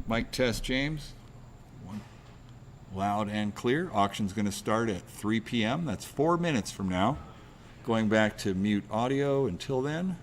Mic test, James. One. Loud and clear. Auction's going to start at 3 p.m. That's 4 minutes from now. Going back to mute audio until then.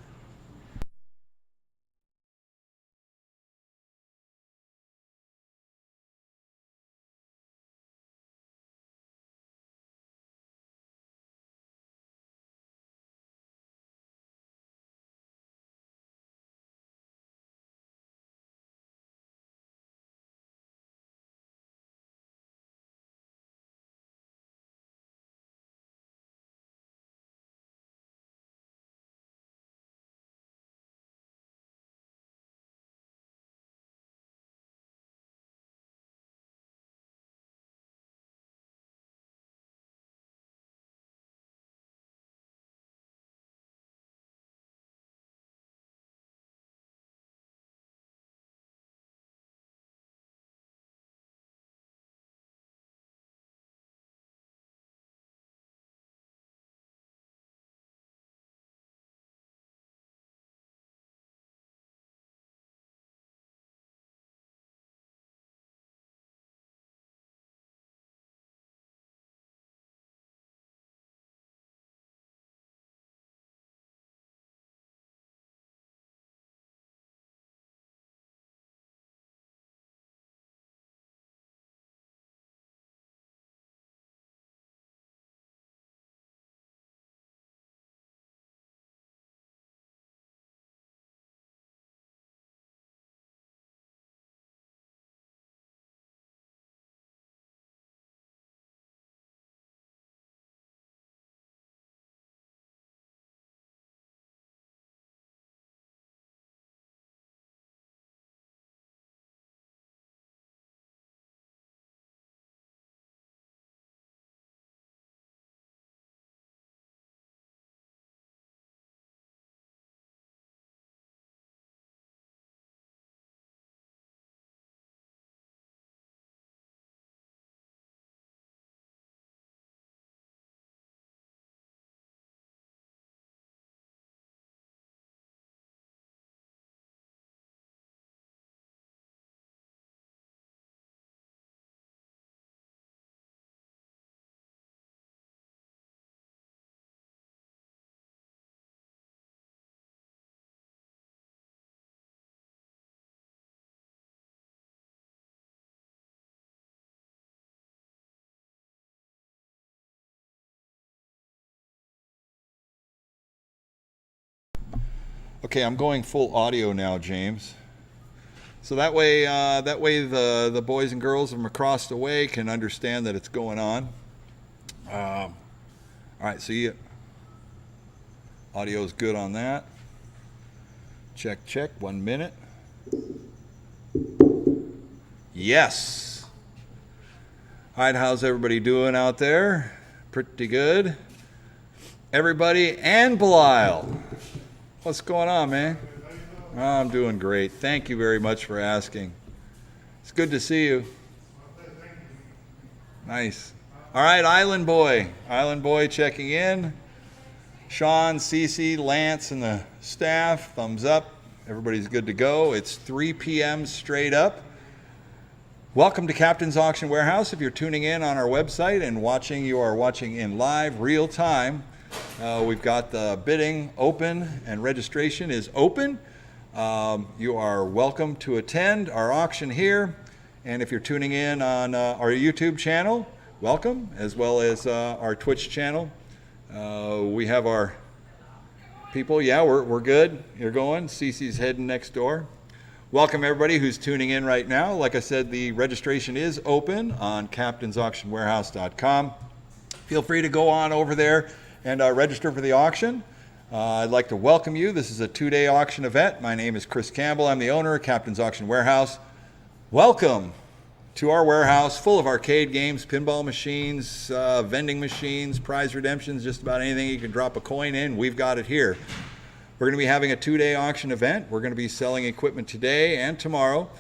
Okay, I'm going full audio now, James. So that way the boys and girls from across the way can understand that it's going on. All right, so audio is good on that. Check, 1 minute. Yes. All right, how's everybody doing out there? Pretty good. Everybody and Belial. What's going on, man? Oh, I'm doing great. Thank you very much for asking. It's good to see you. Nice. All right, Island Boy checking in. Sean, Cece, Lance, and the staff, thumbs up. Everybody's good to go. It's 3 p.m. straight up. Welcome to Captain's Auction Warehouse. If you're tuning in on our website and watching, you are watching in live, real time. We've got the bidding open and registration is open. You are welcome to attend our auction here. And if you're tuning in on our YouTube channel, welcome, as well as our Twitch channel. We have our people. Yeah, we're good. You're going. Cece's heading next door. Welcome everybody who's tuning in right now. Like I said, the registration is open on captainsauctionwarehouse.com. Feel free to go on over there and register for the auction. I'd like to welcome you. This is a 2-day auction event. My name is Chris Campbell. I'm the owner of Captain's Auction Warehouse. Welcome to our warehouse full of arcade games, pinball machines, vending machines, prize redemptions, just about anything you can drop a coin in, we've got it here. We're going to be having a 2-day auction event. We're going to be selling equipment today and tomorrow.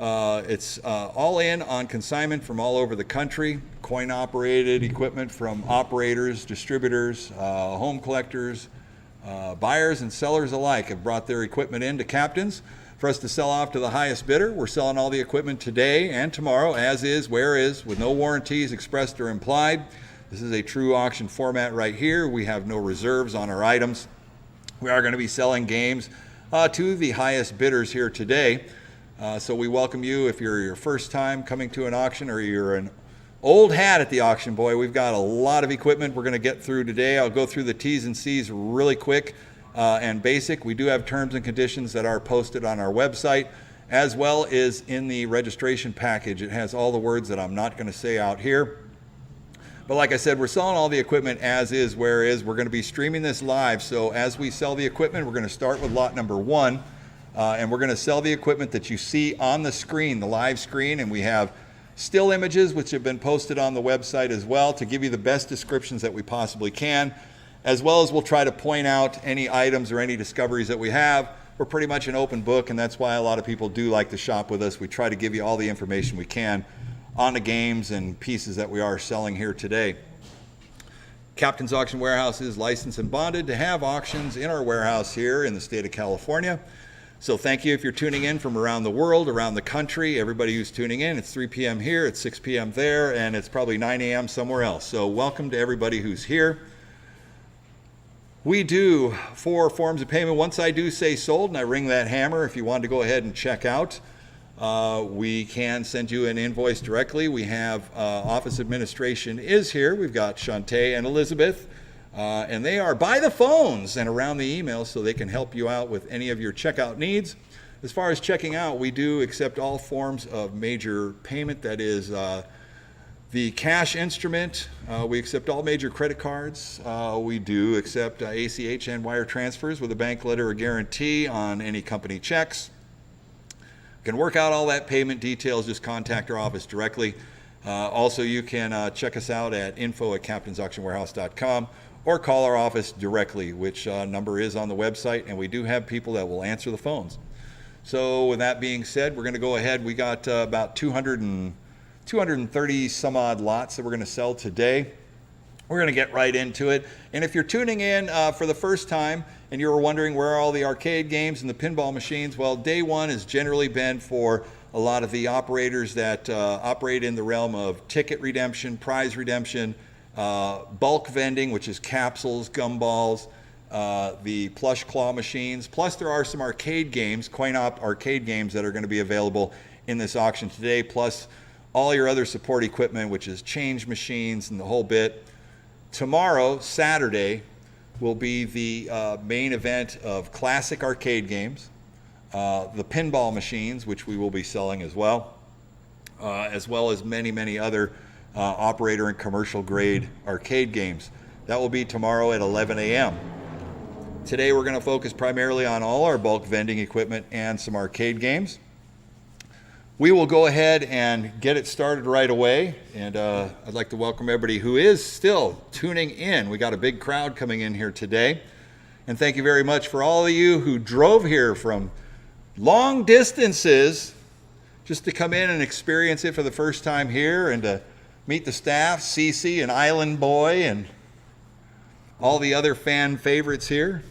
It's all in on consignment from all over the country, coin-operated equipment from operators, distributors, home collectors, buyers and sellers alike have brought their equipment into Captain's. for us to sell off to the highest bidder. We're selling all the equipment today and tomorrow, as is, where is, with no warranties expressed or implied. This is a true auction format right here. We have no reserves on our items. We are going to be selling games to the highest bidders here today. So we welcome you if you're your first time coming to an auction or you're an old hat at the auction. Boy, we've got a lot of equipment we're going to get through today. I'll go through the T's and C's really quick and basic. We do have terms and conditions that are posted on our website, as well as in the registration package. It has all the words that I'm not going to say out here. But like I said, we're selling all the equipment as is, where is. We're going to be streaming this live. So as we sell the equipment, we're going to start with lot number 1. And we're going to sell the equipment that you see on the screen, the live screen. And we have still images, which have been posted on the website as well, to give you the best descriptions that we possibly can, as well as we'll try to point out any items or any discoveries that we have. We're pretty much an open book, and that's why a lot of people do like to shop with us. We try to give you all the information we can on the games and pieces that we are selling here today. Captain's Auction Warehouse is licensed and bonded to have auctions in our warehouse here in the state of California. So thank you if you're tuning in from around the world, around the country, everybody who's tuning in. It's 3 p.m. here, it's 6 p.m. there, and it's probably 9 a.m. somewhere else. So welcome to everybody who's here. We do 4 forms of payment. Once I do say sold and I ring that hammer, if you want to go ahead and check out, we can send you an invoice directly. We have office administration is here. We've got Shantae and Elizabeth, and they are by the phones and around the emails, so they can help you out with any of your checkout needs. As far as checking out, we do accept all forms of major payment. That is the cash instrument. We accept all major credit cards. We do accept ACH and wire transfers with a bank letter of guarantee on any company checks. Can work out all that payment details, just contact our office directly. Also, you can check us out at info@captainsauctionwarehouse.com or call our office directly, which number is on the website, and we do have people that will answer the phones. So with that being said, we're going to go ahead. We got about 230 some odd lots that we're going to sell today. We're going to get right into it. And if you're tuning in for the first time and you're wondering where are all the arcade games and the pinball machines, well, day one has generally been for a lot of the operators that operate in the realm of ticket redemption, prize redemption, bulk vending, which is capsules, gumballs, the plush claw machines. Plus there are some arcade games, coin-op arcade games that are going to be available in this auction today, plus all your other support equipment, which is change machines and the whole bit. Tomorrow, Saturday, will be the main event of classic arcade games, the pinball machines, which we will be selling as well as many, many other operator and commercial grade arcade games. That will be tomorrow at 11 a.m. Today we're going to focus primarily on all our bulk vending equipment and some arcade games. We will go ahead and get it started right away, and I'd like to welcome everybody who is still tuning in. We got a big crowd coming in here today, and thank you very much for all of you who drove here from long distances just to come in and experience it for the first time here and to meet the staff, Cece and Island Boy and all the other fan favorites here.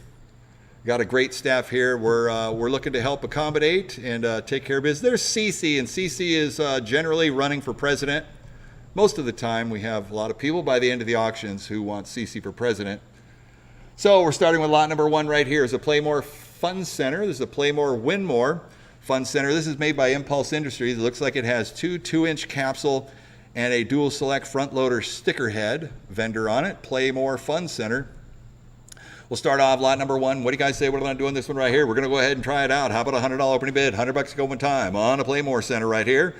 Got a great staff here. We're looking to help accommodate and take care of business. There's Cece, and Cece is generally running for president. Most of the time, we have a lot of people by the end of the auctions who want Cece for president. So we're starting with lot number 1 right here. Is a Playmore Fun Center. This is a Playmore Winmore Fun Center. This is made by Impulse Industries. It looks like it has 2 2-inch capsule and a dual select front loader sticker head vendor on it. Playmore Fun Center. We'll start off lot number 1. What do you guys say? What am I doing this one right here? We're going to go ahead and try it out. How about a $100 opening bid? $100 to go one time on a Playmore Center right here.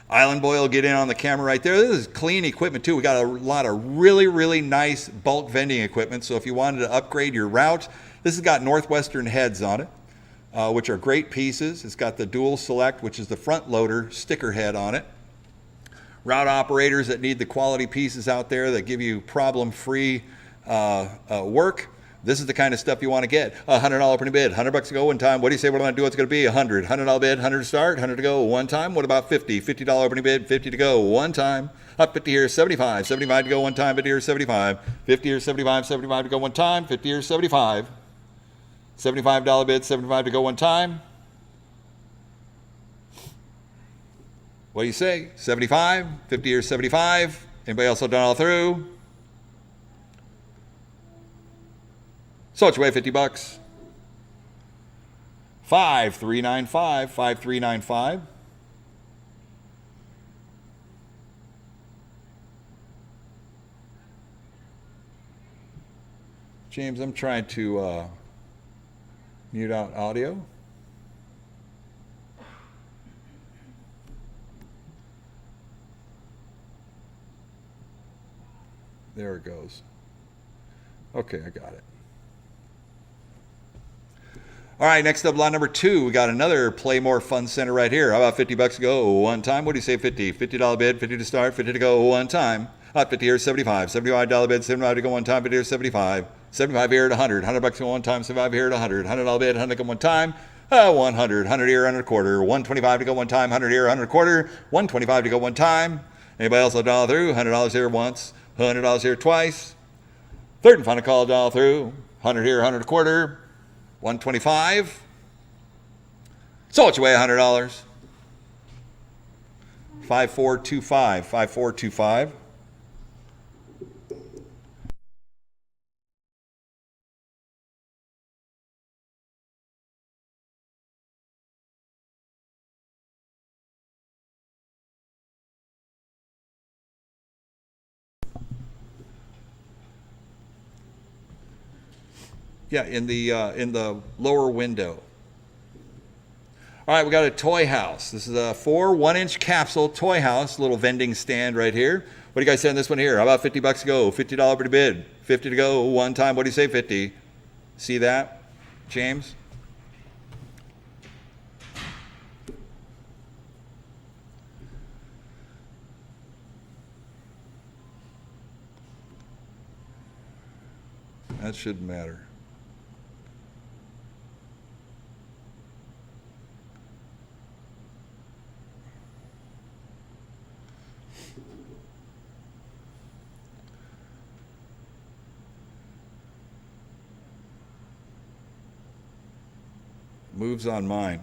Island Boy will get in on the camera right there. This is clean equipment too. We got a lot of really, really nice bulk vending equipment. So if you wanted to upgrade your route, this has got Northwestern heads on it, which are great pieces. It's got the dual select, which is the front loader sticker head on it. Route operators that need the quality pieces out there that give you problem-free work. This is the kind of stuff you want to get. A $100 opening bid, $100 to go one time. What do you say? What am I going to do? What's going to be? $100 bid, $100 to start, $100 to go one time. What about $50? $50 opening bid, $50 to go one time. Up 50 here, 75. 75 to go one time, 50 here, 75. 50 here, 75. 75 to go one time, 50 here, 75. $75 bid, 75 to go one time. What do you say? 75, 50 or 75. Anybody else done all through? So it's away, 50 bucks. 5395, 5395. James, I'm trying to mute out audio. There it goes. Okay, I got it. All right, next up, lot number 2. We got another Play More Fun Center right here. How about 50 bucks to go one time? What do you say, 50? $50 bid, 50 to start, 50 to go one time. 50 here, 75. $75 bid, 75 to go one time, 50 here, 75. 75 here at 100. 100 bucks to go one time, 75 here at 100. $100 bid, 100 to go one time. 100. 100 here, 100 quarter. 125 to go one time, 100 here, 100 quarter. 125 to go one time. Anybody else $1 through? $100 here once. $100 here twice. Third and final call, $1 through. 100 here, 100 a quarter. 125. So it's away, $100. 5425. 5425. Yeah, in the lower window. All right, we got a toy house. This is a 4 1-inch capsule toy house, little vending stand right here. What do you guys say on this one here? How about 50 bucks to go? $50 per bid. 50 to go one time. What do you say, 50? See that, James? That shouldn't matter. Moves on mine.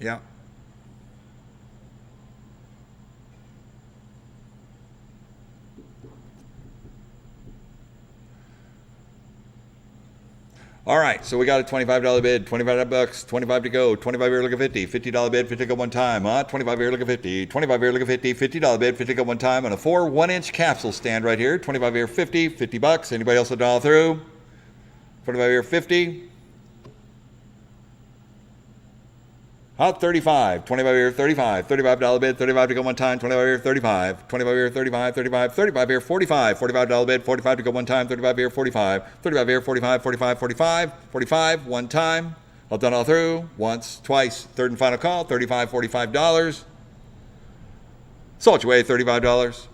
Yeah. All right, so we got a $25 bid, 25 bucks, 25 to go, 25 here, look at 50, $50 bid, 50 to go one time, 25 here, look at 50, 25 here, look at 50, $50 bid, 50 to go one time on a 4 1-inch capsule stand right here, 25 here, 50, 50 bucks. Anybody else $1 through? 25 here, 50. 35, 25 here, 35, $35 bid, 35 to go one time, 25 here, 35, 25 here, 35, 35, 35 here, 45, $45 bid, 45 to go one time, 35 here, 45, 35 here, 45, 45, 45, 45, one time, all done all through, once, twice, third and final call, $35, $45. So it's away, $35.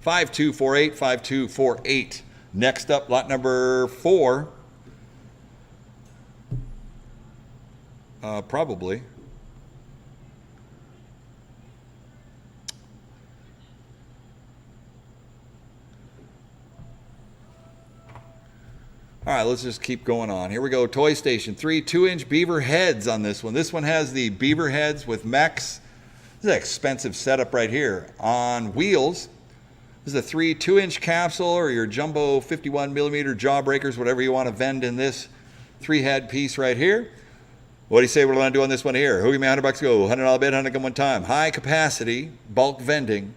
5248, 5248. Next up, lot number 4. Probably. All right, let's just keep going on. Here we go. Toy Station 3 2-inch beaver heads on this one. This one has the beaver heads with mechs. This is an expensive setup right here on wheels. This is a 3 2-inch capsule or your jumbo 51 millimeter jawbreakers, whatever you want to vend in this 3-head piece right here. What do you say we're going to do on this one here? Who give me $100 to go? $100 bid, 100 go one time. High capacity, bulk vending.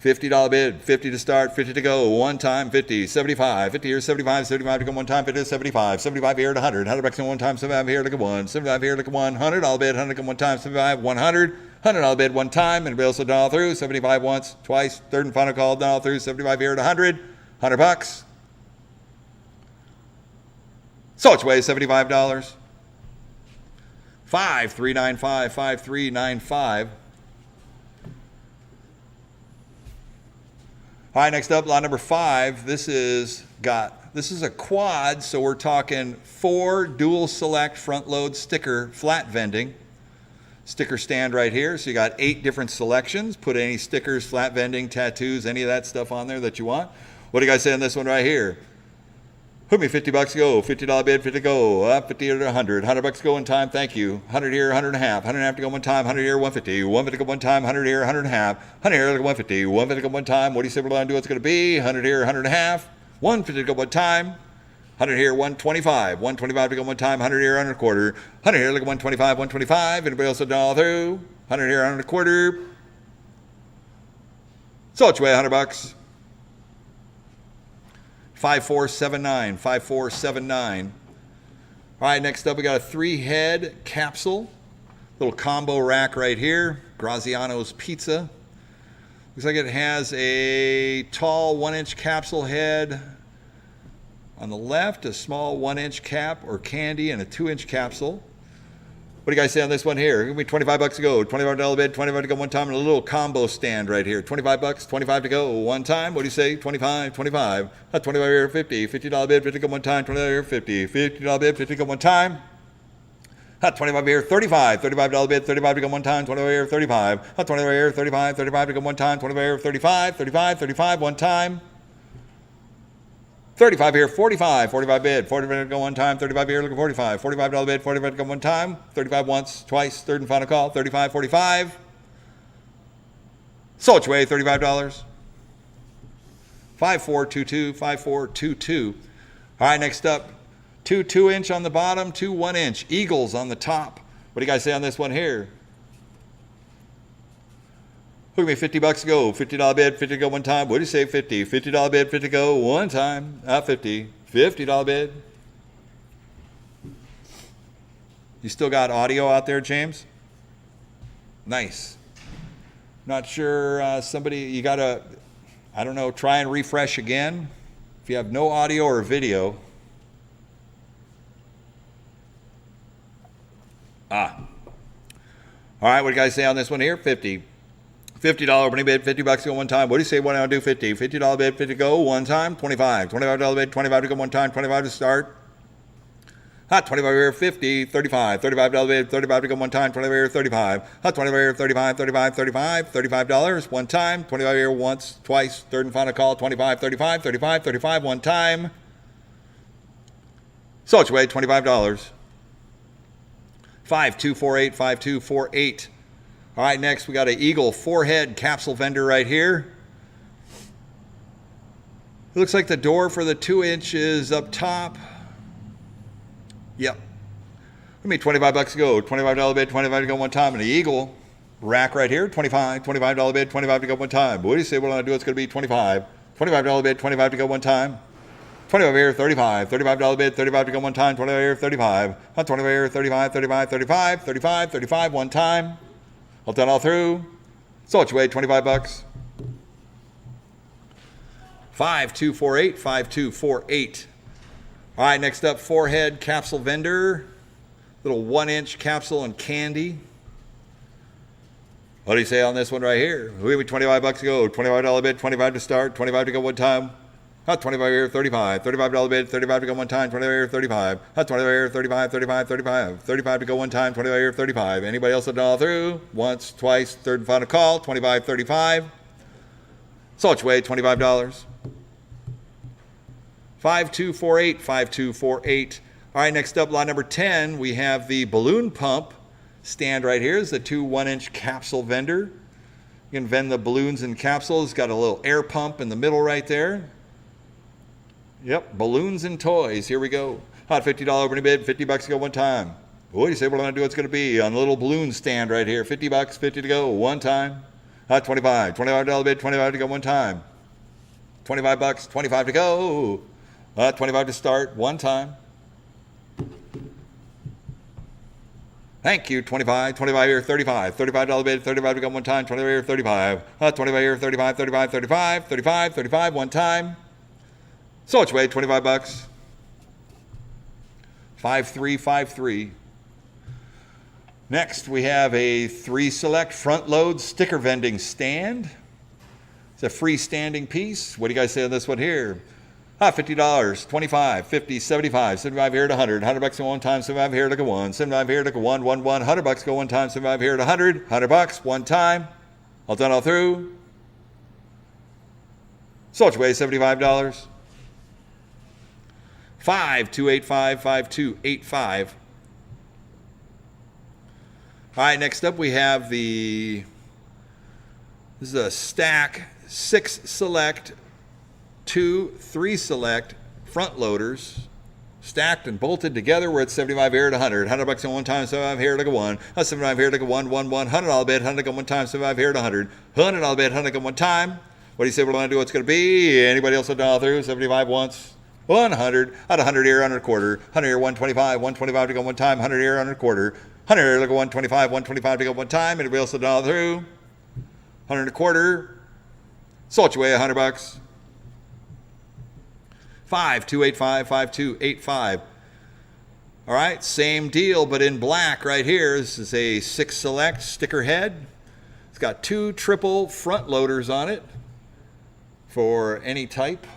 $50 bid, 50 to start, 50 to go one time, 50, 75, 50 here, 75, 75 to go one time, 50 to 75, 75 here to 100, $100 to one time, 75 here to go one, 75 here to go one, $100 bid, 100 to go one time, 75, 100, $100 bid one time, and else $1 through, 75 once, twice, third and final call, $1 through, 75 here to 100, $100. So it's way $75. 5395, 5395. All right, next up, lot number 5. This is a quad, so we're talking 4 dual select front load sticker flat vending. Sticker stand right here. So you got 8 different selections. Put any stickers, flat vending, tattoos, any of that stuff on there that you want. What do you guys say on this one right here? Put me $50 to go. $50 bid, 50 to go. Up 50 to 100. $100 to go one time. Thank you. 100 here, 100 and a half. 100 and a half to go one time. 100 here, 150. 150 to go one time. 100 here, 100 and a half. 100 here, 150. 150 to go one time. What do you say we're going to do? What's going to be? 100 here, 100 and a half. 150 to go one time. 100 here, 125. 125 to go one time. 100 here, 100 and a quarter. 100 here, look at 125, 125. Anybody else done all through? 100 here, 100 and a quarter. So it's way $100. 5479, 5479. All right, next up we got a 3-head capsule. Little combo rack right here. Graziano's Pizza. Looks like it has a tall 1-inch capsule head on the left, a small 1-inch cap or candy, and a 2-inch capsule. What do you guys say on this one here? Give me $25 to go. $25 bid, $25 to go one time, and a little combo stand right here. $25, $25 to go one time. What do you say? $25, $25. That's $25 here, $50. $50 bid, $50 to go one time. $20 here, $50. $50 bid, $50 to go one time. That's $25 here, $35. $35 bid, $35 to go one time. $20 here, $35. That's $20 here, $35. $35 to go one time. $20 here, $35. $35, $35 one time. 35 here, 45, 45 bid, 45 to go one time, 35 here, looking 45, $45 bid, 45 to go one time, 35 once, twice, third and final call, 35, 45. So it's way, $35. 5422, 5422. All right, next up, 2 2-inch on the bottom, 2 1-inch, Eagles on the top. What do you guys say on this one here? Look at me, $50 to go. $50 bid, 50 to go one time. What do you say, 50? $50 bid, 50 to go one time. 50. $50 bid. You still got audio out there, James? Nice. Not sure, somebody, you got to, I don't know, try and refresh again. If you have no audio or video. All right, what do you guys say on this one here? 50. $50 opening bid, $50 to go one time. What do you say when I do 50? $50 bid, 50 to go one time. 25. $25 bid, 25 to go one time. 25 to start. Hot 25 here, 50, 35. $35 bid, 35 to go one time. 25 here, 35. Hot 25 here, 35, 35, 35. $35 one time. 25 here once, twice. Third and final call. 25, 35, 35, 35 one time. So it's way $25. 5248, 5248. All right, next we got an Eagle 4-head capsule vendor right here. It looks like the door for the 2-inch is up top. Yep. Give me $25 to go. $25 bid, 25 to go one time. And the Eagle rack right here, $25 bid, 25 to go one time. What do you say we're going to do? It's going to be 25. $25 bid, 25 to go one time. 25 here, 35. $35 bid, 35 to go one time. 25 here, 35. 25 here, 35, 35, 35, 35, 35 one time. All done all through. So what you weigh, $25. 5248, 5248. All right, next up, 4-head capsule vendor. Little 1-inch capsule and candy. What do you say on this one right here? We have $25 to go. $25 bid, 25 to start, 25 to go one time. Not 25 here, 35. $35 bid, 35 to go one time, 25 here, 35. Not 25 here, 35, 35, 35. 35 to go one time, 25 here, 35. Anybody else have done all through? Once, twice, third and final call, 25, 35. So it's way, $25. 5248, 5248. All right, next up, lot number 10, we have the balloon pump stand right here. It's the 2 1-inch capsule vendor. You can vend the balloons and capsules. Got a little air pump in the middle right there. Yep, balloons and toys. Here we go. Hot $50 opening bid, $50 to go one time. What do you say we're going to do? It's going to be on a little balloon stand right here. $50, 50 to go one time. Hot $25 bid, 25 to go one time. $25, 25 to go. 25 to start one time. Thank you. 25 here, 35. $35 bid, 35 to go one time. 25 here, 35. 25 here, 35, 35, 35, 35, 35 one time. So it's weighed, $25. 5353. Next, we have a 3 select front load sticker vending stand. It's a freestanding piece. What do you guys say on this one here? $50, 25, 50, 75, 75 here to 100, $100 go one time, 75 here to go one, 75 here to go one, $100 go one time, 75 here to 100, $100 one time. All done all through. So it's weighed, $75. 5285, 5285. All right, next up we have this is a stack, 6 select, 2, 3 select front loaders, stacked and bolted together. We're at 75 here at 100. $100 on one time, 75 here at a 1. 75 here at a 1, 1, 1. $100 bid, 100 on one time, 75 here at 100. $100 bid, 100 on one time. What do you say we're going to do? What's going to be? Anybody else will dial through? 75 once. 100. At 100 here, 100 quarter. 100 here, 125. 125 to go one time. 100 here, 100 quarter. 100 here, look at 125. 125 to go one time. Anybody else will dial through? 100 and a quarter. Sold your way, $100. 5285, 5285. All right, same deal, but in black right here. This is a 6 select sticker head. It's got 2 triple front loaders on it for any type.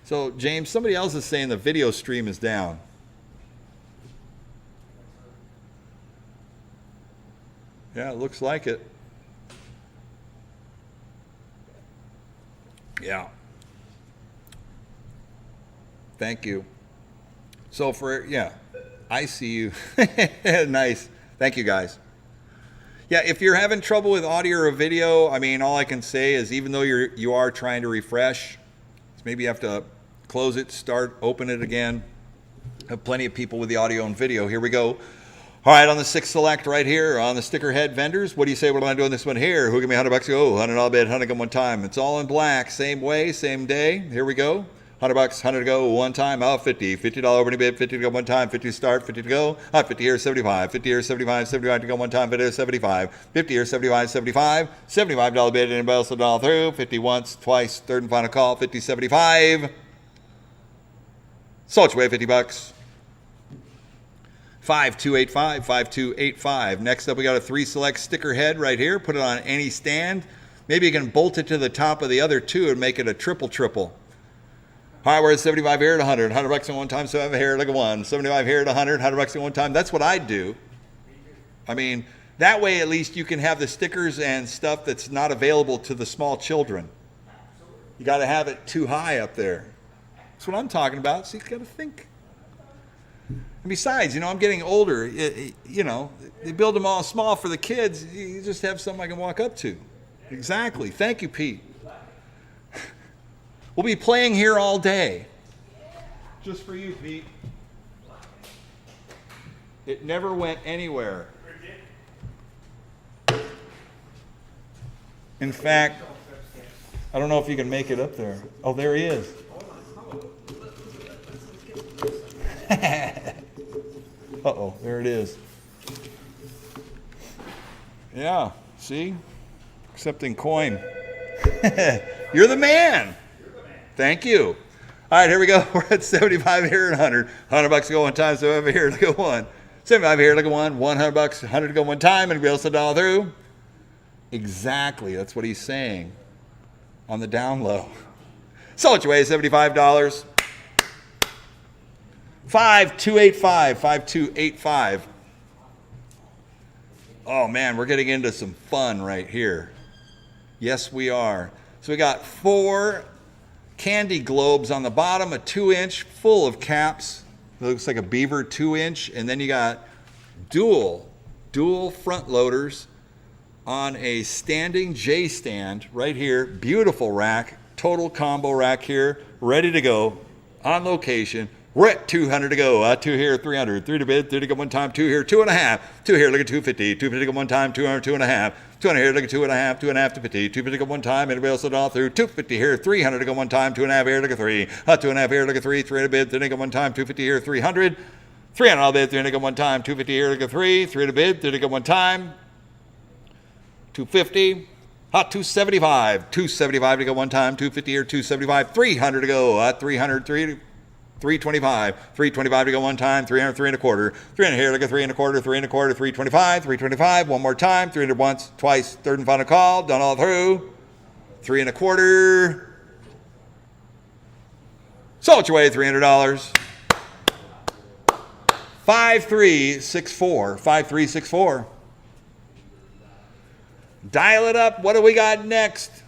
So, James, somebody else is saying the video stream is down. Yeah, it looks like it. Yeah. Thank you. So I see you. Nice. Thank you, guys. Yeah, if you're having trouble with audio or video, I mean, all I can say is even though you are trying to refresh, maybe you have to close it, start, open it again. Have plenty of people with the audio and video. Here we go. All right, on the 6 select right here, on the sticker head vendors, what do you say we're going to do on this one here? Who give me $100? Go, $100 bid, 100 go one time. It's all in black, same way, same day. Here we go. $100, 100 to go one time. Oh, 50. $50 opening bid, 50 to go one time. 50 to start, 50 to go. 50 here, 75. 50 here, 75. 75 to go one time. 50 here, 75. 50 here, 75, 75. $75 bid. Anybody else a dollar through? 50 once, twice, third and final call. 50, 75. Sold your way, $50. 5285, 5285. Next up, we got a 3 select sticker head right here. Put it on any stand. Maybe you can bolt it to the top of the other 2 and make it a triple. All right, we're at 75 here at 100. $100 at one time, 75 here at a 1. 75 here at 100. $100 at one time. That's what I'd do. I mean, that way at least you can have the stickers and stuff that's not available to the small children. You got to have it too high up there. That's what I'm talking about. So you got to think. And besides, I'm getting older. They build them all small for the kids. You just have something I can walk up to. Exactly. Thank you, Pete. We'll be playing here all day. Just for you, Pete. It never went anywhere. In fact, I don't know if you can make it up there. Oh, there he is. Uh-oh, there it is. Yeah, see? Accepting coin. You're the man. Thank you. All right, here we go. We're at 75 here and 100. $100 to go one time, 75 here to go one. 75 here to go one. $100, 100 to go one time. Anybody else a dollar through? Exactly. That's what he's saying on the down low. Sold your way, $75. 5285, 5285. Oh man, we're getting into some fun right here. Yes, we are. So we got 4 candy globes on the bottom, a 2-inch full of caps. It looks like a beaver 2-inch, and then you got dual front loaders on a standing J stand right here. Beautiful rack, total combo rack here, ready to go on location. We're at 200 to go. 2 here, 300. 3 to bid, 3 to go one time. 2 here, 2.5. 2 here, look at 250. 250 to go one time. 200, 2.5. 200 here, look at 2.5. 2.5 to 50. 250 to go one time. Anybody else at all through? 250 here, 300 to go one time. 2.5 here, look at 3. 2.5 here, look at 3. 3 to bid, 3 to go one time. 250 here, 300. 300 all bid, 3 to go one time. 250 here, look at 3. 3 to bid, 3 to go one time. 250. 275. 275 to go one time. 250 here, 275. 300 to go. 300, 325, 325 to go one time, 300, 3 and a quarter, 300 here, look at 3 and a quarter, 3 and a quarter, 325, 325, one more time, 300 once, twice, third and final call, done all through, 3 and a quarter, sold your way, $300, 5364, 5364, dial it up, what do we got next?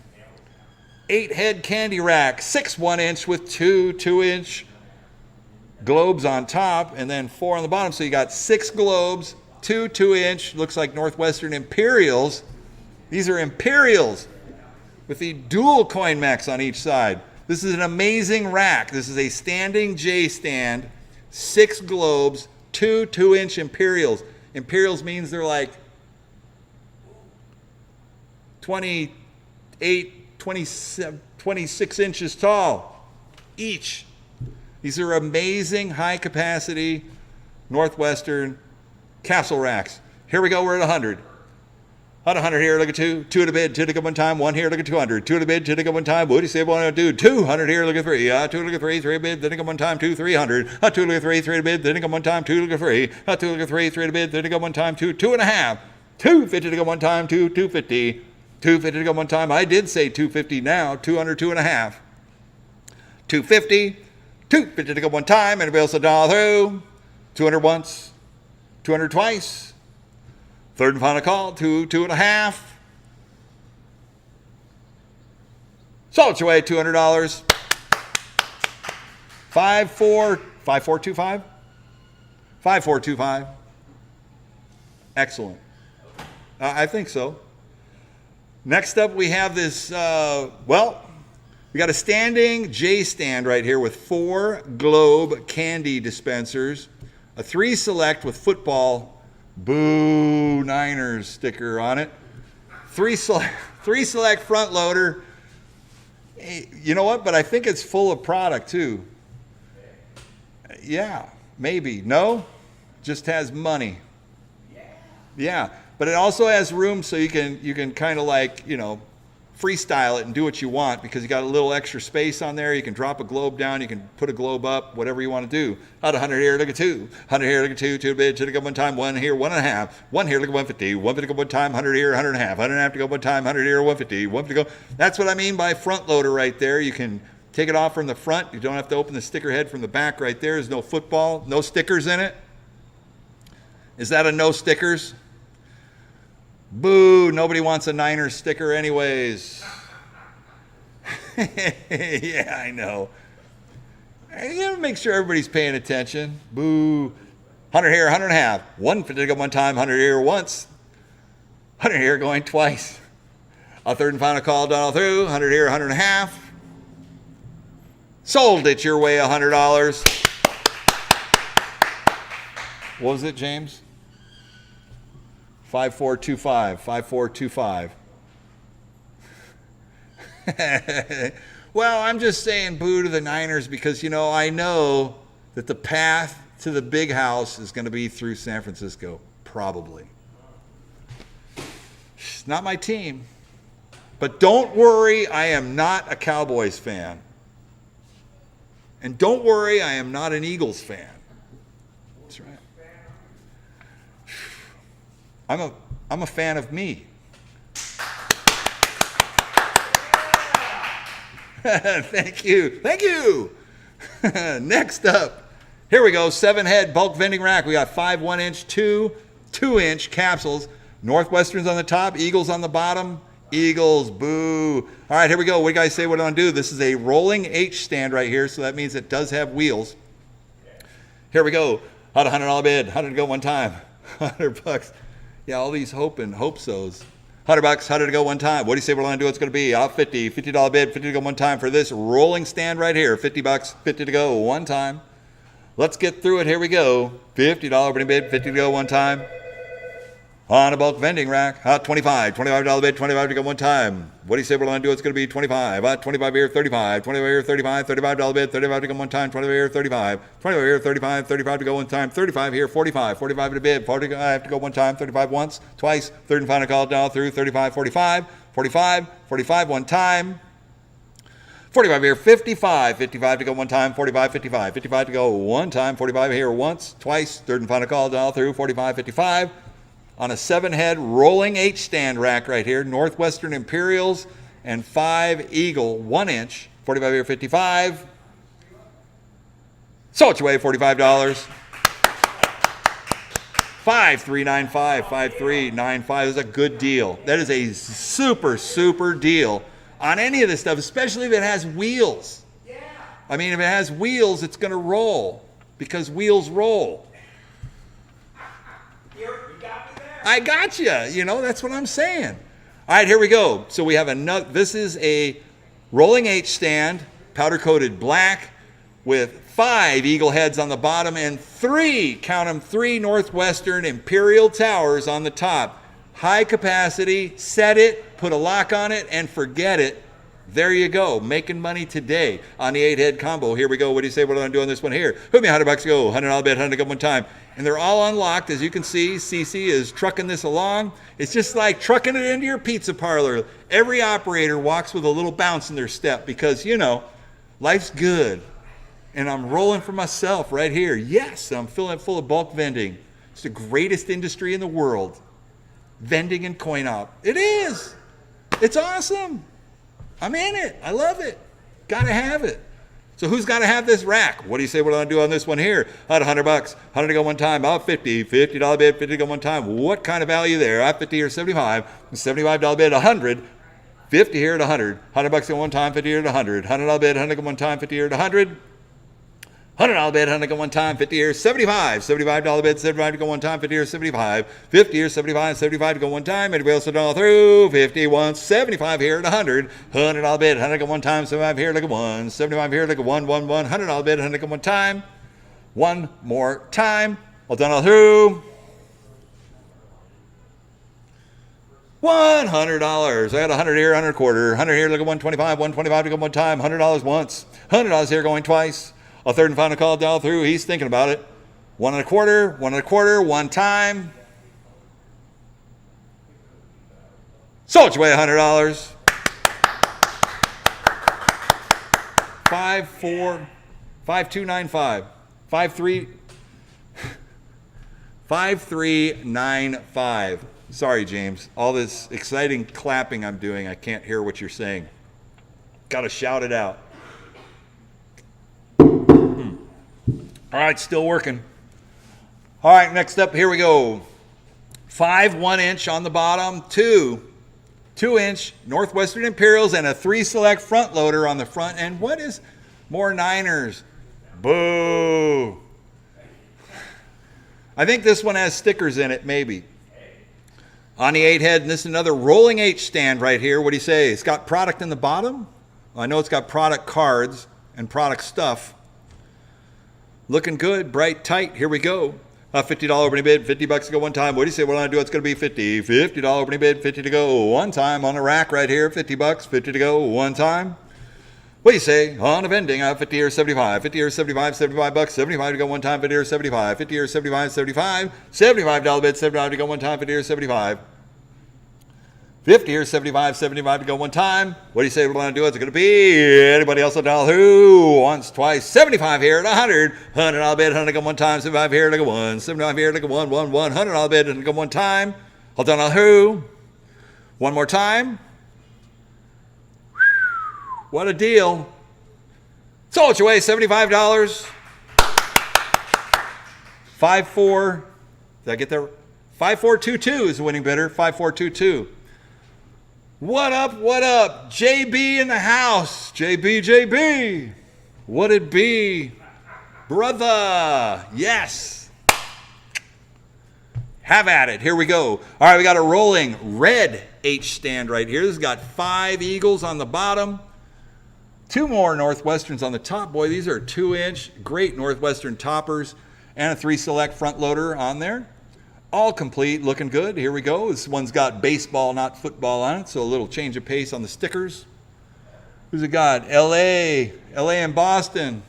8-head candy rack, 6 1-inch with 2 2-inch globes on top, and then 4 on the bottom. So you got 6 globes, 2 2-inch, looks like Northwestern Imperials. These are Imperials with the dual coin mechs on each side. This is an amazing rack. This is a standing J stand, 6 globes, 2 2-inch Imperials. Imperials means they're like 28, 27, 26 inches tall each. These are amazing high capacity Northwestern capsule racks. Here we go, we're at 100. At 100 here, look at 2. 2 at a bid, 2 to go one time. 1 here, look at 200. 2 at a bid, 2 to go one time. What do you say about 2? 200 here, look at 3. 2 look at 3, 3 at bid, then to go one time. 2, 300. 2 look at 3, 3 at a bid, then to go one time. 2 look at 3. 2 look at 3, 3 at a bid, then to go one time. 2, 2.5. 250 to go one time. 2, 250. 250 to go one time. I did say 250 now. 200, 2.5. 250. 250 to go one time. Anybody else a dollar through? 200 once. 200 twice. Third and final call, 2, 2.5. So it's away, $200. 5425? 5425. Excellent. I think so. Next up, we have this, we got a standing J stand right here with 4 globe candy dispensers, a 3 select with football Boo Niners sticker on it. 3 select front loader. Hey, you know what? But I think it's full of product too. Yeah, maybe. No? Just has money. Yeah. But it also has room so you can kind of like, freestyle it and do what you want because you got a little extra space on there. You can drop a globe down, you can put a globe up, whatever you want to do. Out 100 here, look at 2. 100 here, look at 2. 2 a bid, 2 to go one time. 1 here, 1.5. 1 here, look at 150. 1 to go one time. 100 here, 100.5. 100.5 to go one time. 100 here, 150. 1 to go. That's what I mean by front loader right there. You can take it off from the front. You don't have to open the sticker head from the back right there. There's no football, no stickers in it. Is that a no stickers? Boo, nobody wants a Niners sticker anyways. Yeah, I know. You gotta make sure everybody's paying attention. Boo. 100 here, 100.5. 150 to go one time, 100 here once. 100 here going twice. A third and final call down all through. 100 here, 100.5. Sold it your way, $100. What was it, James? 5425. 5425. Well, I'm just saying boo to the Niners because, I know that the path to the big house is going to be through San Francisco, probably. It's not my team. But don't worry, I am not a Cowboys fan. And don't worry, I am not an Eagles fan. That's right. I'm a fan of me. Thank you. Next up, here we go. 7-head bulk vending rack. We got 5 1-inch, 2 2-inch capsules. Northwestern's on the top, Eagles on the bottom. Eagles, boo. All right, here we go. What do you guys say what I'm going to do? This is a rolling H stand right here, so that means it does have wheels. Here we go. Out $100 bid. 100 to go one time. $100. Yeah, all these hope-sos. $100, 100 to go one time. What do you say we're going to do? It's going to be out $50 bid, 50 to go one time for this rolling stand right here. $50, 50 to go one time. Let's get through it. Here we go. $50 bid, 50 to go one time. On a bulk vending rack. $25 bid, 25 to go one time. What do you say we're going to do? It's going to be 25. 25 here, 35. 25 here, 35. $35 bid, 35 to go one time. 25 here, 35. 25 here, 35. 35 to go one time. 35 here, 45. 45 to bid, 45 to go one time. 35 once, twice. Third and final call down through. 35, 45. 45, 45 one time. 45 here, 55. 55 to go one time. 45, 55. 55 to go one time. 45 here once, twice. Third and final call down through. 45, 55. On a 7-head rolling H stand rack right here, Northwestern Imperials and 5 Eagle 1-inch, 45 here, 55. So it's away, $45. 5395, 5395 is a good deal. That is a super deal. on any of this stuff, especially if it has wheels. Yeah. I mean, if it has wheels, it's going to roll because wheels roll. You got me there. I got you. You know, that's what I'm saying. All right, here we go. So we have another. This is a rolling H stand, powder coated black, with 5 eagle heads on the bottom and 3, count them, 3 Northwestern Imperial towers on the top. High capacity, set it, put a lock on it, and forget it. There you go, making money today on the 8-head combo. Here we go. What do you say? What am I doing this one here? Hook me $100 to go. $100 bet, 100 go one time. And they're all unlocked. As you can see, CC is trucking this along. It's just like trucking it into your pizza parlor. Every operator walks with a little bounce in their step because, you know, life's good. And I'm rolling for myself right here. Yes, I'm filling it full of bulk vending. It's the greatest industry in the world. Vending and coin op. It is. It's awesome. I'm in it. I love it. Got to have it. So who's got to have this rack? What do you say what I do on this one here? At $100, 100 to go one time. About $50 bid, 50 to go one time. What kind of value there? At 50 or 75, $75 bid, 100. 50 here at 100. $100 go one time, 50 here at 100. $100 bid, 100 go one time, 50 here at 100. $100 bid, 100 go one time, 50 here, 75. $75 bid, 75 to go one time, 50 here, 75. 50 here, 75, 75 to go one time. Anybody else all through? 50 once, 75 here at 100. $100 bid, 100 go one time, 75 here, like a 1. 75 here, like a 1, 1, 1. $100 bid, 100 go one time. One more time. All done all through. $100. I got 100 here, 100 quarter. 100 here, like a 125. 125 to go one time. $100 once. $100 here going twice. A third and final call down through. He's thinking about it. 1 1/4, 1 1/4, one time. Sold your way $100. 5295. 5395. Sorry, James. All this exciting clapping I'm doing, I can't hear what you're saying. Got to shout it out. All right, still working. All right, next up, here we go. 5 1-inch on the bottom, 2 2-inch Northwestern Imperials, and a 3 select front loader on the front. And what is more Niners? Boo. I think this one has stickers in it, maybe. On the 8-head, and this is another rolling H stand right here. What do you say? It's got product in the bottom. Well, I know it's got product cards and product stuff. Looking good, bright, tight. Here we go. $50 opening bid, $50 to go one time. What do you say? What do I do? It's going to be $50. $50 opening bid, 50 to go one time on the rack right here. $50, 50 to go one time. What do you say? On a vending, 50 or 75. 50 or 75, $75, 75 to go one time, 50 or 75. 50 or 75, 75. $75 bid, 75 to go one time, 50 or 75. 50 or 75, 75 to go one time. What do you say we want to do? It's going to be anybody else at all who? Once, twice, 75 here at 100. $100 bid, 100 to go one time, 75 here to go 1. 75 here to go 1, 1, 1. $100 bid, and go one time. Hold on, who? One more time. What a deal. Sold your way, $75. 54. Did I get there? 5422 is the winning bidder. 5422. What up, what up? JB in the house. JB. Would it be? Brother. Yes. Have at it. Here we go. All right, we got a rolling red H stand right here. This has got 5 eagles on the bottom. 2 more Northwesterns on the top. Boy, these are 2-inch. Great Northwestern toppers. And a 3 select front loader on there. All complete, looking good. Here we go. This one's got baseball, not football on it, so a little change of pace on the stickers. Who's it got? LA and Boston.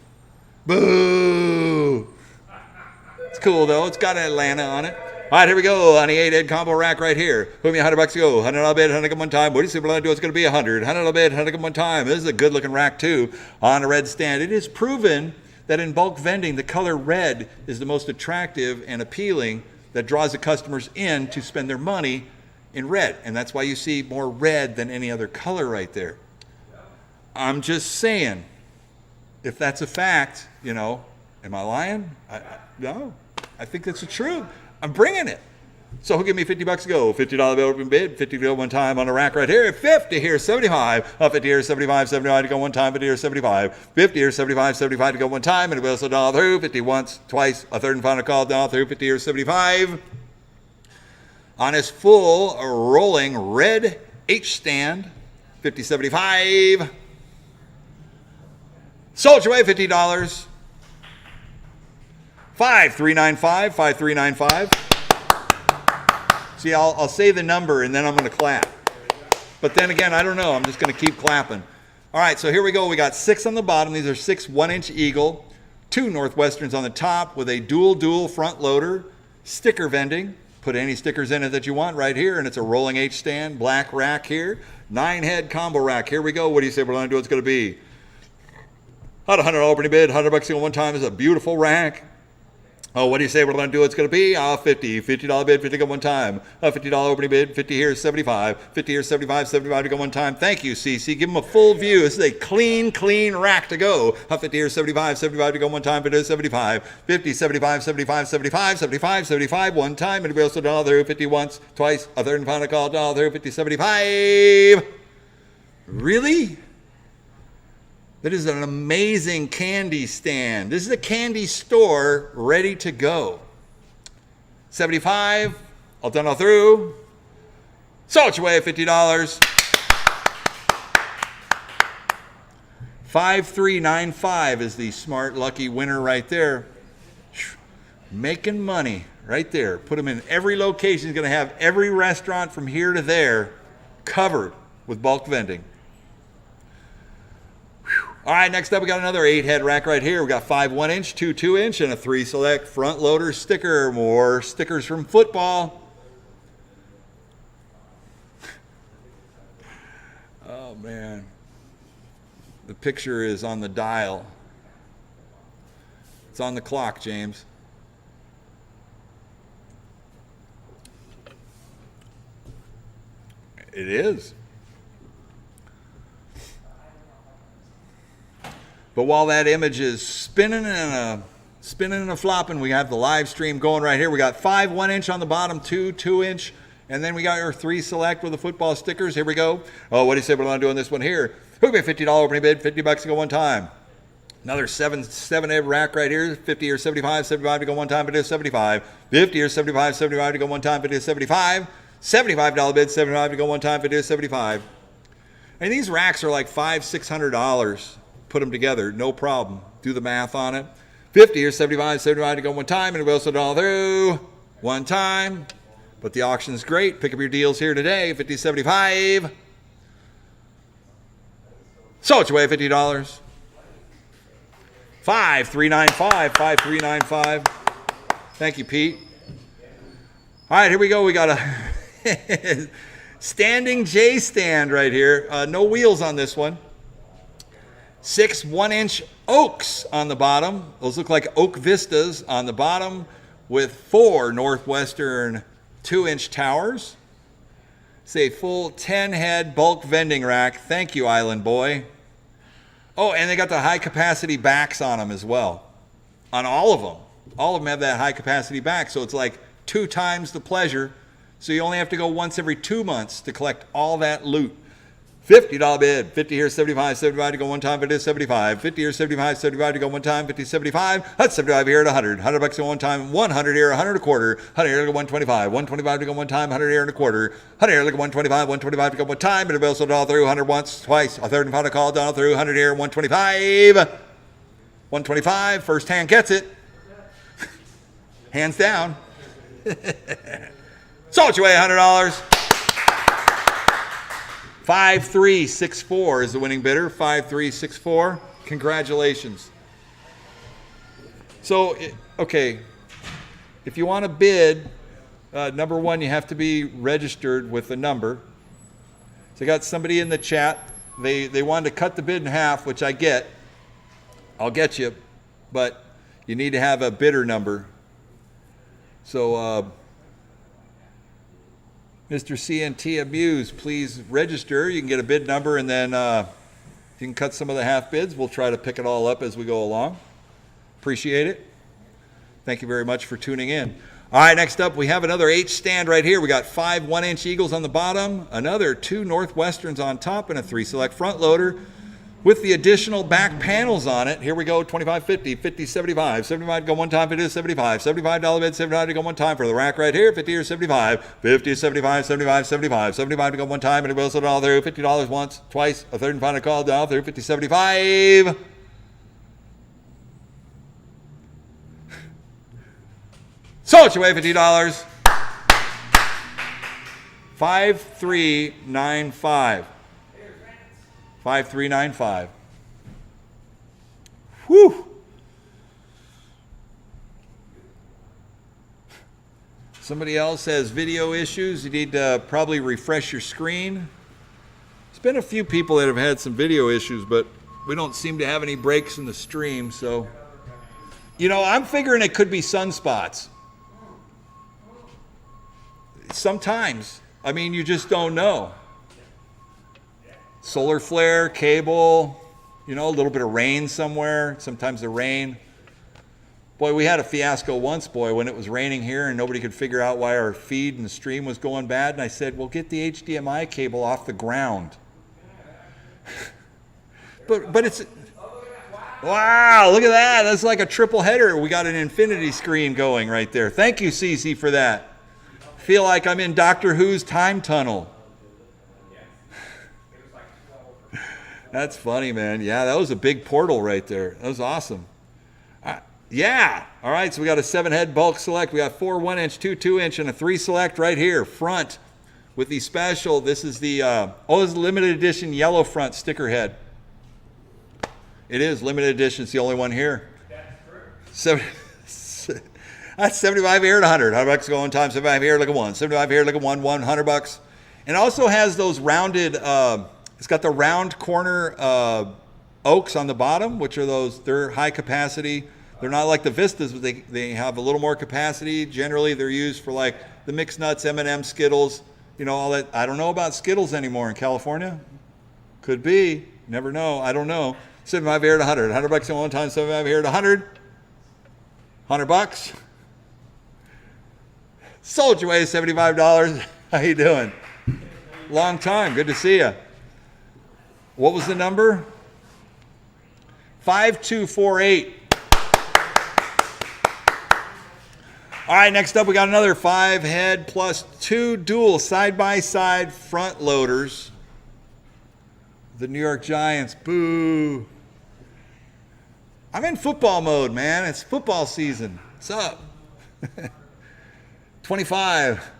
Boo! It's cool though. It's got Atlanta on it. All right, here we go on the 8-head combo rack right here. Put me $100 to go. $100 bid, 100 come one time. What do you see what I do? It's going to be $100. $100 bid, 100 come one time. This is a good looking rack too on a red stand. It is proven that in bulk vending, the color red is the most attractive and appealing, that draws the customers in to spend their money in red. And that's why you see more red than any other color right there. I'm just saying, if that's a fact, you know, am I lying? No, I think that's the truth. I'm bringing it. So who give me 50 bucks to go? $50 bill open bid, 50 to go one time on the rack right here. 50 here, 75. 50 here, 75, 75 to go one time, 50 here, 75. 50 here, 75, 75 to go one time, and it will dollar through. 50 once, twice, a third and final call, dollar through. 50 here, 75. On his full rolling red H stand, 50, 75. Sold away, $50. 5395, 5395. See, I'll say the number and then I'm going to clap. But then again, I don't know. I'm just going to keep clapping. All right, so here we go. We got 6 on the bottom. These are 6 1-inch Eagle, 2 Northwesterns on the top with a dual front loader, sticker vending. Put any stickers in it that you want right here, and it's a rolling H stand, black rack here, 9-head combo rack. Here we go. What do you say we're going to do? It's going to be about $100 opening bid, $100 in one time. Is a beautiful rack. Oh, what do you say we're going to do? It's going to be $50 bid, 50 go one time. $50 opening bid, 50 here, 75. 50 here, 75, 75 to go one time. Thank you, CC. Give them a full view. This is a clean rack to go. 50 here, 75, 75 to go one time, 50, 75. 50, 75, 75, 75, 75, 75, one time. And we'll also dollar through 50 once, twice, a third and final call, dollar through 50, 75. Really? That is an amazing candy stand. This is a candy store ready to go. 75, all done all through. Sold away at $50. 5395 is the smart lucky winner right there. Making money right there. Put them in every location. He's going to have every restaurant from here to there covered with bulk vending. All right, next up we got another 8-head rack right here. We got 5 1-inch, 2 2-inch, and a 3 select front loader sticker. More stickers from football. Oh man, the picture is on the dial. It's on the clock, James. It is. But while that image is spinning and flopping, we have the live stream going right here. We got 5 1-inch on the bottom, 2 2-inch, and then we got our 3 select with the football stickers. Here we go. Oh, what do you say we're going to do on this one here? Who'll be a $50 opening bid, $50 to go one time. Another 7-head rack right here, 50 or 75, 75 to go one time, but it's 75. 50 or 75, 75 to go one time, but it's 75. $75 bid, 75 to go one time, but it's 75. And these racks are like $500, $600. Put them together, no problem. Do the math on it. 50 or 75, 75 to go one time, and it will also dollar through one time. But the auction's great. Pick up your deals here today. 50, 75. Sold away $50. 5395, 5395. Thank you, Pete. All right, here we go. We got a standing J stand right here. No wheels on this one. 6 1-inch oaks on the bottom. Those look like oak vistas on the bottom with 4 Northwestern 2-inch towers. It's a full 10-head bulk vending rack. Thank you, Island Boy. Oh, and they got the high-capacity backs on them as well. On all of them. All of them have that high-capacity back, so it's like 2 times the pleasure. So you only have to go once every 2 months to collect all that loot. $50 bid, 50 here, 75, 75 to go one time, but it is 75. 50 here, 75, 75 to go one time, 50, 75. That's 75 here at 100. $100 to go one time, 100 here, 100 a quarter, 100 here to go 125, 125 to go one time, 100 here and a quarter, 100 here to go 125, 125 to go one time, and it will also dollar through 100 once, twice, a third and final call, dollar through 100 here, 125. 125, first hand gets it. Hands down. Sold you away $100. 5364 is the winning bidder. 5364. Congratulations. So, okay, if you want to bid, number one, you have to be registered with the number. So I got somebody in the chat. They wanted to cut the bid in half, which I get. I'll get you, but you need to have a bidder number. So, Mr. CNT Amuse, please register. You can get a bid number, and then you can cut some of the half bids. We'll try to pick it all up as we go along. Appreciate it. Thank you very much for tuning in. All right, next up, we have another H stand right here. We got 5 1-inch Eagles on the bottom, another 2 Northwesterns on top, and a 3 select front loader with the additional back panels on it. Here we go, 25, 50, 50, 75. 75 to go one time, 50 to 75. $75 bid, 75 to go one time for the rack right here, 50 or 75. 50 to 75, 75, 75. 75 to go one time, and it goes all through. $50 once, twice, a third and final call, down through 50, 75. Sold away $50. 5395. 5395. Whew. Somebody else has video issues. You need to probably refresh your screen. There's been a few people that have had some video issues, but we don't seem to have any breaks in the stream. So, you know, I'm figuring it could be sunspots. Sometimes. I mean, you just don't know. Solar flare, cable, you know, a little bit of rain somewhere. Sometimes the rain. Boy, we had a fiasco once, boy, when it was raining here and nobody could figure out why our feed and the stream was going bad. And I said, well, get the HDMI cable off the ground. but it's, wow, look at that. That's like a triple header. We got an infinity screen going right there. Thank you, Cece, for that. Feel like I'm in Doctor Who's time tunnel. That's funny, man. Yeah, that was a big portal right there. That was awesome. Yeah. All right, so we got a 7-head bulk select. We got 4 1-inch, 2 2-inch, and a 3 select right here, front with the special. This is the, this is limited edition yellow front sticker head. It is limited edition. It's the only one here. That's 75 here at 100. $100 go one time. 75 here, look at 1. 75 here, look at 1. $100. And also has those rounded. It's got the round corner oaks on the bottom, which are those. They're high capacity. They're not like the Vistas, but they have a little more capacity. Generally, they're used for like the mixed nuts, M&M, Skittles. You know, all that. I don't know about Skittles anymore in California. Could be. Never know. I don't know. 75 here at 100. $100 go one time. 75 here at 100. $100. Sold you away $75. How you doing? Long time. Good to see you. What was the number? 5248. All right, next up we got another 5-head plus 2 dual side-by-side front loaders. The New York Giants. Boo. I'm in football mode, man. It's football season. What's up? 25.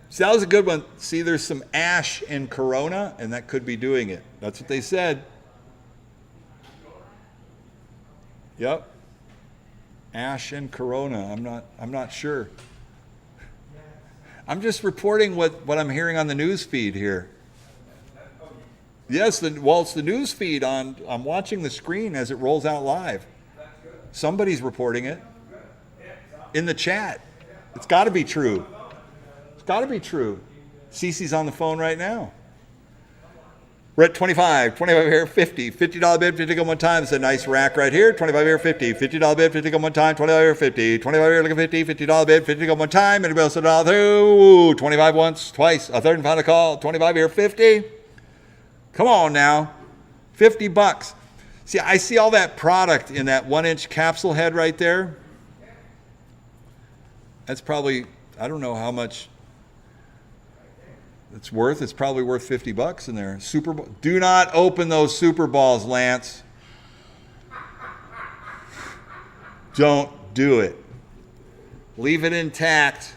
See, that was a good one. See, there's some ash in Corona, and that could be doing it. That's what they said. Yep. Ash and Corona. I'm not sure. I'm just reporting what I'm hearing on the news feed here. Yes, it's the news feed on. I'm watching the screen as it rolls out live. Somebody's reporting it in the chat. It's got to be true. It's got to be true. Cece's on the phone right now. We're at 25 here, 50. $50 bid, 50 go one time. It's a nice rack right here. 25 here, 50. $50 bid, 50 go one time. 25 here, 50. 25 here, look at 50. $50 bid, 50 go one time. Anybody else $1 through? 25 once, twice, a third and final call. 25 here, 50. Come on now. $50. See, I see all that product in that 1-inch capsule head right there. That's probably, I don't know how much it's worth. It's probably worth $50 in there. Super Bowl. Do not open those Super Balls, Lance. Don't do it. Leave it intact.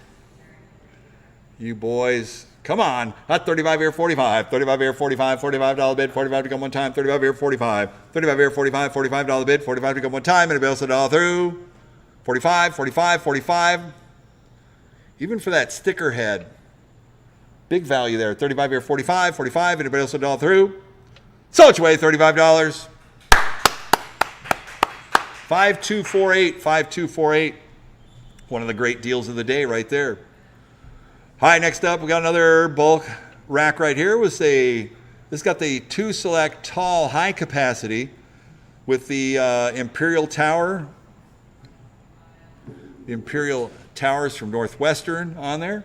You boys. Come on. Not 35 here, 45. 35 here, 45. $45 bid. 45 to come one time. 35 here, 45. 35 here, 45. $45 bid. 45 to come one time. And a bill $1 through. 45, 45, 45. Even for that sticker head. Big value there. 35 here, 45, 45. Anybody else $1 through? Sold you away $35. 5248. 5248. One of the great deals of the day right there. Hi, next up we got another bulk rack right here. This got the 2 select tall high capacity with the Imperial Tower. The Imperial towers from Northwestern on there.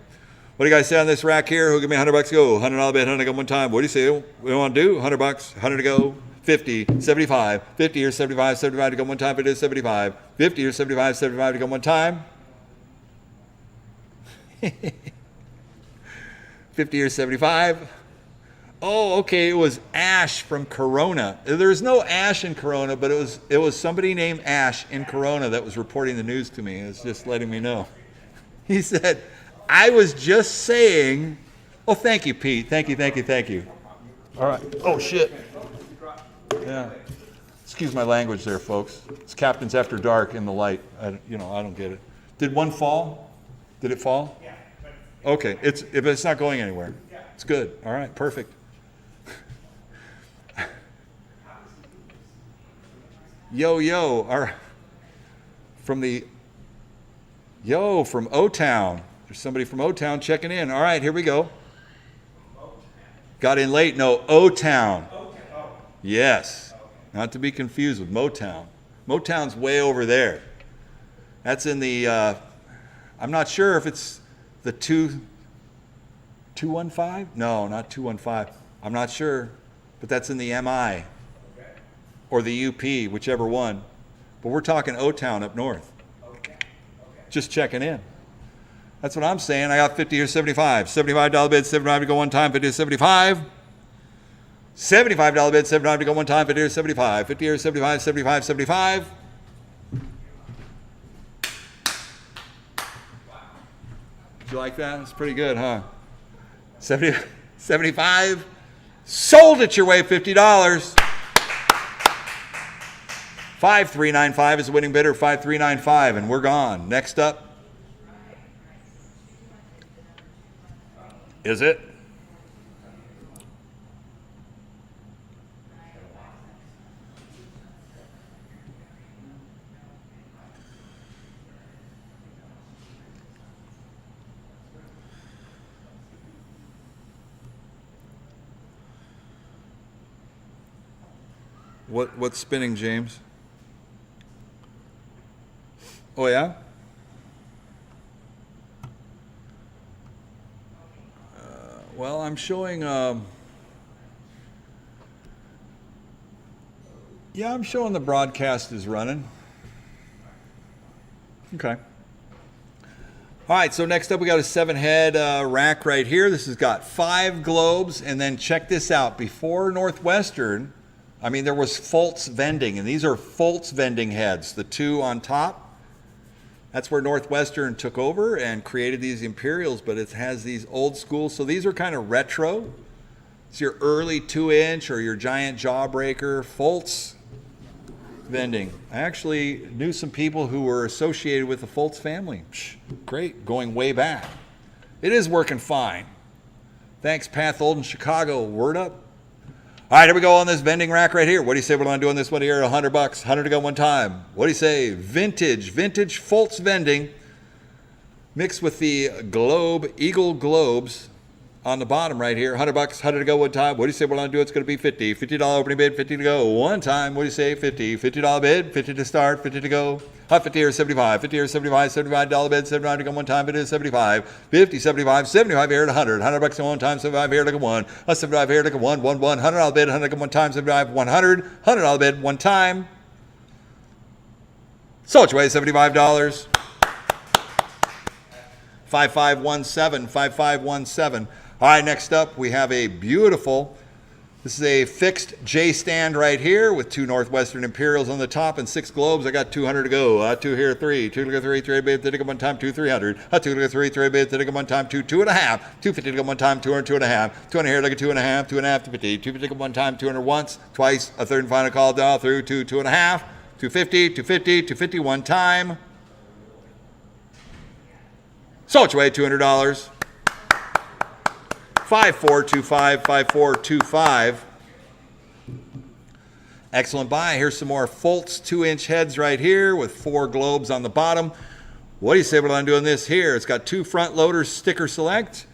What do you guys say on this rack here? Who'll give me $100 to go? $100 bet, 100 go one time. What do you say? What do you want to do? $100, 100 to go. 50, 75, 50 or 75, 75 to go one time. If it is 75, 50 or 75, 75 to go one time. 50 or 75. Oh, okay, it was Ash from Corona. There's no Ash in Corona, but it was somebody named Ash in Corona that was reporting the news to me. It was just letting me know. He said, I was just saying, oh, thank you, Pete. Thank you, thank you, thank you. All right. Oh, shit. Yeah. Excuse my language there, folks. It's Captains After Dark in the light. I don't get it. Did one fall? Did it fall? Yeah. Okay. If it's not going anywhere. It's good. All right. Perfect. Yo, from O-Town. There's somebody from O-Town checking in. All right, here we go. Got in late. No, O-Town. Yes. Not to be confused with Motown. Motown's way over there. That's in the, I'm not sure if it's the 215? No, not 215. I'm not sure, but that's in the MI or the UP, whichever one. But we're talking O-Town up north. Just checking in. That's what I'm saying. I got 50 or 75. $75 bid, 75 to go one time, 50 or 75. $75 bid, 75 to go one time, 50 or 75. 50 or 75, 75, 75. Did you like that? It's pretty good, huh? 70, 75. Sold it your way, $50. 5395 is the winning bidder, 5395, and we're gone. Next up. Is it? What's spinning, James? Oh, yeah? Well, I'm showing, I'm showing the broadcast is running. Okay. All right, so next up we got a 7-head rack right here. This has got 5 globes, and then check this out. Before Northwestern, there was Foltz Vending, and these are Foltz Vending heads, the 2 on top. That's where Northwestern took over and created these Imperials, but it has these old school. So these are kind of retro. It's your early 2-inch or your giant jawbreaker. Foltz Vending. I actually knew some people who were associated with the Foltz family. Great, going way back. It is working fine. Thanks, Path Old in Chicago. Word up. All right, here we go on this vending rack right here. What do you say we're going to do on this one here? $100, 100 to go one time. What do you say? Vintage Foltz Vending mixed with the Eagle Globes on the bottom right here. $100, 100 to go one time. What do you say we're going to do? It's going to be 50. $50 opening bid, 50 to go one time. What do you say? 50. $50 bid, 50 to start, 50 to go. 50 or 75, 50 or 75, $75 bid, 75 to go one time, it is 75, 50, 75, 75 here to 100, $100 to one time, 75 here to go one, 75 here to go one, $100 bid, 100 to go one time, 75, 100, $100 bid, one time. Sold your way, $75. 5517, 5517. All right, next up we have a beautiful, this is a fixed J stand right here with 2 Northwestern Imperials on the top and 6 globes. I got 200 to go. 2 here, 3. 2 to go 3, 3 bid, 3 to go one time, 2, 300. 2 to go 3, 3 bid, 3 to go one time, 2, 2.5. 250 to go one time, 200, 2.5. 200 here, like a 2.5, 2.5 to 50. 250 to go one time, 200 once, twice, a third and final call down through 2, 2.5. 250, 250, 250 one time. Sold your way, $200. 5425, 5425. Excellent buy. Here's some more Foltz 2-inch heads right here with 4 globes on the bottom. What do you say we're doing this here? It's got 2 front loaders, sticker select.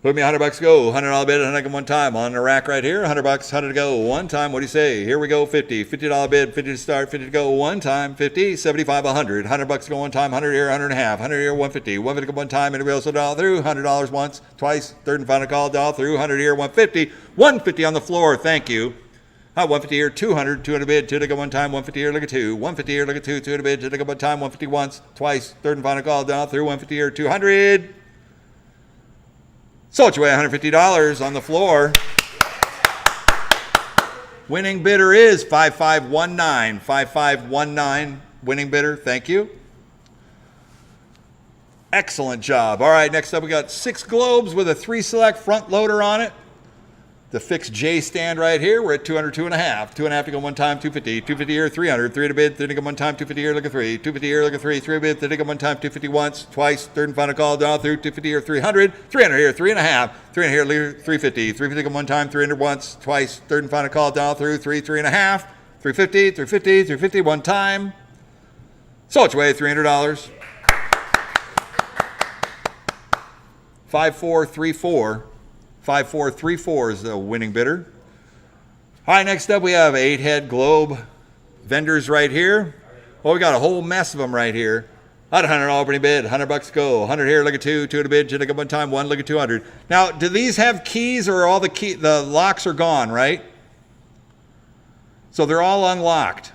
Put me $100 to go. $100 bid, 100 one time on the rack right here. $100, 100 to go one time. What do you say? Here we go. 50. $50 bid, 50 to start, 50 to go one time. 50, 75, 100. $100 to go one time. 100 here, 100 and a half. 100 here, 150. 150 to go one time. Anybody else will dial through? $100 once, twice. Third and final call. Dial through. 100 here, 150. 150 on the floor. Thank you. 150 here, 200. 200 bid, 2 to go one time. 150 here, look at 2. 150 here, look at 2. 2 to bid, 2 to go one time. 150 once, twice. Third and final call. Dial through. 150 here, 200. Sold your way $150 on the floor. Winning bidder is 5519. 5519. Winning bidder, thank you. Excellent job. All right, next up we got 6 globes with a 3 select front loader on it. The fixed J stand right here, we're at 200, 2.5. 2.5 to go one time, 250. 250 here, 300. 3 to bid, 3 to go one time, 250 here, look at 3. 250 here, look at 3. 3 to bid, 3 to go one time, 250 once, twice. Third and final call, down through, 250 here, 300. 300 here, 3.5. 300 here, 350. 350 go one time, 300 once, twice. Third and final call, down through, 3, 3.5. 350, 350, 350 one time. Sold your way $300. 5434. 5434 is the winning bidder. All right, next up we have 8-head globe vendors right here. Well, we got a whole mess of them right here. $100 opening bid, $100 go. 100 here, look at 2, 2 to bid, 2 to go one time, 1, look at 200. Now, do these have keys or all the locks are gone, right? So they're all unlocked.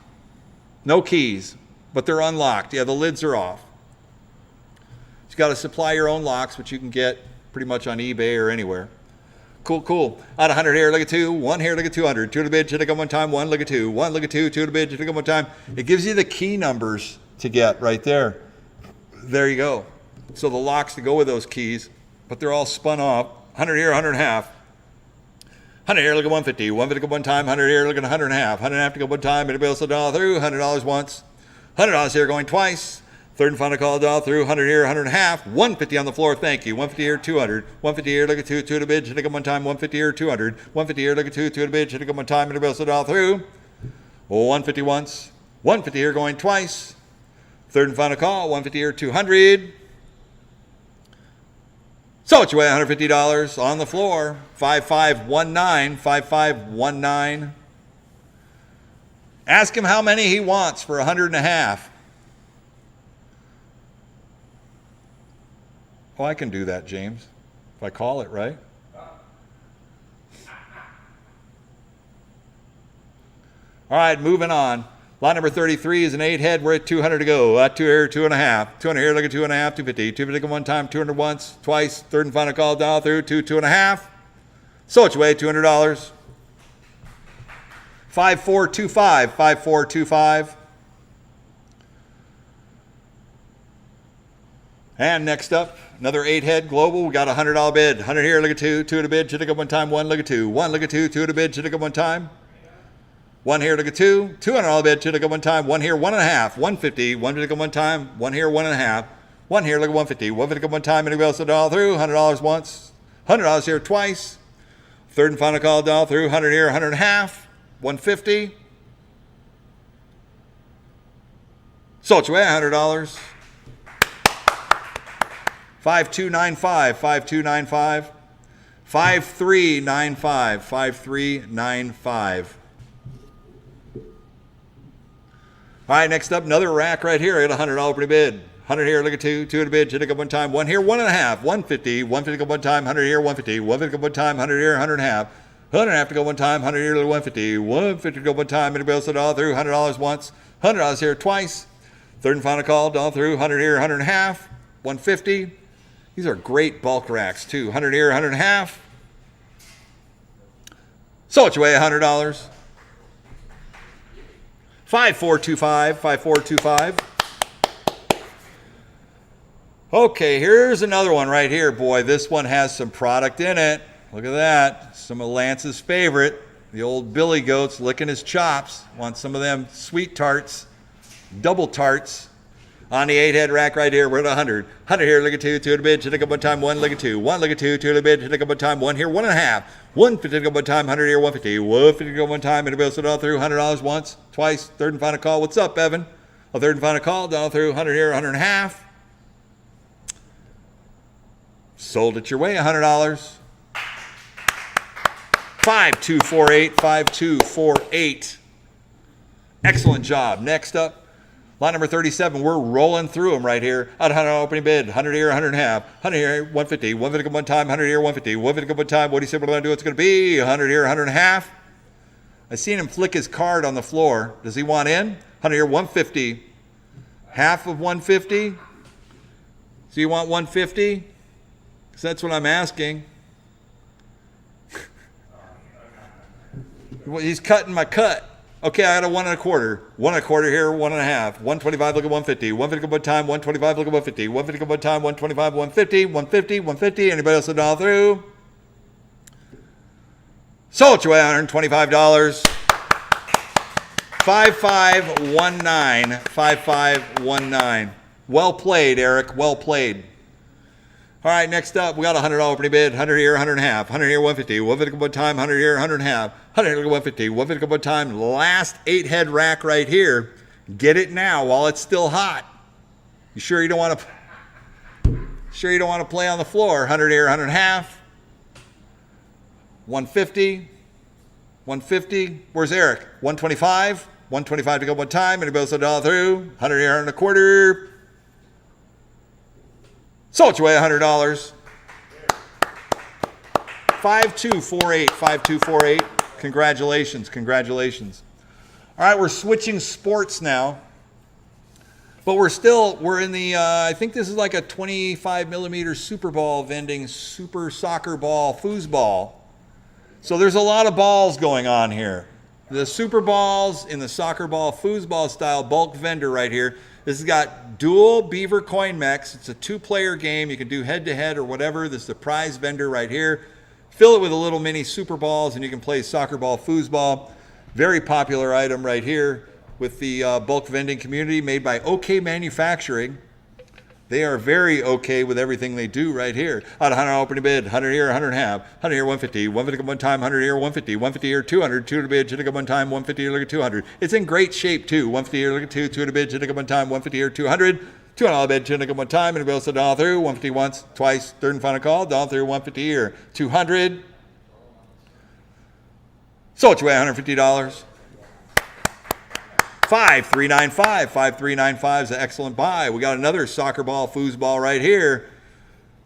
No keys, but they're unlocked. Yeah, the lids are off. You've got to supply your own locks, which you can get pretty much on eBay or anywhere. Cool, cool. Out 100 here, look at 2. 1 here, look at 200. 2 to bid, 2 to go one time. 1, look at 2. 1, look at 2. 2 to bid, 2 to go one time. It gives you the key numbers to get right there. There you go. So the locks to go with those keys, but they're all spun off. 100 here, 100 and a half. 100 here, look at 150. 150 to go one time. 100 here, look at 100 and a half. 100 and a half to go one time. Anybody else will dial through? $100 once. $100 here going twice. Third and final call, dial through. 100 here, 100 and a half. 150 on the floor, thank you. 150 here, 200. 150 here, look at 2. 2 to bid, should have come one time. 150 here, 200. 150 here, look at 2. 2 to bid, should have come one time. Anybody else will dial through? 150 once. 150 here going twice. Third and final call, 150 here, 200. So it's your way, $150 on the floor. 5519, 5519. Ask him how many he wants for 100 and a half. Oh, I can do that, James, if I call it, right? All right, moving on. Lot number 33 is an 8-head. We're at 200 to go. 2 here, 2.5. 200 here, look at 2.5, 250. 250 one time, 200 once, twice. Third and final call, dial through, 2, 2.5. So it's your way, $200. 5425, 5425. And next up, another 8-head global. We got a $100 bid. 100 here, look at 2. 2 to bid, should have go one time. 1, look at 2. 1, look at 2. 2 to bid, should have go one time. 1 here, look at 2. $200 bid, should have go one time. 1 here, 1.5. 150. 1 to go one time. 1 here, 1.5. 1 here, look at 150. 150 go one time. Anybody else will dial through? $100 once. $100 here twice. Third and final call, dial through. 100 here, 100 and a half. 150. So it's your way, $100. 5295, 5295, 5395, 5395. All right, next up, another rack right here. I got a $100 opening bid. 100 here, look at 2. 2 to bid, should have go one time. 1 here, 1.5. 150. 150 go one time. 100 here, 150. 150 go one time. 100 here, 100 and a half. 100 and a half to go one time. 100 here, 150. 150 to go one time. Anybody else all through? $100 once. $100 here twice. Third and final call, all through. 100 here, 100 and a half. 150. These are great bulk racks too. 100 here, 100 and a half. So it's your way, $100. 5425, 5425. Okay, here's another one right here. Boy, this one has some product in it. Look at that. Some of Lance's favorite. The old Billy Goat's licking his chops. Want some of them sweet tarts, double tarts. On the 8-head rack right here, we're at 100. 100 here, look at 2. 2 to bid, should have go one time. 1, look at 2. 1, look at 2. 2 to bid, should have go one time. 1 here, 1.5. 150 to go one time. 100 here, 150. 150 to go one time. Anybody else all through? $100 once, twice. Third and final call. What's up, Evan? A third and final call, down through. 100 here, 100 and a half. Sold it your way, $100. 5248, 5248. Excellent job. Next up, lot number 37. We're rolling through them right here. At $100 opening bid, 100 here, 100 and a half, 100 here, 150, 150 one time, 100 here, 150, 150 one time. What do you say we're going to do? It's going to be 100 here, 100 and a half. I seen him flick his card on the floor. Does he want in? 100 here, 150. Half of 150. So you want 150? Because that's what I'm asking. Well, he's cutting my cut. Okay, I got a 1 1/4. 1 1/4 here, 1 and a half. 125, look at 150. 150 one time, 125, look at 150. 150 one time, 125, 150, 150, 150. Anybody else $1 through? Sold your way, $125. 5519. 5519. Well played, Eric. Well played. All right, next up, we got a $100 opening bid. 100 here, 100 and a half. 100 here, 150. 150 one time, 100 here, 100 and a half. 100 here, 150. 150 one time. Last 8-head rack right here. Get it now while it's still hot. You sure you don't want to play on the floor? 100 here, 100 and a half. 150. 150. Where's Eric? 125. 125 to go one time. Anybody else $1 through? 100 here, 100 1/4. Sold your way, $100. 5248, 5248. Congratulations, congratulations. All right, we're switching sports now. But we're in the, I think this is like a 25 millimeter Super Ball vending, super soccer ball, foosball. So there's a lot of balls going on here. The Super Balls in the soccer ball, foosball style bulk vendor right here. This has got dual beaver coin mechs. It's a 2-player game. You can do head-to-head or whatever. This is the prize vendor right here. Fill it with a little mini Super Balls, and you can play soccer ball, foosball. Very popular item right here with the bulk vending community, made by OK Manufacturing. They are very okay with everything they do right here. At $100 opening bid, 100 here, 100 and a half, 100 here, 150, 150 one time, 100 here, 150, 150 here, 200, 2 to bid, should have one time, 150 here, look at 200. It's in great shape too. 150 here, look at 2, 2 to bid, should have one time, 150 here, 200, $200 bid, should have one time, anybody else $1 through, 150 once, twice, third and final call, $1 through, 150 here, 200. Sold your way, $150. 5395, 5395 is an excellent buy. We got another soccer ball, foosball right here.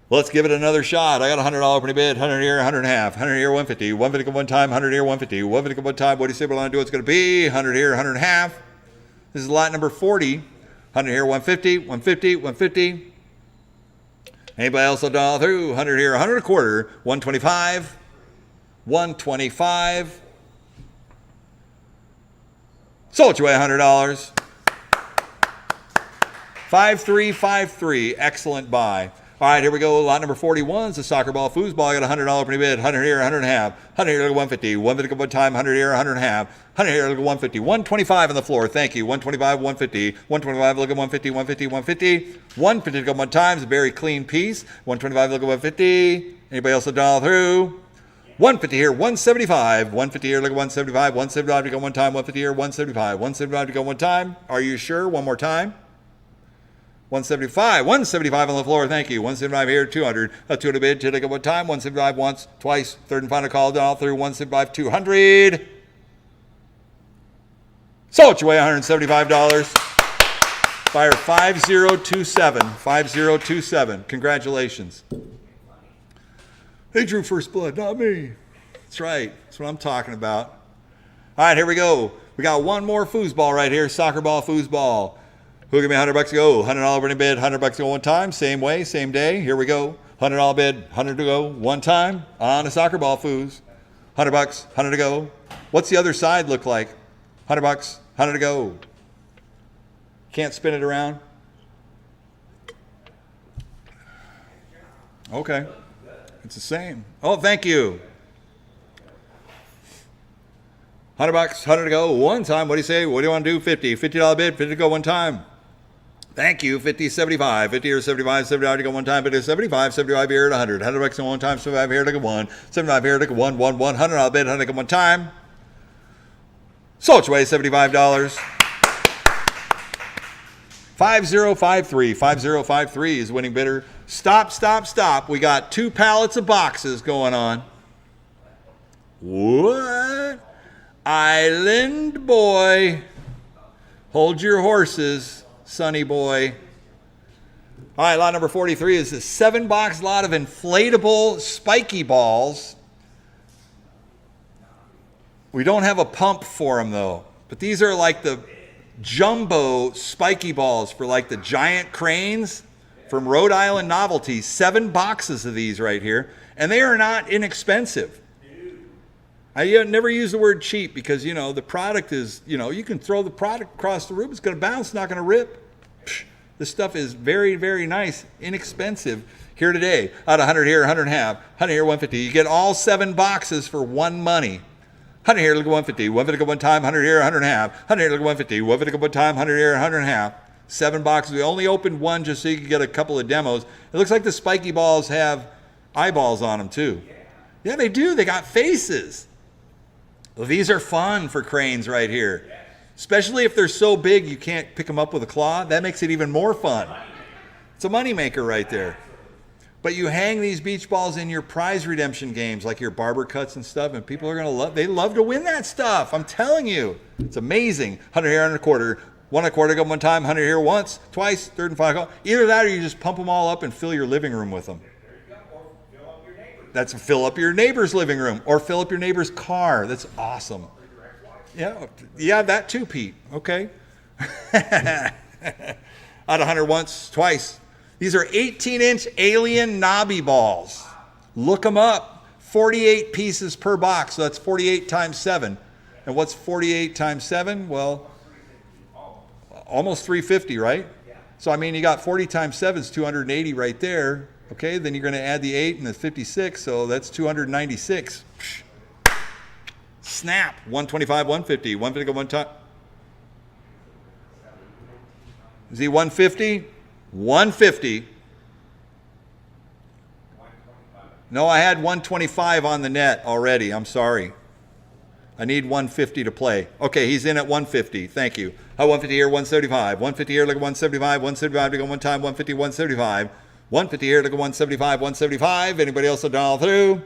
Let's give it another shot. I got a $100 opening bid, 100 here, 100 and a half, 100 here, 150, 150 one time, 100 here, 150, 150 one time. What do you say we're going to do? It's going to be 100 here, 100 and a half. This is lot number 40. 100 here, 150, 150, 150. Anybody else $1 through? 100 here, 100 1/4, 125, 125. Sold your way, $100. 5353, excellent buy. All right, here we go. Lot number 41 is the soccer ball, foosball. I got a $100 opening bid. 100 here, 100 and a half. 100 here, look at 150. 150 one time. 100 here, 100 and a half. 100 here, look at 150. 125 on the floor. Thank you. 125, 150. 125, look at 150. 150, 150. 150 to go one time. It's a very clean piece. 125, look at 150. Anybody else $1 through? 150 here, 175. 150 here, look at 175. 175 to go one time. 150 here, 175. 175 to go one time. Are you sure? One more time. 175. 175 on the floor. Thank you. 175 here, 200. A 200 bid to take up one time. 175 once, twice. Third and final call. All through. 175, 200. Sold your way, $175. Buyer 5027. 5027. Congratulations. They drew first blood, not me. That's right. That's what I'm talking about. All right, here we go. We got one more foosball right here. Soccer ball, foosball. Who'll give me $100 to go? $100 winning bid, $100 to go one time. Same way, same day. Here we go. $100 bid, 100 to go one time on a soccer ball, foos. $100, 100 to go. What's the other side look like? $100, 100 to go. Can't spin it around. Okay. It's the same. Oh, thank you. $100, 100 to go one time. What do you say? What do you want to do? 50. $50 bid, 50 to go one time. Thank you. 50, 75. 50 or 75, $75 to go one time. 50 or 75, 75 here at 100. $100 to go one time. 75 here to go one. 75 here to go one. $100 bid, 100 to go one time. Sold your way, $75. 5053. 5053 is winning bidder. Stop, stop, stop. We got 2 pallets of boxes going on. What? Island boy. Hold your horses, Sonny boy. All right, lot number 43 is a 7-box lot of inflatable spiky balls. We don't have a pump for them, though. But these are like the jumbo spiky balls for like the giant cranes from Rhode Island Novelty. 7 boxes of these right here. And they are not inexpensive. I never use the word cheap because, you know, the product is, you know, you can throw the product across the room. It's going to bounce, not going to rip. This stuff is very, very nice, inexpensive. Here today, out of 100 here, 100 and a half, 100 here, 150. You get all 7 boxes for one money. 100 here, look at 150. 150 go one time, 100 here, 100 and a half. 100 here, look at 150. 150 go one time, 100 here, 100 and a half. 7 boxes. We only opened one just so you could get a couple of demos. It looks like the spiky balls have eyeballs on them too. Yeah, they do. They got faces. Well, these are fun for cranes right here. Especially if they're so big you can't pick them up with a claw. That makes it even more fun. It's a moneymaker right there. But you hang these beach balls in your prize redemption games, like your barber cuts and stuff, and people are going to love, they love to win that stuff. I'm telling you. It's amazing. 100 here, 100 and a quarter. 1 and a quarter go one time, 100 here once, twice, third and final call. Either that or you just pump them all up and fill your living room with them. That's fill up your neighbor's living room or fill up your neighbor's car. That's awesome. Yeah, that too, Pete. Okay. Out of 100 once, twice. These are 18-inch alien knobby balls. Look them up. 48 pieces per box, so that's 48 times 7. And what's 48 times 7? Well, almost 350, right? So, I mean, you got 40 times 7 is 280 right there. Okay, then you're going to add the 8 and the 56, so that's 296. Snap. 125, 150. 150 go one time. Is he 150? 150. No, I had 125 on the net already. I'm sorry. I need 150 to play. Okay, he's in at 150. Thank you. 150 here, 175. 150 here, look at 175. 175 to go one time. 150, 175. 150 here, look at 175, 175. Anybody else will dial through?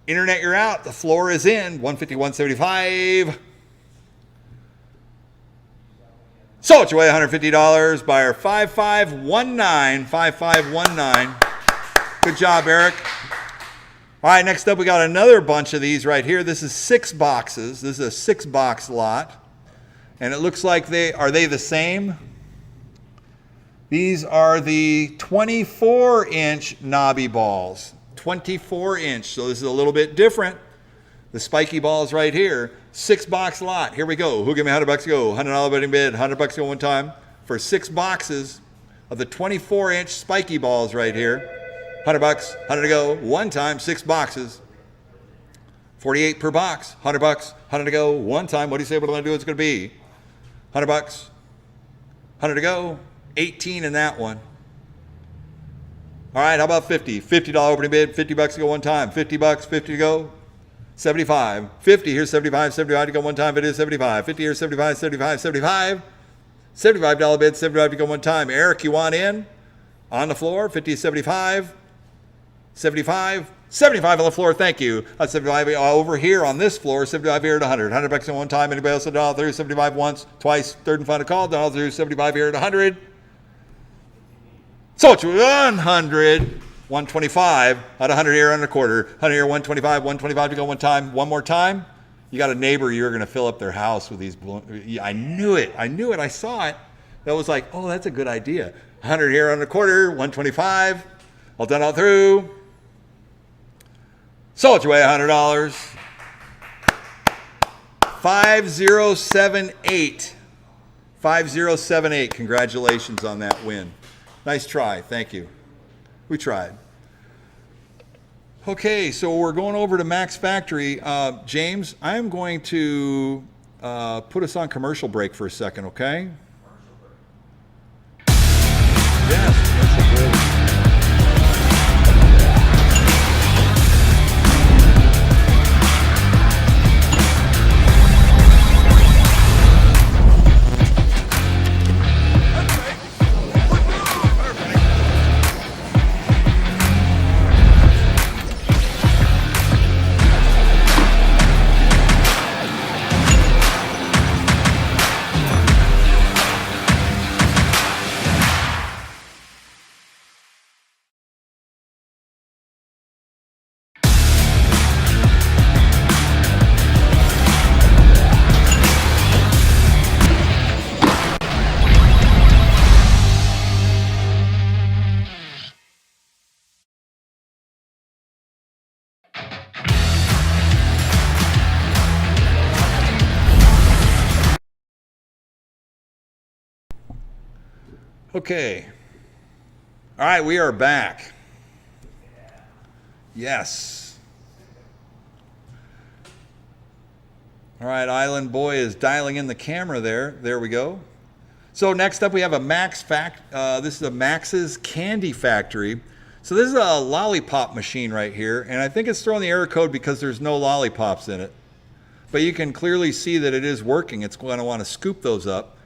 Internet, you're out. The floor is in. 150, 175. So it's away $150. Buyer 5519. 5519. Good job, Eric. All right, next up we got another bunch of these right here. This is 6 boxes. This is a 6-box lot. And it looks like are they the same? These are the 24-inch knobby balls. 24-inch, so this is a little bit different. The spiky balls right here. 6-box lot. Here we go. Who give me $100 to go? $100 betting bid. $100 go one time for 6 boxes of the 24-inch spiky balls right here. $100, 100 to go. One time, 6 boxes. 48 per box. $100, 100 to go. One time. What do you say? What am I do? It's going to be $100, 100 to go. 18 in that one. All right, how about 50? $50 opening bid, $50 to go one time. $50, 50 to go. 75. 50, here's 75, 75 to go one time. It is 75. 50, here's 75, 75, 75. $75 bid, 75 to go one time. Eric, you want in? On the floor, 50, 75. 75. 75 on the floor, thank you. 75 over here on this floor, 75 here at 100. $100 at one time. Anybody else dial through? 75 once, twice, third and final call. Dial through 75 here at 100. So it's 100, 125, out of 100 here and a quarter. 100 here, 125, 125 to go one time. One more time. You got a neighbor, you're going to fill up their house with these balloons. I knew it. I saw it. That was like, oh, that's a good idea. 100 here and a quarter, 125. All done all through. So it's away $100. 5078. 5078. Congratulations on that win. Nice try. Thank you. We tried. Okay, so we're going over to Max Factory. James, I am going to put us on commercial break for a second, okay? Yes, that's a good. Okay. All right, we are back. Yes. All right, Island Boy is dialing in the camera there. There we go. So next up we have a this is a Max's Candy Factory. So this is a lollipop machine right here, and I think it's throwing the error code because there's no lollipops in it. But you can clearly see that it is working. It's going to want to scoop those up.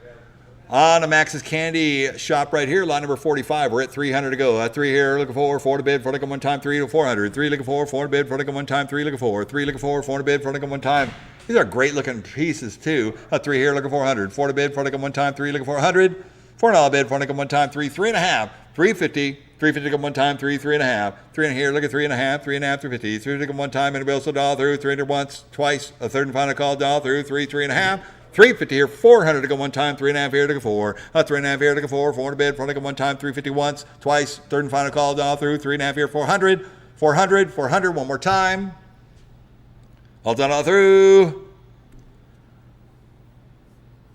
On a Max's Candy shop right here, lot number 45. We're at 300 to go. 3 here, looking for 4 to bid, 4 to come one time, 3 to 400. 3 looking for 4 to bid, 4 to come one time, 3 looking for 3 looking for 4 to bid, 4 to come one time. These are great looking pieces too. 3 here, looking for 100. 4 to bid, 4 to come one time, 3 looking for 100. $4 bid, 4 to come one time, 3, 3.5, 350. 350 to come one time, 3, 3.5. 3 in here, look at 3.5, 3.5, 350. 3 to come one time, anybody else will dial through. 300 once, twice, a third and final call, dial through. 3, 3.5. 350 here, 400 to go one time, 3.5 here to go 4. 3.5 here to go 4, 4 to bid, 4 to go one time, 350 once, twice, third and final call, dial through. 3.5 here, 400, 400, 400, one more time. All done, all through.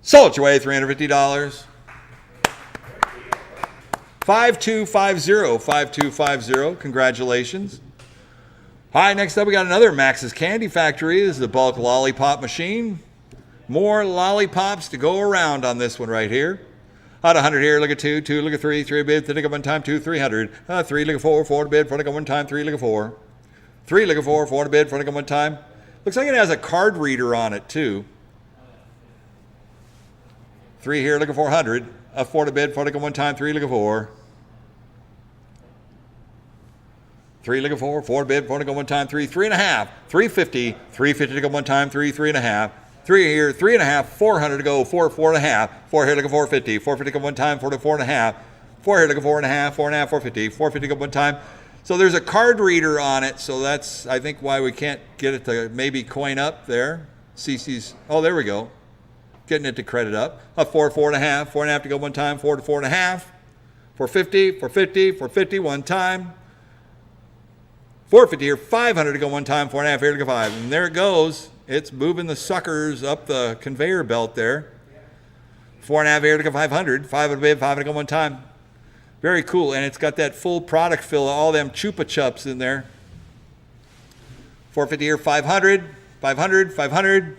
Sold your way, $350. 5250, 5250, congratulations. All right, next up we got another Max's Candy Factory. This is the bulk lollipop machine. More lollipops to go around on this one right here. 100 here, look at 2, 2, look at 3, 3 bid, 3 look at one time, 2, 300. 3 look at 4, 4 to bid, 4 look at one time, 3 look at 4. 3 look at 4, 4 to bid, 4 look at one time. Looks like it has a card reader on it too. 3 here, look at 400. 4 to bid, 4 look at one time, 3 look at 4. 3 look at 4, 4 to bid, 4 to go one time, 3, 3.5, 350, 350 to go one time, 3, 3.5. 3 here, 3.5, 400 to go, 4, 4.5. 4 here, look at 450, 450 to go one time, 4 to 4.5. 4 here, look at 4.5, 4.5, 450, 450 to go one time. So there's a card reader on it, so that's, I think, why we can't get it to maybe coin up there. CC's, oh, there we go. Getting it to credit up. 4, 4.5, 4.5 to go one time, 4 to 4.5. 450, 450, 450, one time. 450 here, 500 to go one time, 4.5 here to go 5. And there it goes. It's moving the suckers up the conveyor belt there. 4.5 here to go 500. 5 to bid, 5 to go one time. Very cool. And it's got that full product fill, all them Chupa Chups in there. 450 here, 500, 500, 500.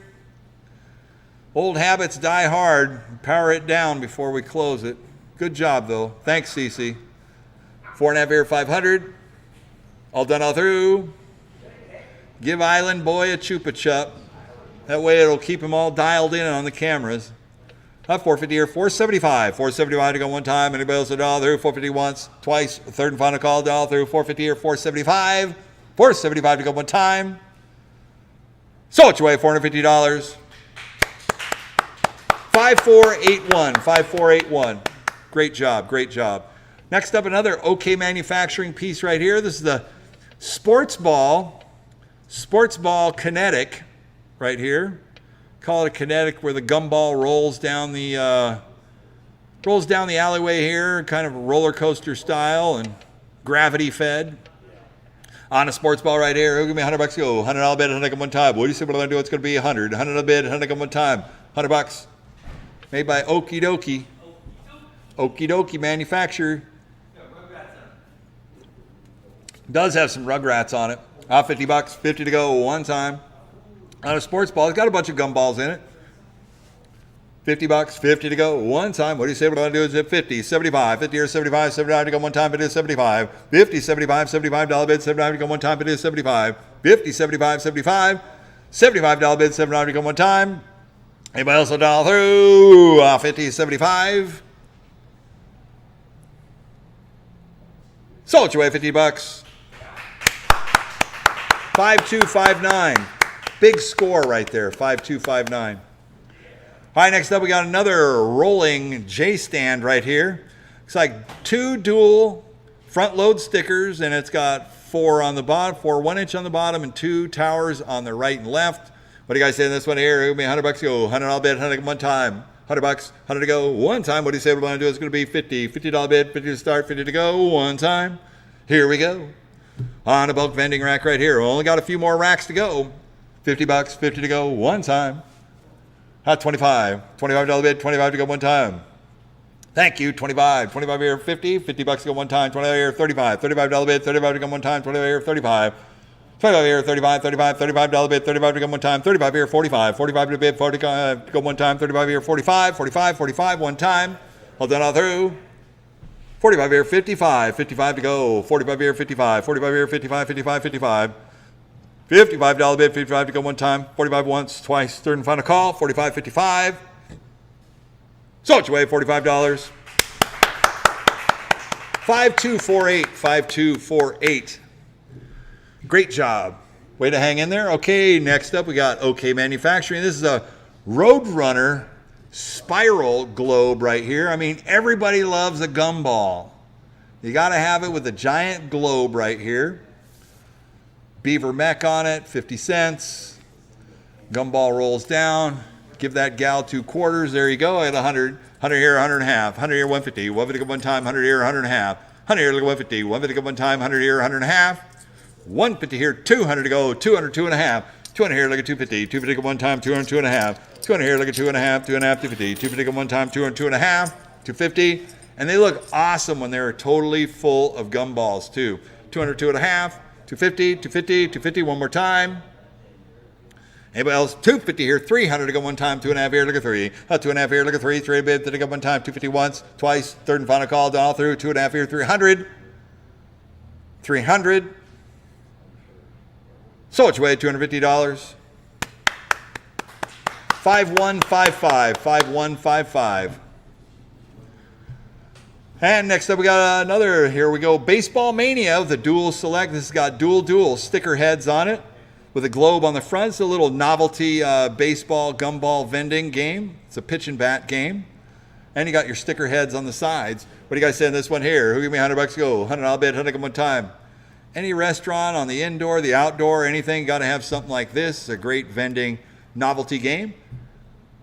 Old habits die hard. Power it down before we close it. Good job, though. Thanks, Cece. 4.5 here, 500. All done, all through. Give Island Boy a Chupa Chup. That way it'll keep them all dialed in on the cameras. 450 here, 475. 475 to go one time. Anybody else a dial through? 450 once, twice, third and final call, dial through. 450 here, 475. 475 to go one time. Sold your way, $450. 5481, 5481. Great job, great job. Next up, another OK Manufacturing piece right here. This is the sports ball kinetic right here. Call it a kinetic, where the gumball rolls down the alleyway here, kind of a roller coaster style and gravity fed. On a sports ball right here, give me $100 go. $100 bid, 100 one time. What do you say? What am I going to do? It's going to be 100. 100 bid, 100 one time. $100. Made by Okie Dokie. Okie Dokie manufacturer. Does have some Rugrats on it. $50, 50 to go one time. On a sports ball, it's got a bunch of gumballs in it. $50, 50 to go one time. What do you say? What I'm going to do is at 50, 75, 50 or 75, 75 to go one time, it is 75. 50, 75, $75 bid, 75 to go one time, it is 75. 50, 75, 75, $75 bid, 75 to go one time. Anybody else will dial through? 50, 75. Sold your way, $50. 5259. Big score right there, 5259. All right, next up we got another rolling J stand right here. Looks like 2 dual front load stickers, and it's got 4 on the bottom, 4 1-inch on the bottom, and 2 towers on the right and left. What do you guys say in this one here? It'll be $100 go, $100 bid, 100 one time. $100, 100 to go one time. What do you say we're going to do? It's going to be 50, $50 bid, 50 to start, 50 to go one time. Here we go. On a bulk vending rack right here. Only got a few more racks to go. $50, 50 to go one time. $25 bid, 25 to go one time. Thank you. 25. 25 here, 50. 50 bucks to go one time. 25 here, 35. $35 bid. 35 to go one time. 25 here, 35. 25 here, 35, 35, $35 bid, 35 to go one time, 35 here, 45, 45 to bid, 40 to go one time, 35 here, 45, 45, 45, one time. Hold that all through. 45 here, 55, 55 to go, 45 here, 55, 45 here, 55, 55, 55. $55 bid, 55 to go one time, 45 once, twice, third and final call, 45, 55. So it's away, $45. 5248, 5248. Great job. Way to hang in there. Okay, next up we got OK Manufacturing. This is a Roadrunner spiral globe right here. I mean, everybody loves a gumball. You got to have it with a giant globe right here. Beaver mech on it, 50 cents. Gumball rolls down. Give that gal 2 quarters. There you go. At 100. 100 here, 100 and a half. 100 here, 150. 150 to go one time. 100 here, 100 and a half. 100 here, look at 150. 150 to go one time. 100 here, 100 and a half. 150 here, 200 to go. 200, 2 and a half. 200 here, look at 250. 250 to go one time. 200, 2 and a half. 200 here, look at 2 and a half. 2 and a half, 250. 250 to go one time. 200, 2 and a half. 250. And they look awesome when they're totally full of gumballs too. 200, 2 and a half. 250, 250, 250, one more time. Anybody else? 250 here, 300 to go one time, 2 and a half here, look at 3. 2 and a half here, look at 3, 3 bid to go one time, 250 once, twice, third and final call, down all through, 2 and a half here, 300. 300. So it's way, $250. 5155, 5155. And next up we got another, here we go, Baseball Mania with a dual select. This has got dual sticker heads on it with a globe on the front. It's a little novelty baseball gumball vending game. It's a pitch and bat game. And you got your sticker heads on the sides. What do you guys say on this one here? Who give me $100 to go? $100 bid, 100 one time. Any restaurant on the indoor, the outdoor, anything, got to have something like this. It's a great vending novelty game.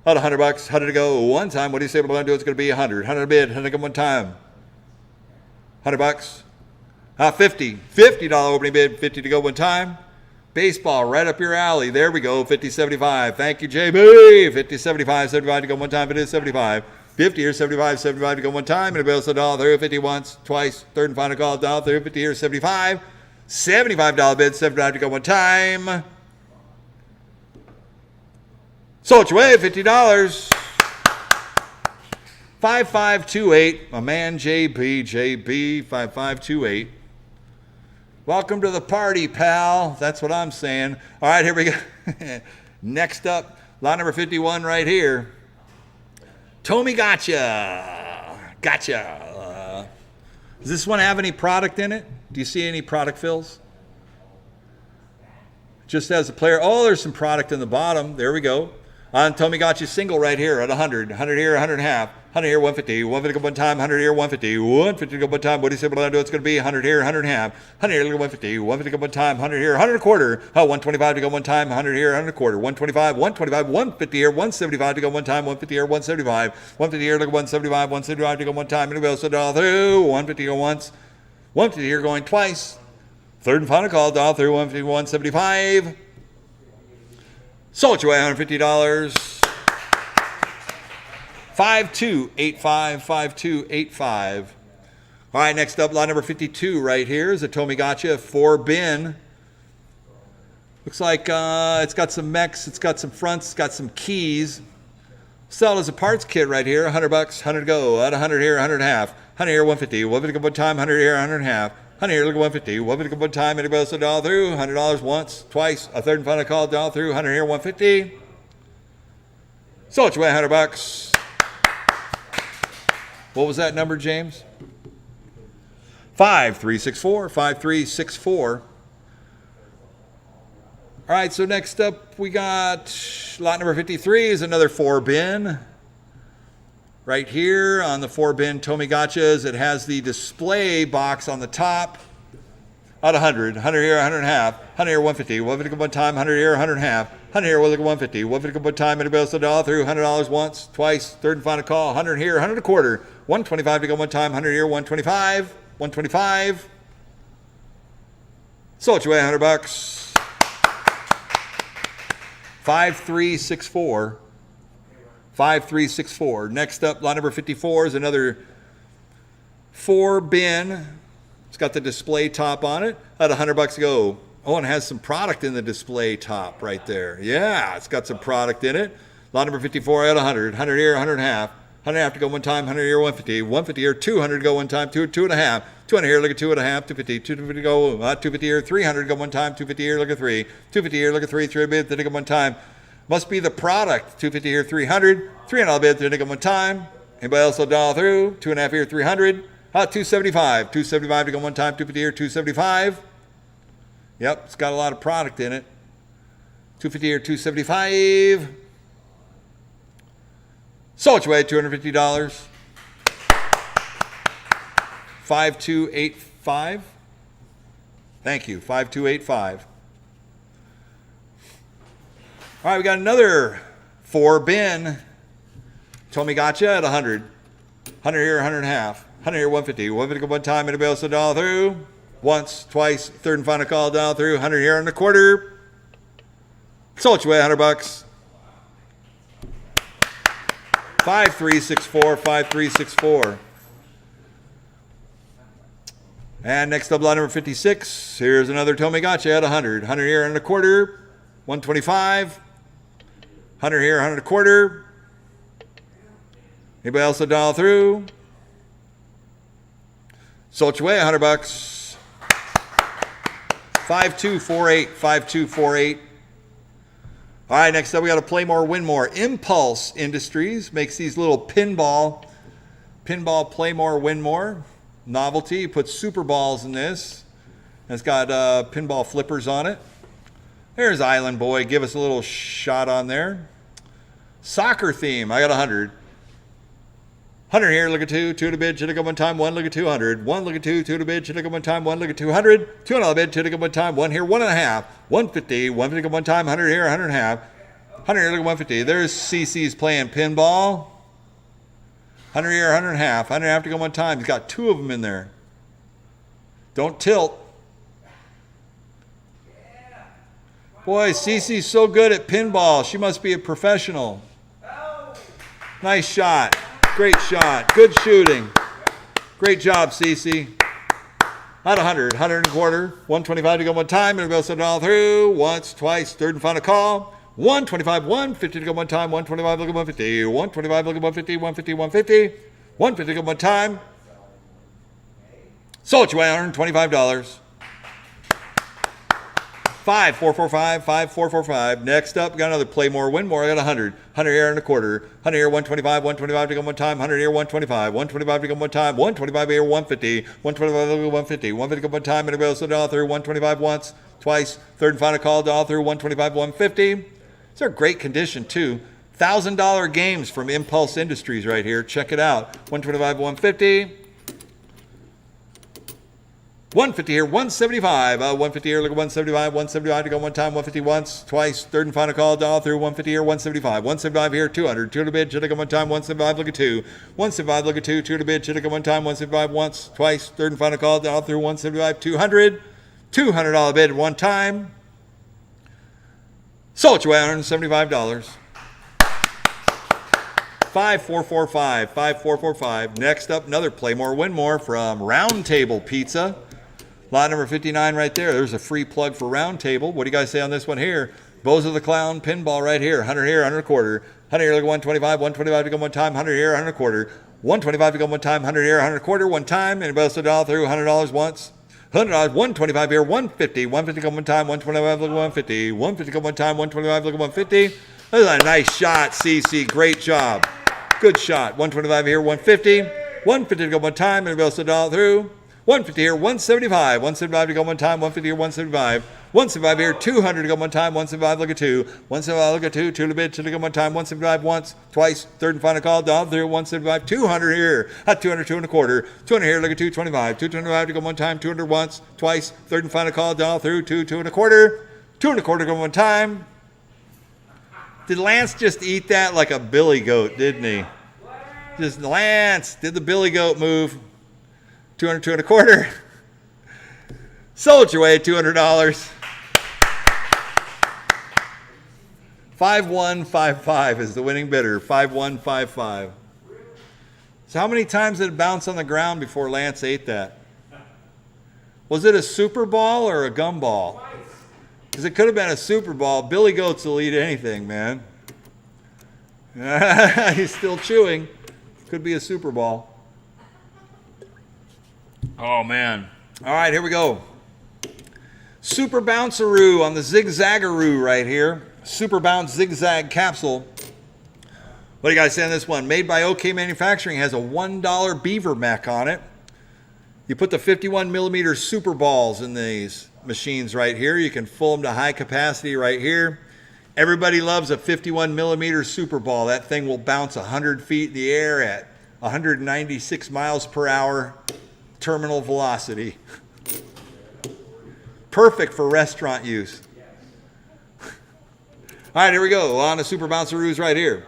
About $100, 100 to go one time. What do you say we're going to do? It's going to be 100. 100 bid, 100 one time. $100. 50. $50 opening bid, 50 to go one time. Baseball right up your alley. There we go. 50-75. Thank you, JB. 50-75. 75 to go one time. It is 75. 50 here, 75. 75 to go one time. And it goes to $1 50 once, twice. Third and final call. $1 50 here, 75. $75 bid. 75 to go one time. So it's away. $50. 5528. My man JB. 5528. Welcome to the party, pal. That's what I'm saying. All right, here we go. Next up, lot number 51 right here. Tommy Gotcha. Gotcha. Does this one have any product in it? Do you see any product fills? Just as a player. Oh, there's some product in the bottom. There we go. On Tommy Gotcha single right here at 100. 100 here, 100 and a half. 100 here, 150. 150 to go one time. 100 here, 150. 150 to go one time. What do you say we're going to do? It's going to be 100 here, 100 and a half. 100 here, 150. 150 to go one time. 100 here, 100 and a quarter. 125 to go one time. 100 here, 100 and a quarter. 125, 125, 150 here, 175 to go one time. 150 here, 175. 150 here, look at 175. 175 to go one time. And it goes all through. 150 go once. 150 here going twice. Third and final call. All through. 150, 175. So it's away $150. 5285, 5285. All right, next up, lot number 52 right here is a Tommy Gotcha 4-bin. Looks like it's got some mechs, it's got some fronts, it's got some keys. Sell it as a parts kit right here, $100, 100 to go. At 100 here, 100 and a half. 100 here, 150. 150 to go one time, 100 here, 100 and a half. 100 here, look at 150. 150 to go one time, anybody else $1 through? $100 once, twice, a third and final call, $1 through. 100 here, 150. So it's away $100. What was that number, James? 5364, 5364. All right, so next up we got lot number 53 is another 4-bin. Right here on the 4-bin Tommy Gotchas, it has the display box on the top. At 100, 100 here, 100 and a half. 100 here, 150. 150 one time, 100 here, 100 and a half. 100 here, we'll look at 150. 150 one time, anybody else $1 through? $100 once, twice, third and final call. 100 here, 100 a quarter. 125 to go one time, 100 here, 125. 125. So it's away $100. 5364. 5364. Next up, lot number 54 is another 4-bin. It's got the display top on it. At $100 to go. Oh, and it has some product in the display top right there. Yeah, it's got some product in it. Lot number 54 at 100. 100 here, 100 and a half. 100 and a half to go one time. 100 here, 150. 150 here, 200 go one time. 2 and a half. 200 here, look at 2 and a half. 250. 250 go. 250 here, 300 go one time. 250 here, look at 3. 250 here, look at 3. 3 bid, then go one time. Must be the product. 250 here, 300. 300 bid, then go one time. Anybody else will dial through? 2 and a half here, 300. 275. 275 to go one time. 250 here, 275. Yep, it's got a lot of product in it. 250 here, 275. Sold your way, $250. 5285. Thank you, 5285. All right, we got another 4-bin. Tommy Gotcha at 100. 100 here, 100 and a half. 100 here, 150. 150 go one time, anybody else will dial through? Once, twice, third and final call, dial through. 100 here and a quarter. Sold your way, $100. 5364, 5364. And next up, lot number 56. Here's another Tommy Gotcha at 100. 100 here and a quarter. 125. 100 here, 100 and a quarter. Anybody else will dial through? Sold your way, $100. 5248, 5248. All right, next up we got to play more, win more. Impulse Industries makes these little pinball play more, win more. Novelty puts super balls in this. And it's got pinball flippers on it. There's Island Boy. Give us a little shot on there. Soccer theme. I got 100. 100 here, look at 2, 2 to bid, should have come one time, 1, look at 200, 1, look at 2, 2 to bid, should have come one time, 1, look at 200, 2 on the bid, should have come one time, 1 here, 1 and a half, 150, 150 come one time, 100 here, 100 and a half, 100 here, look at 150. There's CC's playing pinball. 100 here, 100 and a half, 100 and a half to go one time. He's got 2 of them in there. Don't tilt. Boy, CC's so good at pinball. She must be a professional. Nice shot. Great shot. Good shooting. Great job, Cece. At 100, 100 and a quarter, 125 to go one time, and it goes all through. Once, twice, third and final call. 125, 150 to go one time, 125, look at 150, 125, look at 150, 150, 150, 150 to go one time. Sold you $125. 5445, 5445. Next up, got another play more, win more. I got 100. 100 here and a quarter. 100 here, 125, 125 to go one time. 100 here, 125. 125 to go one time. 125 here, 150. 125 to go 150. 150 to go one time. And everybody else will dial through. 125 once, twice. Third and final call, dial through. 125, 150. These are great condition too. $1,000 games from Impulse Industries right here. Check it out. 125, 150. 150 here, 175. 150 here, look at 175. 175 to go one time, 150 once, twice. Third and final call, dial through. 150 here, 175. 175 here, 200. 2 to bid, should have go one time. 175, look at 2. 175, look at 2. 2 to bid, should have go one time. 175 once, twice. Third and final call, dial through. 175, 200. $200 bid one time. Sold you $175. 5445, 5445. Next up, another play more, win more from Round Table Pizza. Lot number 59 right there. There's a free plug for Round Table. What do you guys say on this one here? Bozo the Clown pinball right here. 100 here, 100 a quarter. 100 here, look at 125. 125 to go one time. 100 here, 100 a quarter. 125 to go one time. 100 here, 100 a quarter. One time. Anybody else to dial through? $100 once. $100. 125 here, 150. 150 go one time. 125 look at 150. 150 go one time. 125 look at 150. That is a nice shot, CC. Great job. Good shot. 125 here, 150. 150 to go one time. Anybody else to dial through? 150 here, 175. 175 to go one time. 150 here, 175. 175 here, 200 to go one time. 175 look at 2. 175 look at 2. 2 to bid, 2 to go one time. 175 once, twice. Third and final call, dial through. 175, 200 here. At 200, 2 and a quarter. 200 here, look at 225. 225 to go one time. 200 once, twice. Third and final call, dial through. 2, 2 and a quarter. 2 and a quarter to go one time. Did Lance just eat that like a billy goat, didn't he? Just Lance did the billy goat move. 200, 2 and a quarter. Sold your way $200. 5155 is the winning bidder. 5155. So how many times did it bounce on the ground before Lance ate that? Was it a super ball or a gum ball? Because it could have been a super ball. Billy Goats will eat anything, man. He's still chewing. Could be a super ball. Oh, man. All right, here we go. Super Bounceroo on the Zigzagaroo right here. Super Bounce Zigzag Capsule. What do you guys say on this one? Made by OK Manufacturing. Has a $1 beaver mech on it. You put the 51 millimeter super balls in these machines right here. You can fill them to high capacity right here. Everybody loves a 51 millimeter super ball. That thing will bounce 100 feet in the air at 196 miles per hour terminal velocity. Perfect for restaurant use. All right, here we go. On the Super Bounceroos right here.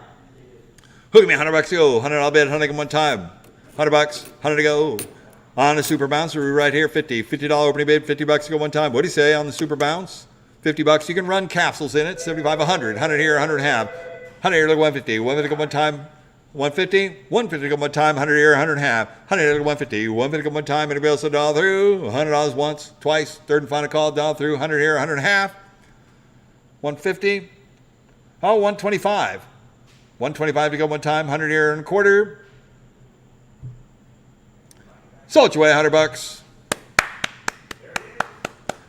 Hook me, $100 to go. 100, I'll bet 100 one time. $100, 100 to go. On the Super Bounceroo right here, $50 opening bid, $50 to go one time. What do you say on the Super Bounce? $50. You can run capsules in it. 75, 100. 100 here, 100 and a half. 100 here, look 150. 150 to go one time. 150. 150 to go one time. 100 here, 100 and a half. 100 here, look 150. 150 to go one time. Anybody else a dollar through? $100 once, twice. Third and final call, dollar through. 100 here, 100 and a half. 150. Oh, 125. 125 to go one time. 100 here and a quarter. Sold you away, $100.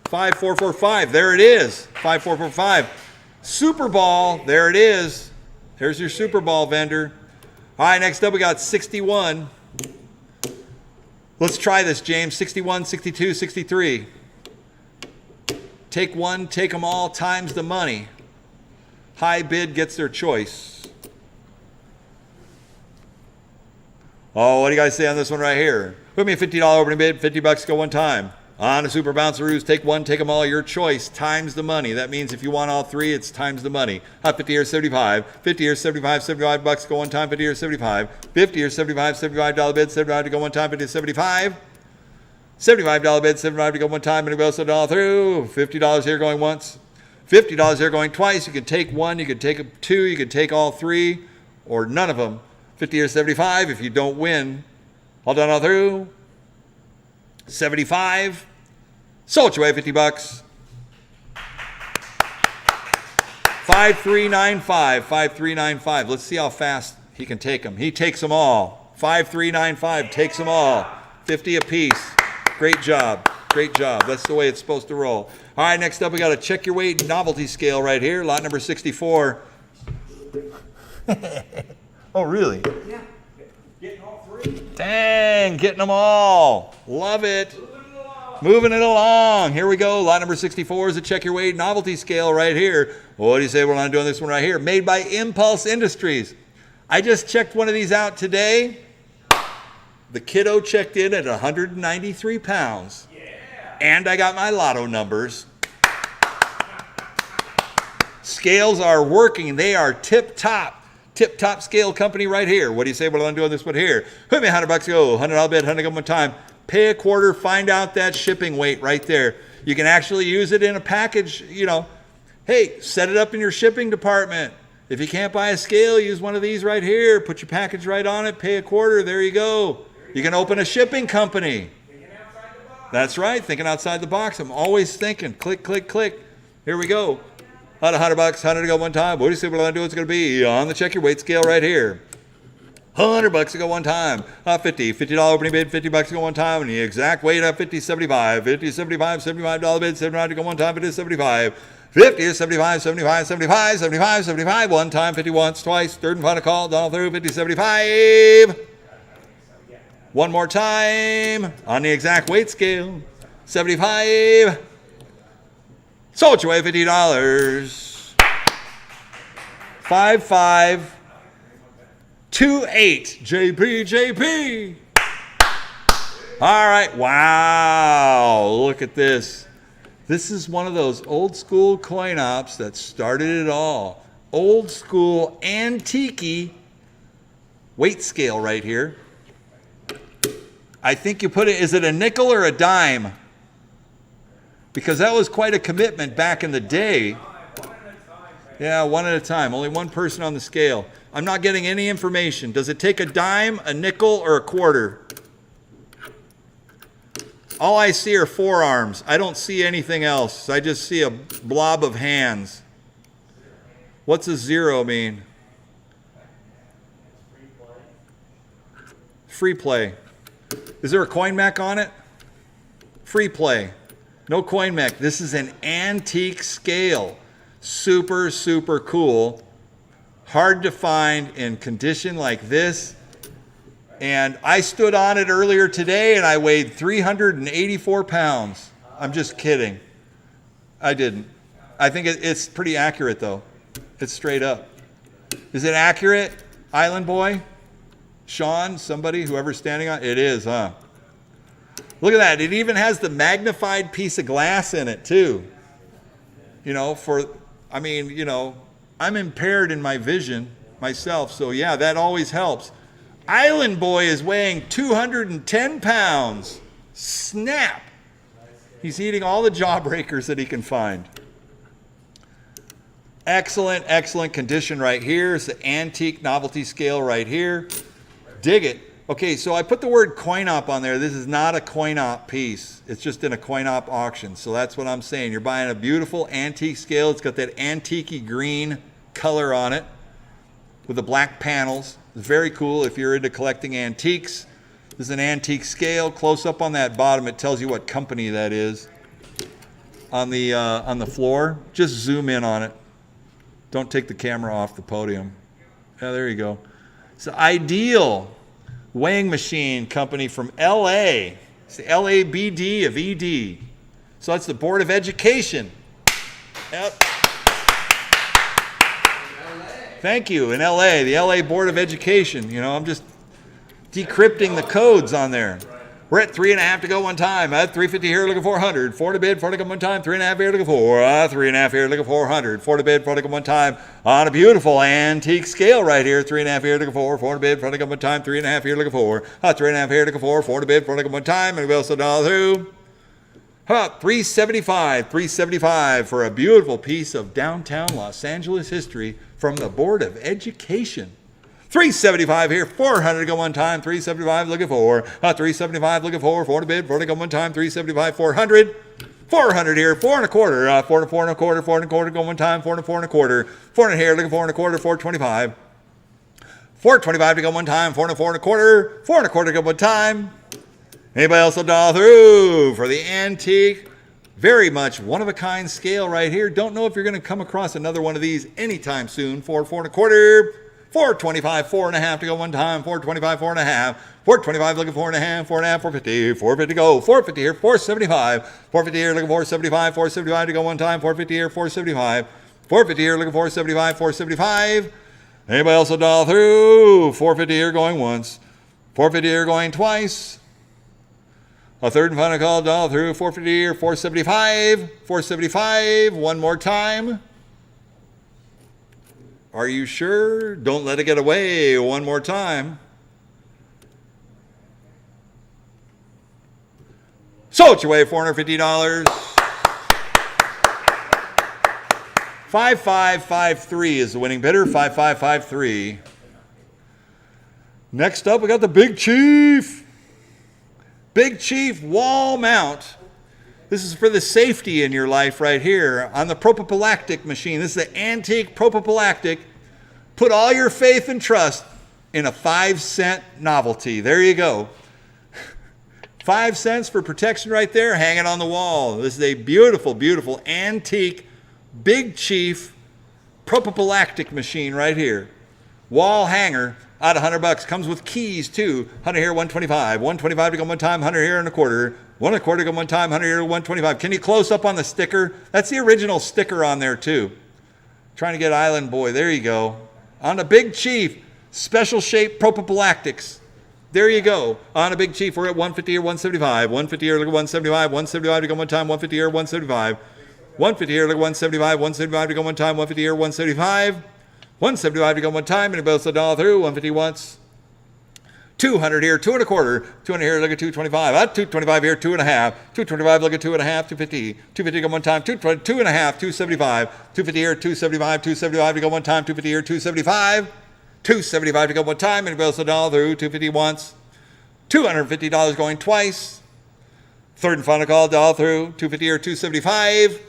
5445. There it is. 5445. Super Ball. There it is. There's your Super Ball vendor. All right, next up we got 61. Let's try this, James. 61, 62, 63. Take one, take them all, times the money. High bid gets their choice. Oh, what do you guys say on this one right here? Put me a $50 opening bid, $50 go one time. On the Super Bounceroos, take one, take them all, your choice, times the money. That means if you want all three, it's times the money. 50 or 75, 50 or 75, $75 go one time, 50 or 75, 50 or 75, $75 bid, 75 to go one time, 50 or 75, $75 bid, 75 to go one time, anybody else a dollar through, $50 here going once, $50 here going twice. You can take one, you can take two, you can take all three, or none of them. 50 or 75 if you don't win. All done all through. 75. Sold you away, $50. 5395. 5395. Let's see how fast he can take them. He takes them all. 5395 takes them all. 50 apiece. Great job. Great job. That's the way it's supposed to roll. All right, next up we got a check your weight novelty scale right here. Lot number 64. Oh, really? Yeah. Getting all three. Dang, getting them all. Love it. Moving it along. Here we go. Lot number 64 is a check your weight novelty scale right here. What do you say we're not doing this one right here? Made by Impulse Industries. I just checked one of these out today. The kiddo checked in at 193 pounds. Yeah. And I got my lotto numbers. Scales are working. They are tip-top. Tip-top scale company right here. What do you say we're not doing this one here? Put me $100 go. $100 bid, 100 go one time. Pay a quarter, find out that shipping weight right there. You can actually use it in a package, you know. Hey, set it up in your shipping department. If you can't buy a scale, use one of these right here. Put your package right on it, pay a quarter, there you go. You can open a shipping company. That's right, thinking outside the box. I'm always thinking, click, click, click. Here we go. $100, 100 to go one time. What do you say we're going to do? It's going to be on the check your weight scale right here. $100 to go one time. $50 opening bid, $50 to go one time. And the exact weight of 50, 75. 50, 75, $75 bid, $75 to go one time. It is 75. 50 is 75, 75, 75, 75, 75. One time, 50 once, twice. Third and final call, down through 50, 75. One more time on the exact weight scale. 75. Sold you away, $50. 5528. JP. All right. Wow. Look at this. This is one of those old school coin ops that started it all. Old school antique weight scale right here. I think you put it, is it a nickel or a dime? Because that was quite a commitment back in the day. Yeah, one at a time. Only one person on the scale. I'm not getting any information. Does it take a dime, a nickel, or a quarter? All I see are forearms. I don't see anything else. I just see a blob of hands. What's a zero mean? Free play. Is there a coin mech on it? Free play. No coin mech. This is an antique scale. Super, super cool. Hard to find in condition like this. And I stood on it earlier today and I weighed 384 pounds. I'm just kidding. I didn't. I think it's pretty accurate though. It's straight up. Is it accurate, Island Boy? Sean, somebody, whoever's standing on it is, huh? Look at that. It even has the magnified piece of glass in it too. You know, I'm impaired in my vision myself. So yeah, that always helps. Island Boy is weighing 210 pounds. Snap. He's eating all the jawbreakers that he can find. Excellent, excellent condition right here. It's the antique novelty scale right here. Dig it. Okay, so I put the word coin-op on there. This is not a coin-op piece. It's just in a coin-op auction. So that's what I'm saying. You're buying a beautiful antique scale. It's got that antique-y green color on it with the black panels. It's very cool if you're into collecting antiques. This is an antique scale. Close up on that bottom, it tells you what company that is. On the floor, just zoom in on it. Don't take the camera off the podium. Yeah, there you go. It's the Ideal weighing machine company from LA. It's the LABD of ED. So that's the Board of Education. Yep. Thank you, in LA, the LA Board of Education. You know, I'm just decrypting the codes on there. We're at 3.5 to go one time. At 350 here, looking 400. 4 to bid, 4 to go one time. 3.5 here, looking 4. 3.5 here, looking 400. 4 to bid, 4 to go one time. On a beautiful antique scale right here. 3.5 here, looking 4. 4 to bid, 4 to go one time. 3.5 here, looking 4. 3.5 here, looking 4. 4 to bid, 4 to go one time. And we also dollar through. How about 375? 375 for a beautiful piece of downtown Los Angeles history from the Board of Education. 375 here, 400 to go one time, 375 looking for, 375 looking for, 4 to bid, 4 to go one time, 375, 400, 400 here, 4 and a quarter, 4 to 4 and a quarter, 4 and a quarter to go one time, 4 to 4 and a quarter, 4 here, looking 4 and a quarter, 425, 425 to go one time, 4 to 4 and a quarter, 4 and a quarter to go one time. Anybody else will dial through for the antique, very much one-of-a-kind scale right here. Don't know if you're going to come across another one of these anytime soon. 4, 4 and a quarter, 425, 4.5 to go one time, 425, 4.5, 425 looking 4.5, 4.5, 450, 450 go, 450 here, 475, 450 here looking 475, 475 to go one time, 450 here, 475, 450 here looking 475, 475. Anybody else will dial through? 450 here going once, 450 here going twice. A third and final call, dial through, 450 here, 475, 475, one more time. Are you sure? Don't let it get away. One more time. Sold your way, $450. 5553 is the winning bidder. 5553. Next up, we got the Big Chief. Big Chief wall mount. This is for the safety in your life right here on the protogalactic machine. This is the antique protogalactic. Put all your faith and trust in a 5-cent novelty. There you go. 5 cents for protection right there, hanging on the wall. This is a beautiful, beautiful antique Big Chief protogalactic machine right here. Wall hanger. Out $100. Comes with keys too. 100 here, 125. 125 to go one time, 100 here and a quarter. 1 and a quarter to go one time, 100 here, 125. Can you close up on the sticker? That's the original sticker on there too. Trying to get Island Boy. There you go. On a Big Chief, special shape protogalactics. There you go. On a Big Chief, we're at 150 here, 175. 150 here, look at 175. 175 to go one time, 150 here, 175. 150 here, look at 175. 175 to go one time, 150 here, 175. 175 to go one time, anybody else a dollar through, 150 once, 200 here, 2 1/4, 200 here, look at 225, 225 here, 2 1/2, 225, look at 2 1/2, 250, 250 to go one time, 2 1/2, 275, 250 here, 275, 275 to go one time, 250 here, 275, 275 to go one time, and bills $1 through, 250 once, $250 going twice, third and final call, $1 through, 250 here, 275.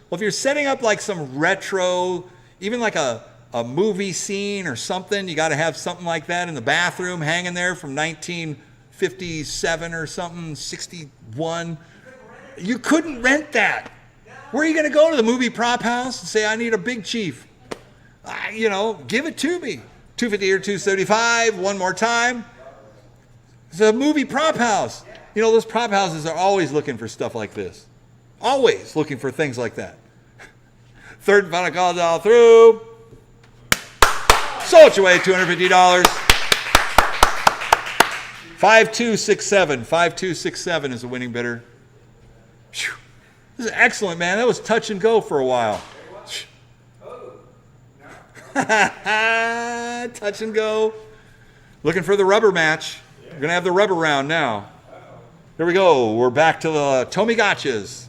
Well, if you're setting up like some retro, even like a movie scene or something, you got to have something like that in the bathroom hanging there from 1957 or something, 61. You couldn't rent that. Where are you going to go to the movie prop house and say, I need a Big Chief? Give it to me. 250 or 275, one more time. It's a movie prop house. Those prop houses are always looking for stuff like this. Always looking for things like that. Third and final call, $1 through. Sold away, $250. 5267. 5267 is the winning bidder. Whew. This is excellent, man. That was touch and go for a while. Touch and go. Looking for the rubber match. We're going to have the rubber round now. Here we go. We're back to the Tomy Gotchas.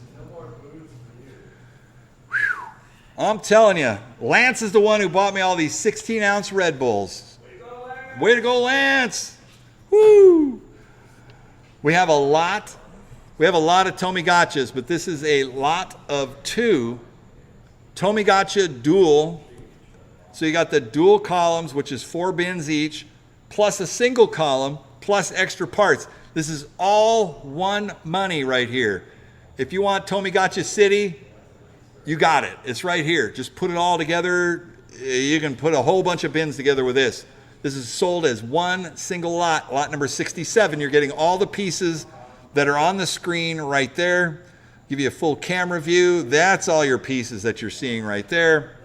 I'm telling you, Lance is the one who bought me all these 16-ounce Red Bulls. Way to go, Lance. Woo! We have a lot of Tomy Gotchas, but this is a lot of 2 Tomy Gotcha dual. So you got the dual columns, which is 4 bins each, plus a single column, plus extra parts. This is all one money right here. If you want Tomy Gotcha City, you got it. It's right here. Just put it all together. You can put a whole bunch of bins together with this. This is sold as one single lot, lot number 67. You're getting all the pieces that are on the screen right there. Give you a full camera view. That's all your pieces that you're seeing right there.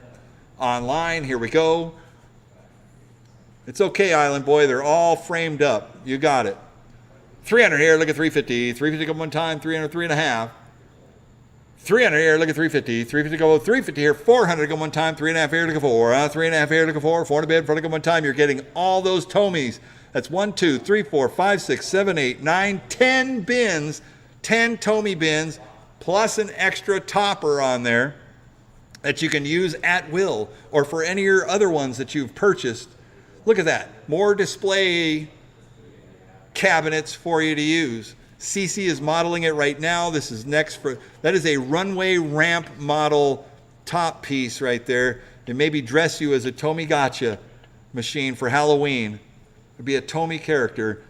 Online, here we go. It's okay, Island Boy. They're all framed up. You got it. 300 here, look at 350. 350 go one time, 300, 3.5. 300 here, look at 350. 350 go 350 here, 400 go one time, 3.5 here, look at 4. 3.5 here, look at 4. 4 to bid, 4 to go one time. You're getting all those Tomys. That's 1, 2, 3, 4, 5, 6, 7, 8, 9, 10 bins, 10 Tomy bins, plus an extra topper on there that you can use at will or for any of your other ones that you've purchased. Look at that. More display cabinets for you to use. CC is modeling it right now. This is next for, that is a runway ramp model top piece right there. It maybe dress you as a Tomy Gotcha machine for Halloween. It'd be a Tomy character.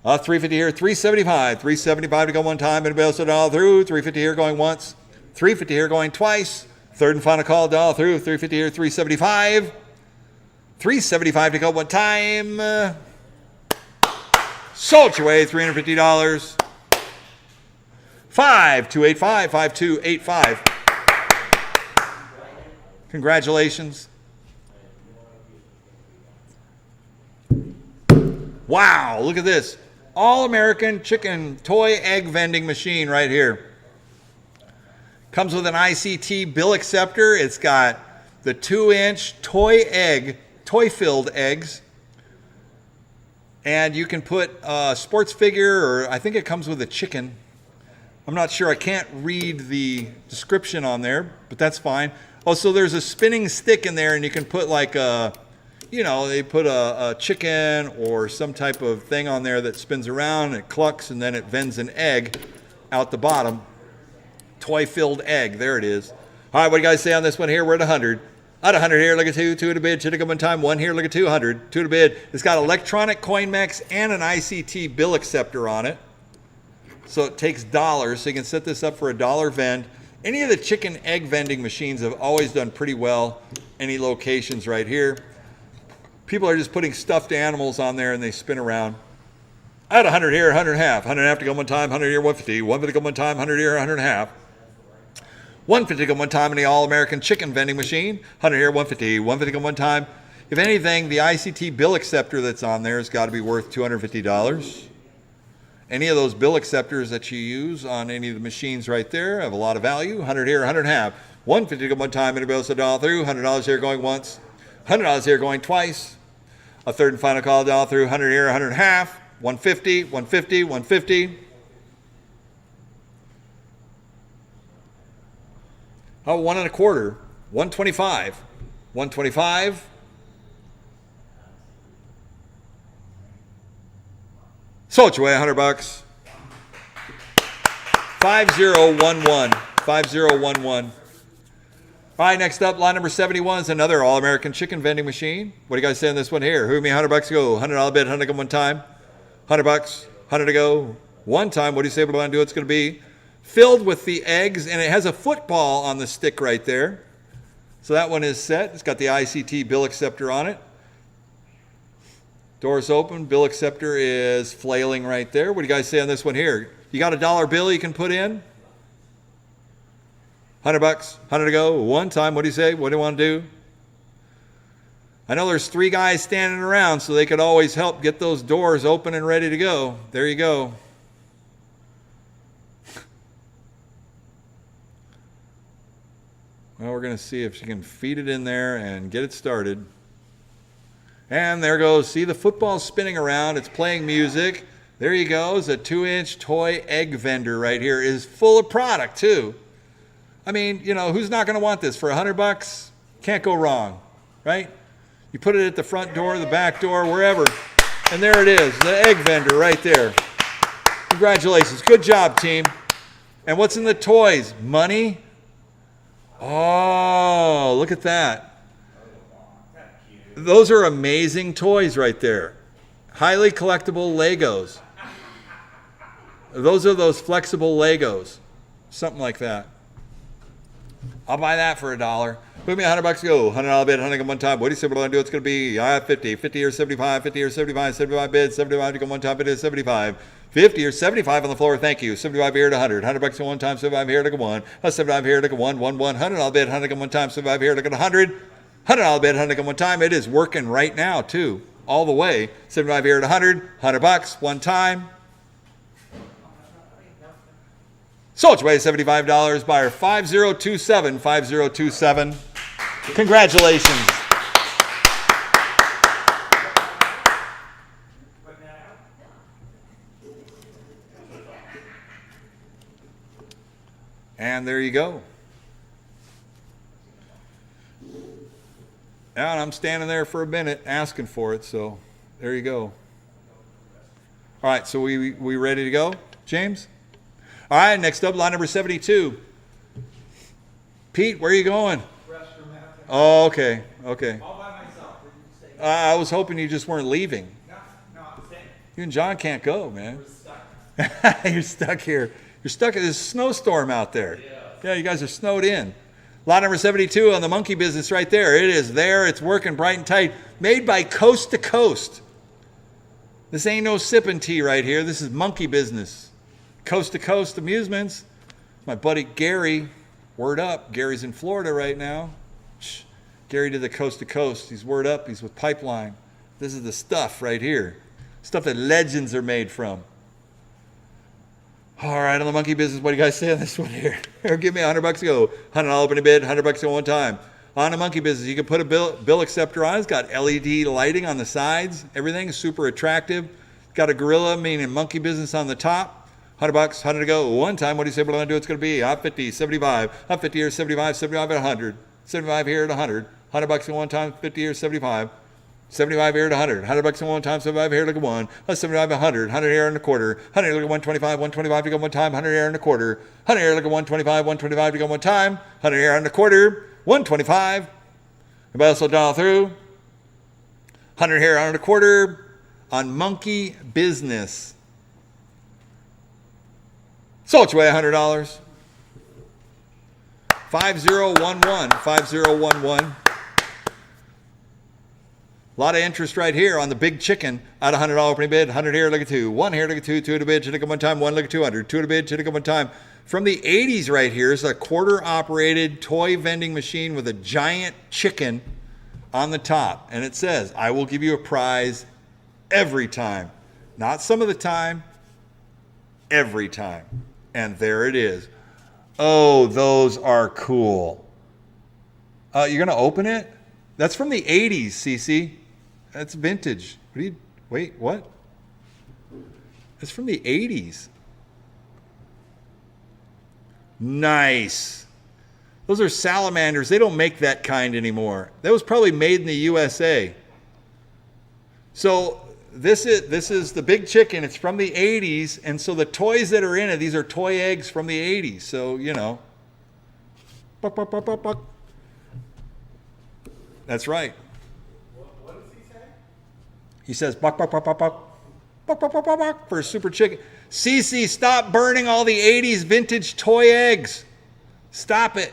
350 here, 375. 375 to go one time, and $1 through. 350 here going once. 350 here going twice. Third and final call, $1 through. 350 here, 375. 375 to go one time. Sold your way, $350. 5285, 5285. Congratulations. Wow, look at this. All-American chicken toy egg vending machine right here. Comes with an ICT bill acceptor. It's got the 2-inch toy-filled eggs. And you can put a sports figure, or I think it comes with a chicken. I'm not sure. I can't read the description on there, but that's fine. Oh, so there's a spinning stick in there, and you can put like a, they put a chicken or some type of thing on there that spins around, and it clucks, and then it vends an egg out the bottom. Toy-filled egg. There it is. All right, what do you guys say on this one here? We're at 100. At 100 here, look at 2, 2 to bid, should have come one time, 1 here, look at 200, 2 to bid. It's got electronic coin mechs and an ICT bill acceptor on it. So it takes dollars, so you can set this up for a dollar vend. Any of the chicken egg vending machines have always done pretty well. Any locations right here. People are just putting stuffed animals on there and they spin around. At 100 here, 100 and a half. 100 and a half to go one time, 100 here, 150. 150 to go one time, 100 here, 100 and a half. 150 to go one time in the All-American chicken vending machine. 100 here, 150. 150 to go one time. If anything, the ICT bill acceptor that's on there has got to be worth $250. Any of those bill acceptors that you use on any of the machines right there have a lot of value. 100 here, 100 and a half. 150 to go one time, and a bill $1 through. $100 here going once. $100 here going twice. A third and final call down through 100 here, 100 and a half, 150, 150, 150. Oh, 1 and a quarter, 125, 125. Sold your way, $100. 5011, 5011. All right, next up, line number 71 is another all-American chicken vending machine. What do you guys say on this one here? Who me, $100 to go, $100 bid, 100 to go one time. $100, 100 to go one time. What do you say we're going to do? It's going to be filled with the eggs, and it has a football on the stick right there. So that one is set. It's got the ICT bill acceptor on it. Doors open. Bill acceptor is flailing right there. What do you guys say on this one here? You got a dollar bill you can put in? $100, 100 to go one time. What do you say? What do you want to do? I know there's 3 guys standing around, so they could always help get those doors open and ready to go. There you go. Well, we're going to see if she can feed it in there and get it started. And there goes. See the football spinning around. It's playing music. There you go. It's a 2-inch toy egg vendor right here. It is full of product, too. I mean, you know, who's not going to want this? For $100, can't go wrong, right? You put it at the front door, the back door, wherever. And there it is, the egg vendor right there. Congratulations. Good job, team. And what's in the toys? Money? Oh, look at that. Those are amazing toys right there. Highly collectible Legos. Those are those flexible Legos. Something like that. I'll buy that for $1. Put me $100 to go. $100 bid, 100 to go one time. What do you say we're going to do? It's going to be 50. 50 or 75, 50 or 75, 75 bid, 75 to go one time. Bid is 75. 50 or 75 on the floor. Thank you. 75 here to 100. $100 to go one time. 75 here to go one. 75 here to go one. 100 bid, 100 to go one time. 75 here to go 100. $100 bid, 100 to go one time. It is working right now too, all the way. 75 here to 100. $100 one time. Sold your way $75. Buyer 5027, 5027. Congratulations. And there you go. And I'm standing there for a minute asking for it, so there you go. All right, so we ready to go, James? All right, next up, line number 72. Pete, where are you going? Oh, okay, okay. All by myself. I was hoping you just weren't leaving. No, I'm staying. You and John can't go, man. We're stuck. You're stuck here. You're stuck in this snowstorm out there. Yeah, you guys are snowed in. Lot number 72 on the monkey business right there. It is there. It's working bright and tight. Made by Coast to Coast. This ain't no sipping tea right here. This is monkey business. Coast to Coast Amusements. My buddy Gary. Word up. Gary's in Florida right now. Shh. Gary did the Coast to Coast. He's word up. He's with Pipeline. This is the stuff right here. Stuff that legends are made from. All right, on the monkey business, what do you guys say on this one here? Give me $100 to go. $100 opening bid, $100 to go one time. On the monkey business, you can put a bill acceptor on. It's got LED lighting on the sides. Everything is super attractive. Got a gorilla, meaning monkey business on the top. $100, 100 to go one time. What do you say we're going to do? It's going to be 50, 75, 50 here, 75, 75 at 100, 75 here at 100, $100 to go one time, 50 here, 75. 75 here to 100. $100 to one time, 75 here to go one. 75 100. 100 here and a quarter. 100 here to go 125. 125 to go one time. 100 here and a quarter. 100 here to go 125. 125 to go one time. 100 here and a quarter. 125. Anybody else will dial through? 100 here and a quarter on monkey business. Sold your way $100. 5011. 5011. A lot of interest right here on the big chicken at $100 opening bid. 100 here, look at two. 1 here, look at two. 2 to bid, should have come one time. 1, look at 200. 2 to bid, should have come one time. From the 80s right here is a quarter operated toy vending machine with a giant chicken on the top. And it says, I will give you a prize every time. Not some of the time, every time. And there it is. Oh, those are cool. You're going to open it? That's from the 80s, Cece. That's vintage. Wait, what? It's from the 80s. Nice. Those are salamanders. They don't make that kind anymore. That was probably made in the USA. So this is the big chicken. It's from the 80s, and so the toys that are in it, these are toy eggs from the 80s. So, you know. Buck, buck, buck, buck, buck. That's right. What does he say? He says buck, buck, buck, buck, buck. Buck, buck, buck, buck, buck for a super chicken. Cece, stop burning all the 80s vintage toy eggs. Stop it.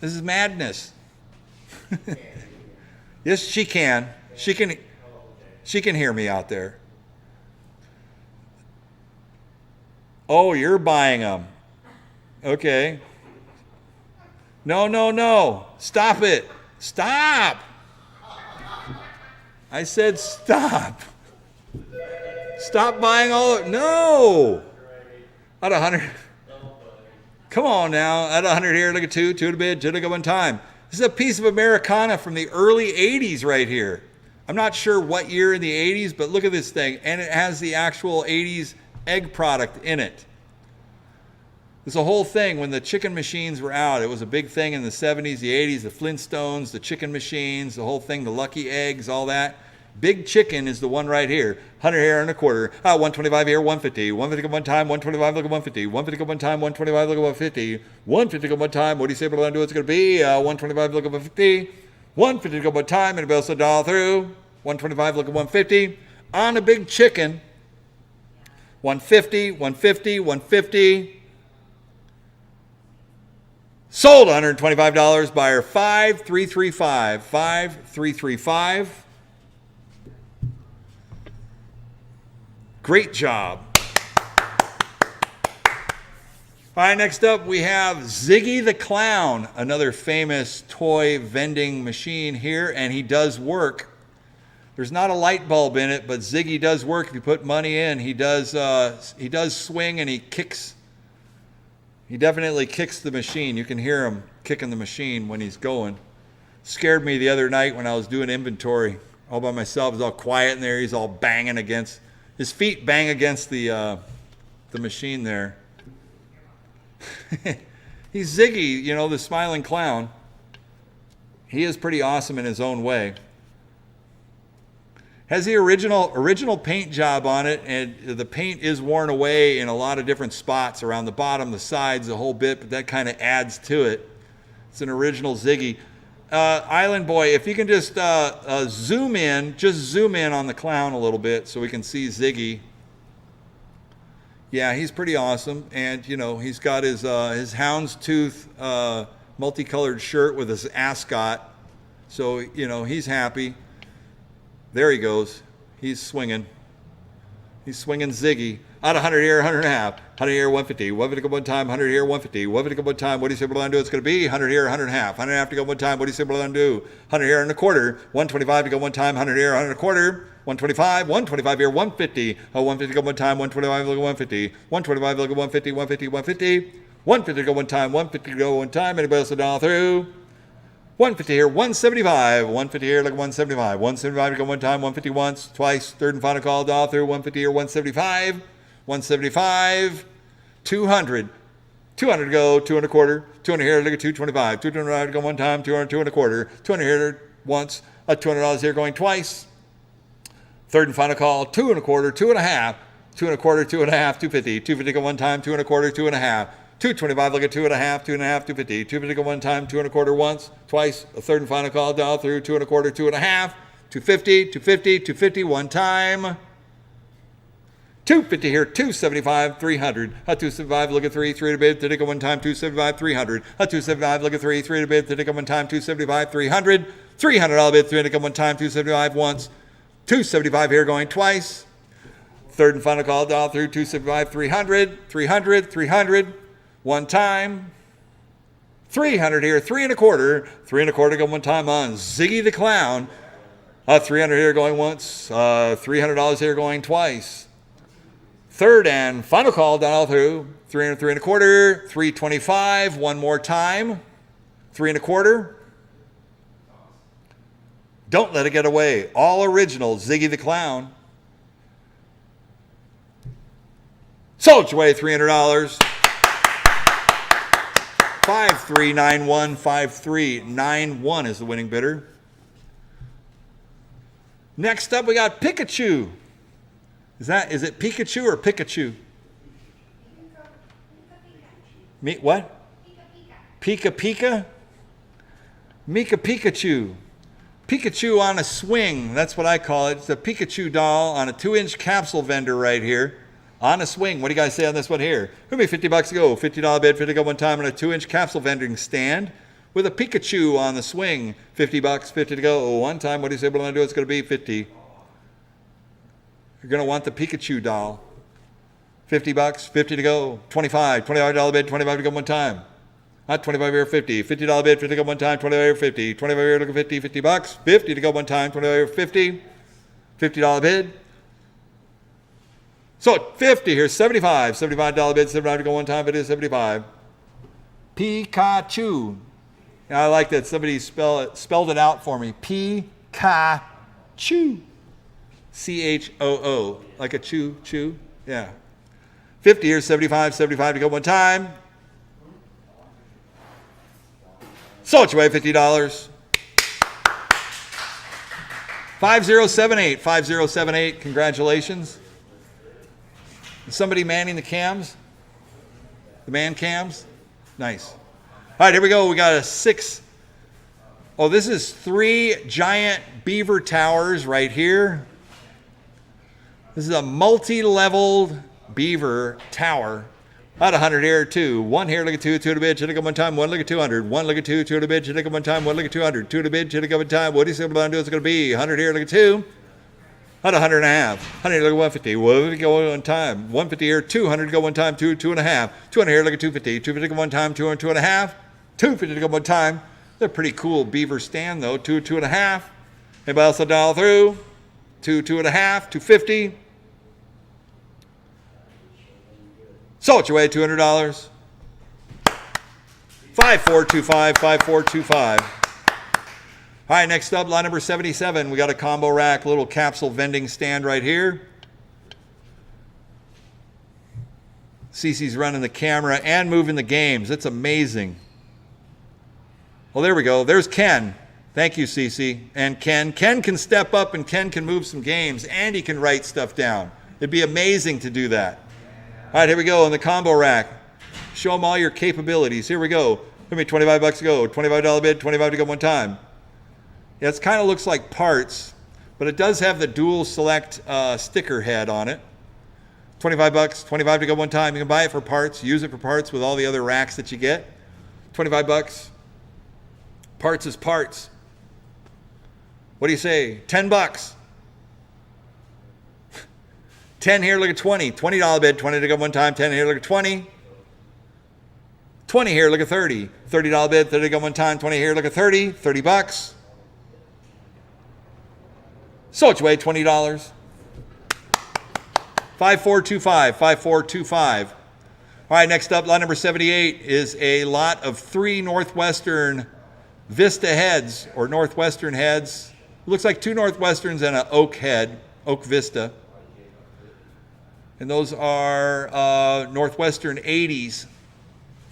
This is madness. Yes, she can. She can hear me out there. Oh, you're buying them. Okay. No. Stop it. Stop. I said stop. Stop buying all of, no. Out of 100. Come on now. Out of 100 here, look at two to a bit, two to go one time. This is a piece of Americana from the early 80s right here. I'm not sure what year in the 80s, but look at this thing. And it has the actual 80s egg product in it. It's a whole thing when the chicken machines were out. It was a big thing in the 70s, the 80s, the Flintstones, the chicken machines, the whole thing, the Lucky Eggs, all that. Big chicken is the one right here. 100 here and a quarter. 125 here, 150. 150 go one time, 125 look at 150. 150 go one time, 125 look at 150. 150 go one time. What do you say we're going to do? It's going to be 125 look at 150. 150 go one time. Anybody else dial through? 125 look at 150. On a big chicken. 150, 150, 150. Sold $125. Buyer 5335. 5335. Great job. All right, next up we have Ziggy the Clown, another famous toy vending machine here, and he does work. There's not a light bulb in it, but Ziggy does work. If you put money in, he does swing and he kicks. He definitely kicks the machine. You can hear him kicking the machine when he's going. Scared me the other night when I was doing inventory all by myself. It was all quiet in there. He's all banging against. His feet bang against the machine there. He's Ziggy, you know, the smiling clown. He is pretty awesome in his own way. Has the original paint job on it, and the paint is worn away in a lot of different spots around the bottom, the sides, the whole bit, but that kind of adds to it. It's an original Ziggy. Island Boy, if you can just zoom in on the clown a little bit so we can see Ziggy. Yeah, he's pretty awesome. And, you know, he's got his houndstooth multicolored shirt with his ascot. So, you know, he's happy. There he goes. He's swinging. He's swinging Ziggy. Out of 100 here, 100 and a half. 100 here, 150. 150 go one time, 100 here, 150. 150 go one time. What do you say we're going to do? It's going to be 100 here, 100 and a half. 100 and a half to go one time. What do you say we're going to do? 100 here and a quarter. 125 to go one time. 100 here, 100 and a quarter. 125. 125 here, 150. 150 to go one time. 125 look at 150. 125 look at 150. 150, 150. 150 to go one time. 150 to go one time. Anybody else dial through? 150 here, 175. 150 here, look at 175. 175 to go one time. 150 once, twice. Third and final call, dial through. 150 here, 175. 175. 200. 200 to go, 2 and a quarter. 200 here, look at 225. 225 to go one time. 200, 2 and a quarter. 200 here once. $200 here going twice. Third and final call, 2 and a quarter, 2 and a half. 2 and a quarter, 2 and a half, 250. 250 go one time, 2 and a quarter, 2 and a half. 225, look at 2 and a half, 2 and a half, 250. 250 go one time, 2 and a quarter once, twice. A third and final call, dial through, 2 and a quarter, 2 and a half. 250, 250, 250, one time. 250 here, 275, 300. 275, look at 3 to bid, to go one time, 275, 300. 275, look at 3 to bid, to go one time, 275, 300. $300 bid, 3 to go one time, 275 once. 275 here going twice. Third and final call, dial through, 275, 300, 300, 300. One time. 300 here, 3 and a quarter. 3 and a quarter go one time on Ziggy the Clown. 300 here going once. $300 here going twice. Third and final call, dial through. 300, 3 and a quarter. 325, one more time. 3 and a quarter. Don't Let It Get Away. All original Ziggy the Clown. Sold your way, $300. 5391, 5391 is the winning bidder. Next up, we got Pikachu. Is it Pikachu or Pikachu? Me, what? Pika Pika? Mika Pikachu. Pikachu on a swing. That's what I call it. It's a Pikachu doll on a 2-inch capsule vendor right here. On a swing. What do you guys say on this one here? It'll be $50 to go. $50 bid, 50 to go one time on a 2-inch capsule vending stand with a Pikachu on the swing. $50, 50 to go one time. What do you say we're going to do? It's going to be 50. You're going to want the Pikachu doll. $50, 50 to go. $25 bid, 25 to go one time. Not 25 here, 50. $50 bid, 50 to go one time. 25 here, 50. 25 here, look at 50. $50, 50 to go one time. 25 here, 50. $50 bid. So 50 here, 75. $75 bid, 75 to go one time. It is 75. Pikachu. Yeah, I like that somebody spelled it out for me. Pikachu. CHOO. Like a chew. Yeah. 50 here, 75. 75 to go one time. Sold your way, $50. 5078. 5078. Congratulations. Is somebody manning the cams? The man cams? Nice. All right, here we go. We got a 6. Oh, this is 3 giant beaver towers right here. This is a multi-leveled beaver tower. About 100 here, 2. 1 here, look at 2 to the bid, should have go one time. 1, look at 200. 1, look at 2 to the bid, should have go one time. 1, look at 200. 2 to the bid, should have go one time. What do you say we're going to do? It's going to be 100 here, look at 2. About 100 and a half. 100 look at 150. Well, let me go one time. 150 here, 200 go one time. 2, 2 and a half. 200 here, look at 250. 250 go one time. 200, 2 and a half. 250 to go one time. They're pretty cool beaver stand though. 2, 2 and a half. Anybody else dial through? 2, 2 and a half. 250. Sold your way, $200. 5425, 5425. All right, next up, line number 77. We got a combo rack, little capsule vending stand right here. Cece's running the camera and moving the games. It's amazing. Well, there we go. There's Ken. Thank you, Cece. And Ken. Ken can step up and Ken can move some games and he can write stuff down. It'd be amazing to do that. All right, here we go in the combo rack. Show them all your capabilities. Here we go. Give me $25 to go. $25 bid, 25 to go one time. Yeah, it kind of looks like parts, but it does have the dual select sticker head on it. $25, 25 to go one time. You can buy it for parts, use it for parts with all the other racks that you get. $25. Parts is parts. What do you say? $10. 10 here, look at 20. $20 bid, 20 to go one time. 10 here, look at 20. 20 here, look at 30. $30 bid, 30 to go one time. 20 here, look at 30. $30. Sold your way, $20. 5425, 5425. All right, next up, lot number 78 is a lot of 3 Northwestern Vista heads or Northwestern heads. Looks like 2 Northwesterns and an Oak head, Oak Vista. And those are Northwestern 80s.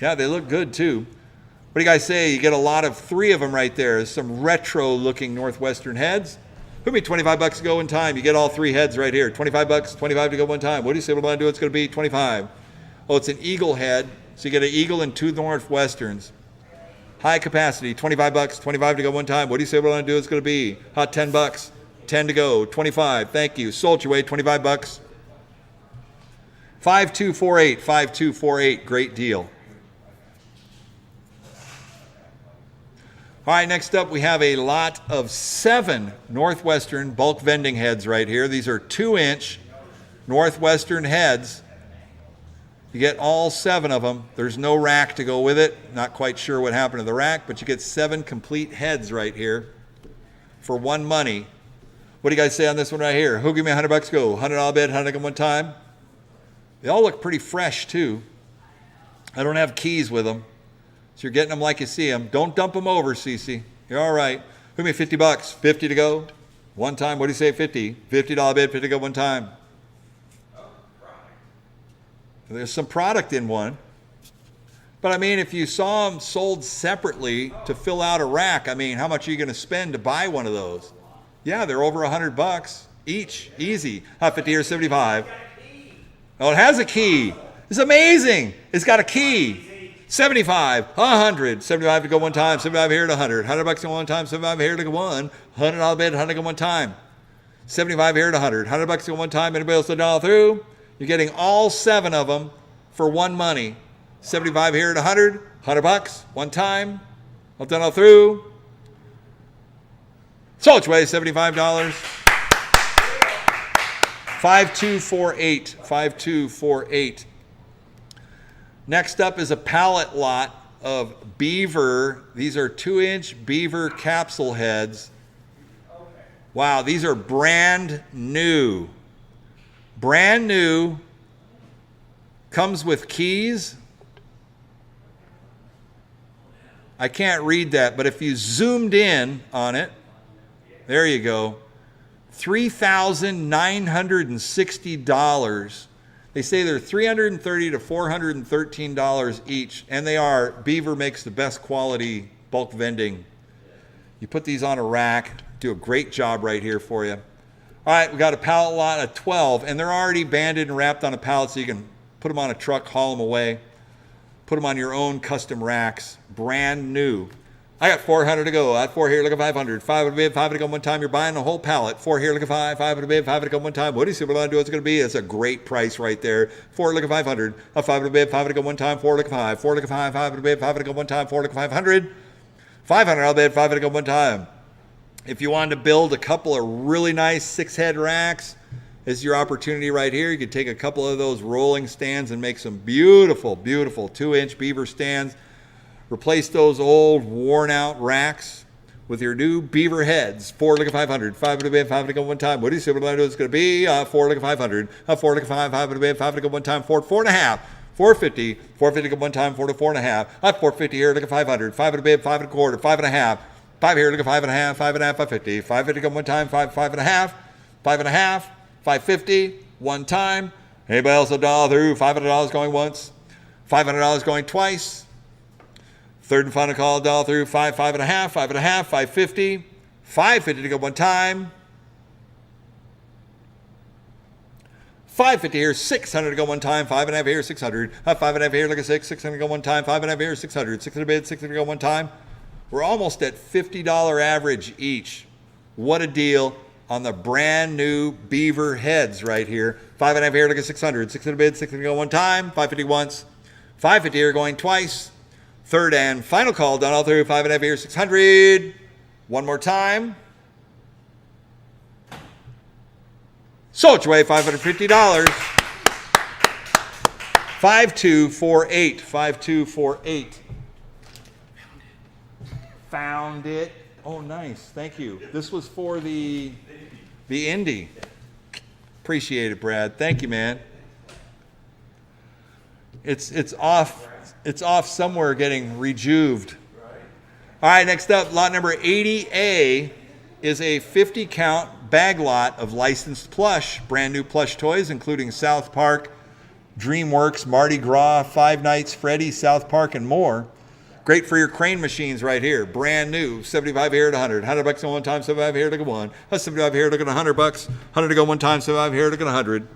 Yeah, they look good too. What do you guys say? You get a lot of 3 of them right there. There's some retro looking Northwestern heads. It'll be $25 to go one time. You get all 3 heads right here. $25, 25 to go one time. What do you say we're going to do? It's going to be 25. Oh, it's an eagle head. So you get an eagle and 2 Northwesterns. High capacity, $25, 25 to go one time. What do you say we're going to do? It's going to be hot $10. 10 to go, 25. Thank you. Sold your way, $25. 5248, 5248. Great deal. All right, next up we have a lot of 7 Northwestern bulk vending heads right here. These are 2-inch Northwestern heads. You get all 7 of them. There's no rack to go with it. Not quite sure what happened to the rack, but you get 7 complete heads right here for one money. What do you guys say on this one right here? Who give me $100 go? $100 bid, 100 one time. They all look pretty fresh too. I don't have keys with them. So you're getting them like you see them. Don't dump them over, Cece. You're all right. Who made 50 bucks? 50 to go. One time. What do you say? 50. $50 bid, 50 to go one time. There's some product in one. But I mean, if you saw them sold separately to fill out a rack, I mean, how much are you going to spend to buy one of those? Yeah, they're over 100 bucks each. Easy. 50 or 75. Oh, it has a key. It's amazing. It's got a key. 75, 100, 75 to go one time, 75 here to 100, 100 bucks to go one time, 75 here to go one, $100 bid, 100 to go one time, 75 here to 100, 100 bucks to go one time. Anybody else to dial through? You're getting all 7 of them for one money. 75 here to 100, 100 bucks, one time. All done all through. So which way? $75. 5248. 5248. Next up is a pallet lot of beaver. These are 2-inch beaver capsule heads. Wow, these are brand new. Brand new. Comes with keys. I can't read that, but if you zoomed in on it, there you go. $3,960. They say they're $330 to $413 each, and they are. Beaver makes the best quality bulk vending. You put these on a rack, do a great job right here for you. All right, we got a pallet lot of 12, and they're already banded and wrapped on a pallet, so you can put them on a truck, haul them away, put them on your own custom racks, brand new. I got 400 to go. I got 4 here, look at 500. 5 to bid, 5 to go one time. You're buying a whole pallet. 4 here, look at 5. 5 to bid, 5 to go one time. What do you see what I do? It's going to be. It's a great price right there. 4 look at 500. 5 to bid, 5 to go one time. 4 look at 5. 4 look at 5. 5 to bid, 5 to go one time. 4 look at 500. 500 I'll bid, 5 to go one time. If you wanted to build a couple of really nice 6-head racks, this is your opportunity right here. You could take a couple of those rolling stands and make some beautiful, beautiful 2-inch beaver stands. Replace those old, worn-out racks with your new beaver heads. 4 look at 500. 5 to bid, 5 to go one time. What do you see what I do it's going to be? 4 look at 500. 4 look at 5. 5 to bid, 5 to go one time. 4 4.5. 450. 450 to go one time. 4 to 4.5. 450 here. Look at 500. 5 to bid, 5 to quarter. 5.5. 5 here. Look at 5.5. 5.5. 550. 550 go one time. 5 5.5. 5.5. 550 one time. Anybody else a dollar through? $500 going once. $500 going twice. Third and final call, dollar through, 5, 5.5, 5.5, 550, 550 to go one time. 550 here, 600 to go one time, 5.5 here, 600. 5.5 here, look at 6, 600 to go one time, 5.5 here, 600. 600 bid, 600 to go one time. We're almost at $50 average each. What a deal on the brand new beaver heads right here. 5.5 here, look at 600. 600 bid, 600 to go one time, 550 once. 550 here going twice. Third and final call, done all through, 5.5 here, 600. One more time. So it's away, $550. 5248. 5248. Found it. Oh, nice. Thank you. This was for the Indy. Appreciate it, Brad. Thank you, man. It's off. It's off somewhere getting rejuved. All right, next up, lot number 80A is a 50-count bag lot of licensed plush, brand new plush toys, including South Park, DreamWorks, Mardi Gras, Five Nights, Freddy, South Park, and more. Great for your crane machines right here. Brand new. 75 here to 100. 100 bucks on one time, 75 here to go one. 75 here to go 100 bucks. 100 to go one time, 75 here to go 100.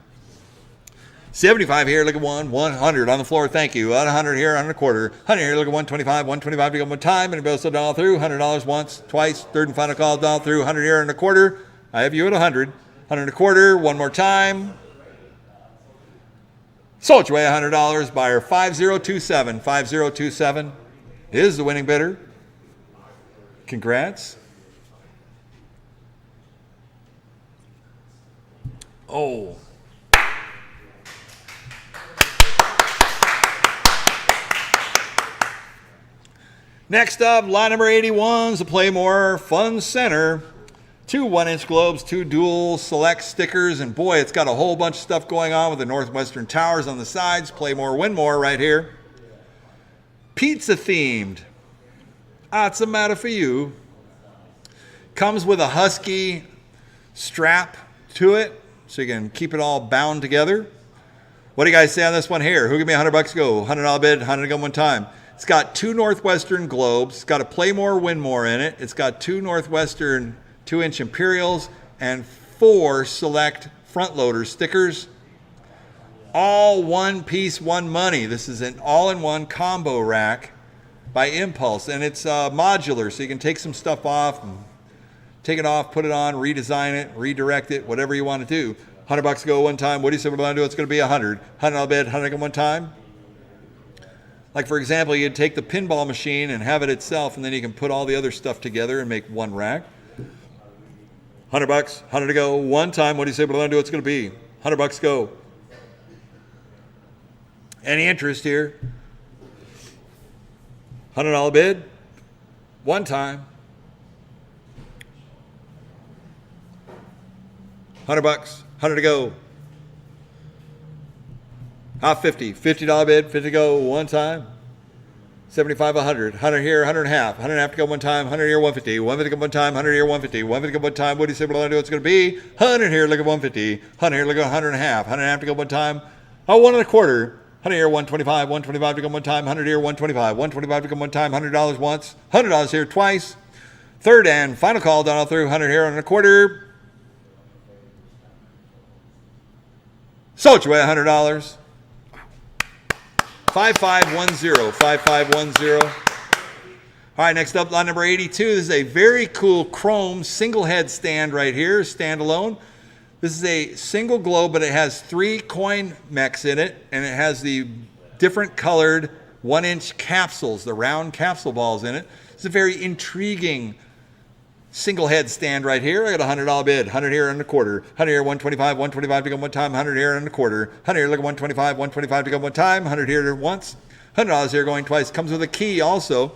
75 here, look at 100 on the floor, thank you. 100 here, 100 a quarter. 100 here, look at 125, 125 to go one time. Anybody else a dollar through? $100 once, twice, third and final call, dollar through. 100 here and a quarter. I have you at 100. 100 and a quarter, one more time. Sold your way $100, buyer 5027. 5027 is the winning bidder. Congrats. Oh. Next up, lot number 81 is the Playmore Fun Center. 2 1-inch globes, 2 dual select stickers, and boy, it's got a whole bunch of stuff going on with the Northwestern Towers on the sides. Play more, win more right here. Pizza themed. What's the matter for you? Comes with a husky strap to it, so you can keep it all bound together. What do you guys say on this one here? Who give me $100 to go? $100 bid, 100 to go one time. It's got 2 Northwestern globes. It's got a play more, win more in it. It's got 2 Northwestern 2-inch Imperials and 4 select front loader stickers. All one piece, one money. This is an all-in-one combo rack by Impulse, and it's modular, so you can take some stuff off, and take it off, put it on, redesign it, redirect it, whatever you want to do. $100 to go one time. What do you say we're going to do? It's going to be 100. $100 bid, 100 to go one time. Like, for example, you'd take the pinball machine and have it itself, and then you can put all the other stuff together and make one rack. $100, 100 to go one time. What do you say we're going to do? It's going to be $100 go. Any interest here? $100 bid, one time. $100, 100 to go. Hot 50, $50 bid, 50 to go one time. 75, 100, 100 here, 100 and a half, 100 and a half to go one time, 100 here, 150, 150 to go one time, 100 here, 150, 150 to go one time. What do you say we're going to do? It's going to be 100 here, look at 150, 100 here, look at 100 and a half, 100 and a half to go one time. Oh, 1 and a quarter. 100 here, 125, 125 to go one time, 100 here, 125, 125 to go one time, $100 once, $100 here twice. Third and final call down all through, 100 here and a quarter. Sold you away $100. 5510, 5510. All right, next up, lot number 82. This is a very cool chrome single head stand right here, standalone. This is a single globe, but it has 3 coin mechs in it, and it has the different colored 1-inch capsules, the round capsule balls in it. It's a very intriguing single head stand right here. I got a $100 bid, 100 here and a quarter, 100 here, 125, 125 to go one time, 100 here and a quarter, 100 here, look at 125, 125 to go one time, 100 here once, $100 here going twice. Comes with a key also.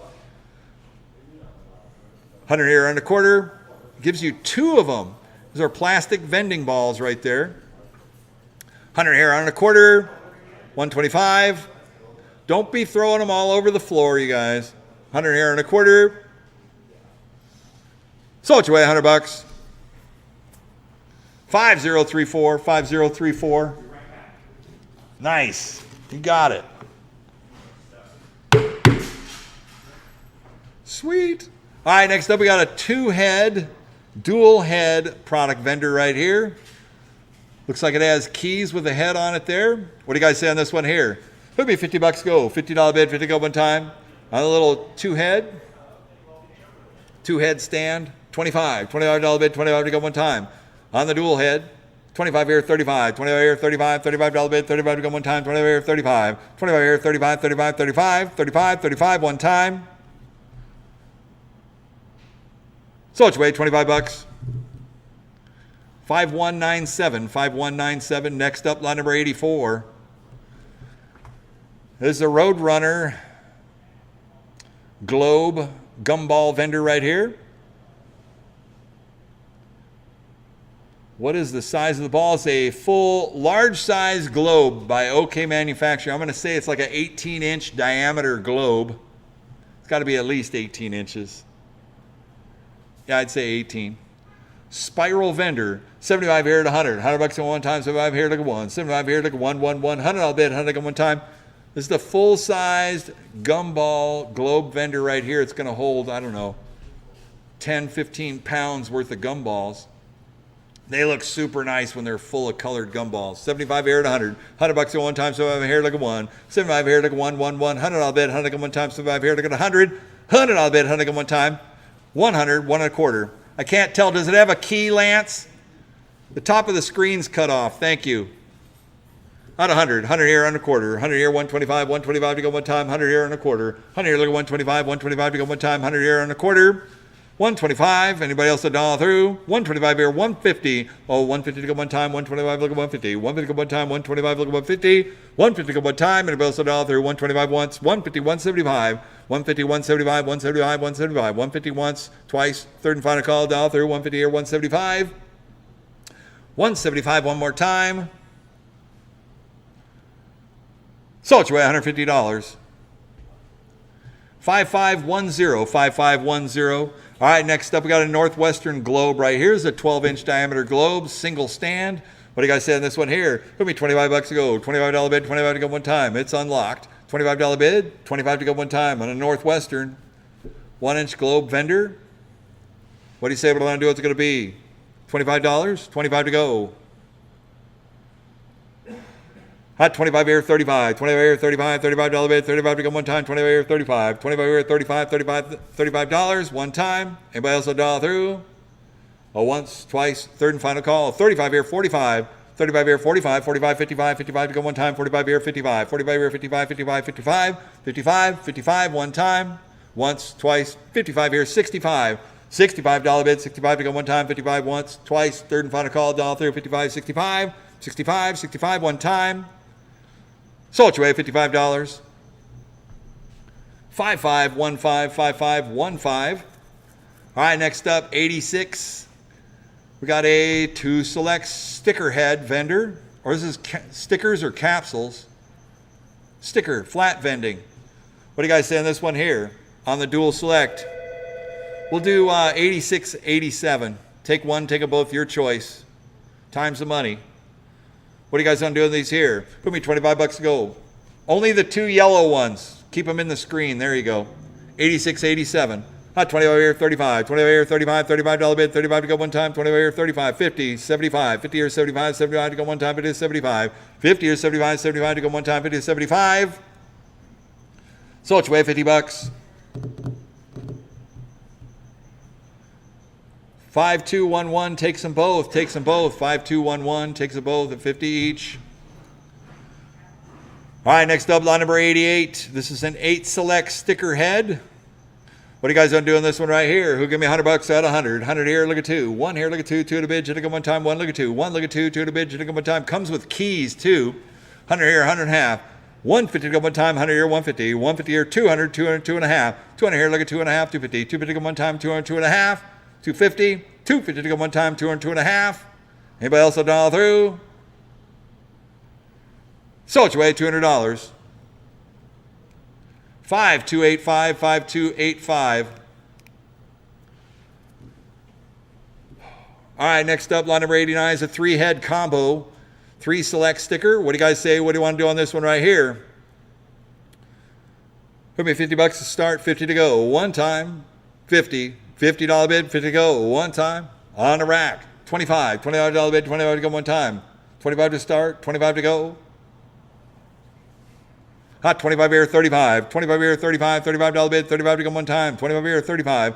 100 here and a quarter. Gives you 2 of them. Those are plastic vending balls right there. 100 here and a quarter, 125. Don't be throwing them all over the floor, you guys. 100 here and a quarter. Sold you away $100. 5034, 5034. Nice. You got it. Sweet. All right, next up we got a 2-head, dual head product vendor right here. Looks like it has keys with a head on it there. What do you guys say on this one here? It'll be $50 go. $50 bid, 50 go one time. On a little 2-head stand, $25 bid, $25 to go one time. On the dual head, 25 here, 35, 25 here, 35, $35 bid, 35 to go one time, 25 here, 35, 25 here, 35, 35, 35, 35, 35 one time. So it's weight, $25. 5197, 5197. Next up, lot number 84. This is a Roadrunner globe gumball vendor right here. What is the size of the ball? It's a full, large size globe by OK Manufacturing. I'm going to say it's like an 18-inch diameter globe. It's got to be at least 18 inches. Yeah, I'd say 18. Spiral vendor, 75 here to 100. $100 at one time, 75 here to 1. 75 here to 1, 1, 1. $100 bid, 100 at one time. This is the full-sized gumball globe vendor right here. It's going to hold, I don't know, 10, 15 pounds worth of gumballs. They look super nice when they're full of colored gumballs. 75 here to 100. $100 at one time, 75 here to 1. 75 here to 1, 1, 1. $100 bid, 100 at one time, 75 here to 100. $100 bid, 100 at one time. 100, 1 and a quarter. I can't tell. Does it have a key, Lance? The top of the screen's cut off. Thank you. Not 100. 100 here and a quarter. 100 here, 125. 125 to go one time. 100 here and a quarter. 100 here, look at 125. 125 to go one time. 100 here and a quarter. 125. Anybody else a dollar through? 125 here. 150. Oh, 150 to go one time. 125. Look at 150. 150 to go one time. 125. Look at 150. 150 to go one time. Anybody else a dollar through? 125 once. 150. 175. 150. 175. 175. 175. 150 once. Twice. Third and final call. Dollar through. 150 here. 175. 175 one more time. Sold you away $150. 5510, 5510. All right, next up we got a Northwestern globe right here. It's a 12-inch diameter globe, single stand. What do you guys say on this one here? It'll be $25 to go, $25 bid, $25 to go one time. It's unlocked. $25 bid, $25 to go one time on a Northwestern 1-inch globe vendor. What do you say? What do I want to do? What's it going to be? $25, $25 to go. Hot 25 here, 35. 25 here, 35. $35 bid, $35 to go one time. 25 here, 35. 25 here, 35. $35 one time. Anybody else a dollar through? Oh, once, twice, third and final call. 35 here, 45. 35 here, 45. 45, 55. 55 to go one time. 45 here, 55. 45 here, 55. 55, 55. 55, 55 one time. Once, twice. 55 here, 65. $65 bid, 65 to go one time. 55 once, twice, third and final call. Dollar through. 55, 65. 65, 65 one time. Sold your way, $55. 5515, 5515. All right, next up, 86. We got a 2 select sticker head vendor. Or this is stickers or capsules. Sticker, flat vending. What do you guys say on this one here? On the dual select. We'll do 86, 87. Take one, take a both, your choice. Times the money. What are you guys going to do with these here? Put me $25 to go. Only the 2 yellow ones. Keep them in the screen. There you go. 86, 87. Hot 25 here, 35. 25 here, 35. $35 bid, 35 to go one time. 25 here, 35. 50, 75. 50 here, 75. 75 to go one time. 50 is 75. 50 here, 75. 75 to go one time. 50 is 75. Sold your way, $50. 5211 takes them both. Takes them both. 5211 takes them both at 50 each. All right, next up, lot number 88. This is an 8 select sticker head. What are you guys going to do on this one right here? Who give me $100 out of 100? 100 here, look at 2. 1 here, look at 2. 2 to bid, should have gone one time. 1, look at 2. 1, look at 2. 2 to bid, should have gone one time. Comes with keys, too. 100 here, 100 and a half. 150 to go one time. 100 here, 150. 150 here, 200. 200, 2 and a half. 200 here, look at 2 and a half. 250. 250 to go one time. 200, 2 and a half. 250. 250 to go one time. 200, 2 and a half. Anybody else a dollar through? Sold your way, $200. 5285, 5285. All right, next up, lot number 89 is a 3-head combo, 3 select sticker. What do you guys say? What do you want to do on this one right here? Put me $50 to start, 50 to go. One time, 50. $50 bid, 50 to go. One time, on the rack. 25. $25 bid, 25 to go one time. 25 to start, 25 to go. Hot 25 here, 35. 25 here, 35. $35 bid, 35 to go one time. 25 here, 35.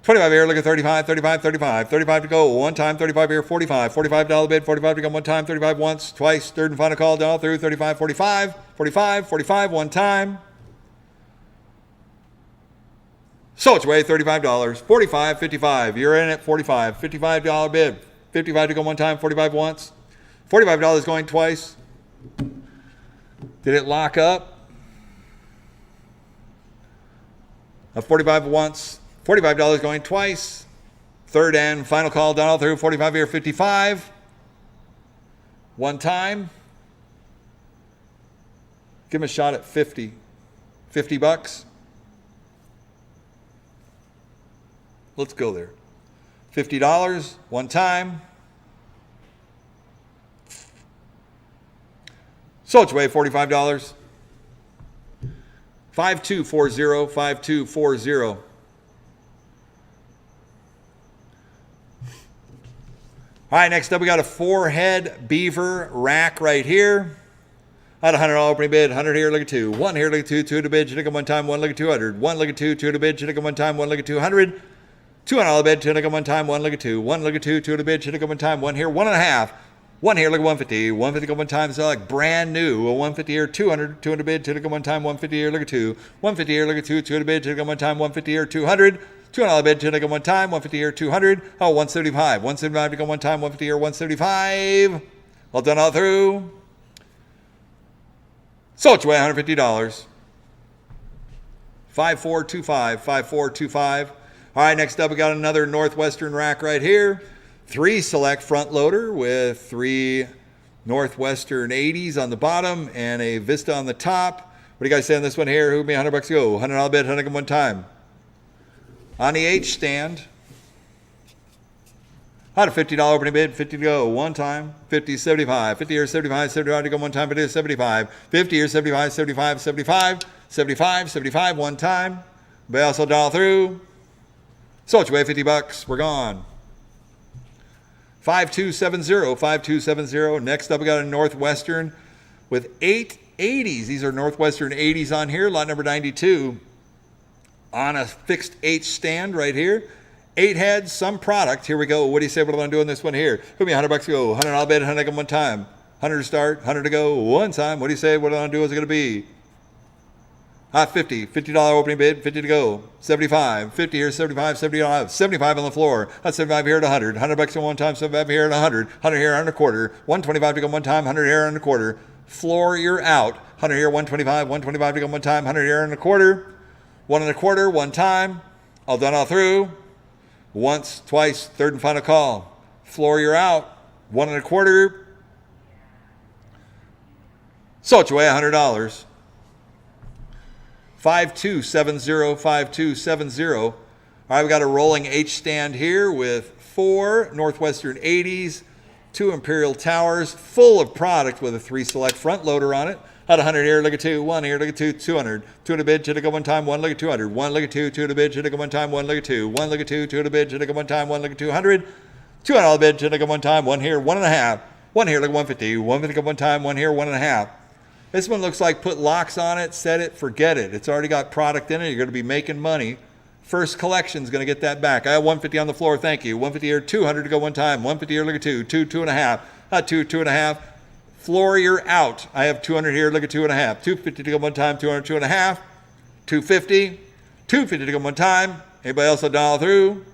25 here, look at 35. 35, 35. 35 to go one time. 35 here, 45. $45 bid, 45 to go one time. 35 once, twice, third and final call, down through. 35, 45. 45, 45 one time. Sold your way, $35. 45, 55. You're in at 45. $55 bid. 55 to go one time. 45 once. $45 going twice. Did it lock up? 45 once. $45 going twice. Third and final call, down all through. 45 here, 55. One time. Give him a shot at 50. $50. Let's go there. $50, one time. Sold your way, $45. 5240, 5240. All right, next up we got a 4-head beaver rack right here. I had a $100 opening bid. 100 here, look at 2. 1 here, look at 2. 2 to bid, should have gone one time. 1, look at 200. 1, look at 2. 2 to bid, should have gone one time. 1, look at 200. $200 bid, should have gone one time. 1, look at 2. 1, look at 2. 2 to bid, should have gone one time. 1 here, 1 and a half. 1 here, look at 150. 150 go one time. It's like brand new. A 150 here, 200. 200 bid, should have gone one time. 150 here, look at 2. 150 here, look at 2. 2 to bid, should have gone one time. 150 here, 200. $200 bid, should have gone one time. 150 here, 200. Oh, 175. 175 to go one time. 150 here, 175. All done all through. Sold your way, $150. 5425, 5425. All right, next up we got another Northwestern rack right here. 3 select front loader with 3 Northwestern 80s on the bottom and a Vista on the top. What do you guys say on this one here? Who give me $100 to go? $100 bid, 100 one time. On the H stand, on a $50 opening bid, 50 to go one time. 50, 75, 50 or 75, 75 to go one time, but it is 75. 50 or 75, 75, 75, 75, 75 one time. But also dial through. Sold you away $50. We're gone. 5270, 5270. Next up, we got a Northwestern with 8 80s. These are Northwestern 80s on here. Lot number 92. On a fixed H stand right here. 8 heads, some product. Here we go. What do you say? What am I doing this one here? Give me $100 to go. $100 bid, 100 one time. 100 to start, 100 to go one time. What do you say? What am I going to do? Is it going to be? 50. $50 opening bid, 50 to go. 75. 50 here, 75, 75. 75 on the floor. That's 75 here at 100. $100 to one time, 75 here at 100. 100 here, 100 a quarter. 125 to go one time, 100 here and a quarter. Floor, you're out. 100 here, 125. 125 to go one time, 100 here and a quarter. 1 and a quarter, one time. All done, all through. Once, twice, third and final call. Floor, you're out. 1 and a quarter. Sold you away $100. 5270, 5270. All right, we got a rolling H stand here with 4 Northwestern 80s, 2 Imperial Towers, full of product with a 3 select front loader on it. At 100 here, look at 2, 1 here, look at 2, 200. 2 at a bid, should it go one time, 1 look at 200. 1 look at 2, 2 at a bid, should it go one time, 1 look at 2. 1 look at 2, 2 at a bid, should it go one time, 1 look at 200. $200 bid, should it go one time, 1 here, 1.5. 1 here, look at 150. 150 go one time, 1 here, 1.5. This one looks like put locks on it, set it, forget it. It's already got product in it. You're going to be making money. First collection's going to get that back. I have 150 on the floor, thank you. 150 here, 200 to go one time. 150 here, look at 2, 2, 2.5. 2, 2.5. Floor, you're out. I have 200 here, look at 2.5. 250 to go one time, 200, 2.5. 250. 250 to go one time. Anybody else a dollar through?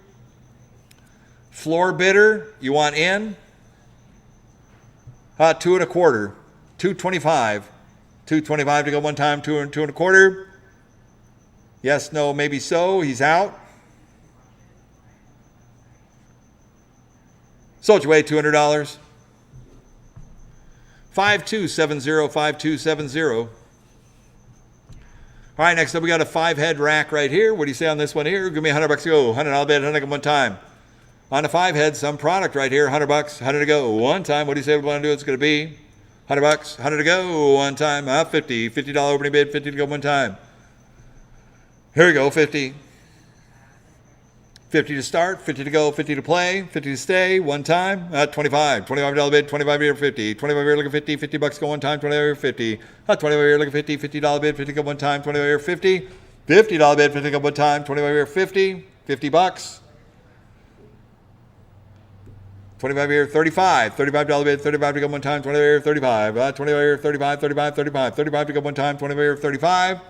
Floor bidder, you want in? 2 and a quarter. 225. 225 to go one time, 2 and a quarter. Yes, no, maybe so. He's out. Sold you away $200. 5270, 5270. All right, next up we got a 5-head rack right here. What do you say on this one here? Give me $100 to go. $100 bid, 100 one time. On a 5-head, some product right here. $100, 100 to go one time. What do you say we want to do? It's going to be $100, 100 to go one time. $50 opening bid, 50 to go one time. Here we go, 50. 50 to start, 50 to go, 50 to play, 50 to stay, one time. $25 bid, 25 here, 50. 25 here, look at 50, $50 go one time, 25 here, 50. 25 here, look at 50, $50 bid, 50 go one time, 25 here, 50. $50 bid, 50 go one time, 25 here, 50. $50. 25 here, 35. $35 bid, 35 to go one time, 25 here, 35. 25 here, 35, 35, 35. 35 to go one time, 25 here, 35.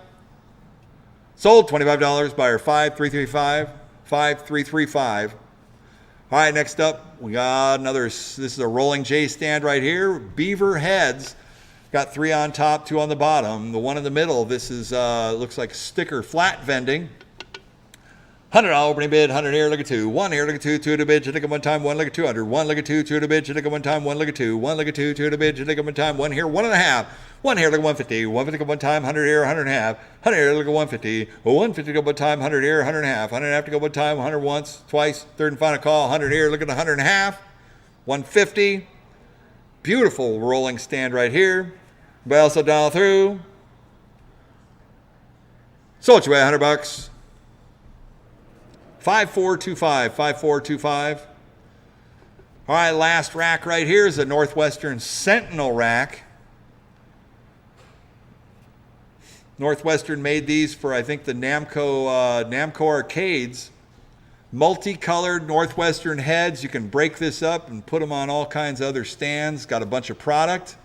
Sold $25, buyer 5335. 5335. All right, next up, we got another, this is a rolling J stand right here. Beaver heads. Got 3 on top, 2 on the bottom. The one in the middle, this is, looks like sticker flat vending. $100 opening bid, 100 here, look at 2. 1 here, look at 2, 2 at a bid, should take one time, 1 look at 200. 1 look at 2, 2 at a bid, should take one time, 1 look at 2. 1 look at 2, 2 at a bid, should take one time, 1 here, 1.5. 1 here, look at 150. 150 go one time, 100 here, 100 and a half. 100 here, look at 150. 150 go one time, 100 here, 100 and a half. 100 and a half to go one time, 100 once, twice, third and final call. 100 here, look at 100 and a half. 150. Beautiful rolling stand right here. But also dial through. Sold you away $100. 5425, 5425. All right, last rack right here is a Northwestern Sentinel rack. Northwestern made these for, I think, the Namco arcades. Multicolored Northwestern heads. You can break this up and put them on all kinds of other stands. Got a bunch of product.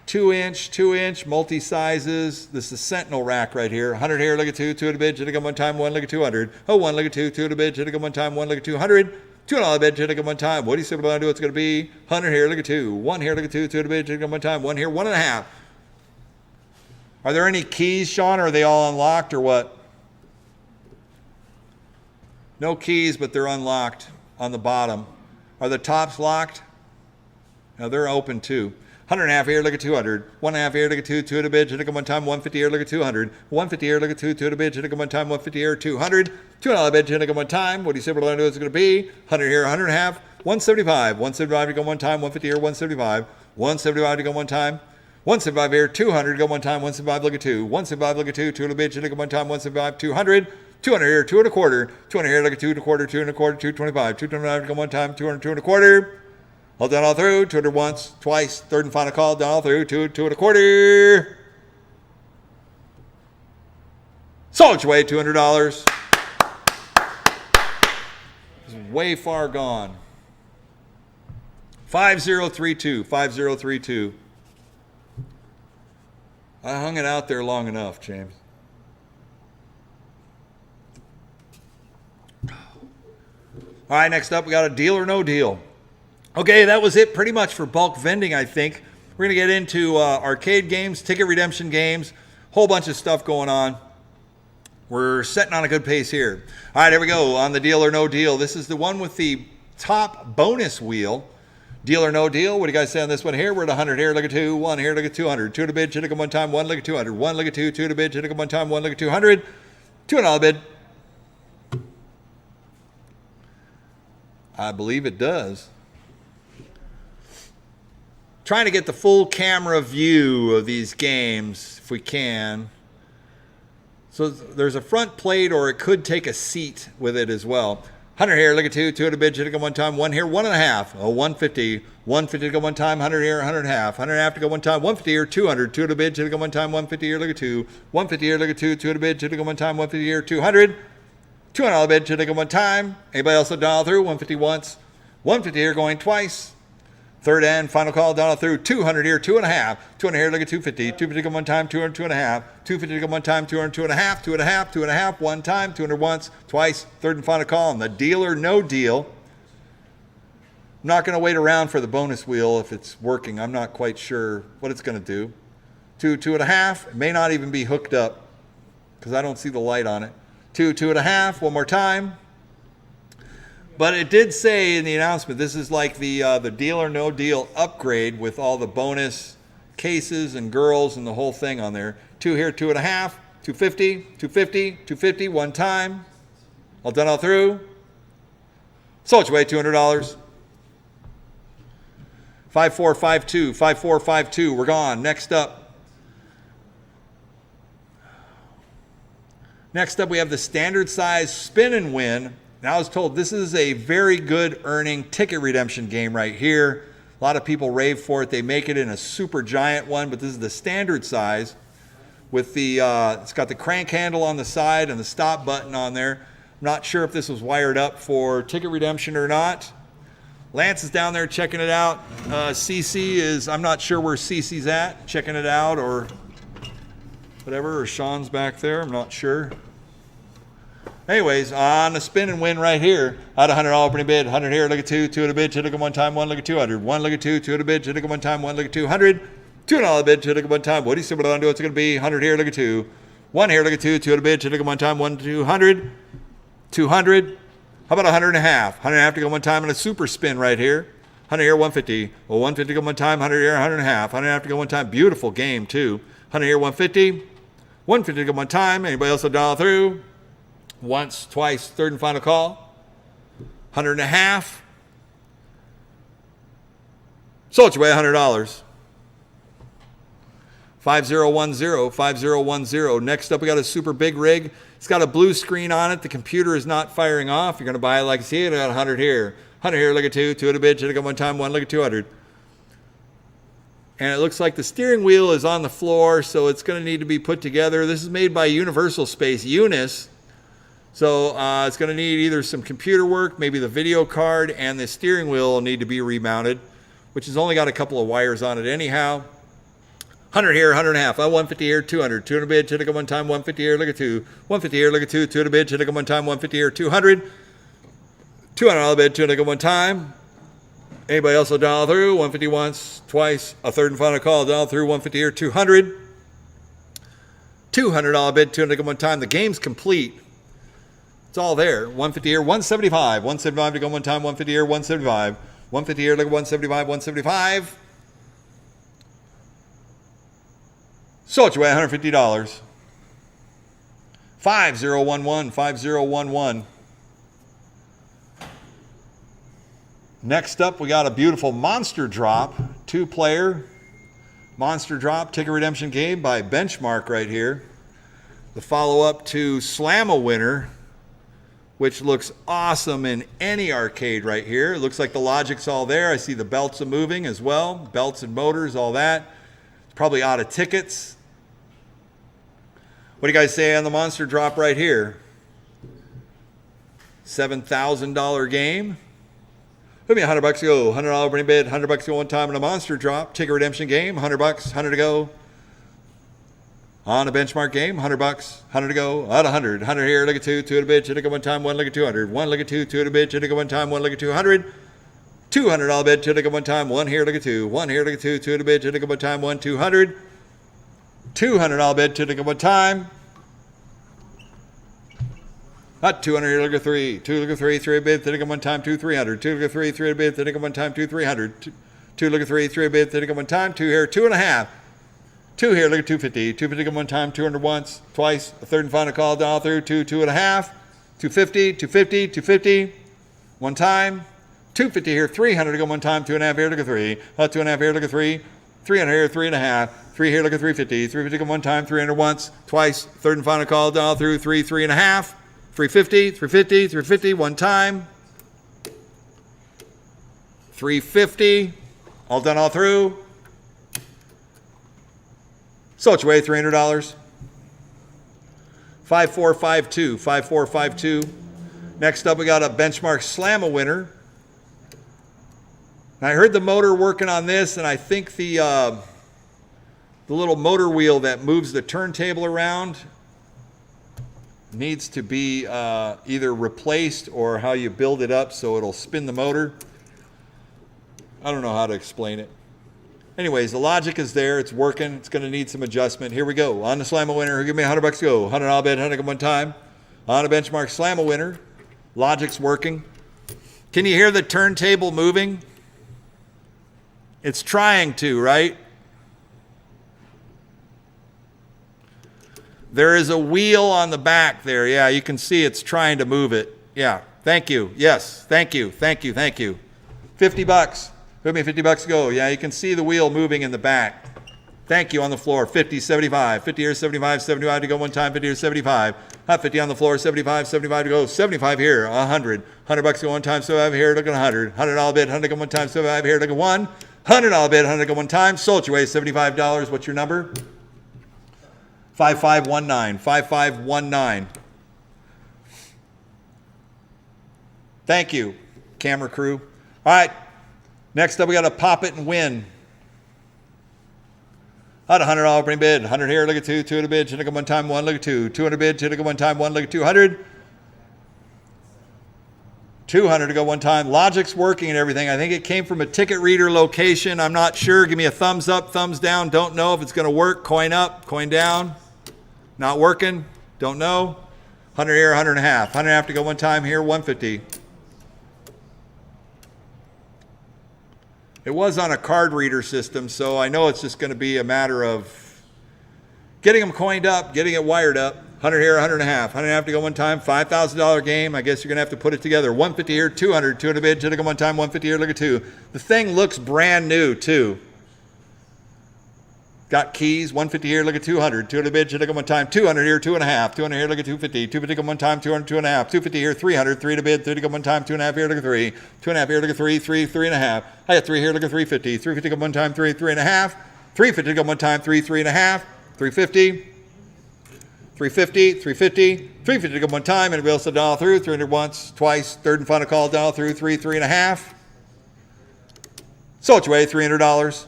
2-inch, multi-sizes. This is Sentinel rack right here. 100 here, look at 2, 2 at a bid, should have come one time, 1 look at 200. 1 look at 2, 2 at a bid, should have come one time, 1 look at 200. $2 bid, should have come one time. What do you say what I do? It's going to be 100 here, look at 2. 1 here, look at 2, 2 at a bid, should have come one time, 1 here, 1.5. Are there any keys, Sean, or are they all unlocked or what? No keys, but they're unlocked on the bottom. Are the tops locked? No, they're open too. 100 and a half here, look at 200. 1 and a half here, look at 2, 2 at a bid, hit it one time, 150 here, look at 200. 150 here, look at 2, 2 at a bid, hit it one time, 150 here, 200. $2 bid, hit it one time. What do you say we're going to do it's going to be? 100 here, 100 and a half, 175. 175 to go one time, 150 here, 175. 175 to go one time. 175 here, 200 to go one time, 175, look at 2. 175, look at 2, 2 at a bid, hit it one time, 175, 200. 200 here, 2 and a quarter. 200 here, look at 2 and a quarter, 2 and a quarter, 225. 225 to go one time, 200, 2 and a quarter. All done all through. 200 once, twice, third and final call, done all through. 2, 2 and a quarter. Sold your way, $200. It's way far gone. 5032, 5032. I hung it out there long enough, James. All right, next up, we got a deal or no deal. Okay, that was it pretty much for bulk vending, I think. We're going to get into arcade games, ticket redemption games, whole bunch of stuff going on. We're setting on a good pace here. All right, here we go on the deal or no deal. This is the one with the top bonus wheel. Deal or no deal? What do you guys say on this one here? We're at 100 here, look at 2, 1 here, look at 200. 2 to bid, hit it one time, 1, look at 200. 1, look at 2, 2 to bid, hit it one time, 1, look at 200. $2 bid. I believe it does. Trying to get the full camera view of these games if we can. So there's a front plate, or it could take a seat with it as well. 100 here, look at 2, 2 at a bid, hit it one time, 1 here, 1 and a half. Oh, 150. 150 to go one time, 100 here, 100 and a half. 100 and a half to go one time, 150 here, 200. 2 at a bid, hit it go one time, 150 here, look at 2. 150 here, look at 2, 2 at a bid, hit it go one time, 150 here, 200. $200 bid, hit it go one time. Anybody else a dollar through? 150 once. 150 here going twice. Third and final call, down through. 200 here, 2 and a half. 200 here, look at 250. 250 go one time, 200, 2 and a half. 250 go one time, 200, 2 and a half. 2 and a half, 2 and a half, one time. 200 once, twice. Third and final call on the deal or no deal. I'm not going to wait around for the bonus wheel if it's working. I'm not quite sure what it's going to do. 2, 2 and a half. It may not even be hooked up because I don't see the light on it. 2, 2 and a half. One more time. But it did say in the announcement, this is like the deal or no deal upgrade with all the bonus cases and girls and the whole thing on there. 2 here, 2 and a half, 250, 250, 250, one time. All done all through. Sold your way, $200. 5452, 5452, we're gone. Next up. Next up, we have the standard size spin and win. Now, I was told this is a very good earning ticket redemption game right here. A lot of people rave for it. They make it in a super giant one, but this is the standard size with the, it's got the crank handle on the side and the stop button on there. I'm not sure if this was wired up for ticket redemption or not. Lance is down there checking it out. CC is, I'm not sure where CC's at, checking it out or whatever, or Sean's back there, I'm not sure. Anyways, on the spin and win right here, at $100 opening bid, 100 here, look at 2, 2 at a bid, hit it one time, 1, look at 200. 1, look at 2, 2 at a bid, hit it one time, 1, look at 200. $2 bid, hit it one time. What do you see what I'm going to do? It's going to be 100 here, look at 2. 1 here, look at 2, 2 at a bid, hit it one time, 1, 200. 200. How about 100 and a half? 100 and a half to go one time and a super spin right here. 100 here, 150. Well, 150 to go one time, 100 here, 100 and a half. 100 and a half to go one time. Beautiful game, too. 100 here, 150. 150 to go one time. Anybody else a dollar through? Once, twice, third and final call. 100 and a half. Sold your way, $100. 5010, 5010. Next up, we got a super big rig. It's got a blue screen on it. The computer is not firing off. You're going to buy it like you see it. I got 100 here. 100 here, look at 2. 2 at a bid, should have got one time, 1, look at 200. And it looks like the steering wheel is on the floor, so it's going to need to be put together. This is made by Universal Space, Unis. So it's going to need either some computer work, maybe the video card, and the steering wheel will need to be remounted, which has only got a couple of wires on it anyhow. 100 here, 100 and a half. 150 here, 200. 200 bid, should have got one time, 150 here, look at 2. 150 here, look at 2. 200 bid, should have got one time, 150 here, 200. $200 bid, 200 got one time. Anybody else a dollar through? 150 once, twice, a third and final call, dollar through, 150 here, 200. $200 bid, 200 got one time. The game's complete. It's all there. 150 here, 175. 175 to go one time, 150 here, 175. 150 here, look at 175, 175. Sold your way, $150. 5011, 5011. Next up, we got a beautiful monster drop, 2-player monster drop ticket redemption game by Benchmark right here. The follow-up to Slam-A-Winner, which looks awesome in any arcade right here. It looks like the logic's all there. I see the belts are moving as well, belts and motors, all that. It's probably out of tickets. What do you guys say on the monster drop right here? $7,000 game. Put me $100 to go. $100 winning bid. $100 to go one time on a monster drop. Ticket redemption game. $100. $100 to go. On a benchmark game. $100. $100 to go. At 100. 100 here. Look at 2. 2 at a bid. Should go one time. 1 look at 200. 1 look at 2. 2 at a bid. Should go one time. 1 look at 200. $200 bid. Should go one time. 1 here. Look at 2. 1 here. Look at 2. 2 at a bid. Should go one time. 1 200. $200 bid. Should go one time. Not 200 here, look at 3. 2 look at 3, 3 a bid, then one time, 2 300. 2 look at 3, 3 a bid, then one time, 2 300. 2 look at 3, 3 a bid, then one time, 2 here, 2.5. 2 here, look at 250. 250 one time, 200 once, twice, a third and final call down through, 2, 2.5. 250, 250, 250. One time. 250 here, 300 to go one time, 2.5 here, look at 3. 2.5 here, look at 3. 300 here, 3.5. 3 here, look at 350. 350 go one time, 300 once, twice, third and final call down through, 3, 3.5. 350, 350, 350, one time. 350, all done all through. Sold your way, $300. 5452, 5452. Next up, we got a Benchmark Slam-A-Winner. I heard the motor working on this, and I think the little motor wheel that moves the turntable around needs to be either replaced or how you build it up so it'll spin the motor. I don't know how to explain it. Anyways, the logic is there. It's working. It's going to need some adjustment. Here we go. On the Slam-A-Winner, give me $100 to go. $100 bid, $100 one time. On a Benchmark Slam-A-Winner, logic's working. Can you hear the turntable moving? It's trying to, right? There is a wheel on the back there. Yeah, you can see it's trying to move it. Yeah, thank you. Yes, thank you, thank you, thank you. $50. Put me $50 to go. Yeah, you can see the wheel moving in the back. Thank you on the floor. 50, 75. 50 here, 75, 75 to go one time. 50 here, 75. 50 on the floor, 75, 75 to go. 75 here, 100. $100 to go one time, 75 here, look at 100. $100 bid, 100 to go one time, 75 here, look at 1. $100 bid, 100 to go one time. Sold your way, $75. What's your number? 5519, 5519. Thank you, camera crew. All right, next up we got to pop it and win. At $100 bring bid, 100 here, look at 2, 2 at a bid, should look at one time, 1, look at 2, 200 bid, should look at one time, 1, look at 200. 200 to go one time. Logic's working and everything. I think it came from a ticket reader location. I'm not sure. Give me a thumbs up, thumbs down. Don't know if it's going to work. Coin up, coin down. Not working. Don't know. 100 here, 100 and a half. 100 and a half to go one time here, 150. It was on a card reader system, so I know it's just going to be a matter of getting them coined up, getting it wired up. 100 here, 100 and a half. 100 and a half to go one time. $5,000 game. I guess you're going to have to put it together. 150 here, 200. 200 bid, should have gone one time. 150 here, look at 2. The thing looks brand new, too. Got keys. 150 here, look at 200. 200 bid, should have gone one time. 200 here, 2 and a half. 200 here, look at 250. 250 go one time. 200, 2 and a half. 250 here, 300. 3 to bid, 3 to go one time. 2 and a half here, look at 3. 2 and a half here, look at 3. 3, 3 and a half. I got 3 here, look at 350. 350 go one time. 3, 3 and a half. 350 go one time. 3, 3 and a half. 350. 350, 350, 350 to go one time, and we also dial through, 300 once, twice, third and final call, dial through, 3, 3 and a half. Sold your way, $300.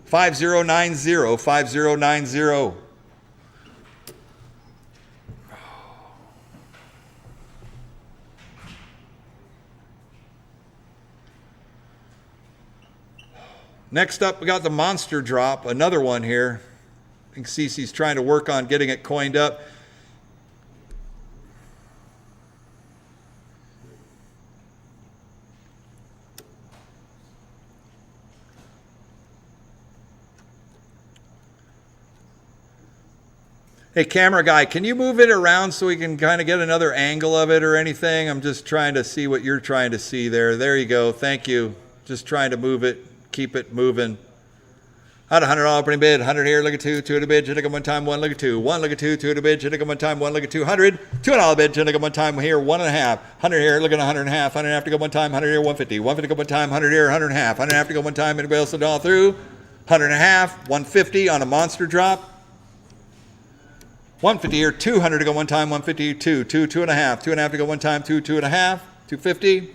5090, 5090. Next up, we got the monster drop, another one here. I think Cece's trying to work on getting it coined up. Hey, camera guy, can you move it around so we can kind of get another angle of it or anything? I'm just trying to see what you're trying to see there. There you go. Thank you. Just trying to move it, keep it moving. At $100 opening bid, 100 here, look at two at a bid, should I go one time, one, look at two at a bid, should I go one time, one, look at 200, $2 bid, should I go one time here, 1.5, 100 here, look at 100 and a half, 100 and a half to go one time, 100 here, 150, 150 go one time, 100 here, 100 and a half, 100 and a half to go one time, anybody else a dollar through, 100 and a half, 150 on a monster drop, 150 here, 200 to go one time, 150, two and a half to go one time, two and a half, 250.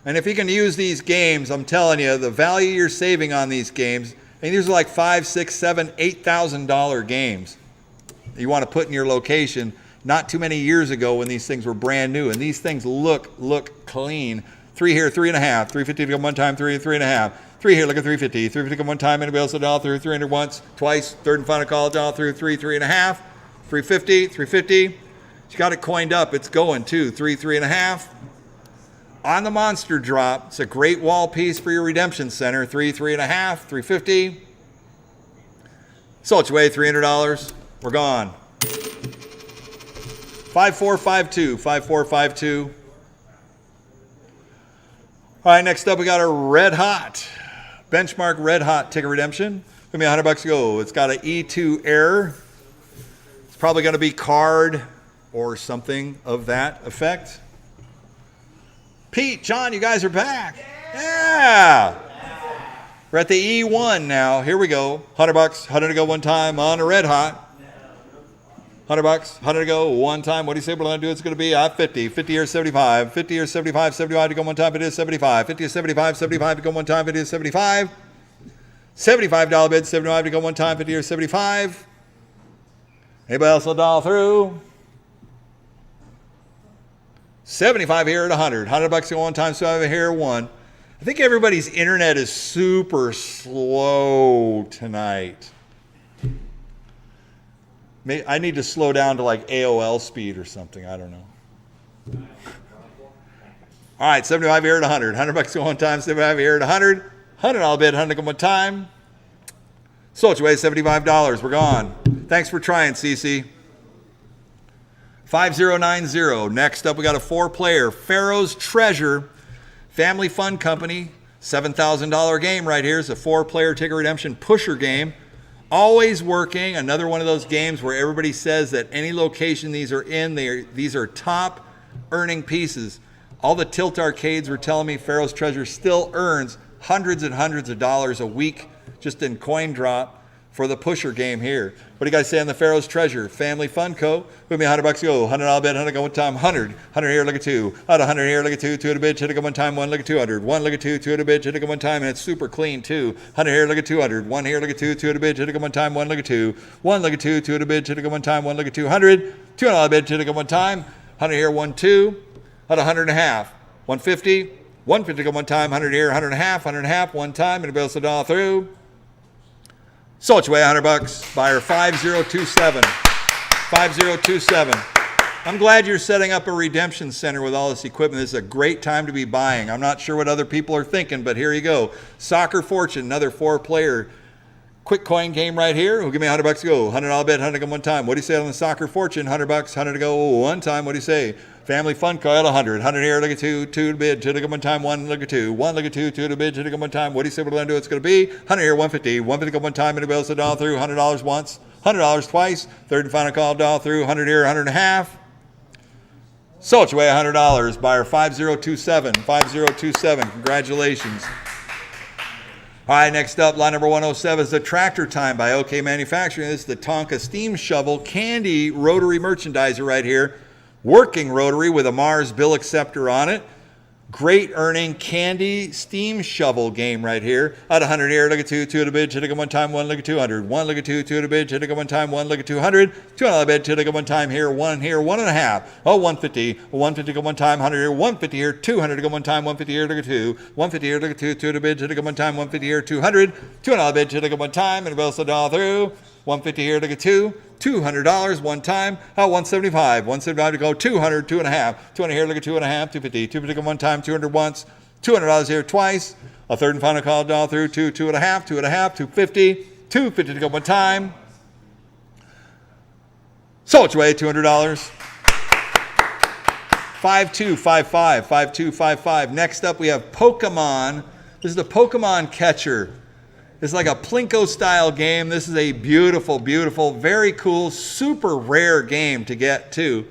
And if you can use these games, I'm telling you, the value you're saving on these games, and these are like $5,000, $6,000, $7,000, $8,000 games that you want to put in your location. Not too many years ago when these things were brand new, and these things look clean. 3 here, 3.5, 350 to go one time, 3.5. 3 here, look at 350. 350 to go one time, anybody else a dollar through, 300 once, twice, third and final call, dollar through, 3.5. 350. You got it coined up. It's going too. 3.5. On the monster drop, it's a great wall piece for your redemption center. 3.5, 350. Sold you away, $300. We're gone. 5452. All right, next up we got a red hot benchmark red hot ticket redemption. Give me $100 to go. It's got an E2 error. It's probably going to be card or something of that effect. Pete, John, you guys are back. Yeah. We're at the E1 now. Here we go. $100, 100 to go one time on a red hot. $100, 100 to go one time. What do you say we're going to do? It's going to be 50. 50 or 75. 50 or 75. 75 to go one time. It is 75. 50 or 75. 75 to go one time. It is 75. $75 bid. 75 to go one time. 50 or 75. Anybody else a dollar through? 75 here at 100. $100 to go one time. So I have here one. I think everybody's internet is super slow tonight. I need to slow down to like AOL speed or something. I don't know. All right, 75 here at 100. $100 go one time. 75 here at 100. $100 bid. 100 go one time. Sold you away $75. We're gone. Thanks for trying, CC. 5090. Next up, we got a 4-player Pharaoh's Treasure Family Fun Company. $7,000 game right here. It's a 4-player ticket redemption pusher game. Always working. Another one of those games where everybody says that any location these are in, these are top earning pieces. All the tilt arcades were telling me Pharaoh's Treasure still earns hundreds and hundreds of dollars a week just in coin drop for the pusher game here. What do you guys say on the Pharaoh's Treasure Family Fun Co? With me $100 go. $100 bid, 100 go one time. 100 here, look at 2. Out 100 here, look at 2. 2 at a bid, should go one time. 1, look at 200. 1, look at 2. 2 at a bid, should go one time. And it's super clean too. 100 here, look at 200. 1 here, look at 2. 2 at a bid, should go one time. 1, look at 2. 1, look at 2. 2 at a bid, should go one time. 1, look at 200. $2 bid, should go one time. 100 here, 1, 2. Out 100 and a half. 150. 150 go one time. 100 here, 100 and a half. 100 and a half, one time. Anybody else a dollar through? Sold you away $100. Buyer 5027. 5027. I'm glad you're setting up a redemption center with all this equipment. This is a great time to be buying. I'm not sure what other people are thinking, but here you go. Soccer Fortune, another 4-player quick coin game right here. Who'll give me $100 to go? $100 bet, 100 go one time. What do you say on the Soccer Fortune? $100, 100 to go one time. What do you say? Family Fun Co. at 100. 100 here, look at 2. 2 to bid, 2 to go one time. 1, look at 2. 1, look at 2. 2 to bid, 2 to go one time. What do you say we're going to do? It's going to be 100 here, 150. 150 go one time. Anybody else a dollar through? $100 once. $100 twice. Third and final call, dollar through. 100 here, 100 and a half. Sold you away $100. Buyer 5027. 5027. Congratulations. All right, next up, line number 107 is the Tractor Time by OK Manufacturing. This is the Tonka Steam Shovel Candy Rotary Merchandiser right here. Working rotary with a Mars bill acceptor on it. Great earning candy steam shovel game right here. At 100 here, look at 2. 2 at a bid, should go one time. 1, look at 200. 1, look at 2. 2 at a bid, should go one time. 1, look at 200. 2 on a bid, should go one time here. 1 here, 1.5. Oh, 150. 150 go one time. 100 here, 150 here. 200 to go one time. 150 here, look at 2. 150 here, look at 2. 2 at a bid, should go one time. 150 here, 200. 2 on a bid, should go one time. And else a dollar through. 150 here, look at 2. $200 one time. 175. 175 to go. 200. 2.5. 200 here, look at 2.5. 250. 250 go one time. 200 once. $200 here twice. A third and final call down through. 2. 2.5. 2.5. 250. 250 to go one time. Sold your way, $200. 5255, 5255. Next up, we have Pokemon. This is the Pokemon Catcher. It's like a Plinko-style game. This is a beautiful, beautiful, very cool, super rare game to get to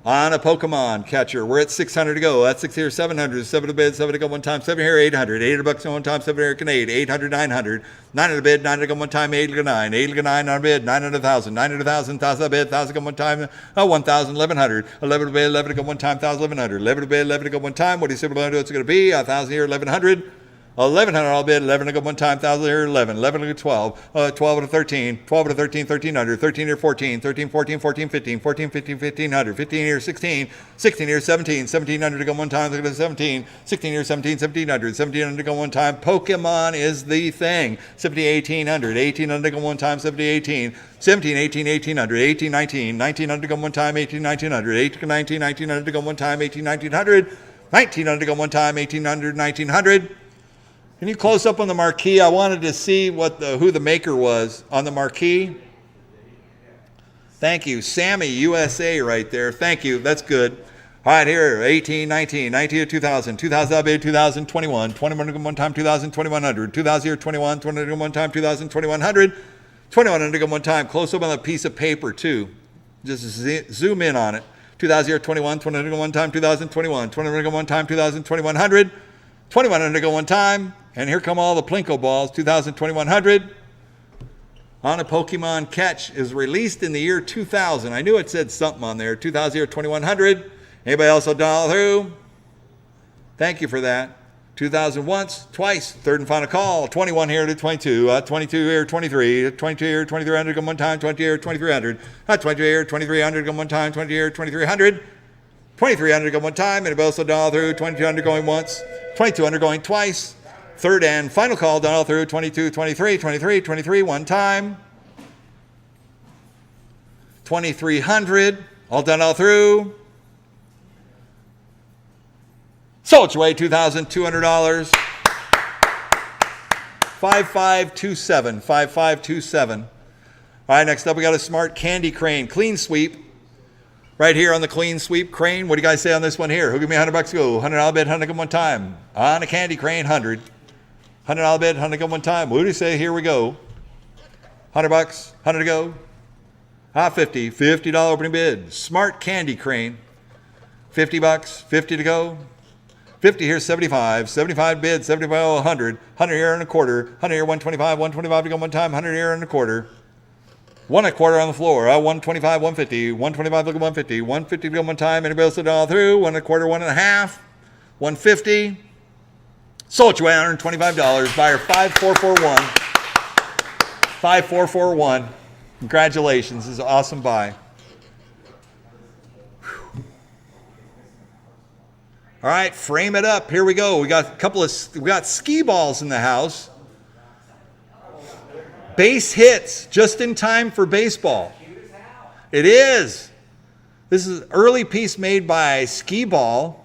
on a Pokemon Catcher. We're at 600 to go. That's 6 here, 700. 7 to bid, 7 to go one time. 7 here, 800. 800 bucks on one time. 7 here, can 8. 800, 900. 9 to bid, 9 to go one time. 8 to 9. 8 to 9 on bid. 900,000. 900,000. 1,000 to bid. 1,000 to go one time. 1,000. 1,100. 11 to bid. 11 to go one time. 1,000. 1,100. 11 to bid. 11 to go one time. What do you say we're going to do? It's going to be 1,000 here, 1,100. 1,100 all bid, 11 to go one time, 1,000 here, 11, 11 to go 12, 12 to 13, 12 to 13, 1,300, 13 here, 14, 13, 14, 14, 15, 14, 15, 1,500, 15 here, 16, 16 here, 17, 1,700 to go one time, look at 17, 16 here, 17, 1,700, 1,700 to go one time. Pokemon is the thing. 70, 1,800, 1,800 to go one time, 70, 18, 17, 18, 1,800, 18, 19, 1,900 to go one time, 18, 1,900, 18, 19, 1,900 to go one time, 18, 1,900, 1,900 to go one time, 1,800, 1,900. Can you close up on the marquee? I wanted to see who the maker was on the marquee. Thank you. Sammy, USA right there. Thank you. That's good. All right, here, 18, 19, 19 to 2000, 2000 bid, 2021, 21 to go one time, 2000, 2100, 2000 here, 21, 20 to go one time, 2000, 2100, 2100 to go one time. Close up on the piece of paper too. Just zoom in on it. 2000 here, 21, 20 to go one time, 2021, 20 to go one time, 2000, 2100, 2100 to go one time. And here come all the Plinko balls, 2,000, 2,100. On a Pokemon Catch is released in the year 2000. I knew it said something on there. 2,000 here, 2,100. Anybody else will dial through? Thank you for that. 2,000 once, twice. Third and final call. 21 here to 22. 22 here, 23. 22 here, 2,300 go one time. 20 here, 2,300. 20 here, 2,300 go one time. 20 here, 2,300. 2,300 go one time. Anybody else will dial through? 2,200 going once. 2,200 going twice. Third and final call done all through 22, 23, 23, 23, one time. 2,300, all done all through. Sold your way, $2,200. 5527, 5527. All right, next up we got a smart candy crane, clean sweep. Right here on the clean sweep crane. What do you guys say on this one here? Who give me $100 go? $100 bid, 100 go one time. On a candy crane, 100. $100 bid, 100 go one time. What do you say? Here we go. $100, 100 to go. 50. $50 opening bid. Smart candy crane. $50, 50 to go. 50 here, 75. 75 bid, 75, 100. 100 here and a quarter. 100 here, 125. 125 to go one time. 100 here and a quarter. 1 a quarter on the floor. 125, 150. 125 look at 150. 150 to go one time. Anybody else to all through? 1 a quarter, 1 and a half. 150. Sold you $125. Buyer 5441. 5441. Congratulations. This is an awesome buy. Whew. All right, frame it up. Here we go. We got skee balls in the house. Base hits just in time for baseball. It is. This is an early piece made by Skee Ball.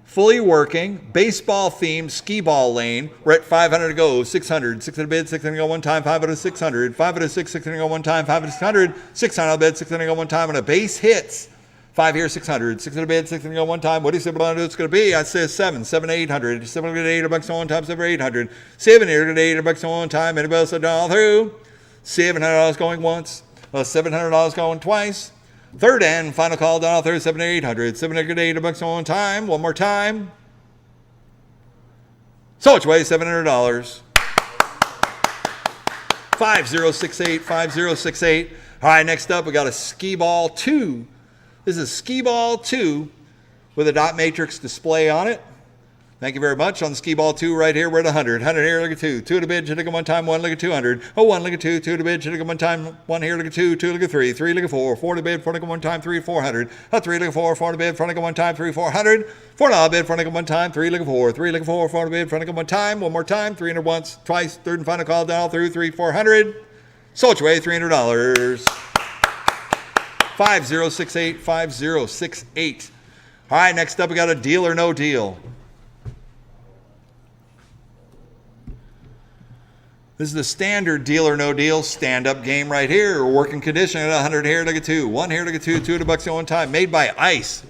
Fully working, baseball themed skee ball lane. We're at 500 to go, 600. 600 bid, 600 to go one time, 500 to 600. 500 to 600 to go one time, 500 to 600. 600 bid, 600 to go one time, and a base hits. 5 here, 600. 600 bid, 600 to go one time. What do you say it's going to be? I'd say 7. 7 to 800. 7 to $800 on one time, 7 to 800. 7 here to $800 on one time. Anybody else all through? $700 going once. $700 going twice. Third and final call down third, 7 to 800. 700 $800 on one time. One more time. So which way? $700. 5068, 5068. All right, next up we got a Skee Ball 2. This is Skee Ball 2 with a dot matrix display on it. Thank you very much. On the Skee Ball 2 right here, we're at 100. 100 here, look at 2. 2 to bid, should look at one time, 1 look at 200. 1 look at 2, 2 to bid, should look at one time, 1 here, look at 2, 2 look at 3, 3 look at 4, 4 to bid, 4 look at one time, 3, 400. 3 look at 4, 4 to bid, 4 look at one time, 3, 400. 4 to bid, 4 look at one time, 3 look at 4, 3 look at 4, 4 to bid, 4 look at one time, one more time, 300 once, twice, third and final call down through, 3, 400. Sold your way, $300. 5068, 5068. All right, next up we got a deal or no deal. This is the standard Deal or No Deal stand-up game right here. Working condition at 100 here, look at 2. 1 here, look at 2. 2 at $2 at one time. Made by Ice.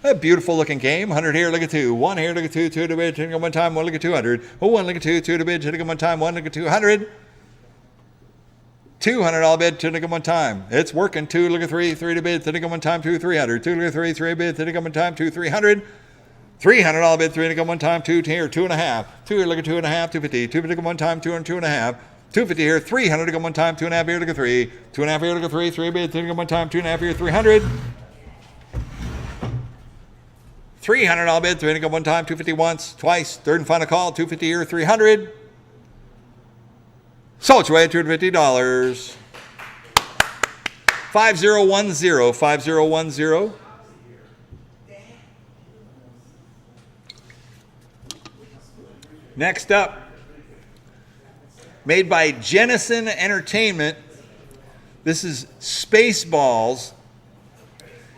A beautiful looking game. 100 here, look at 2. 1 here, look at 2. 2 at a bid, hitting at one time. 1 look at 200. Oh, 1 look at 2. 2 at a bid, hitting at one time. 1 look at 200. $200 bid, hitting at one time. It's working. 2 look at 3. 3 to bid, hitting at one time. 2 300. 2 look at 3. 3 bid, hitting at one time. 2 300. $300 bid, 3 to one time. 2 here, 2.5. 2 here, look at 2.5. 250. 250 to one time. 2 and 2.5. 250 here, 300 to go one time, 2.5 here to go 3, 2.5 here to go 3, 3 bid, 3 to go one time, 2.5 here, 300. $300 bid, 3 to go one time, 250 once, twice, third and final call, 250 here, 300. Sold your way at $250. 5010, 5010. Next up, made by Jennison Entertainment. This is Spaceballs.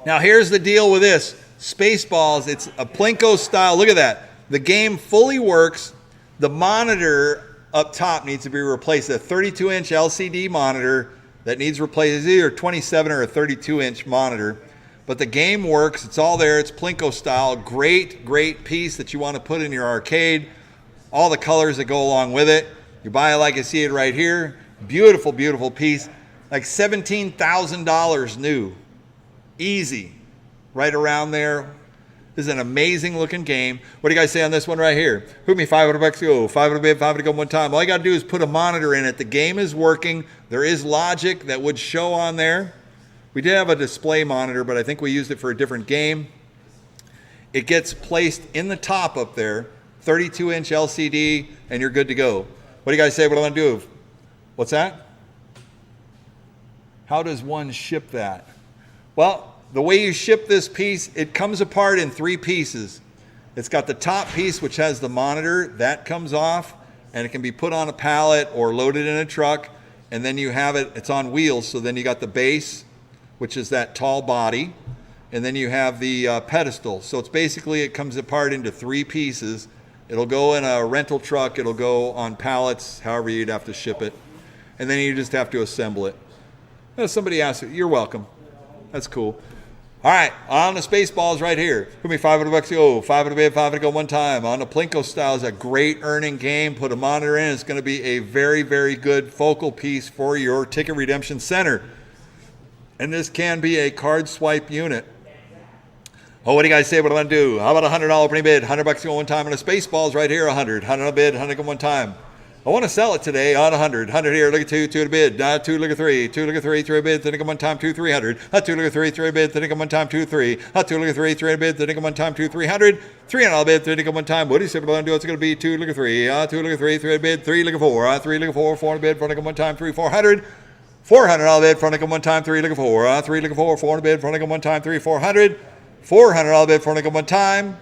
Now here's the deal with this. Spaceballs, it's a Plinko style. Look at that. The game fully works. The monitor up top needs to be replaced. A 32-inch LCD monitor that needs replaced. It's either a 27 or a 32-inch monitor. But the game works. It's all there. It's Plinko style. Great, great piece that you want to put in your arcade. All the colors that go along with it. You buy it like you see it right here. Beautiful, beautiful piece. Like $17,000 new. Easy. Right around there. This is an amazing looking game. What do you guys say on this one right here? Who me $500 to go. 500 bid, 500 to go one time. All you got to do is put a monitor in it. The game is working. There is logic that would show on there. We did have a display monitor, but I think we used it for a different game. It gets placed in the top up there. 32-inch LCD, and you're good to go. What do you guys say? What do I want to do? What's that? How does one ship that? Well, the way you ship this piece, it comes apart in 3 pieces. It's got the top piece, which has the monitor. That comes off, and it can be put on a pallet or loaded in a truck. And then you have it, it's on wheels. So then you got the base, which is that tall body. And then you have the pedestal. So it's basically, it comes apart into 3 pieces. It'll go in a rental truck. It'll go on pallets, however you'd have to ship it. And then you just have to assemble it. Somebody asked it. You're welcome. That's cool. All right, on the Spaceballs right here. Give me $500 to go. 500 bid, 500 to go one time. On the Plinko style is a great earning game. Put a monitor in. It's going to be a very, very good focal piece for your ticket redemption center. And this can be a card swipe unit. Oh, what do you guys say? What do I want to do? How about $100 opening bid? $100 to go one time. And the Spaceballs right here, 100. 100 bid, 100 go one time. I want to sell it today on 100. 100 here, look at 2, 2 at a bid. 2, look at 3. 2, look at 3, 3 a bid, then come one time, 2, 300. 2, look at 3, 3 a bid, then come one time, 2, 3. 2, look at 3, 3 a bid, then come one time, 2, 300. 300 bid, 3 come one time. What do you say? What do I do? It's going to be 2, look at 3. 2, look at 3, 3 a bid, 3, look at 4. 3, look at 4, 4 a bid, 4 come one time, 3, 400. $400 bid, 4 come one time, 3, look at 4. 3, look at 4, 4 a bid, 4 come one time, 3, 400. $400 bid, 4 come one time.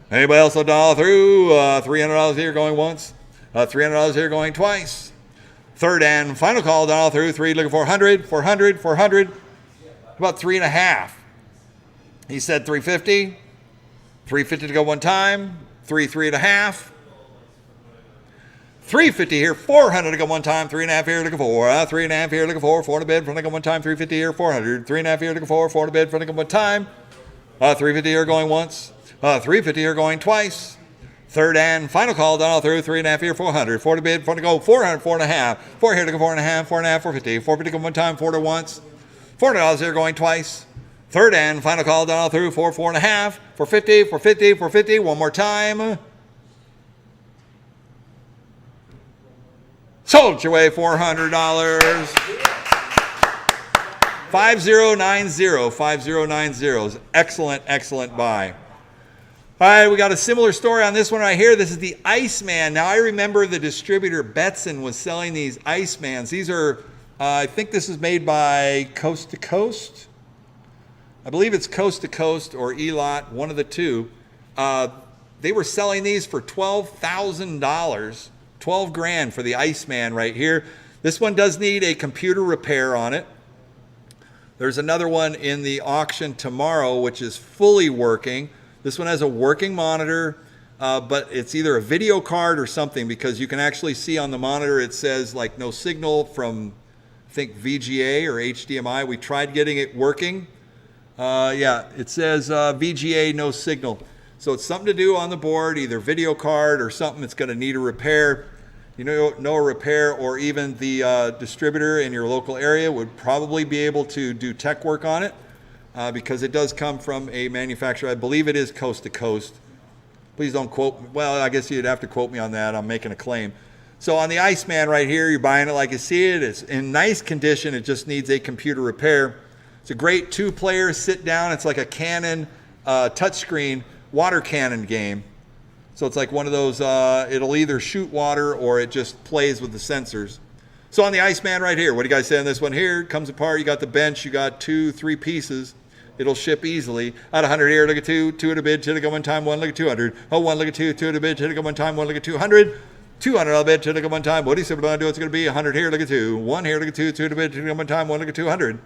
Anybody else a dollar through? $300 here going once. $300 here going twice. Third and final call, down all through. 3 looking 400, 400, 400. About 3.5. He said 350. 350 to go one time. 3, 3.5. 350 here, 400 to go one time. 3.5 here, looking 4. 3.5 here, looking 4. 4 to bid, front to go one time. 350 here, 400. 3.5 here, looking 4. 4 to bid, front to go one time. 350 here going once. 350 here going twice. Third and final call, down all through. 3.5 here, 400. 4 to bid, 4 to go, 400, 4.5. 4 here to go, 4.5, 4.5, 450. 450 go one time, 4 to once. $400 here going twice. Third and final call, down all through. 4, 4.5. 450, 450, 450. One more time. Sold your way, $400. 5090, 5090 is excellent, excellent buy. All right, we got a similar story on this one right here. This is the Iceman. Now, I remember the distributor Betson was selling these Icemans. These are, I think this is made by Coast to Coast. I believe it's Coast to Coast or Elot, one of the two. They were selling these for $12,000, 12 grand for the Iceman right here. This one does need a computer repair on it. There's another one in the auction tomorrow, which is fully working. This one has a working monitor. but it's either a video card or something, because you can actually see on the monitor it says like no signal from, I think, VGA or HDMI. We tried getting it working. Yeah, it says VGA, no signal. So it's something to do on the board, either video card or something that's going to need a repair. You know, a repair, or even the distributor in your local area would probably be able to do tech work on it, because it does come from a manufacturer. I believe it is coast to coast. Please don't quote me. Well, I guess you'd have to quote me on that. I'm making a claim. So on the Iceman right here, you're buying it like you see it. It's in nice condition. It just needs a computer repair. It's a great two-player sit-down. It's like a Canon touchscreen water cannon game. So it's like one of those, it'll either shoot water or it just plays with the sensors. So on the Iceman right here, what do you guys say on this one here? It comes apart. You got the bench. You got 2-3 pieces. It'll ship easily. At 100 here, look at 2, 2 at a bid, 2 to go one time, 1, look at 200. Oh, 1, look at 2, 2 at a bid, 2 to go one time, 1, look at 200. 200 on a bid, 2 to go one time. What do you say we're going to do? It's going to be 100 here, look at 2. 1 here, look at 2, 2 at a bid, 2 to go one time, 1, look at 200.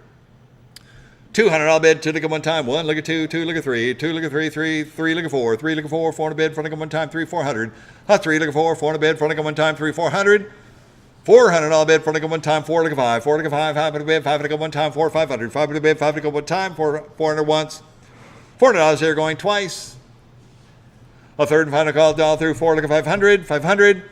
200 on a bid, 2 to go one time, 1, look at 2, 2, look at 3, 2, look at 3, 3, 3, look at 4, 3, look at 4, 4 on a bid, 4 to go one time, 3, 400. 3, look at 4, 4 on a bid, 4 to go one time, 3, 400. 400 on a bid, 4 to go one time, 4 look at 5, 4 look at 5, 5 on a bid, 5 to go one time, 4, 500. 5 on a bid, 5 to go one time, 400 once. $400 here going twice. A third and final call down through 4, look at 500, 500.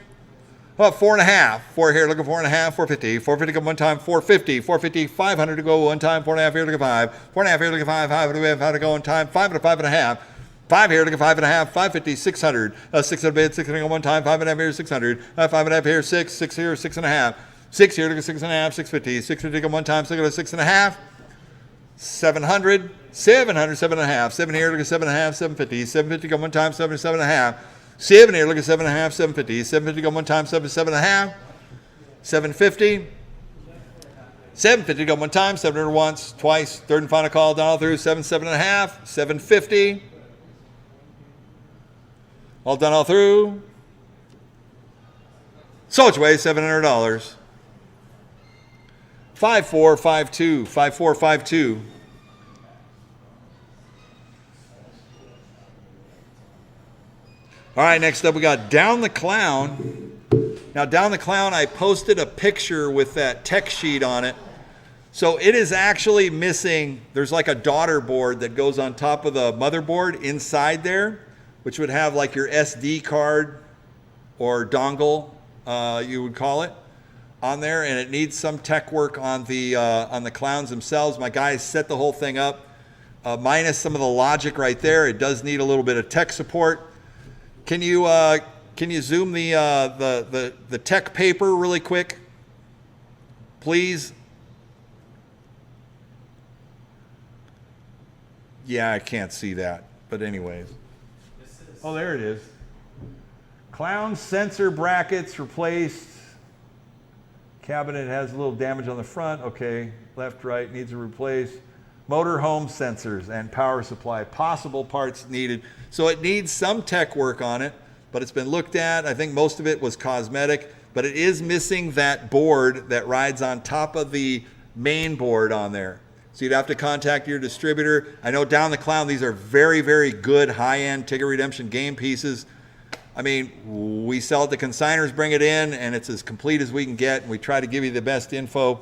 About 4.5. 4 here, look at 4.5, 450. 450 go one time, 450. 450, 500 to go one time, 4.5 here, look at 5. 4.5 here, look at 5, 5 to go one time, 5 to 5.5. 5 here, look at 5.5, 550, 600. 600 bid, 600 go one time, 5.5 here, 600. 5.5 here, 6, 6 here, 6.5. 6 here, look at 6.5, 650. 650 go one time, 6.5. 700, 700, 7.5. 7 here, look at 7.5, 750. 750 go one time, 7 to 7.5. 7 here, look at 7.5, 750. 750 go one time, 7 to 7.5. 750. 750 go one time, 700 once, twice. Third and final call down through 7, 7.5. 750. All done all through. So which way? $700. 5452, 5452. All right, next up we got Down the Clown. Now, Down the Clown, I posted a picture with that tech sheet on it. So it is actually missing, there's like a daughter board that goes on top of the motherboard inside there, which would have like your SD card or dongle, you would call it, on there, and it needs some tech work on the clowns themselves. My guys set the whole thing up, minus some of the logic right there. It does need a little bit of tech support. Can you zoom the tech paper really quick, please? Yeah, I can't see that, but anyways. Oh, there it is. Clown sensor brackets replaced. Cabinet has a little damage on the front. Okay, left, right, needs to replace. Motor home sensors and power supply. Possible parts needed. So it needs some tech work on it, but it's been looked at. I think most of it was cosmetic, but it is missing that board that rides on top of the main board on there. So you'd have to contact your distributor. I know Down the Clown, these are very, very good high-end Ticket Redemption game pieces. I mean, we sell it to consigners, bring it in, and it's as complete as we can get, and we try to give you the best info.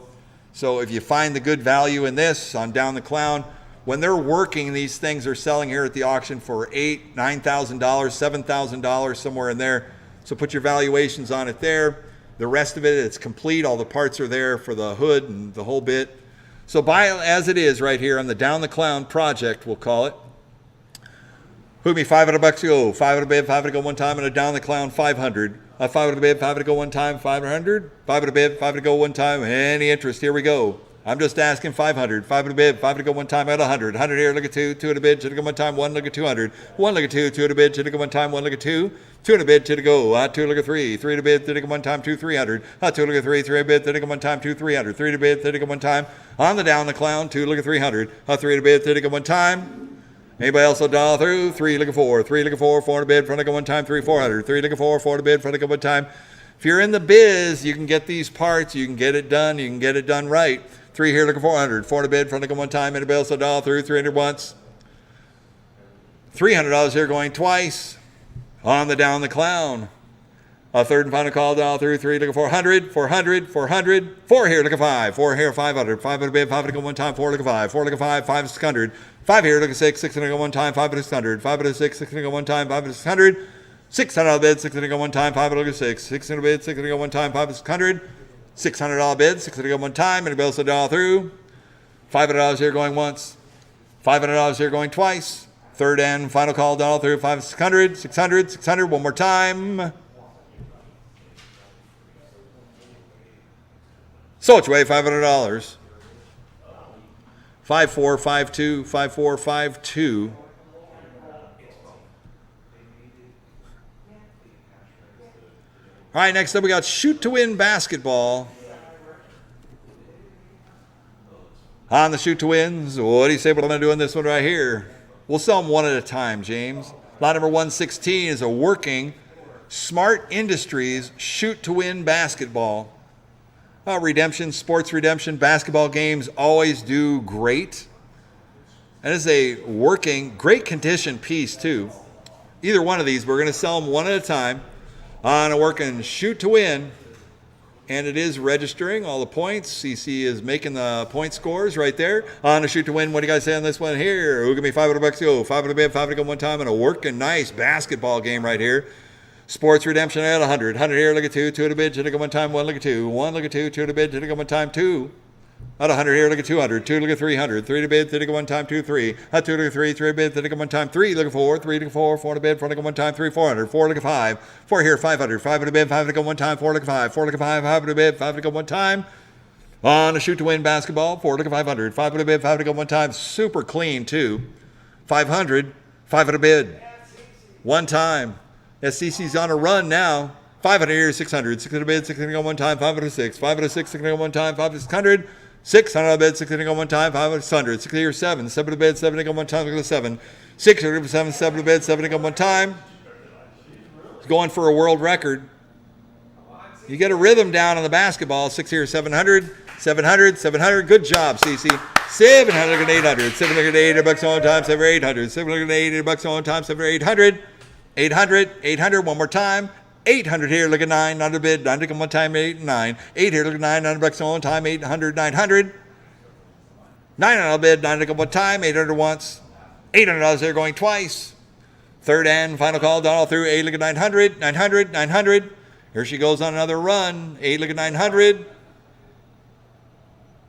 So if you find the good value in this on Down the Clown, when they're working, these things are selling here at the auction for $8,000, $9,000, $7,000, somewhere in there. So put your valuations on it there. The rest of it, it's complete. All the parts are there for the hood and the whole bit. So buy it as it is right here on the Down the Clown project, we'll call it. Who'd be $500 to go? 500 bid, 500 to go one time, and a Down the Clown 500. 500 bid, 500 to go one time, 500. 500 bid, 500 to go one time. Any interest? Here we go. I'm just asking 500. 500 bid, 500 to go one time at 100. 100 here, look at 2. 2 at a bid, 2 to go one time, 1 look at 200. 1 look at 2, 2 at a bid, 2 to go one time, 1 look at 2. 2 at a bid, 2 to go. 2 look at 3. 3 at a bid, 3 to go one time, 2 300. 2 look at 3, 3 at a bid, 3 to go one time, 2 300. 3 at a bid, 3 to go one time. On the Down the Clown, 2 look at 300. 3 at a bid, 3 to go one time. Anybody else will dial through? 3 look at 4. 3 look at 4, 4 at a bid, front to go one time, 3 400. 3 look at 4, 4 at a bid, front to go one time. If you're in the biz, you can get these parts, you can get it done, you can get it done right. 3 here, look at 400. 4 at a bid, front to go one time, anybody else will dial through? 300 once. $300 here going twice. On the down the clown. A third and final call down through 3, looking 400, 400, 400, 4 here, looking 5, 4 here, 500, 500 bid, 5 to go one time, 4 looking 5, 4 looking 5, 5 600, 5 here, looking 6, 6 to go one time, 5 to 600, 5 to 6, 6 to go one time, 5 to 600, 600 bid, 6 to go one time, 5 looking 6, 600 bid, 6 to go one time, 5 to 600, $600 bid, 6 to go one time, and it bills down through. $500 here going once, $500 here going twice. Third and final call down through 5 600, 600, 600, one more time. So it's away $500. 5452, 5452. All right, next up we got Shoot to Win Basketball. On the Shoot to Wins, what do you say what I'm going to do on this one right here? We'll sell them one at a time, James. Lot number 116 is a working Smart Industries Shoot to Win Basketball. Redemption, sports redemption, basketball games always do great. And it's a working, great condition piece too. Either one of these, we're going to sell them one at a time on a working Shoot to Win. And it is registering all the points. CC is making the point scores right there. On a Shoot to Win, what do you guys say on this one here? Who give me $500 to go? 500 bid, 5 to go one time, and a working nice basketball game right here. Sports redemption at 100. 100 here, look at 2. 2 to bid, 2 to go one time, 1 look at 2. 1 look at 2, 2 to bid, 2 to go one time, 2. At 100 here, look at 200. 2 look at 300. 3 to bid, 3 to go one time, 2, 3. At 2 look at 3, 3 to bid, 3 to go one time, 3 look at 4. 3 to go 4, 4 to bid, 4 to go one time, 3, 400. 4 look at 5. 4 here, 500. 5 to bid, 5 to go one time, 4 look at 5. 4 look at 5, 5 to bid, 5 to go one time. On a Shoot to Win Basketball, 4 look at 500. 5 to bid, 5 to go one time. Super clean too. 500. 5 to bid. One time. SCC's on a run now. 500 here, 600. 600 bid, 600 go one time, 5 to 6. 5 to 6, 600 go one time, 5 to 600. 600 bid, 600 go one time, 5 to 600. 6 here, 7. 7 to bid, 7 to go one time, look at 7. 600 7, 7 to bid, 7 to go one time. He's going for a world record. You get a rhythm down on the basketball. 6 here, 700. 700, 700. Good job, CC. 700 and 800. 700 $800 on time, 7 800. 700 $800 on time, 7 800. 800, 800, one more time. 800 here, look at 9, not a bid, 9 to come one time, 8 and 9. 8 here, look at 9, $9 on time, 800, 900. 900 bid, 9 to come one time, 800 once. $800 there going twice. Third and final call, down all through, 8 look at 900, 900, 900. Here she goes on another run, 8 look at 900.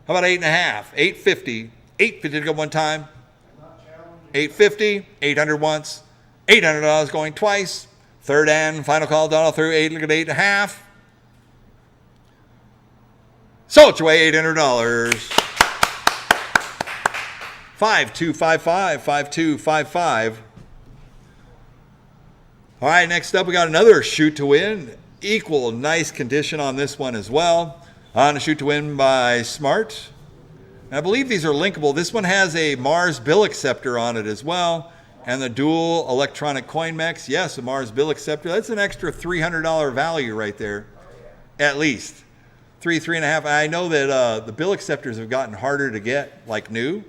How about 8.5? 850. 850 to go one time. 850, 800 once. $800 going twice. Third and final call, down all through, 8 look at 8.5. So it's away $800. 5255, 5255. All right, next up we got another Shoot to Win. Equal nice condition on this one as well. On a Shoot to Win by Smart. And I believe these are linkable. This one has a Mars bill acceptor on it as well. And the dual electronic coin mechs. Yes, a Mars bill acceptor. That's an extra $300 value right there. At least. 3.5. I know that the bill acceptors have gotten harder to get, like new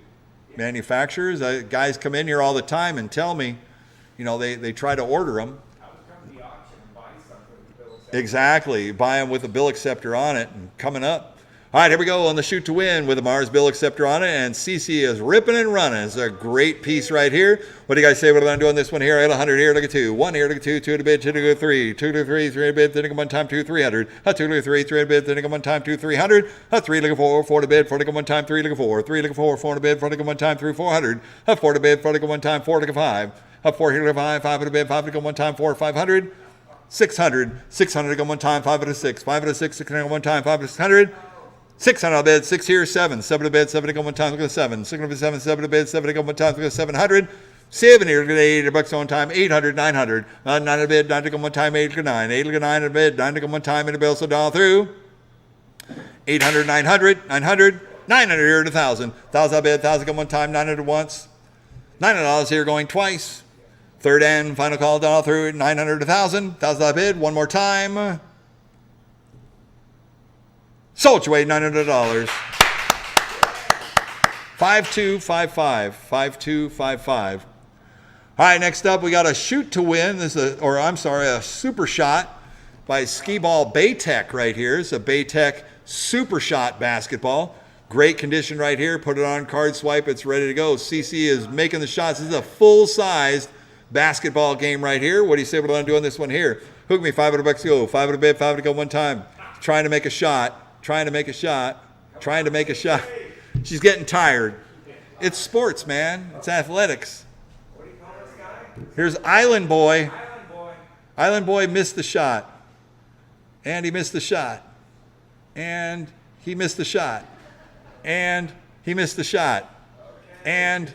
manufacturers. Guys come in here all the time and tell me, you know, they try to order them. I would come to the auction and buy something with the bill acceptor. Exactly. Buy them with a bill acceptor on it and coming up. All right, here we go on the Shoot to Win with a Mars bill acceptor on it, and CC is ripping and running. It's a great piece right here. What do you guys say? What am I doing this one here? I got 100 here, look at 2. 1 here, look at 2. 2 to bid, 2 to go 3. 2 to 3, 3 to bid, 3 to go one time, 2, 300. 2 to 3, 3 to bid, 3 to go one time, 2, 300. 3 to go 4, 4 to bid, 4 to go one time, 3 to go 4. 3 to go 4, 4 to bid, 4 to go one time, 3, 400. 4 to bid, 4 to go one time, 4 to go 5. 4 here to go 5, 5 to bid, 5 to go one time, 4, 500. 600. 600 to go one time, 5 to 6. 5 to 6 to go one time, 5 to 600. 600 bid, 6 here, 7. 7 to bid, 7 to go one time, look at 7. 6 to bid, 7, 7 to bid, 7 to go one time, look at 700. 7 here, look at $800 on time, 800, 900. 9 to bid, 9 to go one time, 8 to 9. 8 to 9 to bid, 9 to go one time, and the bill so down through. 800, 900, 900. 900 here to 1,000. 1,000 bid, 1,000 go one time, 900 once. $900 here going twice. Third and final call down through, 900 to 1,000. 1,000 bid, one more time. Sold your way $900. 5255. 5255. All right, next up we got a shoot to win. This is a super shot by Skee Ball Baytech right here. It's a Baytech super shot basketball. Great condition right here. Put it on, card swipe, it's ready to go. CC is making the shots. This is a full-sized basketball game right here. What do you say we're going to do on this one here? Hook me, $500 to go. 5 to bid, 5 to go one time. Trying to make a shot. Trying to make a shot. Trying to make a shot. She's getting tired. It's sports, man. It's athletics. What do you call this guy? Here's Island Boy. Island boy. Island Boy missed the shot. And he missed the shot. And he missed the shot. And he missed the shot. And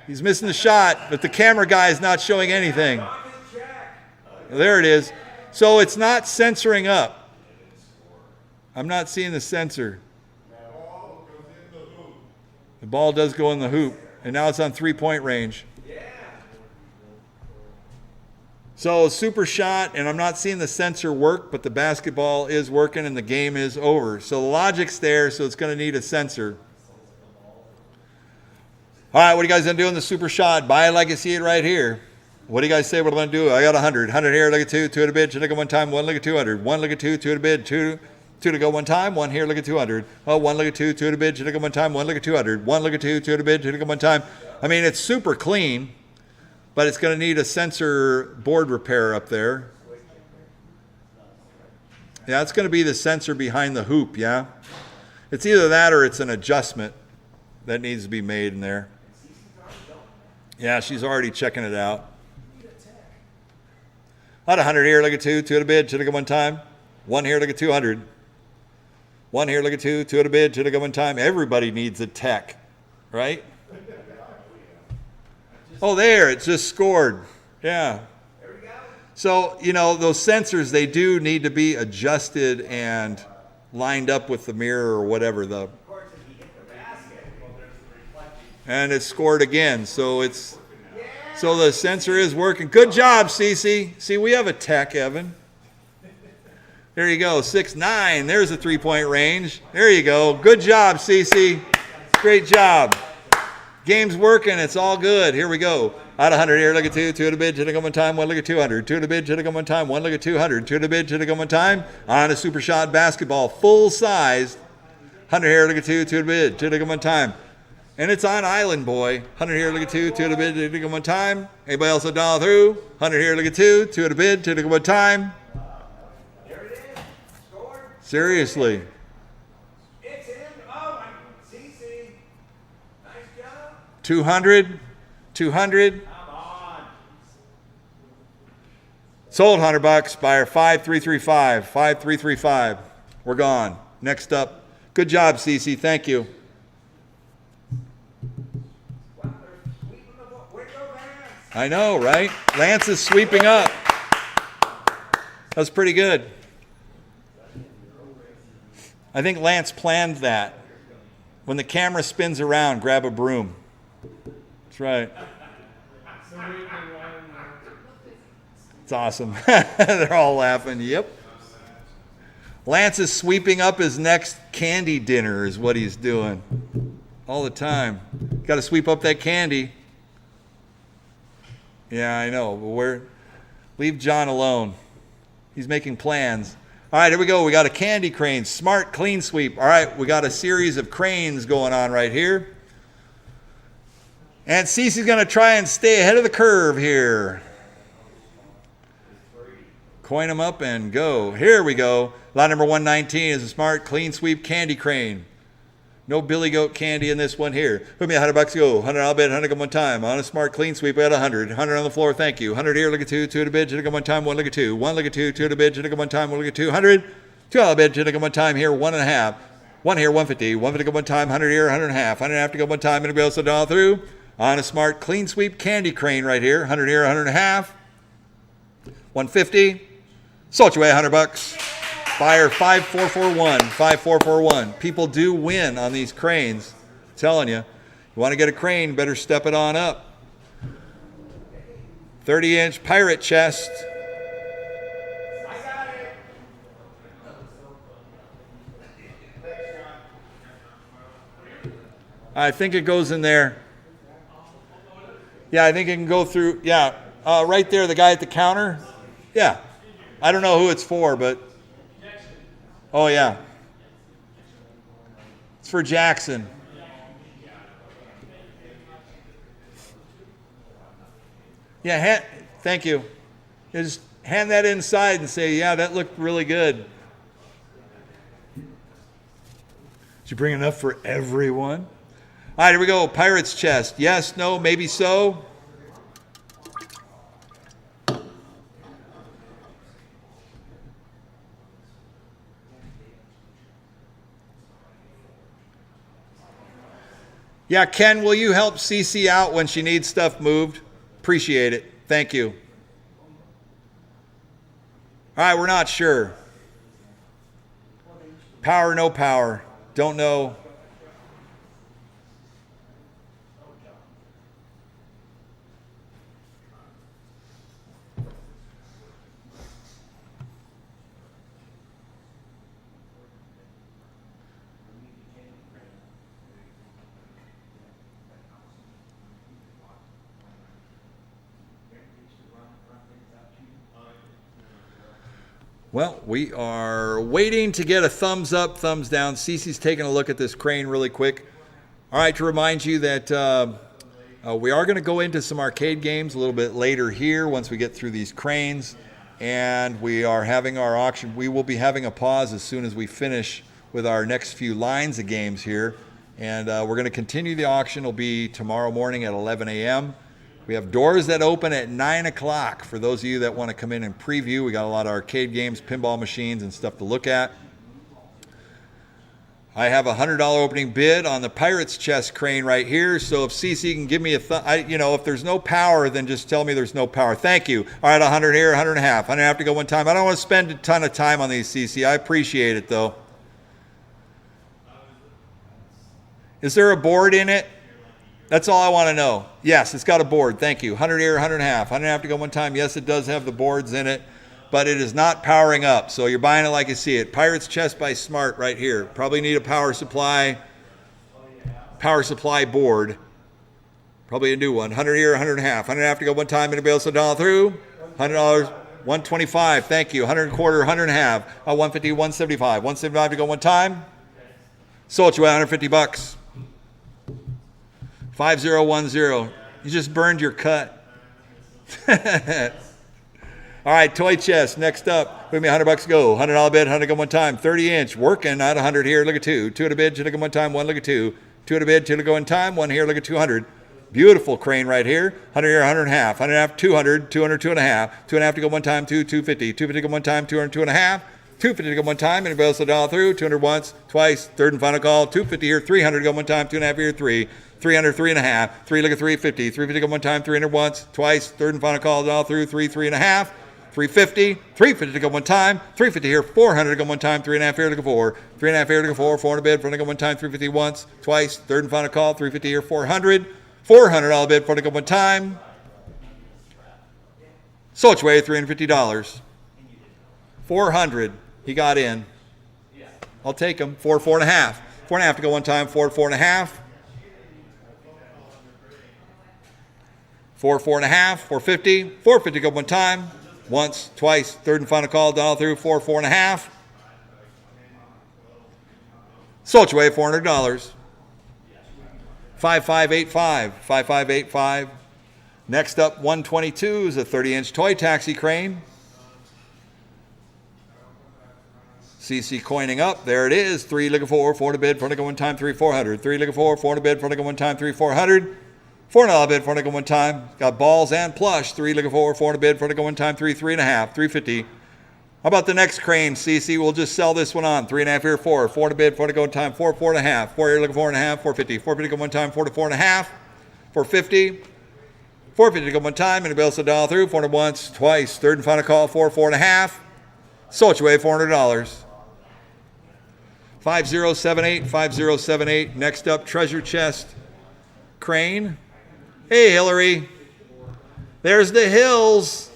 he's missing the shot, but the camera guy is not showing anything. There it is. So it's not censoring up. I'm not seeing the censor. The ball does go in the hoop, and now it's on three-point range. So super shot, and I'm not seeing the sensor work, but the basketball is working and the game is over. So the logic's there, so it's going to need a sensor. All right, what are you guys going to do in the super shot? Buy it like you see it right here. What do you guys say we're going to do? I got 100. 100 here, look at 2, 2 at a bid, 2 to go one time, 1 look at 200. 1 look at 2, 2 at a bid, 2 to go one time, 1 here, look at 200. Oh, 1 look at 2, 2 at a bid, 2 to go one time, 1 look at 200. 1 look at 2, 2 at a bid, 2 to go one time. I mean, it's super clean. But it's going to need a sensor board repair up there. Yeah, it's going to be the sensor behind the hoop, yeah? It's either that or it's an adjustment that needs to be made in there. Yeah, she's already checking it out. About 100 here, look at 2, 2 at a bid, 2 to go one time. 1 here, look at 200. 1 here, look at 2, 2 at a bid, 2 to go one time. Everybody needs a tech, right? Oh, there, it just scored. Yeah. There we go. So, you know, those sensors, they do need to be adjusted and lined up with the mirror or whatever. Of course, if you hit the basket, well, there's the reflecting. And it scored again. So so the sensor is working. Good job, Cece. See, we have a tech, Evan. There you go, 6-9. There's a three-point range. There you go. Good job, Cece. Great job. Game's working. It's all good. Here we go. Out of 100 here. Look at 2. 2 at a bid. 2 to go one time. 1 look at 200. 2 at a bid. 2 to go one time. 1 look at 200. 2 at a bid. 2 to go one time. On a super shot basketball. Full sized. 100 here. Look at 2. 2 at a bid. 2 to go one time. And it's on Island Boy. 100 here. Look at 2. 2 at a bid. 2 to go one time. Anybody else a dollar through? 100 here. Look at 2. 2 at a bid. 2 to go one time. There it is. Scored. Seriously. It's in. Oh, CC. Nice job. 200. 200. Come on. Sold $100. Buyer 5335. 5335. We're gone. Next up. Good job, Cece. Thank you. Well, they're sweeping the window, Lance. I know, right? Lance is sweeping up. That was pretty good. I think Lance planned that. When the camera spins around, grab a broom. That's right. It's awesome. They're all laughing. Yep. Lance is sweeping up his next candy dinner is what he's doing. All the time. Got to sweep up that candy. Yeah, I know. But leave John alone. He's making plans. All right, here we go. We got a candy crane. Smart clean sweep. All right, we got a series of cranes going on right here. And Cece's going to try and stay ahead of the curve here. Coin them up and go. Here we go. Lot number 119 is a smart clean sweep candy crane. No Billy Goat candy in this one here. Put me $100 to go. 100 I'll bid, 100 go one time. On a smart clean sweep, I got 100. 100 on the floor, thank you. 100 here, look at 2, 2 at a bid, 2 to go one time, 1 look at 2. 1 look at 2, 2 at a bid, 2 to go one time, 1 look at 2. 100, 2 I'll bid, 2 to go one time here, 1.5. 1 here, 150. 1 to go one time, 100 here, 100 and a half. 100 and a half to go one time, anybody else to dial through? On a smart clean sweep candy crane right here. 100 here, 100 and a half. 150. Sold you away $100. Buyer 5441. 5441. People do win on these cranes. I'm telling you. You want to get a crane, better step it on up. 30-inch pirate chest. I got it. I think it goes in there. Yeah, I think it can go through. Yeah, right there, the guy at the counter. Yeah. I don't know who it's for, but. Oh, yeah. It's for Jackson. Yeah, thank you. Just hand that inside and say, yeah, that looked really good. Did you bring enough for everyone? All right, here we go. Pirate's chest. Yes, no, maybe so. Yeah, Ken, will you help Cece out when she needs stuff moved? Appreciate it. Thank you. All right, we're not sure. Power, no power. Don't know. Well, we are waiting to get a thumbs up, thumbs down. Cece's taking a look at this crane really quick. All right, to remind you that we are going to go into some arcade games a little bit later here once we get through these cranes. And we are having our auction. We will be having a pause as soon as we finish with our next few lines of games here. And we're going to continue the auction. It'll be tomorrow morning at 11 a.m. We have doors that open at 9 o'clock for those of you that want to come in and preview. We got a lot of arcade games, pinball machines, and stuff to look at. I have a $100 opening bid on the Pirate's chest crane right here. So if CC can give me if there's no power, then just tell me there's no power. Thank you. All right, 100 here, 100 and a half. 100 have to go one time. I don't want to spend a ton of time on these, CC. I appreciate it, though. Is there a board in it? That's all I want to know. Yes, it's got a board. Thank you. 100 here, 100 and a half. 100 have to go one time. Yes, it does have the boards in it, but it is not powering up. So you're buying it like you see it. Pirate's Chest by Smart right here. Probably need a power supply board. Probably a new one. 100 here, 100 and a half. 100 have to go one time. Anybody else $1 through? $100, 125. Thank you. 100 and a quarter, 100 and a half. 150, 175. 175 to go one time. Sold you at $150. 5010. You just burned your cut. All right, toy chest. Next up, with me $100 go. $100 bid, 100 go one time. 30-inch, working at 100 here. Look at two. Two at a bid, 2 to go one time. One, look at two. Two at a bid, 2 to go one time. One here, look at 200. Beautiful crane right here. 100 here, 100 and a half. 100 and a half, 200. 200, 2 and a half. 2 and a half to go one time. 250. 250 to go one time. 200, 2 and a half. 250 to go one time. Anybody else $1 through? 200 once, twice. Third and final call. 250 here. 300 to go one time. 2 and a half here. 3. 300, 3 and a half. 3, look at 350. 350 to go one time. 300 once, twice. Third and final call. $1 through. 3, 3 and a half. 350. 350 to go one time. 350 here. 400 to go one time. 3 and a half here to go 4. 3 and a half here to go 4. 400 bid. 400 to go one time. 350 once, twice. Third and final call. 350 here. 400. $400 bid. 400 to go one time. Sold way $350. 400. He got in. I'll take him. 4, 4 and a half. 4 and a half to go one time. 4, 4 and a half. 4, 4 and a half. 450. 450 to go one time. Once, twice. Third and final call. $1 through. 4, 4 and a half. Sold away $400. 5585. 5585. Next up, 122 is a 30-inch toy taxi crane. CC coining up. There it is. 3 looking for 4 to bid. 4 to go one time. 3 400. 3 looking for 4 to bid. 4 to go one time. 3 400. $4 bid. 4 to go one time. Got balls and plush. 3 looking for 4 to bid. 4 to go one time. 3 3 and a half. 350. How about the next crane, CC? We'll just sell this one on. 3 and a half here. 4. 4 to bid. 4 to go one time. 4 4 and a half. 4 here looking 4 and a half. 450. 450 to go one time. 4 to 4 and a half. 450. 450 to go one time. Anybody else $1 through? 400 once, twice. Third and final call. 4 4 and a half. Sold you away $400. 5078. 5078. Next up, treasure chest crane. Hey, Hillary. There's the hills.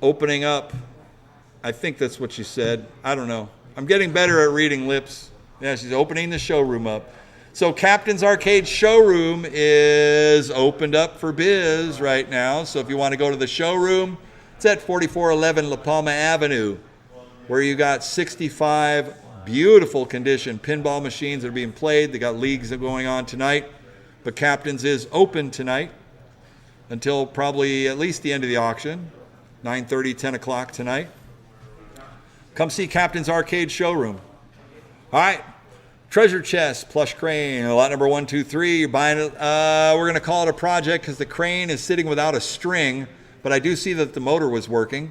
Opening up. I think that's what she said. I don't know. I'm getting better at reading lips. Yeah, she's opening the showroom up. So Captain's Arcade Showroom is opened up for biz right now. So if you want to go to the showroom, it's at 4411 La Palma Avenue, where you got 65 beautiful condition pinball machines that are being played. They got leagues that are going on tonight. But Captain's is open tonight until probably at least the end of the auction, 9:30, 10 o'clock tonight. Come see Captain's Arcade Showroom. All right. Treasure chest, plush crane, lot number 123. You're buying it. We're going to call it a project because the crane is sitting without a string, but I do see that the motor was working.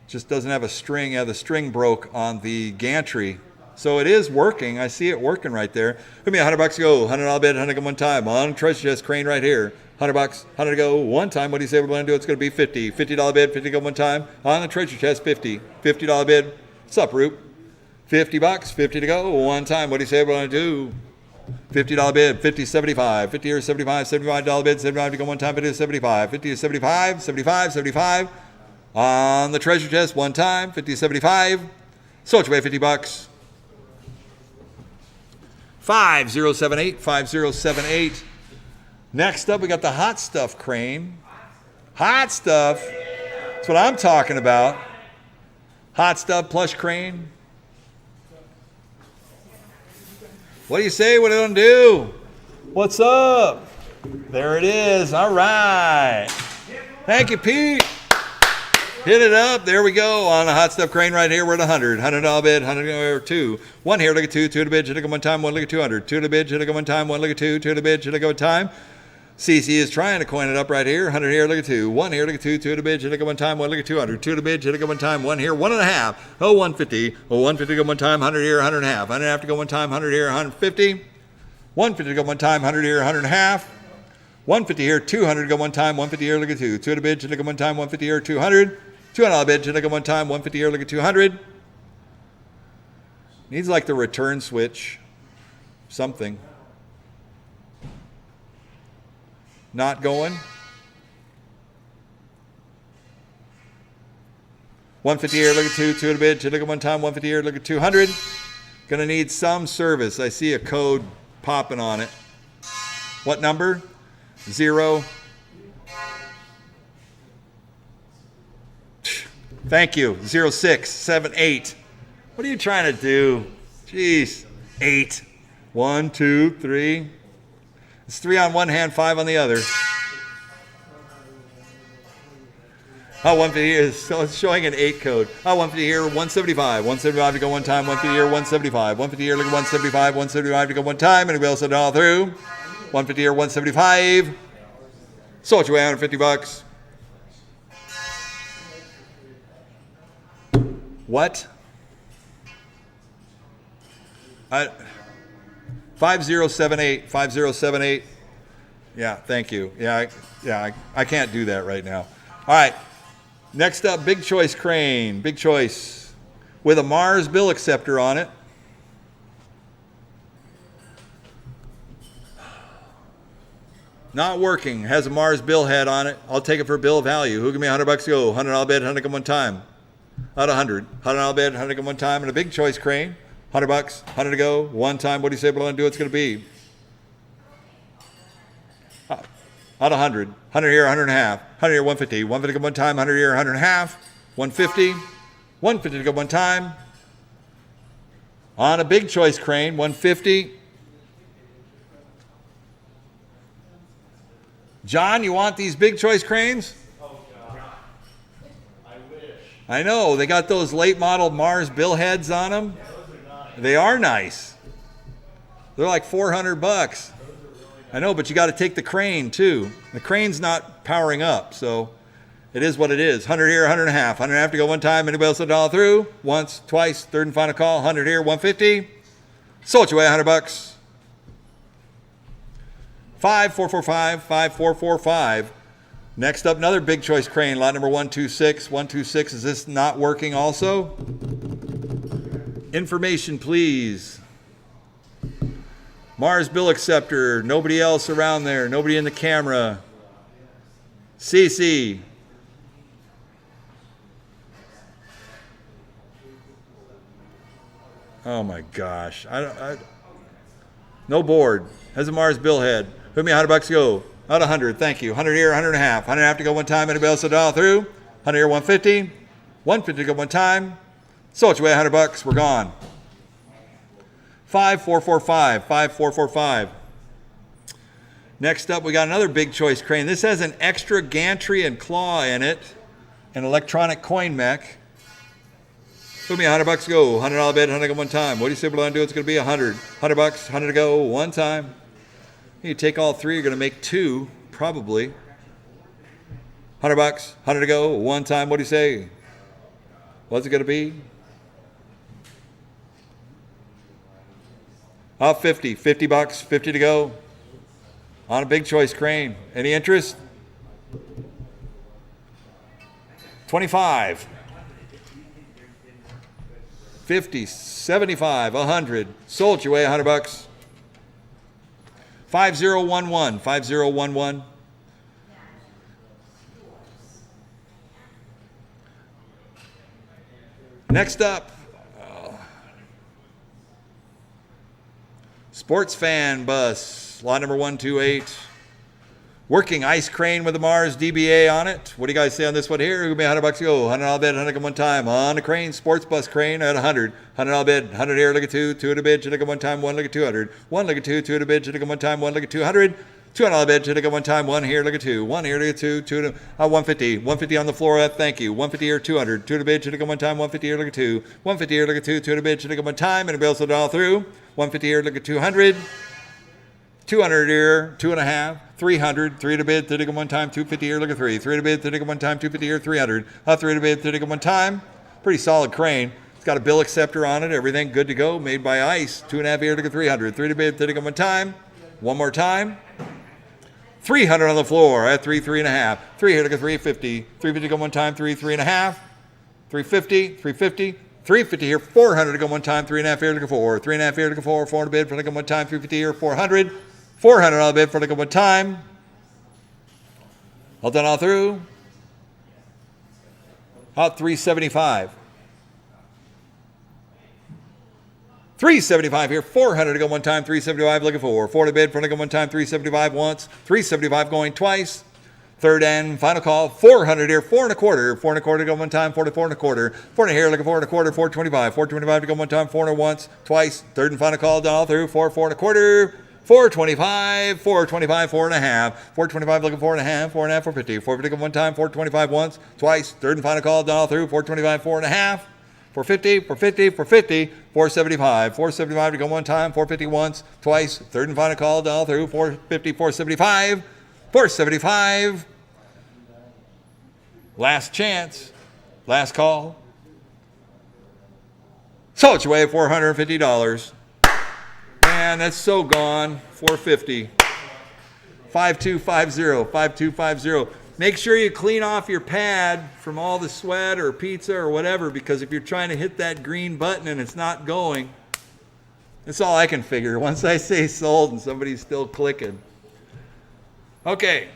Just doesn't have a string. Yeah, the string broke on the gantry. So it is working. I see it working right there. Give me $100 to go. $100 bid, 100 go one time. On treasure chest crane right here. $100, 100 to go one time. What do you say we're going to do? It's going to be 50. $50 bid, 50 go one time. On the treasure chest, 50. $50 bid. What's up, Roop? $50, 50 to go, one time. What do you say we're going to do? $50 bid, 50, 75, 50 or 75, $75 bid, 75 to go one time, 50 to 75, 50 to 75, 75, 75. On the treasure chest, one time, 50 to 75. So it's away, $50. 5078, 5078. Next up, we got the hot stuff crane. Hot stuff. That's what I'm talking about. Hot stuff plush crane. What do you say? What are you going to do? What's up? There it is. All right. Thank you, Pete. Hit it up. There we go. On a hot stuff crane right here, we're at 100. $100 bid, 100 or 2. One here, look at 2. 2 to bid, should I go one time? 1 look at 200. 2 to bid, should I go one time? 1 look at 2. 2 to bid, should I go one time? CC is trying to coin it up right here. 100 here, look at 2. 1 here, look at 2. 2 to bid, should I go one time? 1 look at 200. 2 to bid, should I go one time? 1 here, 1.5. Oh, 150. Oh, 150 to go one time. 100 here, 100 and a half. 100 and a half to go one time. 100 here, 150. 150 to go one time. 100 here, 100 and a half. 150 here, 200 to go one time. 150 here, look at 2. 2 to bid, should I go one time? 150 here, 200. $200 bid, should I go one time? 150 here, look at 200. Needs like the return switch. Something. Not going. 150 here, look at 2. 2 to bid, should I go one time? 150 here, look at 200. Gonna need some service. I see a code popping on it. What number? 0. Thank you. 0678. What are you trying to do? Jeez. 8. 1, 2, 3. It's 3 on one hand, 5 on the other. Oh, 150 here. So it's showing an 8 code. Oh, 150 here, 175. 175 to go one time. 150 here, 175. 150 here, look at 175. 175 to go one time. Anybody else it all through? 150 here, 175. So it's away, $150. What? 5078, 5078. Yeah, thank you. I can't do that right now. All right. Next up, Big Choice crane. Big Choice with a Mars bill acceptor on it. Not working. Has a Mars bill head on it. I'll take it for bill value. Who give me $100 to go? $100 bid, 100 come one time. Out of 100. $100 bid, 100 come one time. And a Big Choice crane. $100, 100 to go. One time. What do you say we're going to do? It's going to be out of 100. 100 here, 100 and a half. 100 here, 150. 150 to go one time. 100 here, 100 and a half. 150. 150 to go one time. On a Big Choice crane, 150. John, you want these Big Choice cranes? Oh, God. I wish. I know. They got those late model Mars bill heads on them. Those are nice. They are nice. They're like $400. Those are really nice. I know, but you got to take the crane too. The crane's not powering up, so it is what it is. 100 here, 100 and a half. 100 and a half to go one time. Anybody else $1 through? Once, twice, third and final call. 100 here, 150. Sold you away, $100. 5445, 5445. Next up, another Big Choice crane, lot number 126. 126, is this not working also? Information, please. Mars bill acceptor, nobody else around there, nobody in the camera. CC. Oh my gosh. No board. Has a Mars billhead. Put me $100 to go. Not 100. Thank you. 100 here, 100 and a half. 100 and a half to go one time. Anybody else $1 through? 100 here, 150. 150 to go one time. So it's away $100. We're gone. 5445. 5445. Next up, we got another big choice crane. This has an extra gantry and claw in it. An electronic coin mech. Put me $100 to go. $100 bid, 100 to go one time. What do you say we're going to do? It's going to be 100. $100, 100 to go one time. You take all three, you're going to make two, probably. $100, 100 to go one time. What do you say? What's it going to be? 50. $50, 50 to go. On a big choice crane. Any interest? 25. 50, 75, 100. Sold you away $100. 5011. 5011. Next up, Sports Fan Bus, lot number 128. Working ice crane with a Mars DBA on it. What do you guys say on this one here? It'll be $100 to go. $100 bid, 100 one time. On the crane, sports bus crane at 100. $100 bid, 100 here, look at two. Two at a bid, should look at one time, one look at 200. One look at two, two at a bid, should look at one time, one look at 200. $200 bid, should look at one time, one here, look at two. One here, look at two, two at 150. 150 on the floor, thank you. 150 here, 200. Two at a bid, should look at one time, 150 here, look at two. 150 here, look at two, two at a bid, should look at one time, and a bill sold all through. 150 here, look at 200. 200 here, 2.5, 300, 3 to bid, 30 one time, 250 here, look at 3. 3 to bid, 30 one time, 250 here, 300. 3 to bid, 30 one time. Pretty solid crane. It's got a bill acceptor on it, everything good to go, made by ICE. 2.5 here, look at 300. 3 to bid, 30 one time. One more time. 300 on the floor at 3, 3.5. 3 here, look at 350. 350 to go one time, 3, 3.5. 350, 350. 350 here, 400 to go one time, 3.5 here, look at 4. 3.5 here, look at 4. 400 bid for look at one time, 350 here, 400. 400 on the bid for like one time. All done all through. Out 375. 375 here. 400 to go one time. 375 looking for. 4 to bid for like one time. 375 once. 375 going twice. Third and final call. 400 here. 4 and a quarter. 4 and a quarter to go one time. 4 to 4 and a quarter. 4 here looking 4 and a quarter. 425. 425 to go one time. 400 once. Twice. Third and final call. Done all through. 4 and a quarter. 425, 425, 4.5, 425 looking 4.5, 4.5, 450, 450 one time, 425 once, twice, third and final call, done all through, 425, 4.5, 450, 450, 450, 475, 475 to go one time, 450 once, twice, third and final call, done all through, 450, 475, 475, last chance, last call, sold your way at $450. Man, that's so gone. 450. 5250. 5250. Make sure you clean off your pad from all the sweat or pizza or whatever, because if you're trying to hit that green button and it's not going, that's all I can figure. Once I say sold and somebody's still clicking. Okay.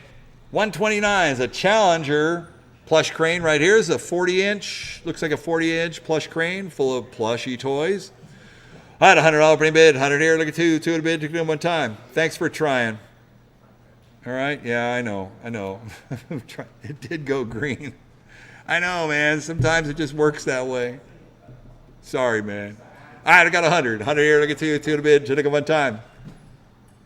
129 is a Challenger plush crane right here. Is a 40-inch, looks like a 40-inch plush crane full of plushy toys. I had a $100 opening bid, 100 here, look at two at a bid, took it one time. Thanks for trying. All right, yeah, I know. It did go green. I know, man, sometimes it just works that way. Sorry, man. All right, I got 100 here, look at two at a bid, took it one time.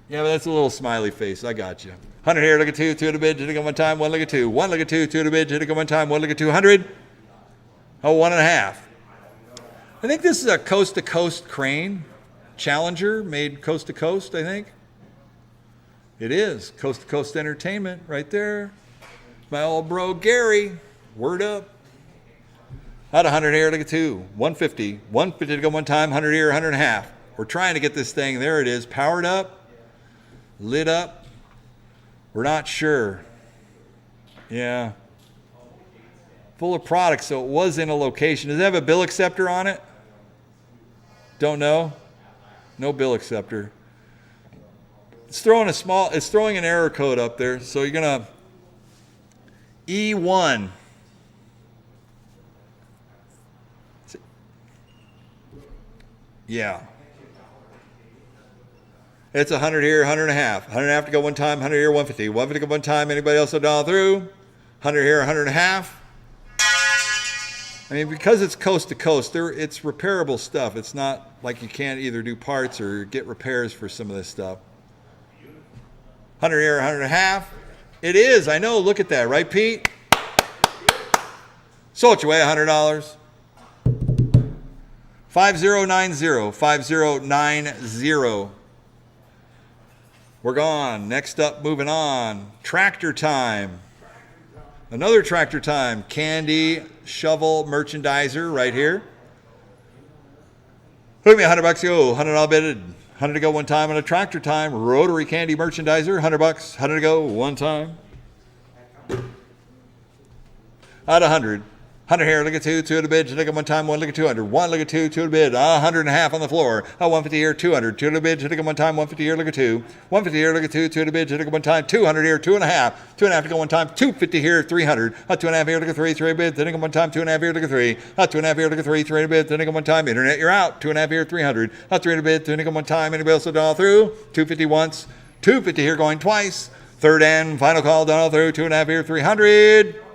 Yeah, but that's a little smiley face, I got you. 100 here, look at two at a bid, took it one time, one look at two. One look at two at a bid, took it one time, one look at 200. Oh, 1.5. I think this is a coast-to-coast crane. Challenger, made coast-to-coast, I think. It is. Coast-to-coast entertainment right there. My old bro, Gary. Word up. Had 100 here, look at two. 150. 150 to go one time, 100 here, 100 and a half. We're trying to get this thing, there it is, powered up, lit up. We're not sure. Yeah. Full of products, so it was in a location. Does it have a bill acceptor on it? Don't know. No bill acceptor. It's throwing an error code up there. So you're gonna E1. Yeah. It's 100 here, 100 and a half. 100 and a half to go one time, 100 here, 150. 150 to go one time. Anybody else a dollar through? 100 here, 100 and a half. I mean, because it's coast to coast, it's repairable stuff. It's not like you can't either do parts or get repairs for some of this stuff. 100 here, 100 and a half. It is. I know. Look at that. Right, Pete? Sold you away $100. 5090. 5090. We're gone. Next up, moving on. Tractor time. Another tractor time. Candy shovel merchandiser right here. Hook me $100 to go. $100 bidded. 100 to go one time on a tractor time. Rotary candy merchandiser. $100. 100 to go one time. At 100. 100 here, look at two at the bid, look at one time, one, look at 200, one, look at two at the bid, 100 and a half on the floor, 150 here, 200, two at the bid, look at one time, 150 here, look at two, 150 here, look at two at the bid, look at one time, 200 here, two and a half to go one time, 250 here, 300, two and a half here, look at three at bid, look at one time, two and a half here, look at three, two and a half here, look at three at bid, look at one time, internet, you're out, two and a half here, 300, three at bid, look at one time, anybody else all through, 250 once, 250 here going twice, third and final call, done all through, two and a half here, 300.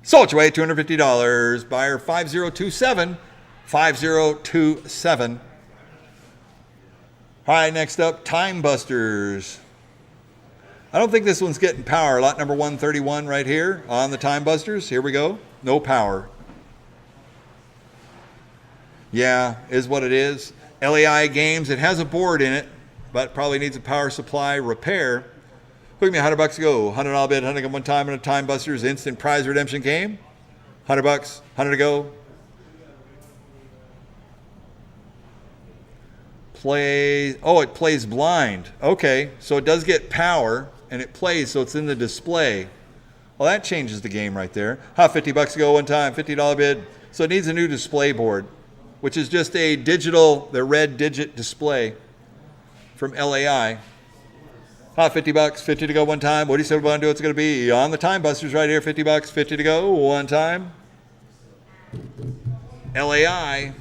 Sold your way, $250. Buyer 5027. 5027. All right, next up, Time Busters. I don't think this one's getting power. Lot number 131 right here on the Time Busters. Here we go. No power. Yeah, is what it is. LAI Games. It has a board in it, but probably needs a power supply repair. Look at me, $100 to go. $100 bid, 100 one time in a Time Busters instant prize redemption game. $100, 100 to go. It plays blind. Okay, so it does get power and it plays, so it's in the display. Well, that changes the game right there. $50 to go one time, $50 bid. So it needs a new display board, which is just a digital, the red digit display from LAI. $50, 50 to go one time. What do you say we want to do? It's going to be on the Time Busters right here. $50, 50 to go one time. LAI.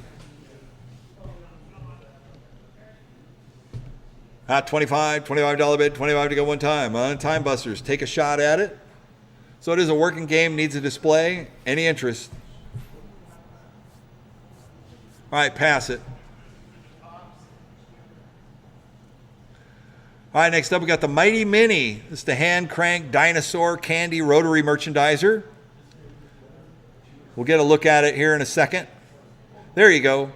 25 bid, 25 to go one time on Time Busters. Take a shot at it. So it is a working game, needs a display. Any interest? All right, pass it. All right, next up we got the Mighty Mini. This is the hand crank dinosaur candy rotary merchandiser. We'll get a look at it here in a second. There you go.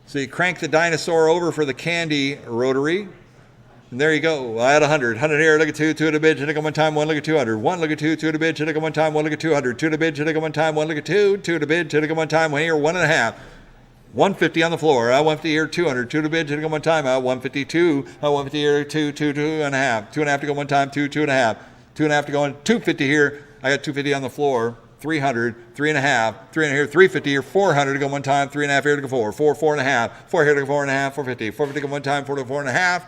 So you crank the dinosaur over for the candy rotary. And there you go. I had 100. 100 here, look at two at a bid, look at one time, one, look at 200. One, look at two at a bid, look at one time, one, look at 200. Two at a bid, look at one time, one, look at two at a bid, look at one time, one here, one and a half. 150 on the floor. 150 here, 200. Two to bid, to go one time. 152. 150 here, two and a half. Two and a half to go one time. Two and a half. Two and a half to go on. 250 here. I got 250 on the floor. 300. Three and a half. Three and a half here. 350 here. 400 to go one time. Three and a half here to go four. Four and a half. Four here to go four and a half. 450. 450 to go one time. Four and a half.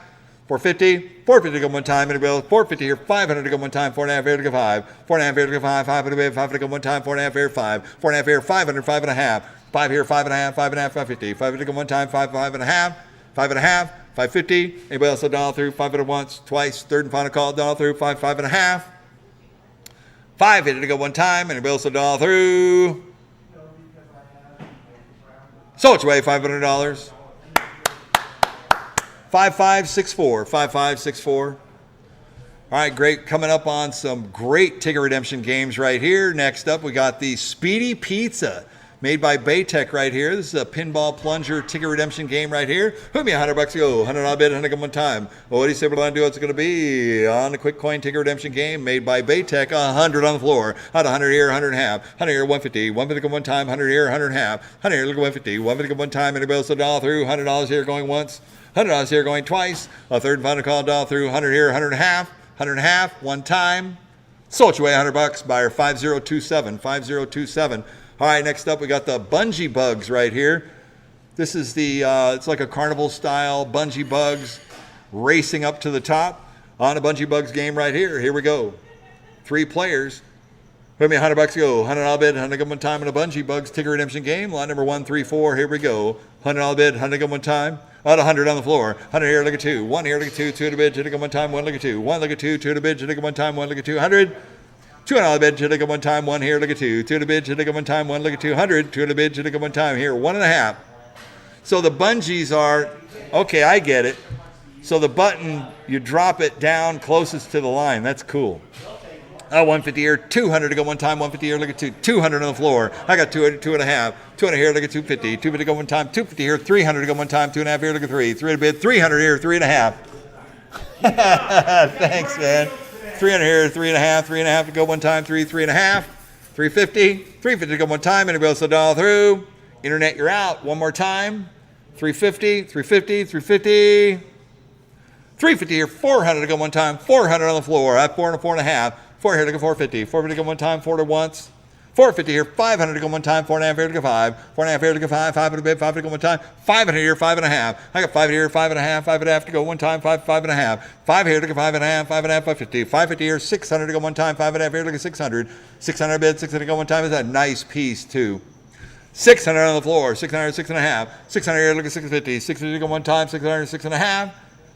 450. 450 to go one time. Anybody else? 450 here. 500 to go one time. Four and a half here to go five. Four and a half here to go five. 500 to go one time. Four and a half here. Five. Four and a half here. 500. Five and a half. 5 here, 5 and a half, 5 and a half, 550. 5 to go one time, 5 and a half, 5 and a half, 550. Anybody else a dollar through? 5 at once, twice, third and final call, dollar through, 5 and a half. 5 hit it to go one time, anybody else a dollar through? So it's way $500. 5564, 5564. All right, great. Coming up on some great ticket redemption games right here. Next up, we got the Speedy Pizza. Made by Baytech right here. This is a pinball plunger ticket redemption game right here. Hook me $100 to go. $100 bid, 100 one time. Well, what do you say we're going to do? It's going to be on the quick coin ticket redemption game made by Baytech. 100 on the floor. Out 100 here, 100 and a half. 100 here, 150. 150 to go one time. 100 here, 100 and a half. 100 here, look at 150. 150 to go one time. Anybody else a dollar through? $100 here going once. $100 here going twice. A third and final call, dollar through. 100 here, 100 and a half. 100 and a half, one time. Sold you away $100. Buyer 5027. 5027. All right, next up we got the Bungee Bugs right here. This is the, it's like a carnival style Bungee Bugs racing up to the top on a Bungee Bugs game right here. Here we go. 3 players. Put me $100 to go. $100 bid, 100 go one time in a bungee bugs ticket redemption game. Lot number 1, 3, 4. Here we go. $100 bid, 100 go one time. Out 100 on the floor. 100 here, look at 2. 1 here, look at 2. 2 at a bid, 2 to go one time. 1 look at 2. 1 look at 2. 2 at a bid, 2 to go one time. 1 look at 2. 100. $2 bid, 2 to go one time. 1 here, look at 2. 2 at a bid, 2 to go one time. 1 look at 200. 2 at a bid, 2 to go one time. Here, 1.5. So the bungees are, okay, I get it. So the button, you drop it down closest to the line. That's cool. 150 here, 200 to go one time, 150 here, look at 2, 200 on the floor. I got 200, 2.5, 200 here, look at 250, 250 to go one time, 250 here, 300 to go one time, 2.5 here, look at 3, 3 at a bid, 300 here, 3.5. Thanks, man. 300 here, 3.5, 3.5 to go one time, 3, 3.5, 350, 350 to go one time, anybody else to dial through? Internet, you're out. One more time, 350, 350, 350. 350 here, 400 to go one time, 400 on the floor. I have 4 and a 4.5. 4 here to go 450. 450 to go one time, 4 to once. 450 here, 500 to go one time, 4.5 here to go 5. 4.5 here to go 5, 5 at a bid, 5 to go one time, 500 here, 5.5. I got 5 here, 5.5, 5.5 to go one time, 5, 5.5. 5 here to go 5.5, 5.5, 550. 550 here, 600 to go one time, 5.5 here to go 600. 600 bid, 600 to go one time is a nice piece too. 600 on the floor, 600, 6.5. 600 here, look at 650. 650 to go one time, 600, 6.5.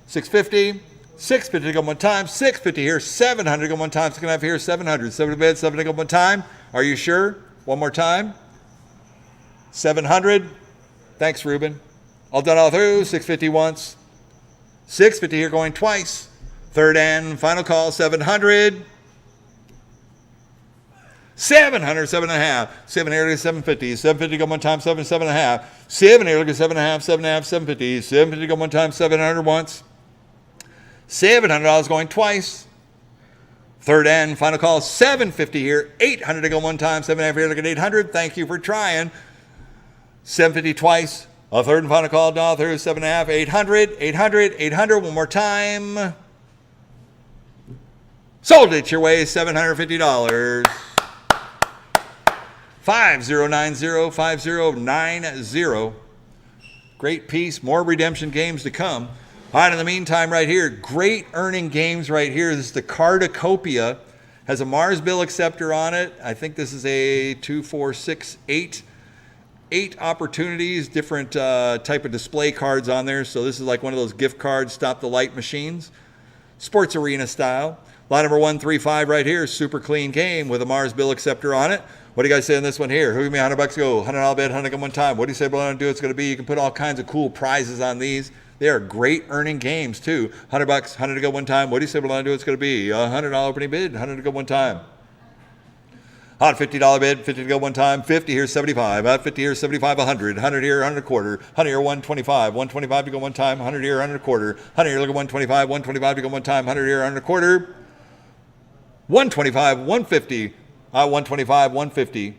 650. 650 to go one time, 650 here, 700 to go one time, 6.5 here, 700, 7 to bid, 7 to go one time. Are you sure? One more time. 700. Thanks, Ruben. All done all through, 650 once. 650 here going twice. Third and final call, 700. 700, 7.5. 7 here to 750. 750 to go one time, 7, 7.5. 7 here to 7.5, 7.5, 750. 750 to go one time, 700 once. $700 going twice. Third and final call, 750 here. 800 to go one time, 7.5 here, look at 800. Thank you for trying. 750 twice. A third and final call, down through 7.5, 800, 800, 800. One more time. Sold it your way, $750. 5090, 5090. Great piece. More redemption games to come. All right, in the meantime, right here, great earning games right here. This is the Cardicopia. Has a Mars bill acceptor on it. I think this is a 2, 4, 6, 8 opportunities, different type of display cards on there. So this is like one of those gift cards, stop the light machines. Sports arena style. Line number 135 right here, super clean game with a Mars bill acceptor on it. What do you guys say on this one here? Who give me $100 go? $100 bet, 100 go one time. What do you say what I'm going to do? It's going to be, you can put all kinds of cool prizes on these. They are great earning games too. $100, 100 to go one time. What do you say what I'm going to do? It's going to be a $100 opening bid, 100 to go one time. Hot $50 bid, 50 to go one time. 50 here, 75. Hot 50 here, 75, 100. 100 here, 100 a quarter. 100 here, 125. 125 to go one time. 100 here, 100 a quarter. 100 here, look at 125. 125 to go one time. 100 here, 100 a quarter. 125, 150. 125, 150.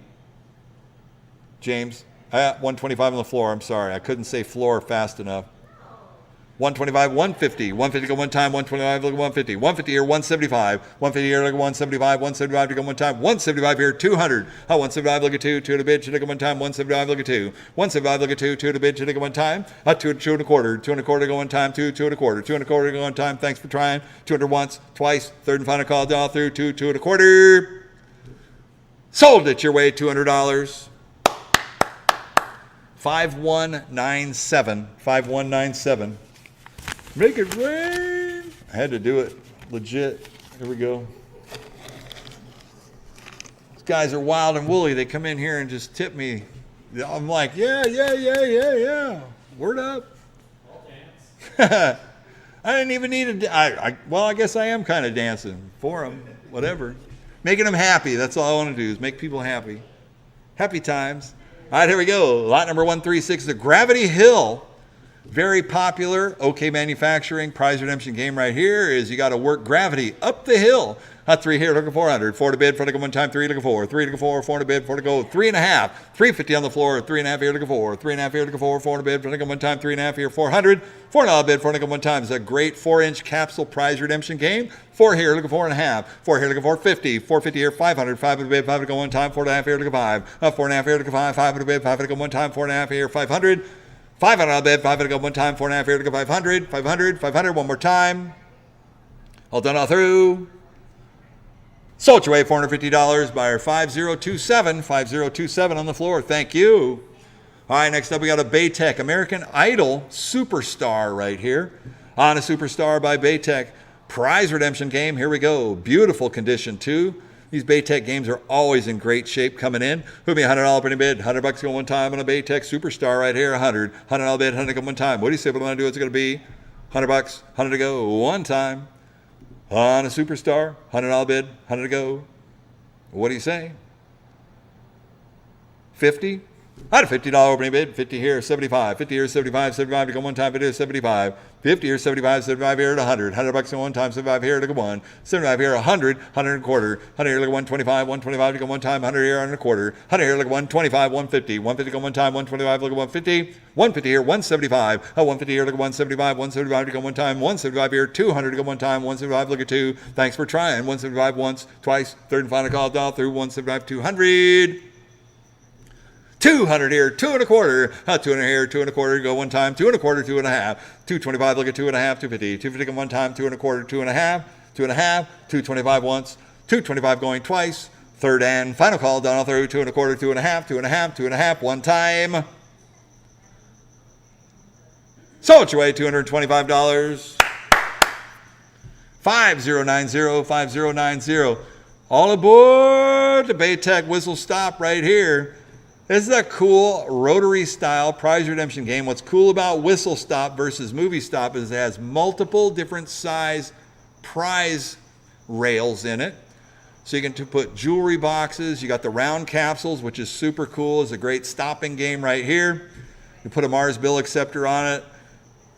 James, 125 on the floor. I'm sorry, I couldn't say floor fast enough. 125, 150. 150 to go one time, 125 look at 150. 150 here, 175. 150 here, look at 175. 175 to go one time. 175 here, 200. 175 look at 2. 2 to bid, 2 to go one time. 175 look at 2. 175 look at 2. 2 to bid, 2 to go one time. 2, 2 and a quarter. 2 and a quarter to go one time. 2, 2 and a quarter. 2 and a quarter to go one time. Thanks for trying. 200 once, twice. Third and final call down through. 2, 2 and a quarter. Sold it your way, $200. 5197. 5197. Make it rain. I had to do it legit. Here we go. These guys are wild and woolly. They come in here and just tip me. I'm like, yeah. Word up. I didn't even need well, I guess I am kind of dancing for them. Whatever. Making them happy. That's all I want to do is make people happy. Happy times. All right, here we go. Lot number 136, the Gravity Hill. Very popular, OK Manufacturing, prize redemption game right here is you got to work gravity up the hill. 3 here, looking 400. 4 to bid, 4 to go one time, 3 to go 4. 3 to go 4, 4 to bid, 4 to go 3.5. 350 on the floor, 3.5 here to go 4. 3.5 here to go 4, 4 to bid, 4 to go one time, 3.5 here, 400. 4 bid, 4 to go one time. It's a great 4-inch capsule prize redemption game. 4 here, look at 4.5. 4 here, look at 450. 450 here, 500. 5 to bid, 5 to go one time, 4.5 here to go 5. 4.5 here to go 5. 5 to bid, 5 to go one time, 4.5 here, 500. 500 on bid, 5 to go one time, 4.5 here to go 500, 500, 500, one more time. All done all through. Sold your way, $450. Buyer 5027, 5027 on the floor. Thank you. All right, next up we got a Baytech American Idol Superstar right here. On a Superstar by Baytech. Prize redemption game. Here we go. Beautiful condition too. These Baytech games are always in great shape coming in. Who'll be $100 pretty bid? $100 go one time on a Baytech Superstar right here. $100 bid, $100 go one time. What do you say? What do I do? What's it going to be? $100, $100 to go one time on a Superstar. $100 bid, $100 to go. What do you say? 50? I had a $50 opening bid, 50 here, 75, 50 here, 75, 75 to go one time, 50 here, 75, 50 here, 75, 75 here at 100, $100 to go one time, 75 here to go one, 75 here, 100, 100 and a quarter, 100 here to go 125, 125 to go one time, 100 here and a quarter, 100 here to go 125, 150, 150 to go one time, 125 to go 150, 150 here, 175, 150 here to go 175, 175 to go one time, 175 here, 200 to go one time, 175, look at two, thanks for trying, 175 once, twice, third and final call, down through, 175, 200. 200 here, 2 and a quarter, 200 here, 2 and a quarter, go one time, 2 and a quarter, 2 and a half, 225, look at 2 and a half, 250, 250 go one time, 2 and a quarter, 2 and a half, 2 and a half, 225 once, 225 going twice, third and final call, down through, 2 and a quarter, 2 and a half, 2 and a half, 2 and a half, one time. Sold your way, $225. 5090, 5090. All aboard the Baytech Whistle Stop right here. This is a cool rotary style prize redemption game. What's cool about Whistle Stop versus Movie Stop is it has multiple different size prize rails in it. So you can put jewelry boxes. You got the round capsules, which is super cool. It's a great stopping game right here. You put a Mars bill acceptor on it.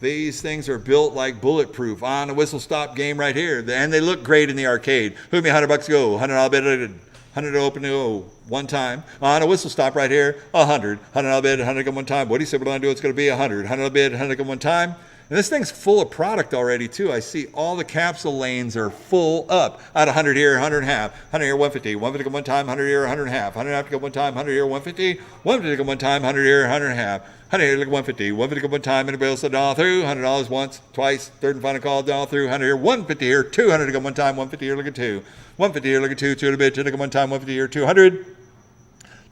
These things are built like bulletproof on a Whistle Stop game right here. And they look great in the arcade. Who'd be $100 go? $100 bid. 100 open to go one time. On a Whistle Stop right here, 100. $100 bid, 100 go one time. What do you say? What do I do? It's going to be 100. $100 bid, 100 go one time. And this thing's full of product already too. I see all the capsule lanes are full up. At 100 here, 100 and a half. 100 here, 150. 150 go one time, 100 here, 100 and a half. 100 and a half to go one time, 100 here, 150. 150 go one time, 100 here, 100 and a half. 100 here, look at 150. 150 go one time, anybody else dollar through? $100 once, twice, third and final call, dollar through. 100 here, 150 here, 200 to go one time, 150 here, look at two. 150 here, look at two, 2 to bid, 2 to go one time, 150 here, 200.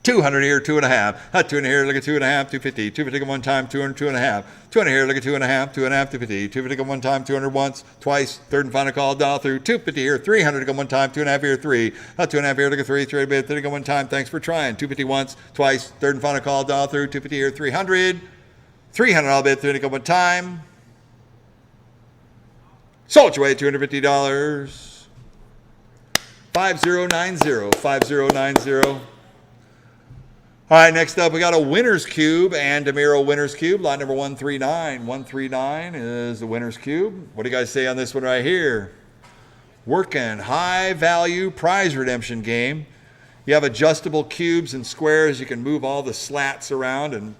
200 here, 2 and a half. 200 here, look at 2 and a half, 250. 250 go one time, 200, 2 and a half. 200 here, look at 2 and a half, 2 and a half, 250. 250 go one time, 200 once, twice, third and final call, dollar through. 250 here, 300 to go one time, 2 and a half here, 3. 2 and a half here, look at 3, 3 bid, 30 go one time, thanks for trying. 250 once, twice, third and final call, dollar through. 250 here, 300. 300 all bid, 30 go one time. Sold your way, $250. 5090, 5090. All right, next up we got a Winner's Cube and DeMiro Winner's Cube, lot number 139. 139 is the Winner's Cube. What do you guys say on this one right here? Working high value prize redemption game. You have adjustable cubes and squares. You can move all the slats around and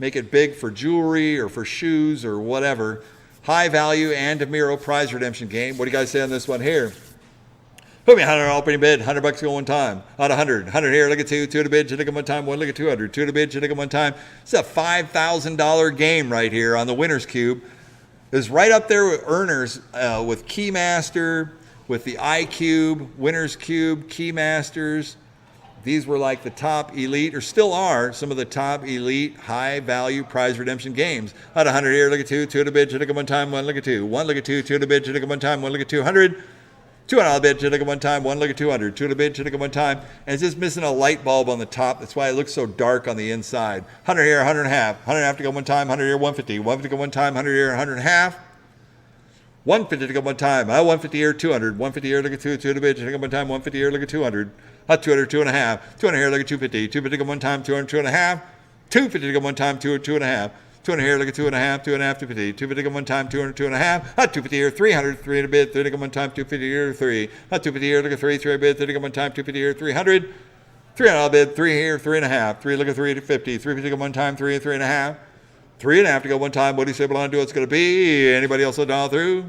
make it big for jewelry or for shoes or whatever. High value and DeMiro prize redemption game. What do you guys say on this one here? Put me $100 opening bid, $100 go one time. On 100, 100 here, look at 2, 2 to bid, 2 to go one time, 1 look at 200, 2 to bid, 2 to go one time. It's a $5,000 game right here on the Winner's Cube. It's right up there with earners with Keymaster, with the iCube, Winner's Cube, Keymasters. These were like the top elite, or still are, some of the top elite high value prize redemption games. At 100 here, look at 2, 2 to bid, 2 to go one time, 1 look at 2, 1 look at 2, 2 to bid, 2 to go one time, 1 look at 200. 200 bid, 2 to go one time, 1 look at 200, 2 to bid, 2 to go one time, and it's just missing a light bulb on the top. That's why it looks so dark on the inside. 100 here, 100 and a half, 100 and a half to go one time, 100 here, 150, 150 to go one time, 100 here, 100 and a half, 150 to go one time, 150 here, 200, 150 here, look at 2, 2 to bid, 2 to go one time, 150 here, look at 200, 200, 2 and a half, 200 here, look at 250, 250 to go one time, 200, 2 and a half, 250 to go one time, 2, 2 and a half, 200 here, look at 2 and a half, 2 and a half, 250, 250 go one time, 200, 2 and a half, 250 here, 300, 3 to bid, 30 go one time, 250 here, 3, 250 here, look at 3, 3 bid, 30 go one time, 250 here, 300, 300 bid, 3 here, 3 and a half, 3 look at 3 to 50, 350 go one time, 3 and 3 and a half, 3 and a half to go one time. What do you say? What do I do? It's going to be? Anybody else dial through?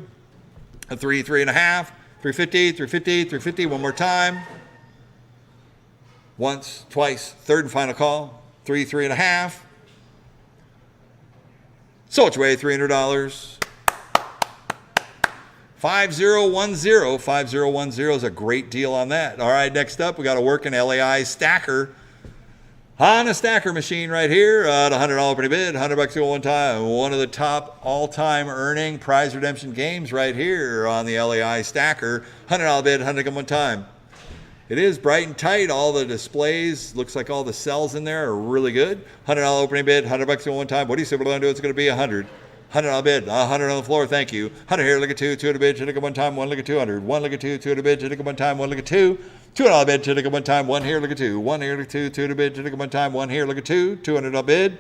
A 3, 3 and a half, 350, 350, 350. One more time. Once, twice, third and final call. 3, 3 and a half. Sold your way, $300. 5010. 5010 is a great deal on that. All right, next up, we got a working LAI stacker. On a stacker machine right here at $100 pretty bid, $100 to one time. One of the top all-time earning prize redemption games right here on the LAI stacker. $100 bid, $100 to one time. It is bright and tight. All the displays, looks like all the cells in there are really good. $100 opening bid, $100 to one time. What do you say we're going to do? It's going to be $100. $100 bid, $100 on the floor, thank you. $100 here, look at two, two at a bid, look at one time, one look at 200. One look at two, two at a bid, look at one time, one look at two. $200 bid, look at one time, one here, look at two. One here, look at two, two at a bid, look at one time, one here, look at two. $200 bid.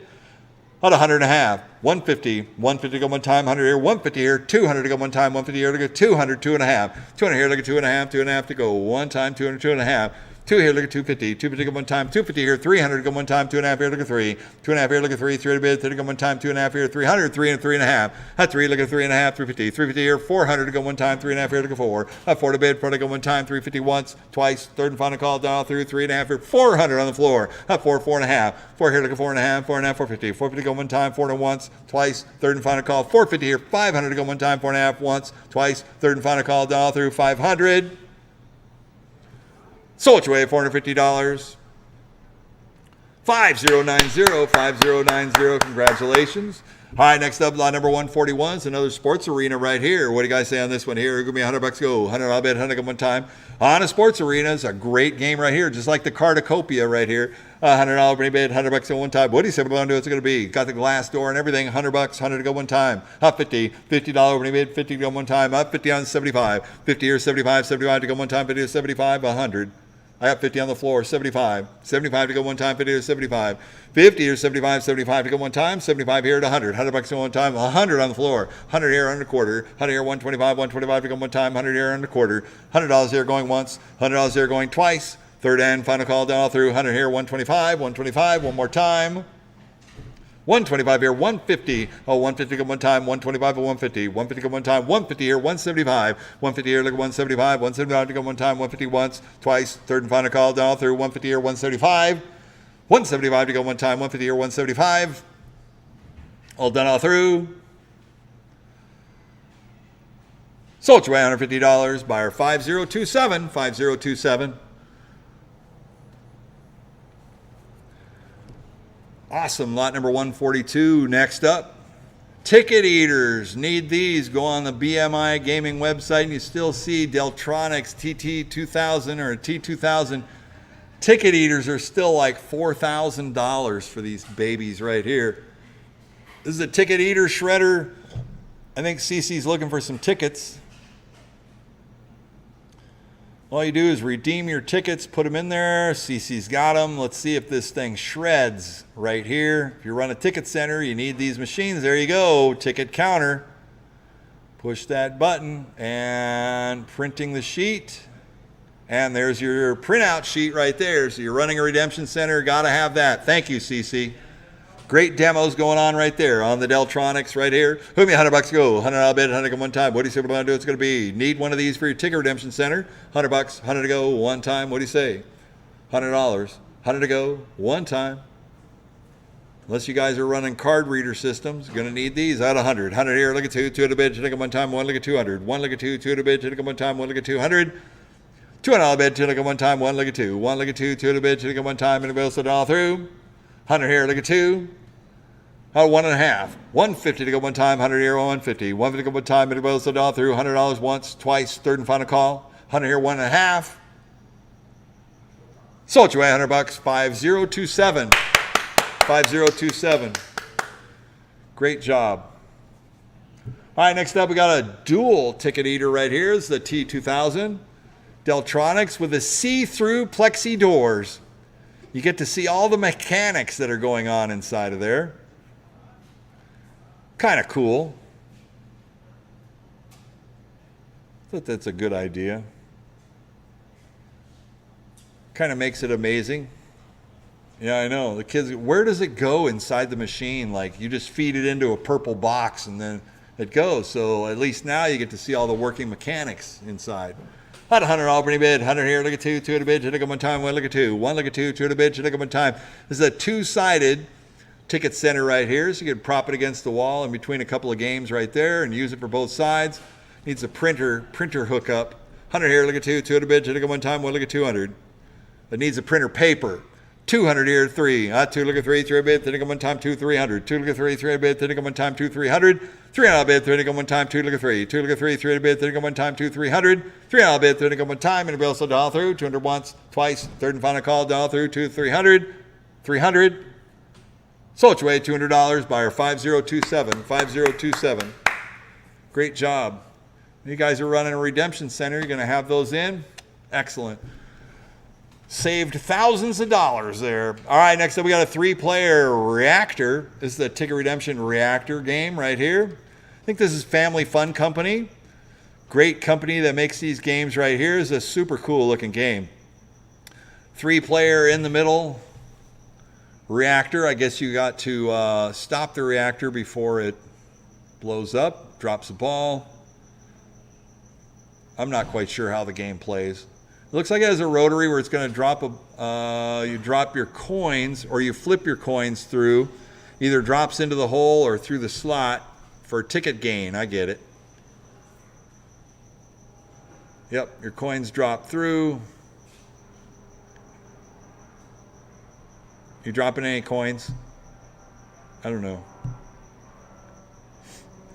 About 100 and a half, 150, 150 to go one time, 100 here, 150 here, 200 to go one time, 150 here, look at 200, 2 and a half, 200 here, look at 2 and a half, 2 and a half to go one time, 200, 2 and a half, 2 here, look at 250, 250 to go one time, 250 here, 300 to go one time, 2 and a half here, look at 3, 2 and a half here, look at 3, 3 to bid, 3 to go one time, 2 and a half here, 300, 3 and 3 and a half, at 3, look at 3 and a half, 350, 350 here, 400 to go one time, 3 and a half here, look at 4, at 4 to bid, 4 to go one time, 350 once, twice, third and final call, down through, 3 and a half here, 400 on the floor, at 4, 4 and a half, 4 here, look at 4 and a half, 4 and a half, 450, 450 go one time, 4 to once, twice, third and final call, 450 here, 500 to go one time, 4 and a half once, twice, third and final call, down through, 500. Sold your way at $450. 5090, 5090, congratulations. All right, next up, lot number 141 is another sports arena right here. What do you guys say on this one here? Give me $100 go. $100 bid, $100 one time. On a sports arena is a great game right here, just like the Cardicopia right here. $100 pretty bid, $100 go one time. What do you say we're going to do? It's going to be got the glass door and everything. $100, $100 to go one time. Up 50, $50 pretty bid, 50 to go one time. Up 50 on 75, 50 or 75, 75 to go one time. 50 to 75, 100. I got 50 on the floor, 75. 75 to go one time, 50 to 75. 50 to 75, 75 to go one time, 75 here to 100. $100 to go one time, 100 on the floor. 100 here under quarter. 100 here, 125, 125 to go one time, 100 here under quarter. $100 here going once, $100 here going twice. Third and final call down through. 100 here, 125, 125, one more time. 125 here, 150. Oh, 150 go one time, 125 or 150. 150 go one time, 150 here, 175. 150 here, look at 175. 175 to go one time, 150 once, twice. Third and final call down through. 150 here, 175. 175 to go one time, 150 here, 175. All done all through. Sold your way $150. Buyer 5027, 5027. Awesome. Lot number 142. Next up, ticket eaters. Need these. Go on the BMI gaming website and you still see Deltronics TT2000 or a T2000. Ticket eaters are still like $4,000 for these babies right here. This is a ticket eater shredder. I think Cece's looking for some tickets. All you do is redeem your tickets, put them in there. Cece's got them. Let's see if this thing shreds right here. If you run a ticket center, you need these machines. There you go, ticket counter. Push that button and printing the sheet. And there's your printout sheet right there. So you're running a redemption center, gotta have that. Thank you, Cece. Great demos going on right there on the Deltronics right here. Who me $100 go, $100 bid, $100 go one time. What do you say we're going to do? It's going to be need one of these for your ticket redemption center. $100, $100 to go one time. What do you say? $100, $100 to go one time. Unless you guys are running card reader systems, you're going to need these. Out 100, 100 here. Look at two, two at a bid, $100 one time. One look at 200, one look at two, two at a bid, $100 one time. One look at 200. $200 bid, $200 one time. One look at two, one look at two, two at a bid, $100 one time. And we'll sit all through. 100 here. Look at two. One and a half. 150 to go one time, 100 here, 150. 150 to go one time, it will sit all through. $100 once, twice, third and final call. 100 here, one and a half. Sold you $100, 5027. 5027. Great job. All right, next up we got a dual ticket eater right here. It's the T2000 Deltronics with the see-through plexi doors. You get to see all the mechanics that are going on inside of there. Kind of cool. I thought that's a good idea. Kind of makes it amazing. Yeah, I know. The kids, where does it go inside the machine? Like you just feed it into a purple box and then it goes. So at least now you get to see all the working mechanics inside. About $100 pretty bid. 100 here, look at two, two at a bid, $100 one time, one look at two, one look at two, two at a bid, $100 one time. This is a two-sided ticket center right here, so you can prop it against the wall in between a couple of games right there and use it for both sides. Needs a printer hookup. 100 here, look at 2, 2 at a bid, should I go one time, 1 look at 200. It needs a printer paper. 200 here, 3. 2 look at 3, 3 at a bid, 3 one time, 2, 300. 2 look at 3, 3 at a bid, 3 one time, 2, 300. 3 on a bid, 3 one time, 2 look at 3. 2 look at 3, 3 at a bid, 3 one time, 2, 300. 3 on a bid, 3 one time, and a bill so dial through. 200 once, twice, third and final call, dial through, 2, 300. 300. Sold your way, $200, buyer 5027, 5027. Great job. You guys are running a redemption center. You're going to have those in. Excellent. Saved thousands of dollars there. All right, next up we got a 3-player reactor. This is the Ticket Redemption reactor game right here. I think this is Family Fun Company. Great company that makes these games right here. It's a super cool looking game. 3-player in the middle. Reactor. I guess you got to stop the reactor before it blows up, drops the ball. I'm not quite sure how the game plays. It looks like it has a rotary where it's going to drop you drop your coins, or you flip your coins through. Either drops into the hole or through the slot for ticket gain. I get it. Yep, your coins drop through. You dropping any coins? I don't know.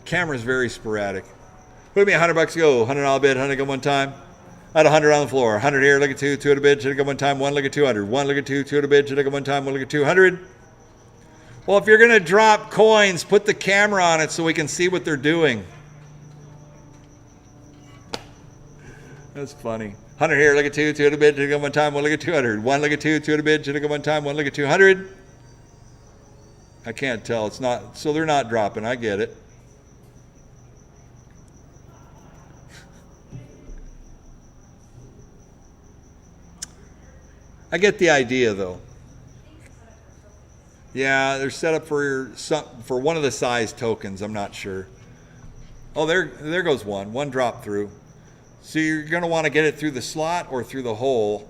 Camera's very sporadic. Put me $100 to go. $100 bid, 100 go one time. I had 100 on the floor. 100 here, look at 2, 2 at a bid, should I go one time, 1 look at 200. 1 look at 2, 2 at a bid, should I go one time, 1 look at 200. Well, if you're going to drop coins, put the camera on it so we can see what they're doing. That's funny. 100 here, look at 2, 2 at a bid, should I go one time, 1 look at 200. 1 look at 2, 2 at a bid, should I go one time, 1 look at 200. I can't tell. It's not, so they're not dropping. I get it. I get the idea, though. Yeah, they're set up for one of the size tokens. I'm not sure. Oh, there goes one. One drop through. So you're going to want to get it through the slot or through the hole.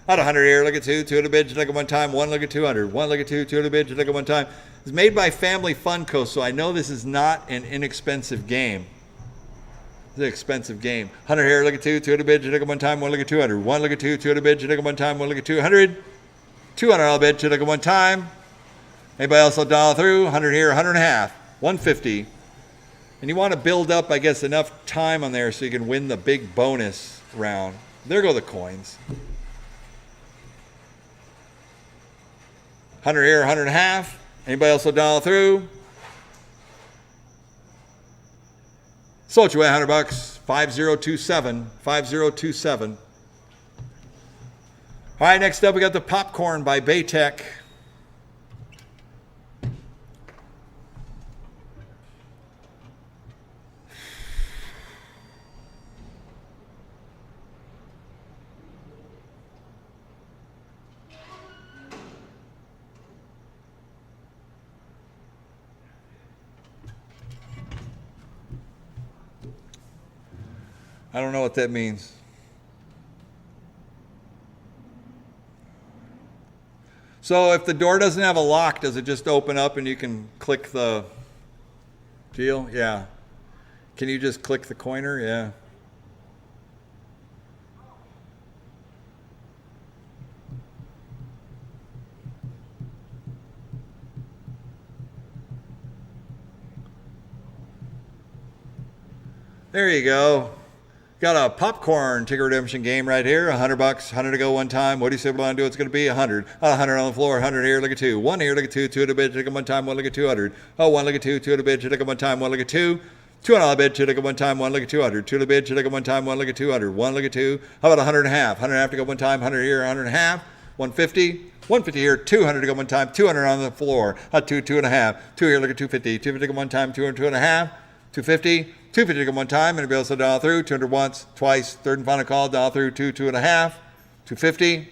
Out 100 here, look at 2, 2 at a bid, should I go one time, 1 look at 200. 1 look at 2, 2 at a bid, should I go one time. It's made by Family Fun Co., so I know this is not an inexpensive game. It's an expensive game. 100 here, look at 2, 2 at a bid, should I go one time, 1 look at 200. 1 look at 2, 2 at a bid, should I go one time, 1 look at 200. 200 on a bid, should I go one time. Anybody else will dial through? 100 here, 100 and a half, 150. And you want to build up, I guess, enough time on there so you can win the big bonus round. There go the coins. 100 here, 100 and a half. Anybody else will dial through? Sold you away $100, 5027, 5027. All right, next up we got the popcorn by Baytech. I don't know what that means. So if the door doesn't have a lock, does it just open up and you can click the deal? Yeah. Can you just click the coiner? Yeah. There you go. Got a popcorn ticket redemption game right here. $100, 100 to go one time. What do you say we're going to do? It's going to be 100. 100 on the floor. 100 here. Look at 2. 1 here. Look at 2. 2 at a bid. Should I go one time. 1 look at 200. Oh, 1 look at 2. 2 at a bid. Should I go one time. 1 look at 2. 2 on a bid. Should I go one time. 1 look at 200. 2 at a bid. Should I go one time. 1 look at 200. 1 look at 2. How about 100 and a half? 100 and a half to go one time. 100 here. 100 and a half. 150. 150 here. 200 to go one time. 200 on the floor. 2, 2 and a half. 2 here. Look at 250. 250 to go one time. 200, 2 and a half. 250. 250 to go one time, and be able to dial through. 200 once, twice, third and final call, dial through. 2, 2 and a half. 250.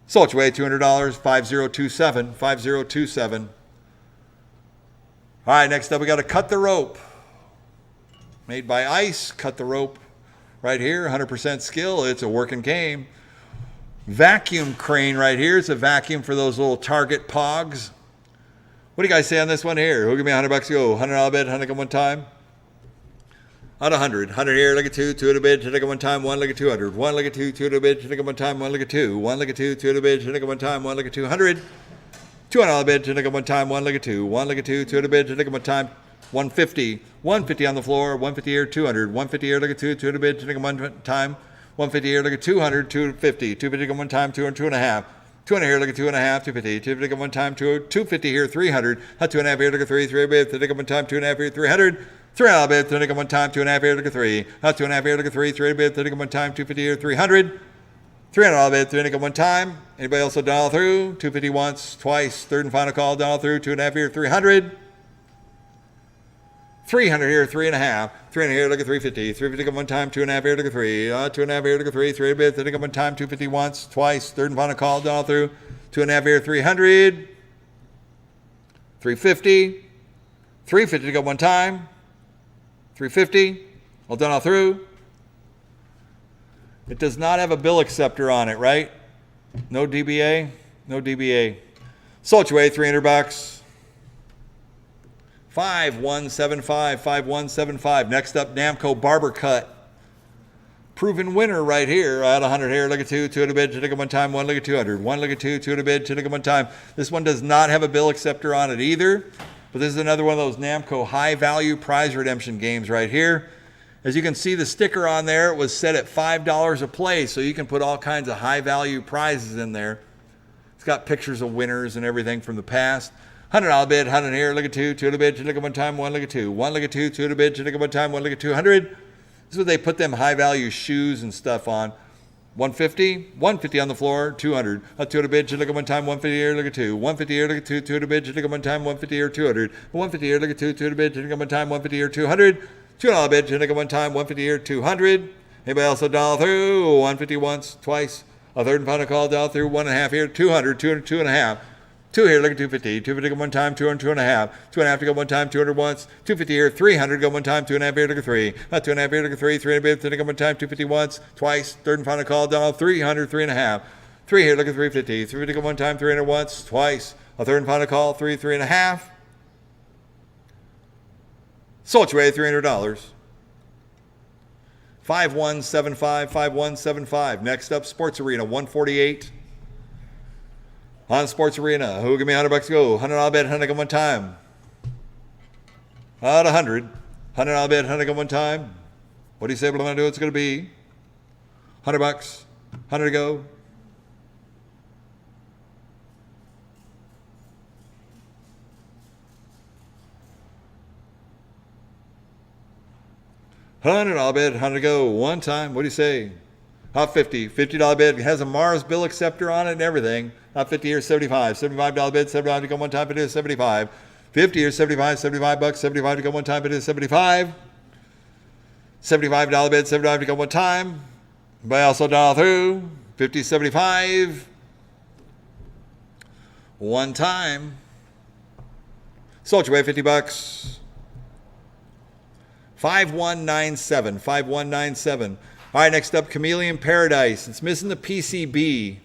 Sold your way, $200, 5027, 5027. All right, next up we got to cut the rope. Made by Ice, cut the rope right here, 100% skill. It's a working game. Vacuum crane right here. It's a vacuum for those little Target pogs. What do you guys say on this one here? Who'll give me $100 to go? $100 bid, 100 go one time. On 100. 100 here, look at 2, 2 to the bid, take it one time, 1, look at 200. 1, look at 2, 2 to the bid, take it one time, 1, look at 2. 1, look at 2, 2 to the bid, take it one time, 1, look at 200. 200 on the bid, take it one time, 1, look at 2. 1, look at 2, 2 to the bid, take it one time, 150. 150 on the floor, 150 here, 200. 150 here, look at 2, 2 to the bid, take it one time, 150 here, look at 200, 250. 250 one time, 200, 2.5. 200 here, look at 2.5, 250. 250 one time, 250 here, 300. 2.5 here, look at 3, 3 bid, take it one time, 2.5 here, 300. 300 bid, take it one time, 2.5 here, look at 3. 2.5 here, look at 3, 3 bid, take it one time, 250 here, 300. 300 bid, take it one time. Anybody else will dial through? 250 once, twice, third and final call, dial through, 2.5 here, 300. 300 here, 3.5. 300 here, look at 350. 350 one time, 2.5 here, look at 3. 2.5 here, look at 3. 3 bid, take it one time, 250 once, twice, third and final call, dial through, 2.5 here, 300. 350. 350 to go one time. 350. All done all through. It does not have a bill acceptor on it, right? No DBA? No DBA. Sold your way, $300. 5175, 5175. Next up, Namco Barber Cut. Proven winner right here. At 100 here, look at 2, 2 to bid, take it one time, 1 look at 200. 1 look at 2, 2 to bid, take it one time. This one does not have a bill acceptor on it either, but this is another one of those Namco high value prize redemption games right here. As you can see, the sticker on there, it was set at $5 a play, so you can put all kinds of high value prizes in there. It's got pictures of winners and everything from the past. $100 bid, 100 here, look at 2, 2 to bid, take it one time, 1 look at 2. 1 look at 2, 2 to bid, take it one time, 1 look at 200. This is what they put them high value shoes and stuff on. 150, 150 on the floor, 200. 2 to bid, take it one time, 150 here, look at 2. 150 here, look at 2, 2 to bid, take it one time, 150 here, 200. 150 here, look at 2, 2 to bid, take it one time, 150 here, 200. $2 bid, take it one time, 150 here, 200. Anybody else a dollar through? 150 once, twice. A third and final call, dollar through, 1.5 here, 200, 200, 2.5. 2 here, look at 250. 250 go one time, 200, 2.5. 2.5 to go one time, 200 once. 250 here, 300 go one time, 2.5 here, look at 3. 2.5 here, look at 3. 300 bid, 3 go one time, 250 once, twice. Third and final call, dollar 300, 3.5. 3 here, look at 350. 350 go one time, 300 once, twice. A third and final call, 3, 3.5. Sold your way, $300. 5175, 5175. Next up, Sports Arena, 148. On Sports Arena, who give me $100 to go? $100 bid, 100 go one time. At 100. $100 bid, 100 go one time. What do you say? What am I going to do? It's going to be $100. 100 to go. $100 bid, 100 to go. One time. What do you say? Hot 50. $50 bid. It has a Mars bill acceptor on it and everything. Hot 50 here, 75. $75 bid, $75 to go one time. It is 75. 50 here, 75. $75. 75 to go one time. It is 75. $75 bid, $75 to go one time. Buy also dial through. 50, 75. One time. Sold your way, $50. 5197. 5197. All right, next up, Chameleon Paradise. It's missing the PCB.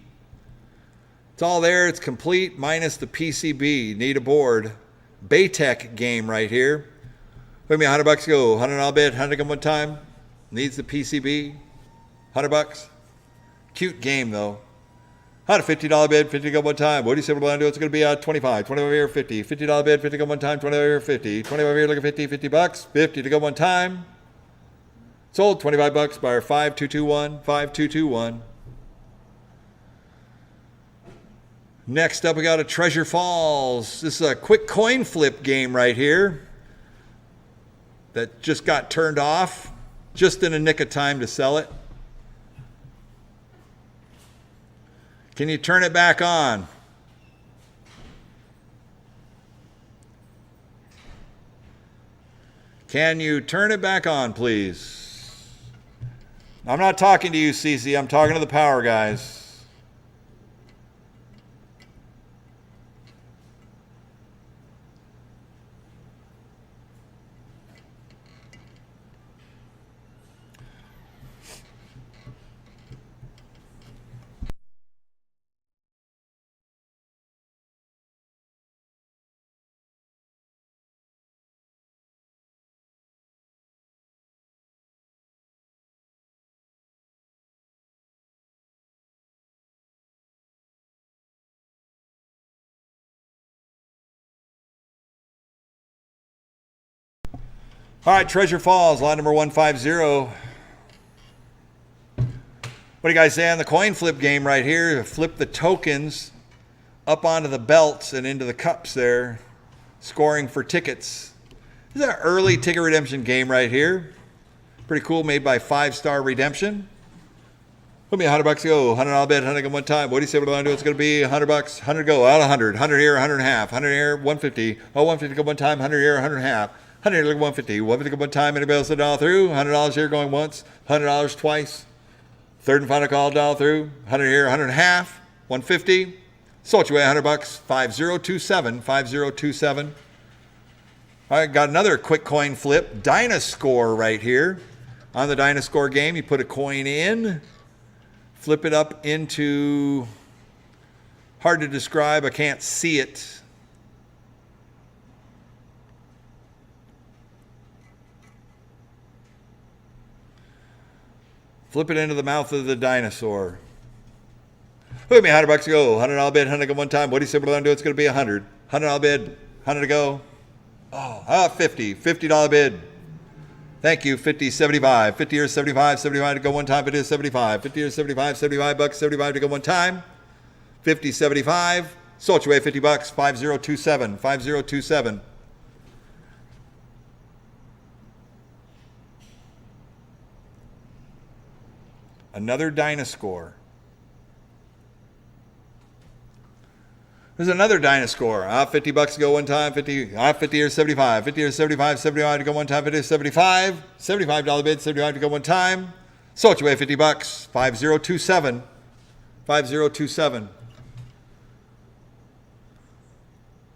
It's all there. It's complete minus the PCB. Need a board. Baytech game right here. Wait me, $100 to go. $100 bid. 100 go one time. Needs the PCB. $100. Cute game though. $50 bid. 50 go one time. What do you say we're going to do? It's going to be 25. 20 over here, 50. $50 bid. 50 go one time. 20 over here, 50. 20 over here, look at 50. $50. 50 to go one time. Sold. $25. Buyer 5221. 5221. Next up, we got a Treasure Falls. This is a quick coin flip game right here that just got turned off just in a nick of time to sell it. Can you turn it back on? Can you turn it back on, please? I'm not talking to you, Cece. I'm talking to the power guys. All right, Treasure Falls, lot number 150. What do you guys say on the coin flip game right here? Flip the tokens up onto the belts and into the cups there, scoring for tickets. This is an early ticket redemption game right here. Pretty cool, made by 5-Star Redemption. Put me $100 to go, $100 bid, 100 go one time. What do you say? What do I want to do? It's going to be $100, 100 go, out 100, 100 here, 100 and a half, 100 here, 150. Oh, 150 go one time, 100 here, 100 and a half, 100 here, look at 150. 150 go one time. Anybody else $1 through? $100 here going once, $100 twice. Third and final call, $1 through. 100 here, 100 and a half, 150. Sold you away $100, 5027, 5027. All right, got another quick coin flip. Dynascore right here. On the Dynascore game, you put a coin in, flip it up into, hard to describe, I can't see it. Flip it into the mouth of the dinosaur. Put me $100 to go, $100 bid, 100 go one time. What do you say we're going to do? It's going to be 100. $100 bid, 100 to go. Oh, 50, $50 bid. Thank you, 50, 75. 50 or 75, 75 to go one time. It is 75. 50 or 75, $75, 75 to go one time. 50, 75. Sold you away $50, 5027, 5027. Another Dynascore. There's another Dynascore. $50 to go one time. 50 or 75. 50 or 75. 75 to go one time. 50 or 75. $75 bid. 75 to go one time. Sold you away $50. 5027. 5027.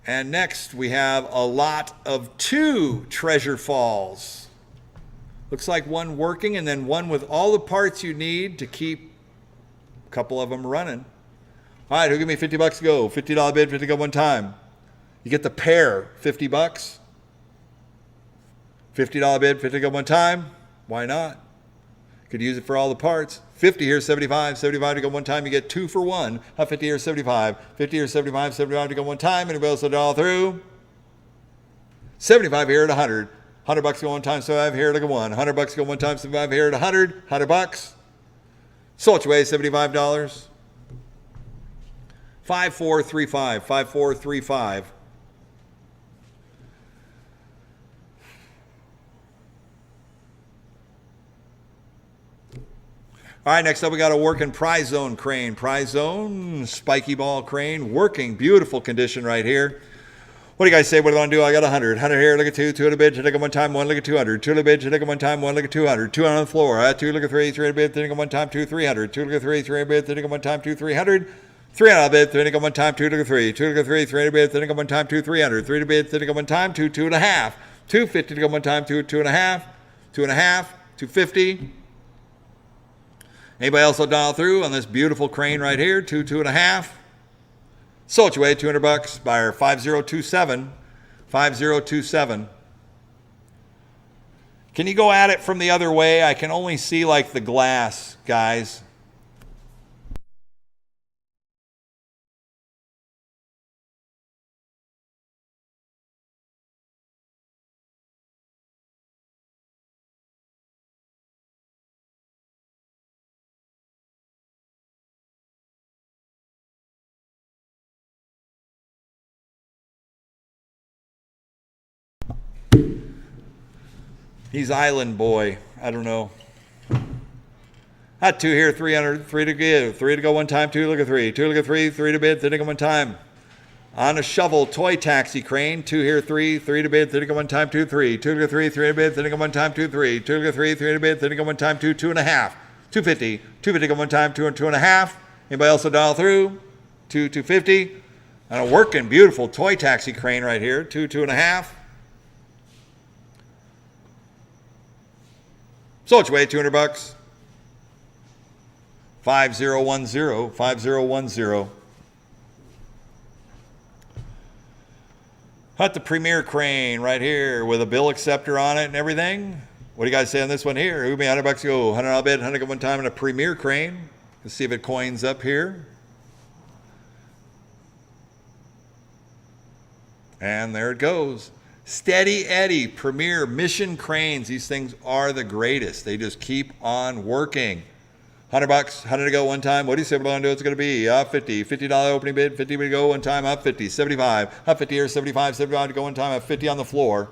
And next we have a lot of 2 Treasure Falls. Looks like one working and then one with all the parts you need to keep a couple of them running. All right, who give me $50 to go? $50 bid, 50 go one time. You get the pair, $50. $50 bid, 50 go one time. Why not? Could use it for all the parts. 50 here, 75. 75 to go one time. You get 2 for 1. 50 here, 75. 50 here, 75. 75 to go one time. Anybody else $1 through? 75 here at 100. $100 to go one time. 75 here at 1. $100 to go one time. 75 here at 100. $100. Sold you away $75. 5435, 5435. All right, next up we got a working prize zone crane. Prize zone, spiky ball crane, working, beautiful condition right here. What do you guys say? What do I want to do? I got 100. 100 here, look at 2, 2 at a bid, take it one time, 1, look at 200. 2 at a bid, take it one time, 1, look at 200. 2 on the floor, 2, look at 3, 3 at a bid, take it one time, 2, 300. 2, look at 3, 3 at a bid, take it one time, 2, 300. 3 on a bid, 3 to go one time, 2 to go 3. 2 to go 3, 3 to bid, 3 to go one time, 2, 300. 3 to bid, 3 to go one time, 2, 2 and a half. 250 to go one time, 2, 2 and a half. 2 and a half, 250. Anybody else $1 through on this beautiful crane right here? 2, 2 and a half. Sold you away $200. Buyer 5027. 5027. Can you go at it from the other way? I can only see like the glass, guys. He's Island Boy. I don't know. 2 here, 300, 3 to give, 3 to go one time, 2 look at 3, 2 look at 3, 3 to bid, 3 to go one time. On a shovel, toy taxi crane, 2 here, 3, 3 to bid, 3 to go one time, 2, 3, 2 look at 3, 3 to bid, 3 to go one time, 2, 3, 2 look at 3, 3 to bid, 3 to go one time, 2, 2 and a half, 250, 250 go one time, 2 and 2 and a half. Anybody else $1 through? 2, 250. And a working, beautiful toy taxi crane right here, 2, 2 and a half. Sold you away $200. 5010, 5010. Got the Premier crane right here with a bill acceptor on it and everything. What do you guys say on this one here? Who me $100 go? $100 bid, 100 go one time in a Premier crane. Let's see if it coins up here. And there it goes. Steady Eddie, Premier Mission Cranes. These things are the greatest. They just keep on working. $100, 100 to go one time. What do you say we're going to do? It's going to be up 50. $50 opening bid. 50 to go one time. Up 50. 75. Up 50 or 75. 75 to go one time. Up 50 on the floor.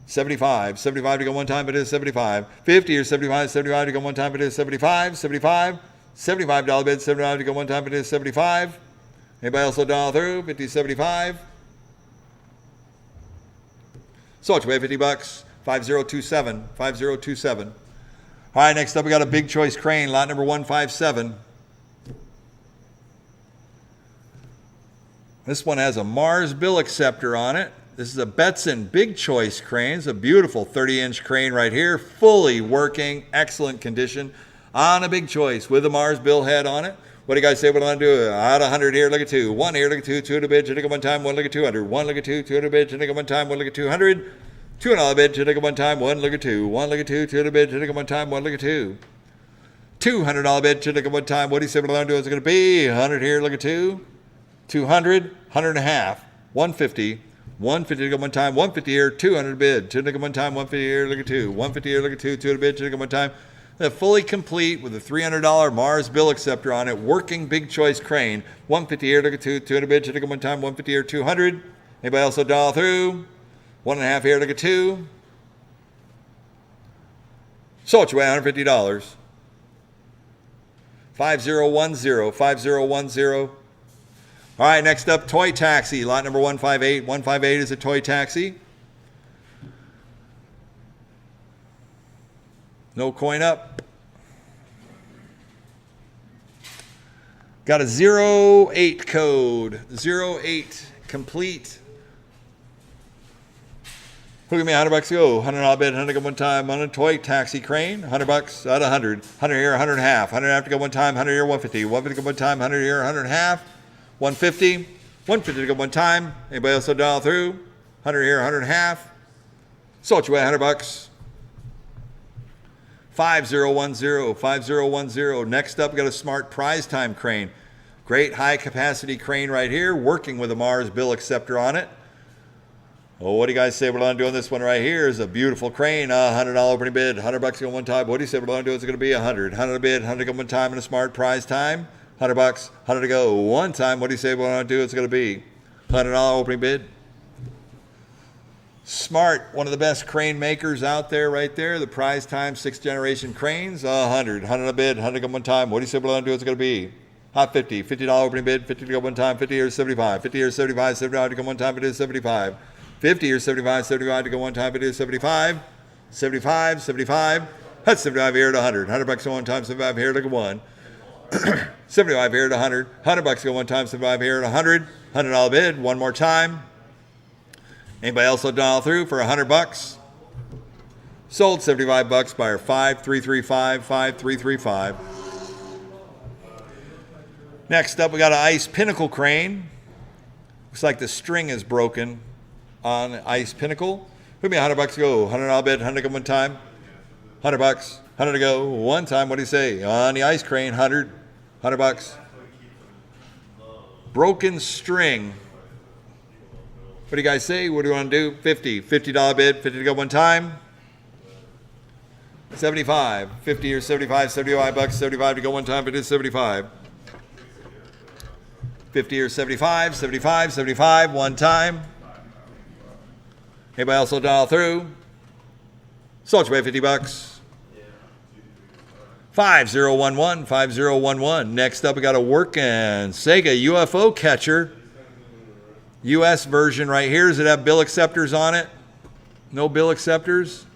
75. 75 to go one time. But it is 75. 50 or 75. 75 to go one time. But it is 75. 75. $75 bid. 75 to go one time. But it is 75. Anybody else will dial through? 50, 75. So it's way $50. 5027. 5027. All right, next up we got a big choice crane, lot number 157. This one has a Mars bill acceptor on it. This is a Betson big choice crane. It's a beautiful 30-inch crane right here, fully working, excellent condition on a big choice with a Mars bill head on it. What do you guys say we're going to do? Out of 100 here, look at 2. 1 here, look at 2. 2 at a bid, should take one time. 1 look at 200. 1 look at 2. 2 at a bid, should take one time. 1 look at 200. 2 $2 bid, should take one time. 1 look at 2. 1 look at 2. 2 at a bid, should take one time. 1 look at 2. $200 bid, should take one time. What do you say we're going to do? It's going to be 100 here, look at 2. 200, 100 and a half. 150. 150 to go one time. 150 here, 200 bid. Should take one time. 150 here, look at 2. 150 here, look at 2. 2 at a bid, should take one time. Fully complete with a $300 Mars bill acceptor on it, working big choice crane. 150 here, look at 2. 2 at a bid, should take one time. 150 here, 200. Anybody else will dial through? 1.5 here, look at 2. So it's way $150. 5010, 5010. All right, next up, toy taxi, lot number 158. 158 is a toy taxi. No coin up. Got a 08 code. 08 complete. Look at me, $100 go. $100 bid, 100 go one time on a toy taxi crane. $100 out of 100. 100 here, 100 and a half. 100 have to go one time. 100 here, 150. 150 go one time. 100 here, 100 and a half. 150. 150 to go one time. Anybody else will dial through? 100 here, 100 and a half. Sold you away, $100. 5010, 5010. Next up, we got a smart prize time crane. Great high capacity crane right here, working with a Mars bill acceptor on it. Oh, what do you guys say we're going to do on this one right here? Is a beautiful crane, $100 opening bid, $100 go one time. What do you say we're going to do? It's going to be 100. 100 bid, 100 go one time in a smart prize time. $100, 100 to go one time. What do you say we're going to do? It's going to be $100 opening bid. Smart, one of the best crane makers out there right there. The prize time, 6th generation cranes, 100. 100 a bid, 100 go one time. What do you say we're going to do? It's going to be hot 50. $50 opening bid, 50 to go one time. 50 or 75. 50 or 75, 75 to go one time. It is 75. 50 or 75, 75 to go one time. It is 75. 75, 75. That's 75 here at 100. $100 go one time. 75 here to go one. 75 here at 100. $100 go one time. 75 here at 100. $100 bid, one more time. Anybody else will dial through for $100? Sold $75 by our 5335, 5335. Next up, we got an ice pinnacle crane. Looks like the string is broken on ice pinnacle. Put me $100 go. $100 bid, 100 go one time. $100, 100 to go one time. What do you say? On the ice crane, 100. $100. Broken string. What do you guys say? What do you want to do? 50. $50 bid, 50 to go one time. 75. 50 or 75, $75, 75 to go one time. It is 75. 50 or 75, 75, 75, one time. Anybody else will dial through? Sold you away, $50. 5011, 5011. Next up, we got a working Sega UFO catcher. US version right here. Does it have bill acceptors on it? No bill acceptors.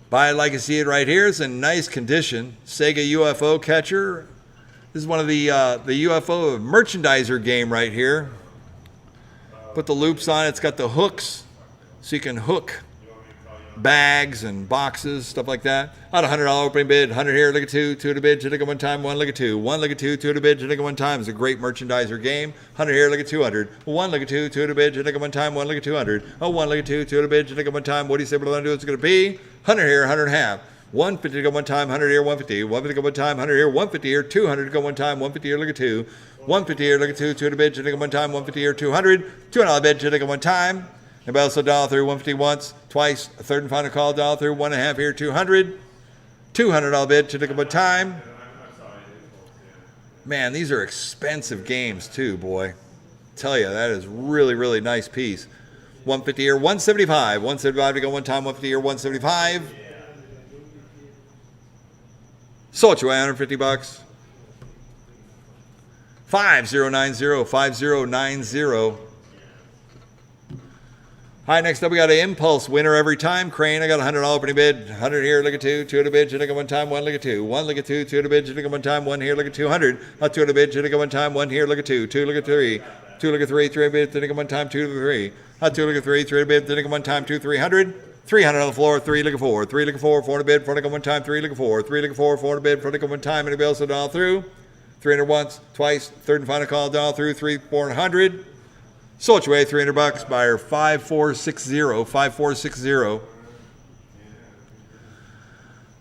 Buy it like you see it right here. It's in nice condition. Sega UFO catcher. This is one of the UFO merchandiser game right here. Put the loops on it. It's got the hooks, so you can hook bags and boxes, stuff like that. Out of $100 opening bid, 100 here, look at 2, 2 at a bid, should take it one time, 1 look at 2, 1 look at 2, 2 at a bid, should take it one time. It's a great merchandiser game. 100 here, look at 200, 1 look at 2, 2 at a bid, should take it one time, 1 look at 200. Oh, 1 look at 2, 2 at a bid, should take it one time. What do you say we're going to do? It's going to be 100 here, 100 and a half. 150 to go one time, 100 here, 150. 150 to go one time, 100 here, 150 here, 200 to go one time, 150 here, look at 2. 150 here, look at 2, 2 to bid, to go one time, 150 here, 200. $2 bid, to go one time. Anybody else a dollar through, 150 once, twice, a third and final call, dollar through, 1.5 here, 200. $200 bid, to go one time. Man, these are expensive games too, boy. Tell you, that is really, really nice piece. 150 here, 175. 175 to go one time, 150 here, 175. Sold you $150. 5090, 5090. All right, next up we got an impulse winner every time. Crane, I got a $100 opening bid. 100 here, look at 2. 2 to bid, should go one time, 1 look at 2. 1 look at 2, 2 to bid, should go one time, 1 here, look at 200. 2 to bid, should go one time, 1 here, look at 2. 2 look at 3. 2 look at 3, 3 to bid, should go one time, 2 to 3. 2 look at 3, 3 to bid, should go one time, 2, 300. 300 on the floor, 3 look at 4. 3 look at 4, 4 to bid, 4 to go one time, 3 look at 4. 3 look at 4, 4 to bid, 4 to go one time, anybody else a dollar through? 300 once, twice, third and final call, dollar through, 3, 400. Sold you away $300. Buyer 5460. 5460.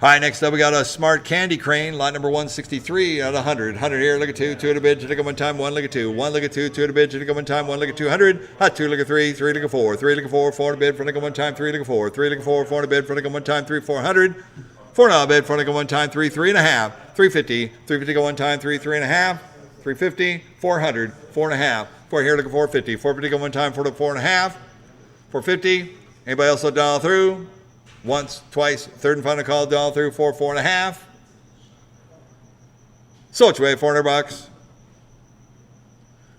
All right, next up we got a smart candy crane, lot number 163 at 100. 100 here, look at 2, 2 at a bid, should go one time, 1 look at 2. 1 look at 2, 2 at a bid, should go one time, 1 look at 200. 2 look at 3, 3 look at 4, 3 look at 4, 4 at a bid, 4 look at one time, 3 look at 4, 3 look at 4, 4 at a bid, 4 look at one time, 3, 400. $4 bid, 4 look at one time, 3, 3.5. 350, 350 go one time, 3, 3.5. 350, 400, 4.5. 4 here, look at 450. 450 go one time, 4 to 4.5. 450. Anybody else a dollar through? Once, twice, third and final call, dollar through, 4, 4.5. Sold you away $400.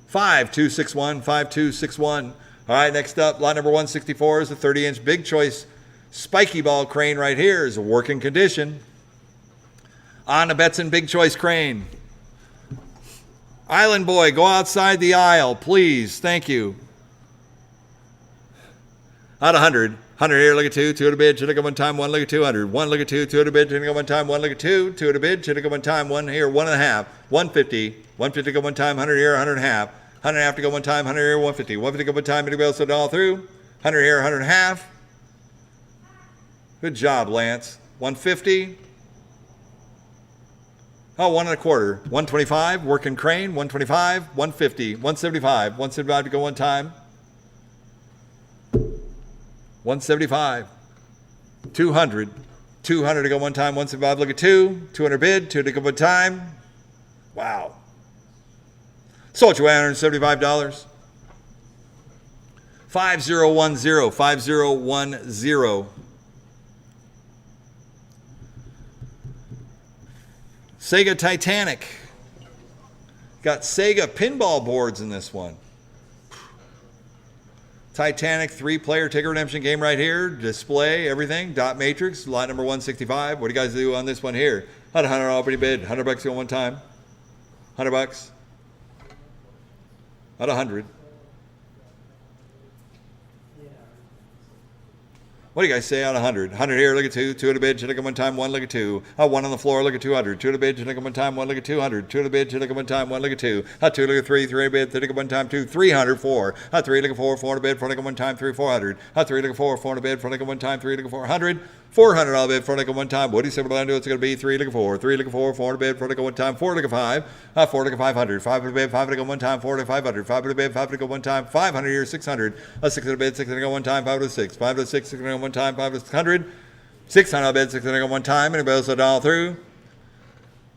5261, 5261. All right, next up, lot number 164 is a 30-inch big choice spiky ball crane right here. Is a working condition. On a Betson big choice crane. Island boy, go outside the aisle, please. Thank you. At 100. 100 here, look at 2. 2 at a bid, should go one time, 1 look at 200. 1 look at 2, 2 at a bid, should go one time, 1 look at 2. 2 at a bid, should go one time, 1 here, 1.5. 150. 150 go one time, 100 here, 100.5. 100.5 to go one time, 100 here, 150. 150 go one time, anybody else a dollar through? 100 here, 100.5. Good job, Lance. 150. Oh, 1 1/4. 125, working crane, 125, 150, 175, 175 to go one time. 175. 200. 200 to go one time, 175, look at 2. 200 bid, 2 to go one time. Wow. Sold you $175. 5010, 5010. Sega Titanic. Got Sega pinball boards in this one. Titanic 3-player ticket redemption game right here. Display, everything. Dot matrix, lot number 165. What do you guys do on this one here? Had a $100 opening bid. $100 go one time. $100. At 100. What do you guys say on 100? 100 here, look at 2. 2 at a bid, should go one time, 1 look at 2. 1 on the floor, look at 200. 2 at a bid, should go one time, 1 look at 200. 2 at a bid, should go one time, 1 look at 2. 2 look at 3, 3 at a bid, 3 look at one time, 2, 300, 4. 3 look at 4, 4 at a bid, 4 look at one time, 3, 400. 3 look at 4, 4 at a bid, 4 look at one time, 3 look at 400. $400 bid, 4 look at one time. What do you say we're going to do? It's going to be 3 look at 4. 3 look at 4, 4 at a bid, 4 look at one time, 4 look at 5. 4 look at 500. 5 at a bid, 5 look at one time, 4 look at 500. 5 at a bid, 5 look at one time, 500 here, 600. 6 at a bid, 6 look at one time, 5 to 6. 5 to 6, 6 look at one time, 5 to 600. 600 bid, 600 go one time. Anybody else a dollar through?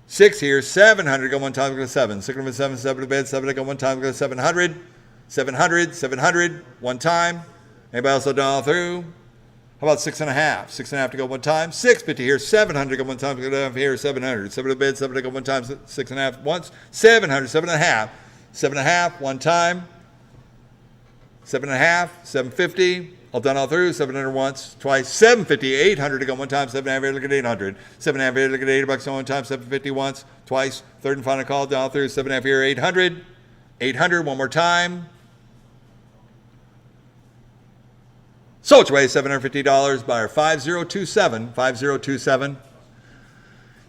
6 here, 700 go one time, go to 7. 6 7, 7 to bid, 7 go one time, go to 700. 700, 700, one time. Anybody else a dollar through? How about 6.5? 6.5 to go one time. 650 here, 700 go one time, go down here, 700. 7 to bid, 7 to go one time, 6.5 once. 700, 7.5. 7.5, one time. 7.5, 750. All done all through. 700 once, twice. 750, 800 to go one time. 7.5 here, look at 800. 7.5 here, look at $80 on one time. 750 once, twice. Third and final call, down through. 7.5 here, 800. 800, one more time. Sold your way, $750. Buyer 5027. 5027.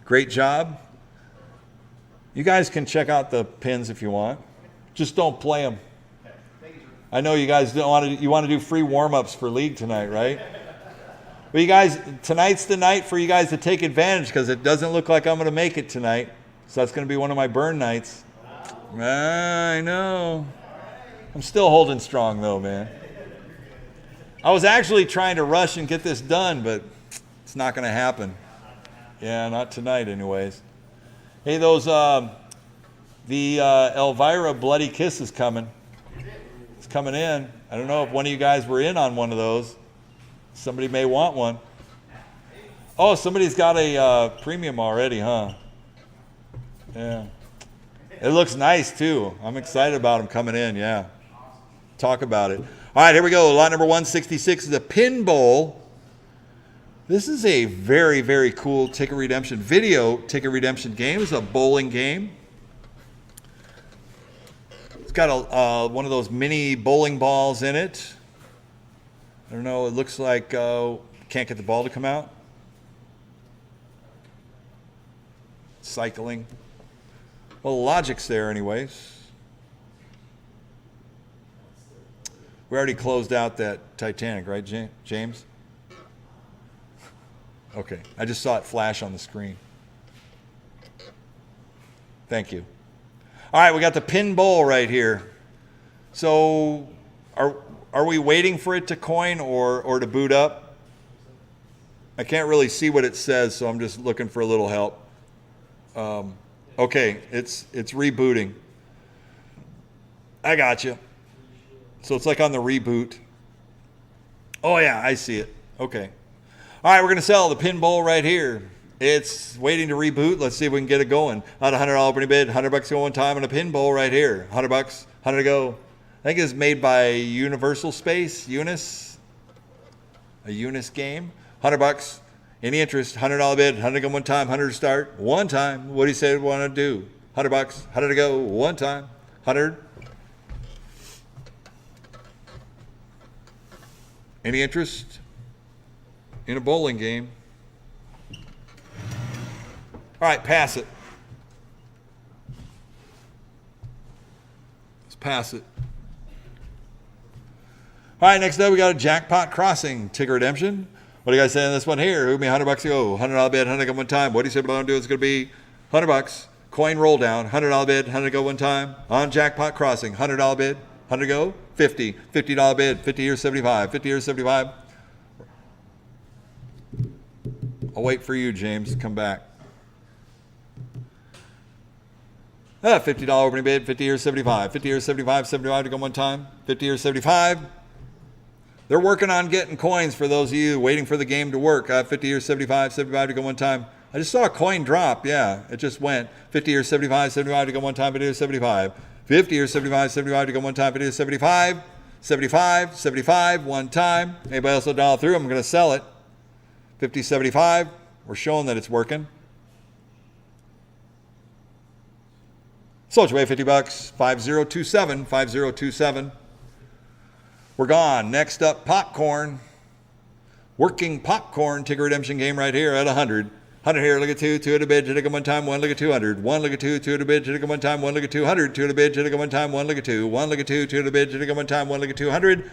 Great job. You guys can check out the pins if you want. Just don't play them. I know you guys don't want to. You want to do free warm-ups for league tonight, right? Well, you guys, tonight's the night for you guys to take advantage because it doesn't look like I'm going to make it tonight. So that's going to be one of my burn nights. I know. I'm still holding strong though, man. I was actually trying to rush and get this done, but it's not going to happen. Yeah, not tonight anyways. Hey, the Elvira Bloody Kiss is coming. It's coming in. I don't know if one of you guys were in on one of those. Somebody may want one. Oh, somebody's got a premium already, huh? Yeah. It looks nice too. I'm excited about them coming in, yeah. Talk about it. All right, here we go. Lot number 166 is a pinball. This is a very, very cool ticket redemption video ticket redemption game. It's a bowling game. It's got one of those mini bowling balls in it. I don't know. It looks like can't get the ball to come out. Cycling. Well, the logic's there anyways. We already closed out that Titanic, right, James? Okay. I just saw it flash on the screen. Thank you. All right, we got the pinball right here. So are we waiting for it to coin or to boot up? I can't really see what it says, so I'm just looking for a little help. Okay, it's rebooting. I got you. So it's like on the reboot. Oh yeah, I see it. Okay. All right, we're going to sell the pinball right here. It's waiting to reboot. Let's see if we can get it going. On a $100 opening bid, $100 go one time on a pinball right here. $100, 100 to go. I think it's made by Universal Space, Unis. A Unis game. $100. Any interest? $100 bid, 100 go one time, 100 to start. One time. What do you say we want to do? $100, 100 to go. One time. 100. Any interest in a bowling game? All right, pass it. Let's pass it. All right, next up we got a Jackpot Crossing ticket redemption. What do you guys say on this one here? Who me $100 to go? $100 bid, 100 go one time. What do you say about do? It's going to be $100. Coin roll down. $100 bid, 100 go one time. On Jackpot Crossing, $100 bid, 100 go. 50. $50 bid. 50 or 75. 50 or 75. I'll wait for you, James, to come back. $50 opening bid. 50 or 75. 50 or 75. 75 to go one time. 50 or 75. They're working on getting coins for those of you waiting for the game to work. 50 or 75, 75 to go one time. I just saw a coin drop. Yeah, it just went. 50 or 75, 75 to go one time. 50 or 75. 50 or 75, 75 to go one time. 50 or 75. 75, 75, one time. Anybody else will dial through? I'm going to sell it. 50, 75. We're showing that it's working. Sold your way, $50. 5027, 5027. We're gone. Next up, popcorn. Working popcorn ticket redemption game right here at 100. 100 here, look at two at a bid, hit it one time, one, look at 200. One, look at two at a bid, hit it one time, one, look at 200. Two at a bid, hit it one time, one, look at two. One, look at two at a bid, hit it one time, one, look at 200.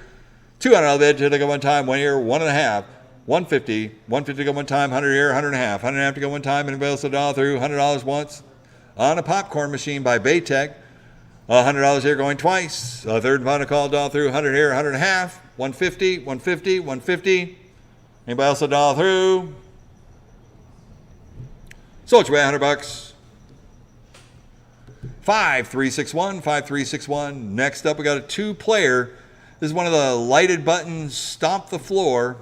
200 on the bid, hit it one time, 1 here, 1.5. 150. 150 to go one time, 100 here, 100 and a half. 100 and a half to go one time, anybody else will dial through? $100 once. On a popcorn machine by Baytech. $100 here going twice. A third and final call, dial through. 100 here, 100 and a half. 150, 150, 150. Anybody else will dial through? Sold your way, $100. 5361, 5361. Next up, we got a two-player. This is one of the lighted buttons, stomp the floor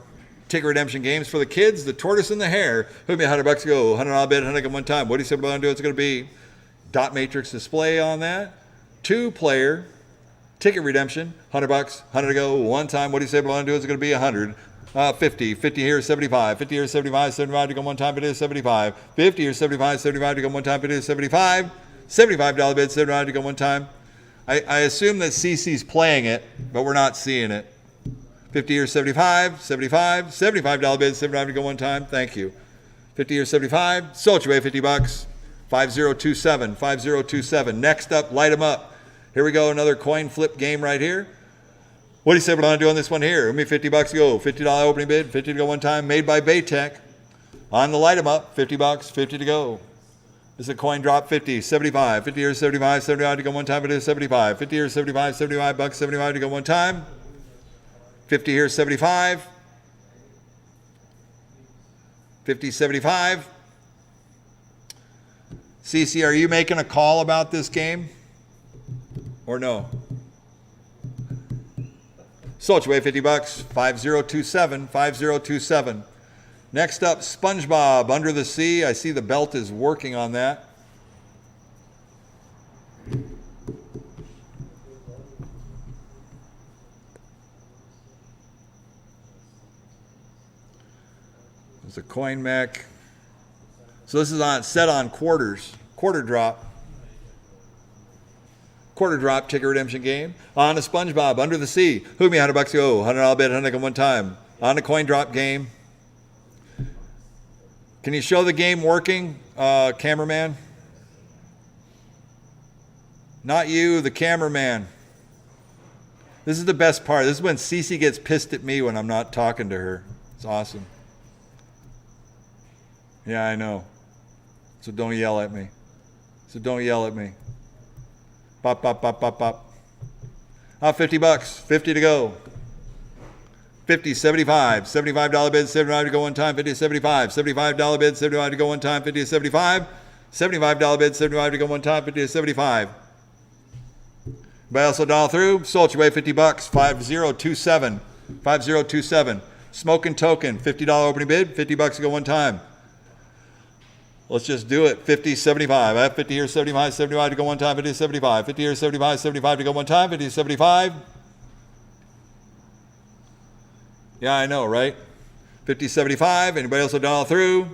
ticket redemption games for the kids. The tortoise and the hare. Who'd be $100 to go? $100 bid, 100 at one time. What do you say about do? It's going to be dot matrix display on that. Two-player ticket redemption. $100, 100 to go one time. What do you say about do? It's going to be 100. 50 here, 75. 50 here, 75. 75 to go one time. It is 75. 50 here, 75. 75 to go one time. It is 75. $75 bid, 75 to go one time. I assume that CC's playing it, but we're not seeing it. 50 or 75, 75, $75 bid, 75 to go one time. Thank you. 50 or 75, sold your way, $50. 5027, 5027. Next up, light them up. Here we go, another coin flip game right here. What do you say what I'm doing this one here? Give me $50 to go. $50 opening bid, 50 to go one time. Made by Baytech. On the light 'em up, $50, 50 to go. This is a coin drop, 50, 75, 50 here, 75, 75 to go one time, it is 75. 50 here, 75, 75 bucks, 75 to go one time. 50 here, 75. 50, 75. CC, are you making a call about this game? Or no? Sold away $50, 5027, 5027. Next up, SpongeBob, Under the Sea. I see the belt is working on that. There's a coin mech. So this is set on quarters, quarter drop. Quarter drop ticket redemption game. On a SpongeBob, Under the Sea. Who me $100 go. $100 bid, 100 one time. On a coin drop game. Can you show the game working, cameraman? Not you, the cameraman. This is the best part. This is when Cece gets pissed at me when I'm not talking to her. It's awesome. Yeah, I know. So don't yell at me. So don't yell at me. Pop, pop, pop, pop, pop. $50, 50 to go. 50, 75, $75 bid, 75 to go one time, 50 to 75, $75 bid, 75 to go one time, 50 to 75, $75 bid, 75 to go one time, 50 to 75. Anybody else dollar through? Sold you away $50, 5027, 5027. Smoking token, $50 opening bid, $50 to go one time. Let's just do it. 50, 75. I have 50 here, 75, 75 to go one time, 50 to 75. 50 here, 75, 75 to go one time, 50 to 75. Yeah, I know, right? 50, 75. Anybody else dollar through?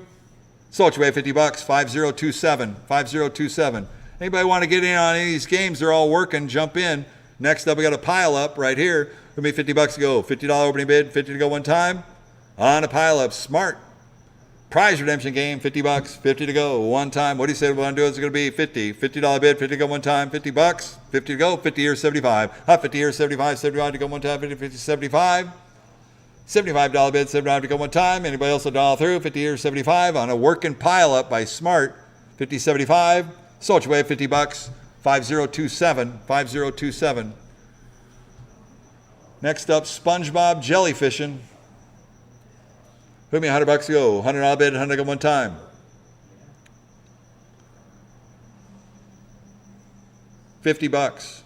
Sold you away $50, 5027, 5027. Anybody want to get in on any of these games? They're all working. Jump in. Next up, we got a pile up right here. It'll be $50 to go. $50 opening bid, 50 to go one time. On a pile up. Smart. Prize redemption game, $50, 50 to go one time. What do you say we want to do? It's going to be 50. $50 bid, 50 to go one time. $50, 50 to go. 50 here, 75. 50 here, 75, 75 to go one time. 50, 50, 75. $75 bid, 75 to go one time. Anybody else dollar through? 50 here, 75 on a working pile up by Smart. 50, 75. Sold you away $50, 5027, 5027. Next up, SpongeBob Jellyfishing. Put me $100 to go. $100 bid, 100 to go one time. $50.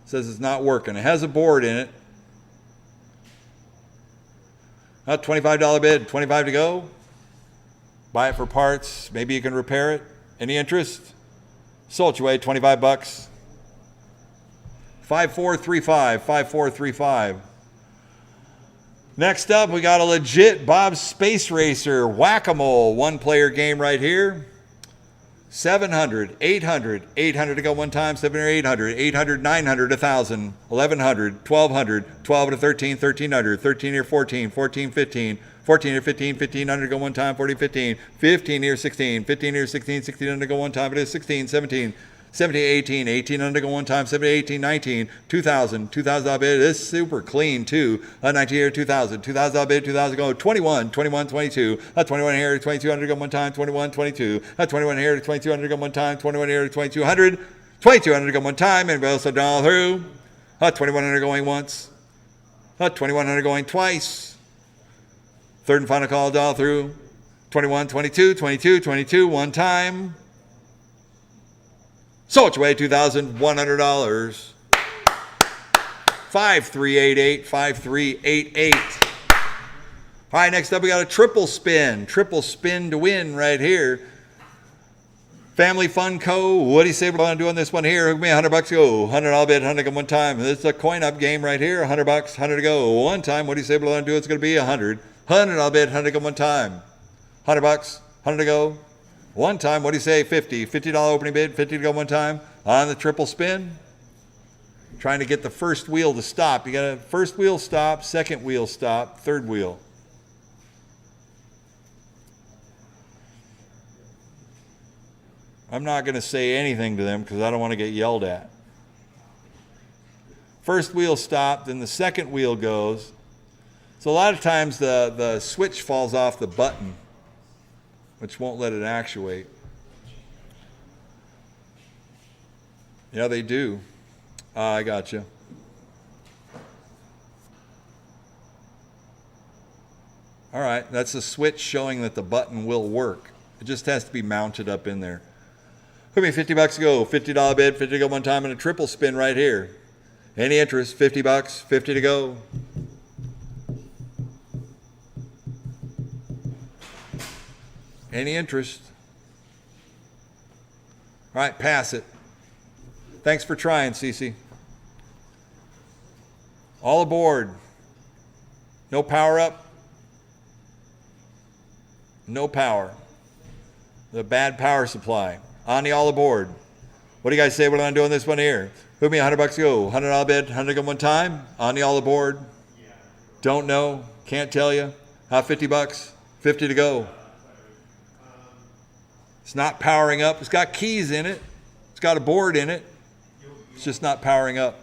Says it's not working. It has a board in it. $25 bid, 25 to go. Buy it for parts. Maybe you can repair it. Any interest? Sold you away $25. 5435, 5435. Next up, we got a legit Bob's Space Racer Whack-A-Mole one-player game right here. 700, 800, 800 to go one time, 700, 800, 800, 900, 1,000, 1,100, 1,200, 12 to 13, 1,300, 13 here, 14, 14, 15, 14 here, 15, 1,500 to go one time, 14, 15, 15 here, 16, 15 here, 16, 1,600 to go one time, it is 16, 17, 17, 18, 1800 to go one time, 17, 18, 19, 2,000, 2,000 bid. This is super clean too. 19 here, 2,000, 2,000 bid, 2,000 go, 21, 21, 22, 21 here, 2,200 to go one time, 21, 22, 21 here, 2,200 to go one time, 21 here, 2,200, 2,200 to go one time. Anybody else dollar through? 2,100 going once. 2,100 going twice. Third and final call, dollar through. 21, 22, 22, 22, one time. Sold you away $2,100. 5388, 5388. All right, next up we got a triple spin to win right here. Family Fun Co. What do you say we're going to do on this one here? Give me $100 to go. $100 bid, 100 one time. This is a coin up game right here. $100, 100 to go one time. What do you say we're going to do? It's going to be 100. $100 bid, 100 go one time. $100, 100 to go. One time, what do you say? 50. $50 opening bid, 50 to go one time. On the triple spin. Trying to get the first wheel to stop. You got a first wheel stop, second wheel stop, third wheel. I'm not going to say anything to them because I don't want to get yelled at. First wheel stopped, then the second wheel goes. So a lot of times the switch falls off the button, which won't let it actuate. Yeah, they do. I gotcha. All right, that's a switch showing that the button will work. It just has to be mounted up in there. Could be $50 to go, $50 bid, 50 to go one time, and a triple spin right here. Any interest, $50, 50 to go. Any interest? All right, pass it. Thanks for trying, Cece. All aboard. No power up. No power. The bad power supply. On the all aboard. What do you guys say when I'm doing this one here? Put me $100 to go. $100 bid, 100 to go one time. On the all aboard. Yeah. Don't know. Can't tell you. How $50? 50 to go. It's not powering up. It's got keys in it. It's got a board in it. It's just not powering up.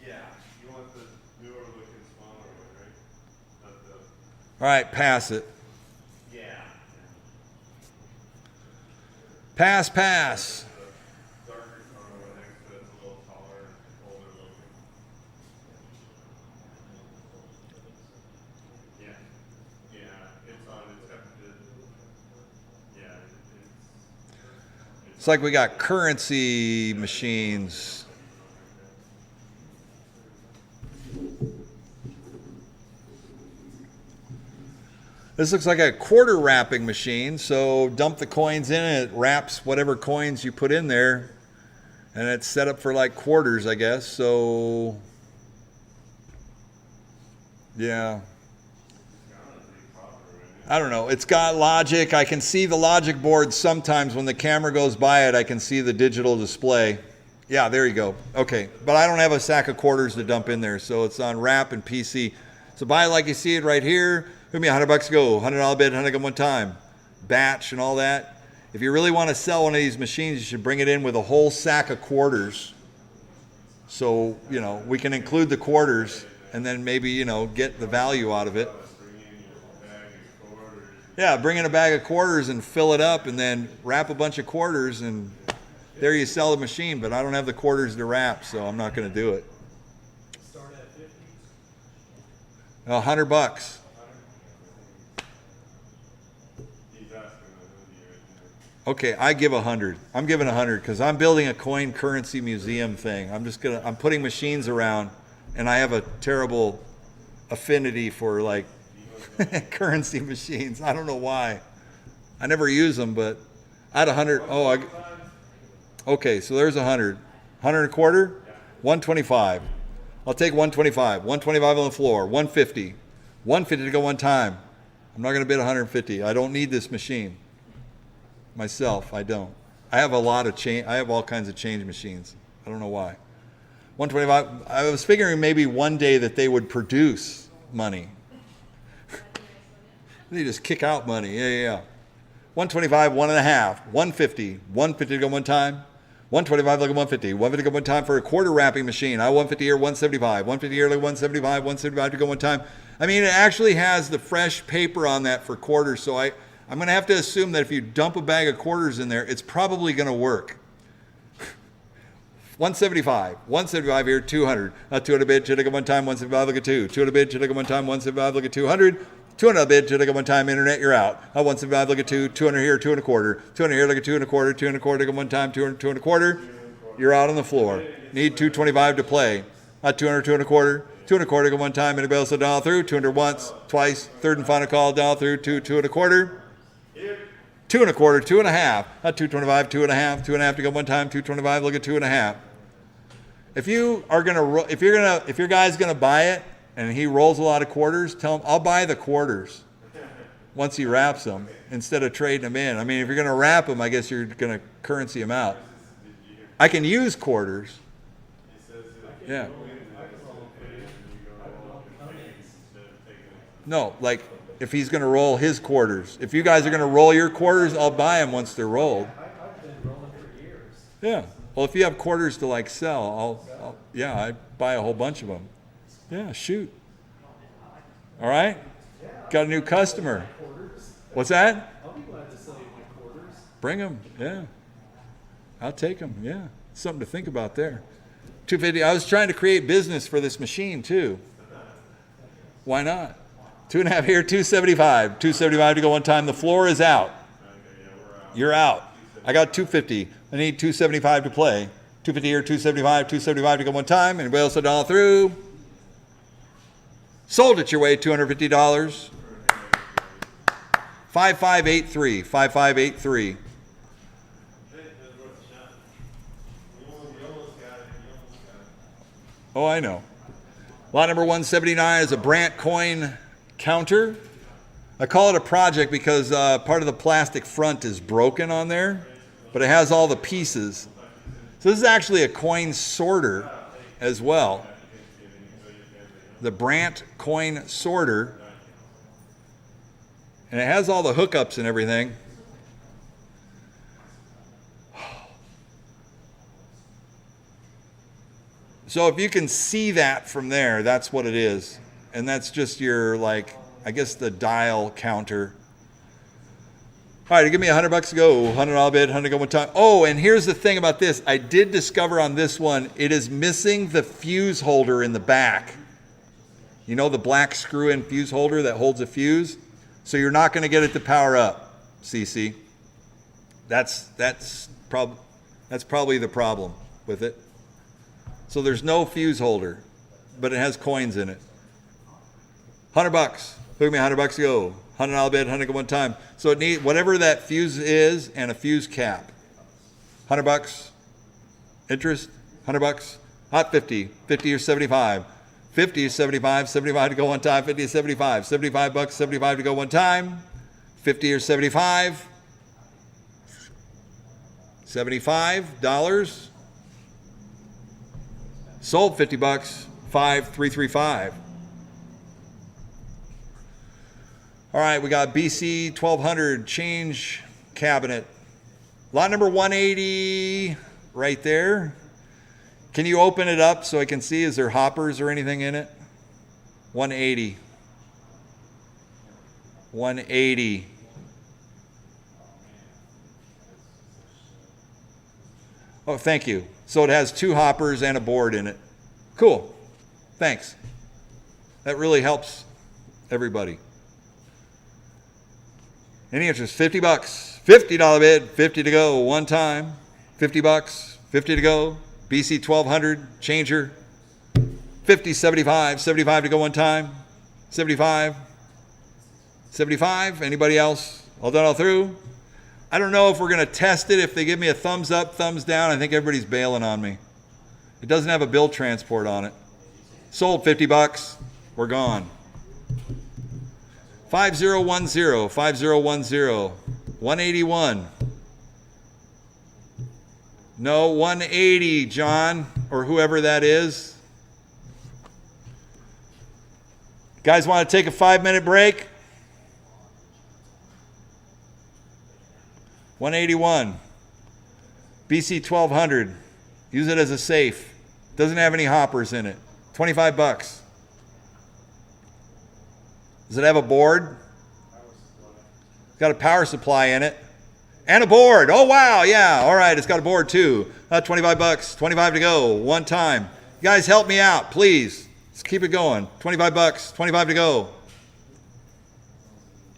Yeah, you want the newer looking smaller one, right? Not the... All right, pass it. Yeah. Pass, pass. The darker color one next to it's a little taller and older looking. Yeah. Yeah, it's on, it's got the... Yeah, It's like we got currency machines. This looks like a quarter wrapping machine, so dump the coins in and it wraps whatever coins you put in there, and it's set up for like quarters, I guess. So yeah, I don't know. It's got logic. I can see the logic board sometimes when the camera goes by it. I can see the digital display. Yeah, there you go. Okay, but I don't have a sack of quarters to dump in there, so it's on wrap and PC. So buy it like you see it right here. Give me $100 to go, $100 bid, 100 go one time. Batch and all that. If you really want to sell one of these machines, you should bring it in with a whole sack of quarters. So, you know, we can include the quarters and then maybe, you know, get the value out of it. Yeah, bring in a bag of quarters and fill it up and then wrap a bunch of quarters and there you sell the machine, but I don't have the quarters to wrap, so I'm not going to do it. Start at 50? $100. Okay, I give 100. I'm giving 100 because I'm building a coin currency museum thing. I'm putting machines around, and I have a terrible affinity for like currency machines. I don't know why. I never use them, but I had 100. Oh, okay, so there's 100. 100 and a quarter? 125. I'll take 125. 125 on the floor. 150. 150 to go one time. I'm not going to bid 150. I don't need this machine. Myself, I don't. I have a lot of change. I have all kinds of change machines. I don't know why. 125. I was figuring maybe one day that they would produce money. They just kick out money. Yeah. 125, 1.5, 150, 150 to go one time. 125 like a 150. 150 to go one time for a quarter wrapping machine. I 150 here, 175. 150 here, like 175, 175 to go one time. I mean, it actually has the fresh paper on that for quarters, so I'm going to have to assume that if you dump a bag of quarters in there, it's probably going to work. 175. 175 here, 200. 200 bid, should I go one time, 175, look at 2. 200 bid, should I go one time, 175, look at 200. 200 bid, should I go one time, internet, you're out. 175, look at 2. 200 here, 2 and a quarter. 200 here, look at 2 and a quarter. 2 and a quarter, go one time, 200, 2 and a quarter. You're out on the floor. Need 225 to play. 200, 2 and a quarter. 2 and a quarter, go one time. Anybody else a dial through? 200 once, twice, third and final call, dial through. 2, 2 and a quarter. 2 and a quarter, 2.5. 225, 2.5, 2.5 to go one time. 225, look at 2.5. If your guy's gonna buy it and he rolls a lot of quarters, tell him I'll buy the quarters once he wraps them instead of trading them in. I mean, if you're gonna wrap them, I guess you're gonna currency them out. I can use quarters. Yeah. No, like if he's going to roll his quarters. If you guys are going to roll your quarters, I'll buy them once they're rolled. I've been rolling for years. Yeah. Well, if you have quarters to like sell, yeah, I buy a whole bunch of them. Yeah, shoot. All right? Got a new customer. What's that? I'll be glad to sell you my quarters. Bring them, yeah. I'll take them, yeah. Something to think about there. 250. I was trying to create business for this machine too. Why not? 2.5 here, 275. 275 to go one time. The floor is out. You're out. I got 250. I need 275 to play. 250 here, 275, 275 to go one time. Anybody else $1 through? Sold it your way, $250. 5583. 5583. Oh, I know. Lot number 179 is a Brant coin counter. I call it a project because part of the plastic front is broken on there, but it has all the pieces. So this is actually a coin sorter as well. The Brant coin sorter. And it has all the hookups and everything. So if you can see that from there, that's what it is. And that's just your, like, I guess the dial counter. All right, give me $100 to go. $100 bid, 100 go one time. Oh, and here's the thing about this. I did discover on this one, it is missing the fuse holder in the back. You know the black screw-in fuse holder that holds a fuse? So you're not going to get it to power up, CC. That's probably the problem with it. So there's no fuse holder, but it has coins in it. $100. Look at me, $100 to go. $100 bid, 100 go one time. So it needs whatever that fuse is and a fuse cap. $100. Interest, $100. Hot 50, 50 or 75. 50 is 75, 75 to go one time, 50 is 75. $75, 75 to go one time. 50 or 75. $75. Sold $50, 5335. All right, we got BC 1200 change cabinet. Lot number 180 right there. Can you open it up so I can see? Is there hoppers or anything in it? 180. 180. Oh, thank you. So it has 2 hoppers and a board in it. Cool. Thanks. That really helps everybody. Any interest? $50. $50 bid. 50 to go one time. $50. 50 to go. BC 1200 changer. 50, 75. 75 to go one time. 75. 75. Anybody else? All done, all through? I don't know if we're going to test it. If they give me a thumbs up, thumbs down, I think everybody's bailing on me. It doesn't have a bill transport on it. Sold $50. We're gone. 5010, 5010, 181. No, 180, John, or whoever that is. Guys want to take a 5-minute break? 181. BC 1200. Use it as a safe. Doesn't have any hoppers in it. $25. Does it have a board? It's got a power supply in it. And a board. Oh, wow. Yeah. All right. It's got a board too. $25. 25 to go. One time. You guys help me out, please. Let's keep it going. $25. 25 to go.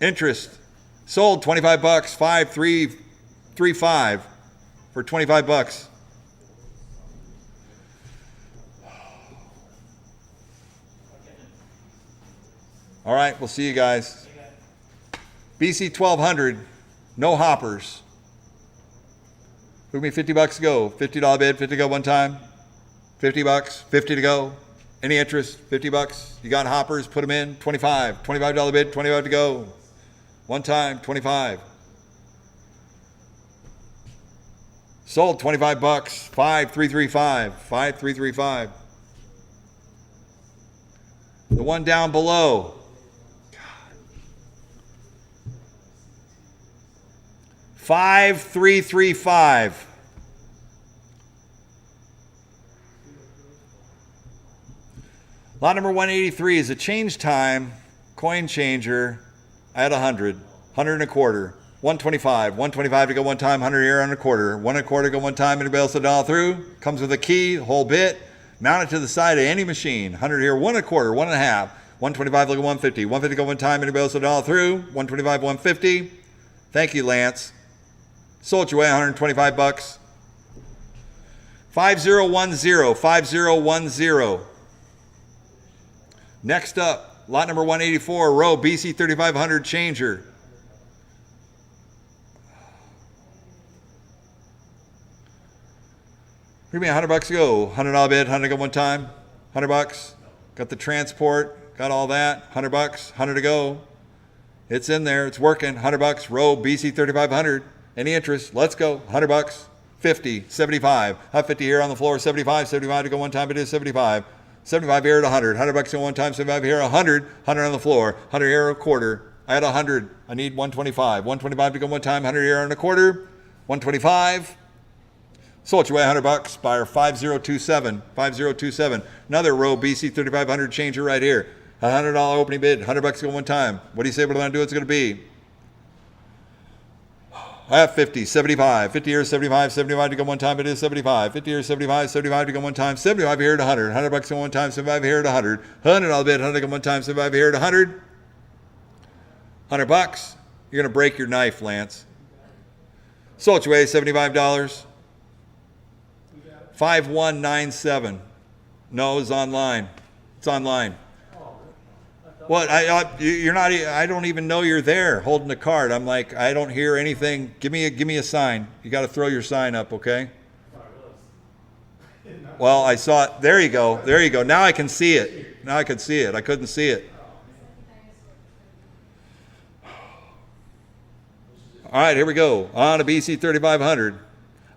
Interest. Sold $25. 5335 for $25. All right. We'll see you guys. BC 1200. No hoppers. Took me $50 to go. $50 bid, 50 to go one time. $50, 50 to go. Any interest? $50. You got hoppers, put them in. 25. $25 bid, 25 to go. One time, 25. Sold $25. 5335. 5335. The one down below. 5335. Lot number 183 is a change time coin changer at 100, 100 and a quarter, 125, 125 to go one time, 100 here and a quarter, 1 and a quarter to go one time, anybody else to dial through? Comes with a key, whole bit, mount it to the side of any machine, 100 here, 1 and a quarter, 1 and a half, 125 look at 150, 150 go one time, anybody else to dial through? 125, 150. Thank you, Lance. Sold your way, 125 bucks. 5010, 5010. Next up, lot number 184, row BC 3500 changer. Give me $100 to go. $100 bid, 100 to go one time. $100. Got the transport, got all that. $100, 100 to go. It's in there, it's working. $100, row BC 3500. Any interest? Let's go. $100. 50, 75. Have 50 here on the floor. 75, 75 to go one time. It is 75. 75 here at 100. $100 to go one time. 75 here. 100. 100 on the floor. 100 here a quarter. I had 100. I need 125. 125 to go one time. 100 here and a quarter. 125. Sold your way, $100. Buyer 5027. 5027. Another row BC 3500 changer right here. $100 opening bid. $100 to go one time. What do you say we're going to do? It's going to be. I have 50, 75, 50 here, 75, 75 to go one time, it is 75, 50 here, 75, 75 to go one time, 75 here at 100, $100 to go one time, 75 here at 100, $100 bid, 100 to go one time, 75 here at 100, $100, you're going to break your knife, Lance. Sold your way, $75, 5197, no, it's online, it's online. What? You're not. I don't even know you're there holding the card. I'm like, I don't hear anything. Give me a sign. You got to throw your sign up, okay? Well, I saw it. There you go. There you go. Now I can see it. Now I can see it. I couldn't see it. All right, here we go. On to BC 3500.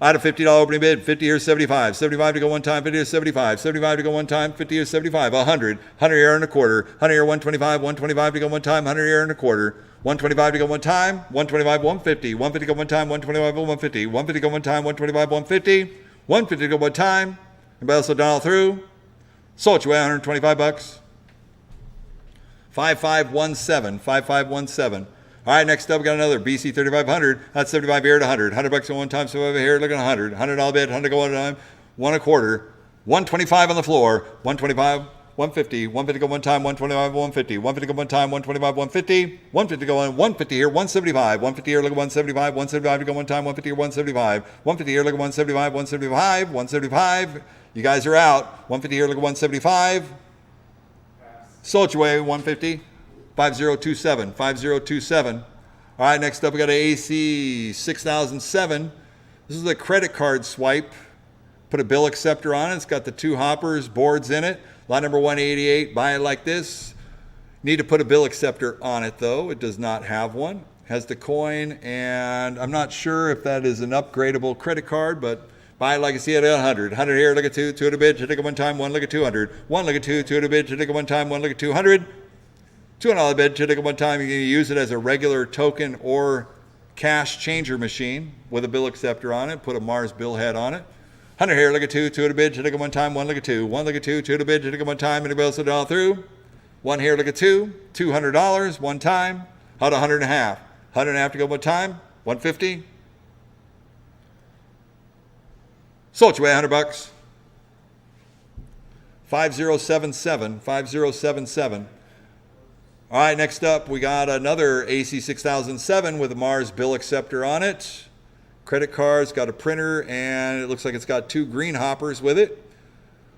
I had a $50 opening bid, 50 here, 75. 75 to go one time, 50 here, 75. 75 to go one time, 50 here, 75. 100. 100 here and a quarter. 100 here, 125. 125 to go one time, 100 here and a quarter. 125 to go one time, 125, 150. 150 to go one time, 125, 150. 150 to go one time, 125, 150. 150 to go one time. Anybody else will dial through? Sold your way, $125. 5517. 5517. All right, next up, we got another BC 3500. That's 75 here at 100. $100 go one time, 75 here, look at 100. $100 bid, 100 go one time, 1 a quarter. 125 on the floor. 125, 150. 150 go one time, 125, 150. 150 go one time, 125, 150. 150 go on, 150 here, 175. 150 here, look at 175. 175 to go one time, 150 here, 175. 150 here, look at 175. 175, 175. You guys are out. 150 here, look at 175. Sold your way, 150. 5027, 5027. All right, next up we got an AC 6007. This is a credit card swipe. Put a bill acceptor on it. It's got the 2 hoppers, boards in it. Lot number 188, buy it like this. Need to put a bill acceptor on it though. It does not have one. Has the coin, and I'm not sure if that is an upgradable credit card, but buy it like I see it at 100. 100 here, look at 2, 2 at a bid, should take it one time, 1 look at 200. 1 look at 2, 2 at a bid, should take it one time, 1 look at 200. $200 bid, should take it one time. You can use it as a regular token or cash changer machine with a bill acceptor on it. Put a Mars bill head on it. 100 here, look at 2, 2 at a bid, should take it one time, 1 look at 2. 1 look at 2, 2 at a bid, should take it one time. Anybody else will dial through? 1 here, look at 2. $200, one time. How to 100 and a half? 100 and a half to go one time. 150. Sold your way, $100. 5077, 5077. All right, next up, we got another AC 6007 with a Mars bill acceptor on it. Credit card's got a printer, and it looks like it's got 2 green hoppers with it.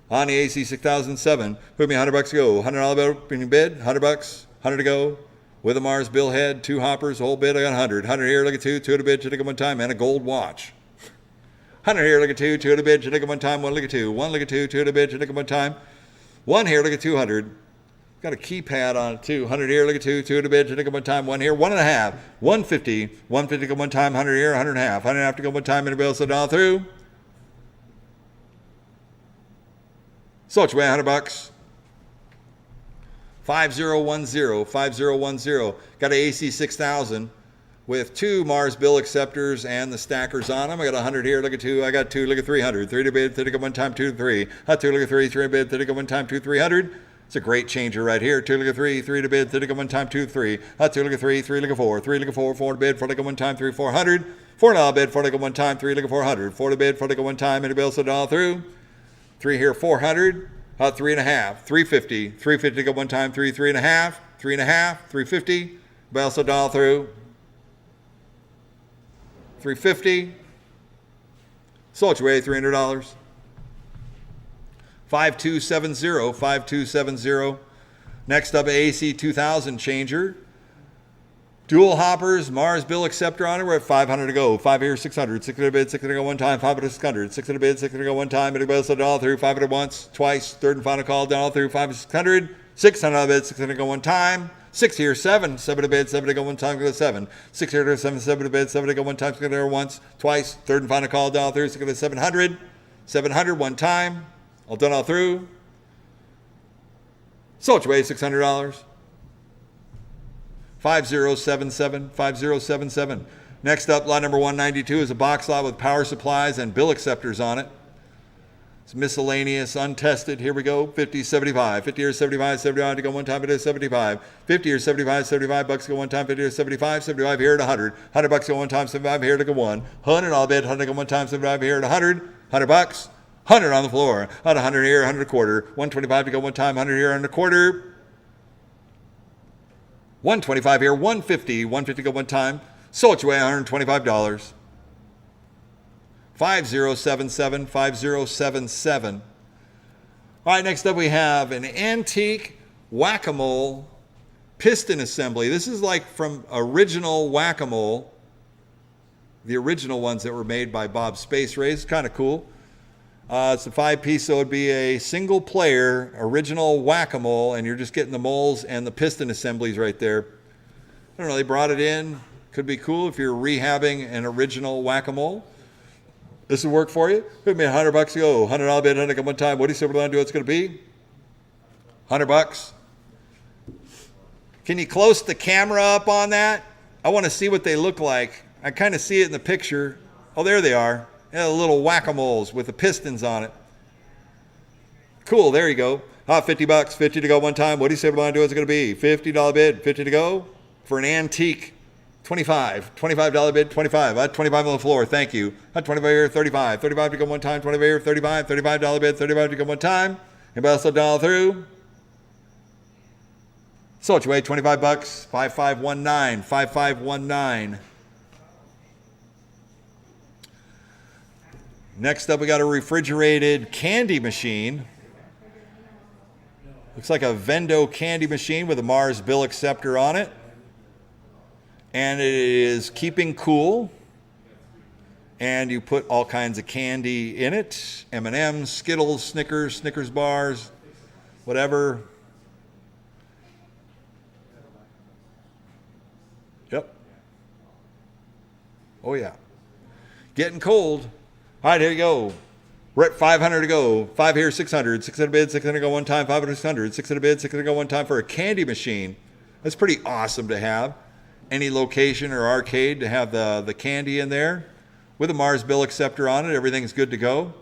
On the AC 6007, put me $100 to go. $100 opening bid, $100, 100 to go. With a Mars bill head, 2 hoppers, whole bid, I got 100. 100 here, look at 2, 2 at a bid, should take it one time, and a gold watch. 100 here, look at 2, 2 at a bid, should take it one time, 1 look at 2. 1 look at 2, 2 at a bid, should take it one time. 1 here, look at 200. Got a keypad on it too. 100 here, look at 2, 2 at a bid, should take it one time, 1 here, 1 and a half, 150, 150 to go one time, 100 here, 100 and a half, 100 and a half to go one time, anybody else dial through? Sold your way, $100. 5010, 5010. Got an AC 6000 with 2 Mars bill acceptors and the stackers on them. I got 100 here, look at 2, I got 2, look at 300. 3 to bid, 3 to go one time, 2 to 3. 2, look at 3, 3 to bid, 3 to go one time, 2, 300. It's a great changer right here. 2 look at 3, 3 to bid, 3 to go one time, 2 3. 2 look at 3, 3 look at 4, 3 look at 4, 4 to bid, 4 to go one time, 3 400. $4 bid, 4 to go one time, 3 look at 400. 4 to bid, 4 to go one time, and a bill so dollar through. 3 here, 400. 3.5, 350, 350 to go one time, 3 3.5, 3.5, 350. Bill so dollar through. 350. Sold your way, $300. 5270, 5270. Next up, AC 2000 changer. Dual hoppers, Mars bill acceptor on it. We're at 500 to go. 5 here, 600. 600 bid, 600 to go one time. 500 to 600. 600 bid, 600 to go one time. Anybody else dollar through? 500 once, twice. Third and final call, dollar through. 5 to 600. 600 bid, 600 to go one time. 6 here, 7. 7 to bid, 7 to go one time. Go to 7. 6 here to 7. 7 to bid, 7 to go one time. 6 to go once, twice. Third and final call, dollar through. 6 to 700. 700 one time. All done all through. Sold your way, $600. 5077, 5077. Next up, lot number 192 is a box lot with power supplies and bill acceptors on it. It's miscellaneous, untested. Here we go. 50, 75. 50 or 75, 75 to go one time, it is 75. 50 or 75, 75 bucks to go one time, 50 or 75, 75 here at 100. 100 bucks to go one time, 75 here to go one. 100 all bid, 100 to go one time, 75 here at 100. 100 bucks. 100 on the floor. 100 here, 100 a quarter. 125 to go one time, 100 here, 100 a quarter. 125 here, 150. 150 to go one time. Sold your way, $125. 5077, 5077. All right, next up we have an antique whack-a-mole piston assembly. This is like from original whack-a-mole, the original ones that were made by Bob Space Race. Kind of cool. It's a 5-piece, so it'd be a single player original whack-a-mole, and you're just getting the moles and the piston assemblies right there. I don't know, they brought it in. Could be cool if you're rehabbing an original whack-a-mole. This would work for you. Put me $100 to go. $100 bid, 100 come one time. What do you say we're going to do? What's going to be? $100. Can you close the camera up on that? I want to see what they look like. I kind of see it in the picture. Oh, there they are. Yeah, the little whack-a-moles with the pistons on it. Cool, there you go. $50, 50 to go one time. What do you say we're going to do? What's it going to be? $50 bid, 50 to go for an antique. 25, $25 bid, 25. 25 on the floor, thank you. 25 here, 35. 35 to go one time, 25 here, 35. $35 bid, 35 to go one time. Anybody else dollar through? Sold your way, $25. 5519, 5519. Next up, we got a refrigerated candy machine. Looks like a Vending candy machine with a Mars bill acceptor on it. And it is keeping cool. And you put all kinds of candy in it. M&M's, Skittles, Snickers bars, whatever. Yep. Oh, yeah. Getting cold. All right, here you go. We're at 500 to go. 5 here, 600. 600 bid, 600 go one time. 500, 600. 600 bid, 600 go one time for a candy machine. That's pretty awesome to have. Any location or arcade to have the candy in there with a Mars bill acceptor on it. Everything's good to go.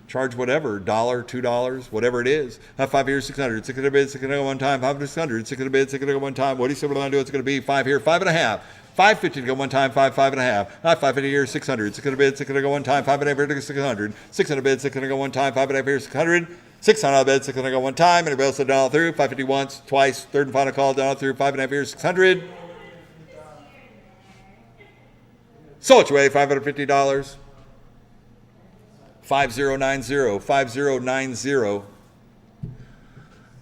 Charge whatever, $1, $2, whatever it is. 5 here, 600. 600 bid, 600 go one time. 500, 600. 600 bid, 600 go one time. What do you say we're going to do? It's going to be 5 here, 5.5. 550 to go one time, 5.5. Not 550 here, 600. 600 bid, 600 go one time, 5.5 here, 600. 600 bid, 600 go one time, 5.5 here, 600. 600 bid, 600 go one time. Anybody else dollar through? 550 once, twice. Third and final call, dollar through. 5.5 here, 600. Sold your way, $550. 5090, 5090.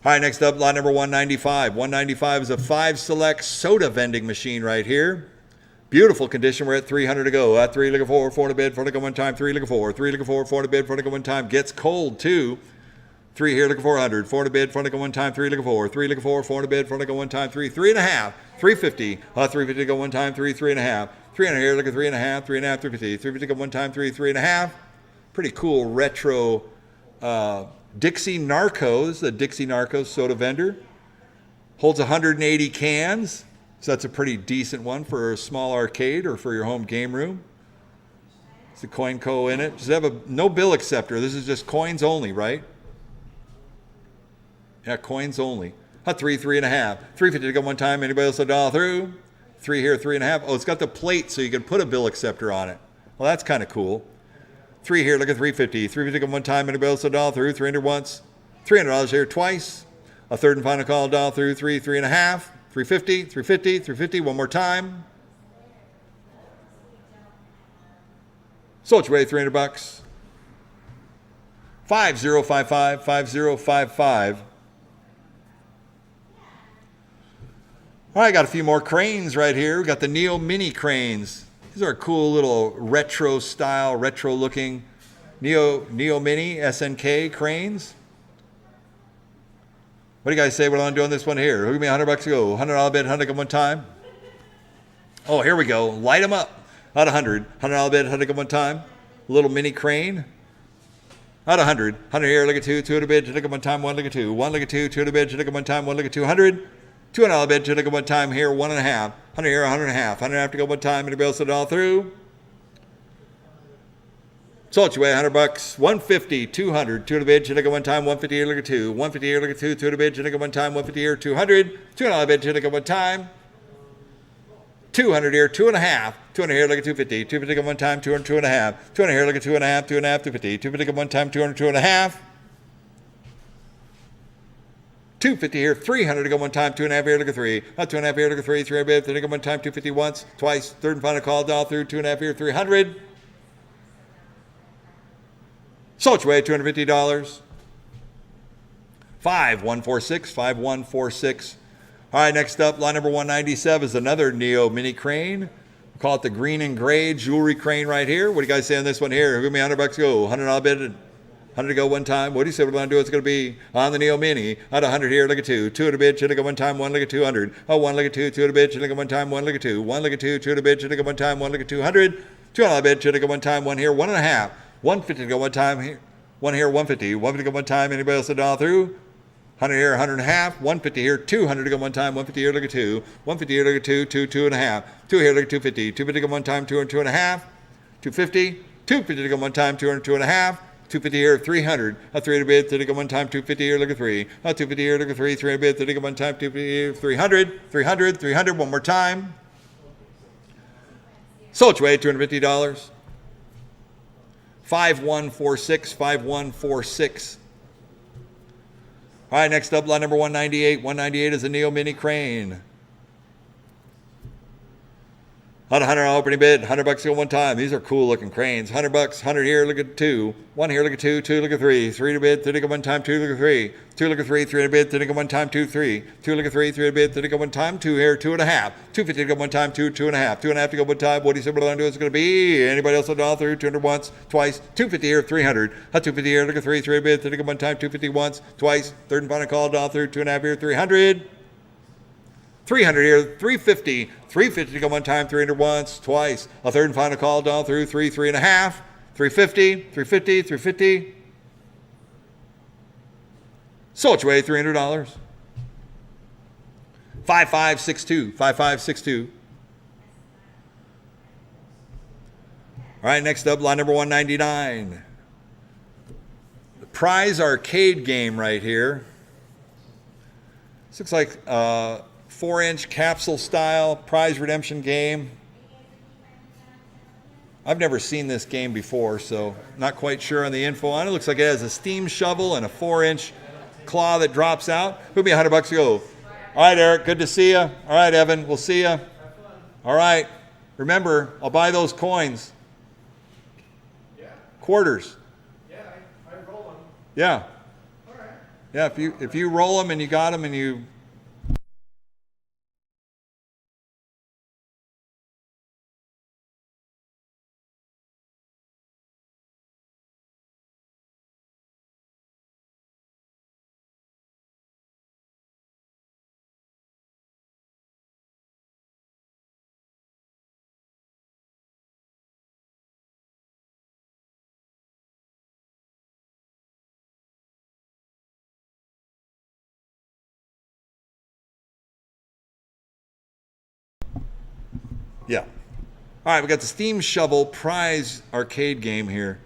All right, next up, lot number 195. 195 is a 5 select soda vending machine right here. Beautiful condition. We're at 300 to go. 3 looking 4, 4 to bid, 4 to go one time. 3 looking 4, 3 looking 4, 4 to bid, 4 to go one time. Gets cold too. 3 here looking 400, 4 to bid, 4 to go one time. 3 looking 4, 3 looking 4, 4 to bid, 4 to go one time. 3, 3.5, 350. 350 to go one time. 3, 3.5. 300 here looking 3.5, 3.5, 350. 350 to go one time. 3, 3.5. Pretty cool retro Dixie Narcos, the Dixie Narcos soda vendor. Holds 180 cans, so that's a pretty decent one for a small arcade or for your home game room. It's a CoinCo in it. Does it have no bill acceptor? This is just coins only, right? Yeah, coins only. A 3, 3.5. 350 to go one time. Anybody else $1 through? 3 here, 3.5. Oh, it's got the plate so you can put a bill acceptor on it. Well, that's kind of cool. 3 here, look at 350. 350 to go one time. Anybody else $1 through? 300 once. $300 here twice. A third and final call, $1 through. 3, 3.5. 350, 350, 350. One more time. Sold your way, $300. 5055, 5055. All right, got a few more cranes right here. We got the Neo Mini cranes. These are cool little retro style, retro looking Neo Mini SNK cranes. What do you guys say? What I'm doing this one here? Who give me $100 to go? $100 bid, 100 one time. Oh, here we go. Light them up. Out 100. $100 bid, 100 one time. Little mini crane. Out 100. 100 here, look at 2. 2 at a bid, to look at one time. 1 look at 2. 1 look at 2. 2 at a bid, to look at one time. 1 look at 200. $200 bid, to look at one time here. 1.5. 100 here, 100.5. 100 to go one time. Anybody else $1 through? Sold your way, $100. 150, 200. 2 at a bid, to look at one time. 150 here, look at 2. 150 here, look at 2. 2 at a bid, to look at one time. 150 here, 200. $200 bid, to look at one time. 200 here, 2.5. 200 here, look at 250. 250 one time, 200, 2.5. 200 here, look at 2.5, 2.5, 250. 250 one time, 200, 2.5. 250 here, 300 to go one time, 2.5 here, look at 3. 2.5 here, look at 3. 300 bid, to go one time, 250 once, twice. Third and final call, $1 through. 2.5 here, 300. Sold your way, $250. 5146, 5146. All right, next up, line number 197 is another Neo Mini crane. We call it the green and gray jewelry crane right here. What do you guys say on this one here? Give me $100 to go. $100 bid, 100 to go one time. What do you say we're going to do? It's going to be on the Neo Mini. Out 100 here, look at 2. 2 at a bid, should go one time. 1 look at 200. Oh, 1 look at 2. 2 at a bid, should go one time. 1 look at 2. 1 look at 2. 2 at a bid, should go one time. 1 look at 200. 200 bid, should go one time. 1 here, 1.5. 150 to go one time here. 1 here, 150. 150 to go one time. Anybody else $1 through? 100 here, 100.5. 150 here, 200 to go one time. 150 here, look at 2. 150 here, look at 2. 2, 2.5. 2 here, look at 250. 250 to go one time. 200, 2.5. 250. 250 to go one time. 200, 2.5. 250 here, 300. A 3 to bid, to go one time. 250 here, look at 3. 250 here, look at 3. 3 to bid, to go one time. 250 here, 300. 300, 300. One more time. Sold your way, $250. 5146, 5146. All right, next up, line number 198. 198 is a Neo Mini crane. On $100 opening bid, $100 go one time. These are cool looking cranes. $100, 100 here, look at 2. 1 here, look at 2. 2, look at 3. 3 to bid, 3 to go one time. 2, look at 3. 2, look at 3. 3 to bid, 3 to go one time. 2, 3. 2, look at 3. 3 to bid, 3 to go one time. 2 here, 2.5. 250 to go one time. 2, 2.5. 2.5 to go one time. What do you say we're going to do? It's going to be anybody else $1 through? 200 once, twice. 250 here, 300. 250 here, look at 3. 3 to bid, 3 to go one time. 250 once, twice. Third and final call, $1 through. 2.5 here, 300. 300 here, 350. 350 to go one time, 300 once, twice. A third and final call, $1 through. 3, 3.5. 350, 350, 350. Sold your way, $300. 5562, 5562. All right, next up, line number 199. The prize arcade game right here. This looks like 4-inch capsule style prize redemption game. I've never seen this game before, so not quite sure on the info on it. Looks like it has a steam shovel and a 4-inch claw that drops out. Who'll be $100 to go? All right, Eric, good to see you. All right, Evan, we'll see you. All right, remember, I'll buy those coins. Yeah. Quarters. Yeah, I roll them. Yeah. All right. Yeah, if you roll them and you got them and you yeah. All right, we got the Steam Shovel prize arcade game here.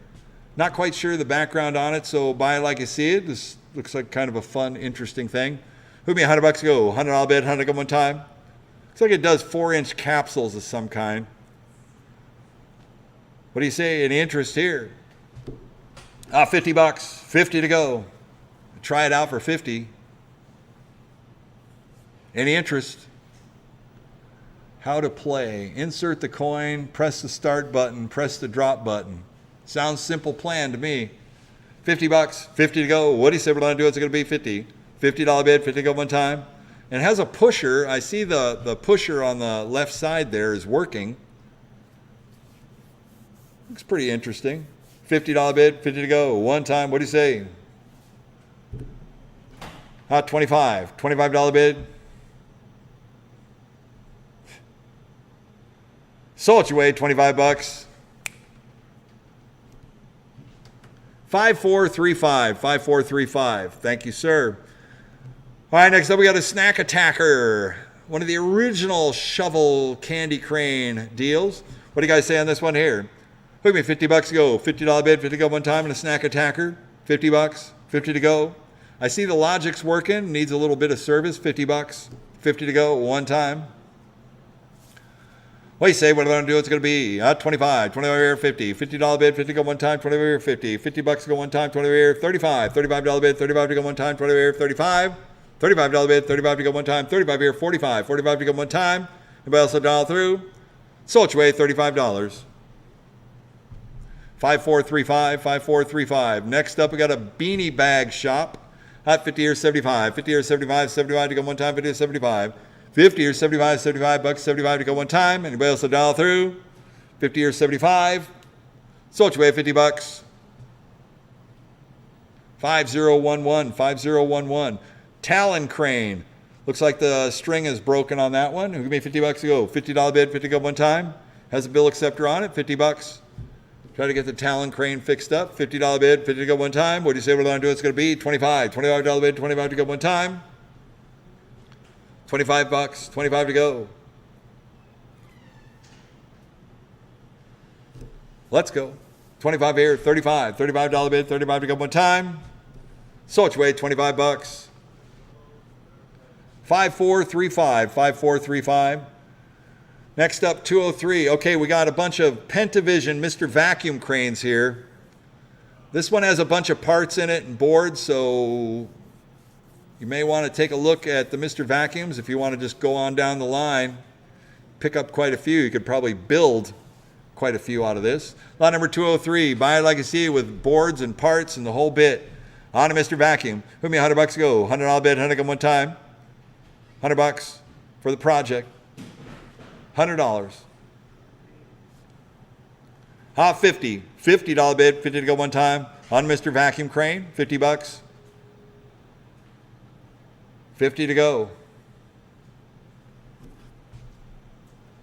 Not quite sure the background on it, so buy it like you see it. Just Looks like kind of a fun, interesting thing. Hook me $100 to go. $100 bid, 100 go one time. Looks like it does 4-inch capsules of some kind. What do you say? Any interest here? $50, 50 to go. Try it out for 50. Any interest? How to play. Insert the coin, press the start button, press the drop button. Sounds simple plan to me. $50, 50 to go. What do you say we're going to do? It's going to be 50. $50 bid, 50 to go one time. And it has a pusher. I see the pusher on the left side there is working. Looks pretty interesting. $50 bid, 50 to go. One time. What do you say? Hot 25. $25 bid. Sold your way, $25. 5435. 5435. Thank you, sir. All right, next up we got a Snack Attacker. One of the original shovel candy crane deals. What do you guys say on this one here? Hook me $50 to go. $50 bid, 50 to go one time, and a Snack Attacker. $50, 50 to go. I see the logic's working. Needs a little bit of service. $50, 50 to go one time. What do you say? What am I going to do? It's going to be 25, 25 here, 50, $50 bid, 50 to go one time, 20 here, 50, $50 to go one time, 20 here, 35, $35 bid, 35 to go one time, 20 here, 35, $35 bid, 35 to go one time, 35 here, 45, 45 to go one time. Anybody else a dollar through? Sold your way, $35. 5435, 5435. Next up, we got a beanie bag shop. Hot 50 here, 75, 50 here, 75, 75 to go one time, 50 here, 75. 50 or 75, $75, 75 to go one time. Anybody else a dollar through? 50 or 75. Sold your way, $50. 5011, 5011. Talon crane. Looks like the string is broken on that one. Give me $50 to go. $50 bid, 50 to go one time. Has a bill acceptor on it, $50. Try to get the Talon crane fixed up. $50 bid, 50 to go one time. What do you say we're going to do? It's going to be 25. $25 bid, 25 to go one time. $25, 25 to go. Let's go. 25 here, 35. $35 bid, 35 to go one time. Sold your way, $25. 5435, 5435. Next up, 203. Okay, we got a bunch of Pentavision Mr. Vacuum cranes here. This one has a bunch of parts in it and boards, so you may want to take a look at the Mr. Vacuums if you want to just go on down the line, pick up quite a few. You could probably build quite a few out of this. Lot number 203, buy it like you see it with boards and parts and the whole bit. On to Mr. Vacuum. Put me $100 to go. $100 bid, 100 go one time. $100 for the project. $100. Hot 50. $50 bid, 50 to go one time. On Mr. Vacuum crane, $50. 50 to go.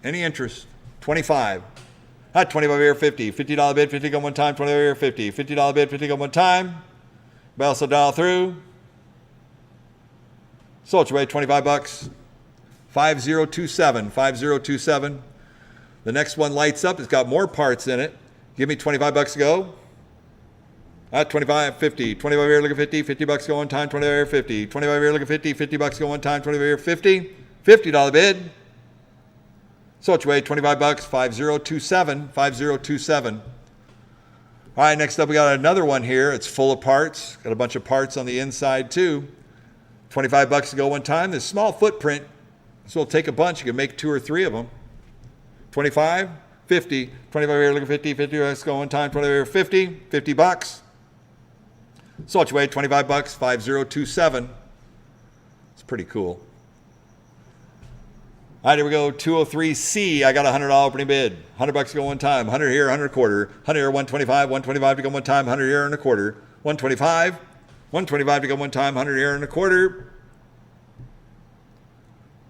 Any interest? 25. Hot 25 here, 50. $50 bid, 50 to go one time. 20 here, 50. $50 bid, 50 to go one time. Bounce a dial through. Sold your way, $25. 5027, 5027. The next one lights up. It's got more parts in it. Give me $25 to go. 25, 50. 25 here, look at 50. $50 go one time. 25 here, 50. 25 here, look at 50. $50 go one time. 25 here, 50. $50 bid. Sold your way, $25. 5027, 5027. All right, next up we got another one here. It's full of parts. Got a bunch of parts on the inside too. $25 to go one time. This small footprint, so it'll take a bunch. You can make 2 or 3 of them. 25, 50. 25 here, look at 50. $50 go one time. 25 here, 50. $50. Sold your way, $25. 5027. It's pretty cool. All right, here we go. 203C. I got a $100 opening bid. $100 to go one time. 100 here, 100 quarter. 100 here, 125. 125 to go one time. 100 here and a quarter. 125. 125 to go one time. 100 here and a quarter.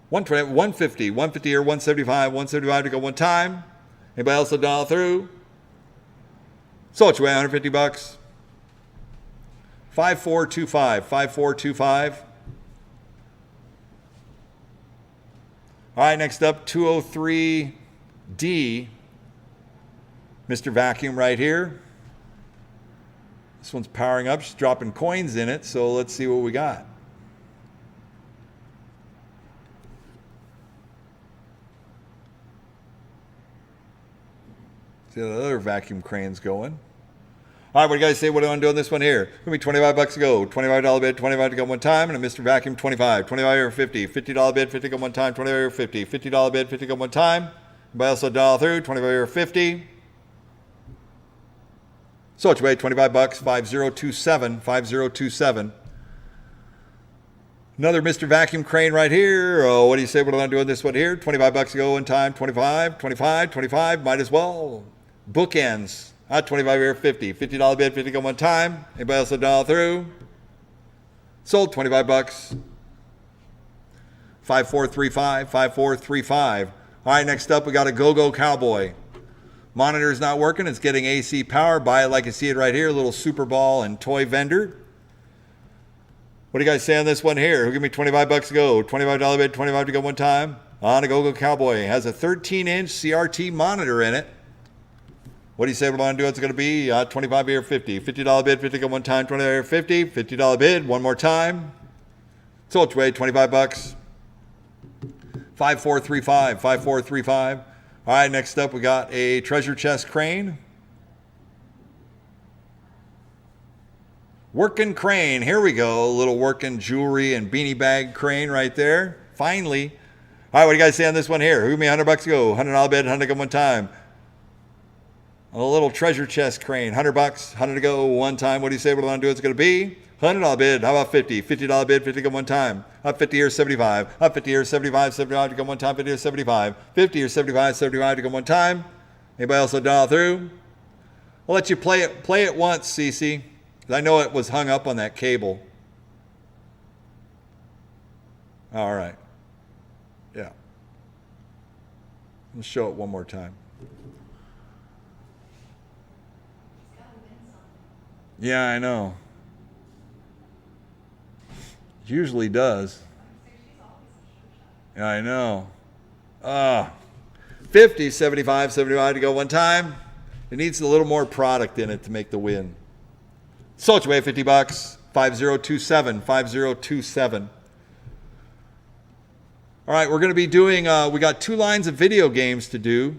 120, 150. 150 here, 175. 175 to go one time. Anybody else a dollar through? Sold your way, $150. 5425. 5425. All right, next up, 203D. Mr. Vacuum right here. This one's powering up. She's dropping coins in it, so let's see what we got. See the other vacuum crane's going. All right, what do you guys say? What do I want to do on this one here? It's going to be $25 to go. $25 bid, 25 to go one time, and a Mr. Vacuum 25. 25 over 50. $50 bid, 50 go one time, 25 over 50. $50 bid, 50 go one time. Anybody else $1 through? 25 over 50. So it's way $25, 5027, 5027. Another Mr. Vacuum crane right here. Oh, what do you say? What do I want to do on this one here? $25 to go one time, 25, 25, 25. Might as well. Bookends. 25 here, 50. $50 bid, 50 go one time. Anybody else $1 through? Sold $25. 5435, 5435. All right, next up we got a Go-Go Cowboy. Monitor's not working. It's getting AC power. Buy it like you see it right here. A little Super Ball and toy vendor. What do you guys say on this one here? Who give me $25 to go? $25 bid, 25 to go one time. On a Go-Go Cowboy. It has a 13-inch CRT monitor in it. What do you say what I want to do? It's going to be 25 here, 50. $50 bid, 50 go one time, 25 here, 50. $50 bid, one more time. Sold way, $25. 5435, 5435. All right, next up we got a treasure chest crane. Working crane, here we go. A little working jewelry and beanie bag crane right there. Finally. All right, what do you guys say on this one here? Who give me $100 to go? $100 bid, 100 go one time. A little treasure chest crane, $100, 100 to go one time. What do you say? What do I want to do? It's going to be $100 bid. How about 50? $50 bid, 50 go one time. Up 50 here, 75. Up 50 here, 75, 75 to go one time. 50 here, 75. 50 or 75, 75 to go one time. Anybody else $1 through? I'll let you play it once, Cece. I know it was hung up on that cable. All right. Yeah. Let's show it one more time. Yeah, I know. Usually does. Yeah, I know. 50, 75, 75 to go one time. It needs a little more product in it to make the win. Sold away $50. 5027, 5027. All right, we're going to be doing, we got 2 lines of video games to do.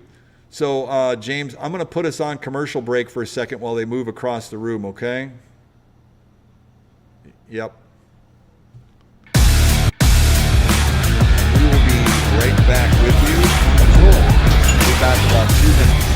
So, James, I'm going to put us on commercial break for a second while they move across the room, okay? Yep. We will be right back with you. We'll be back in about 2 minutes.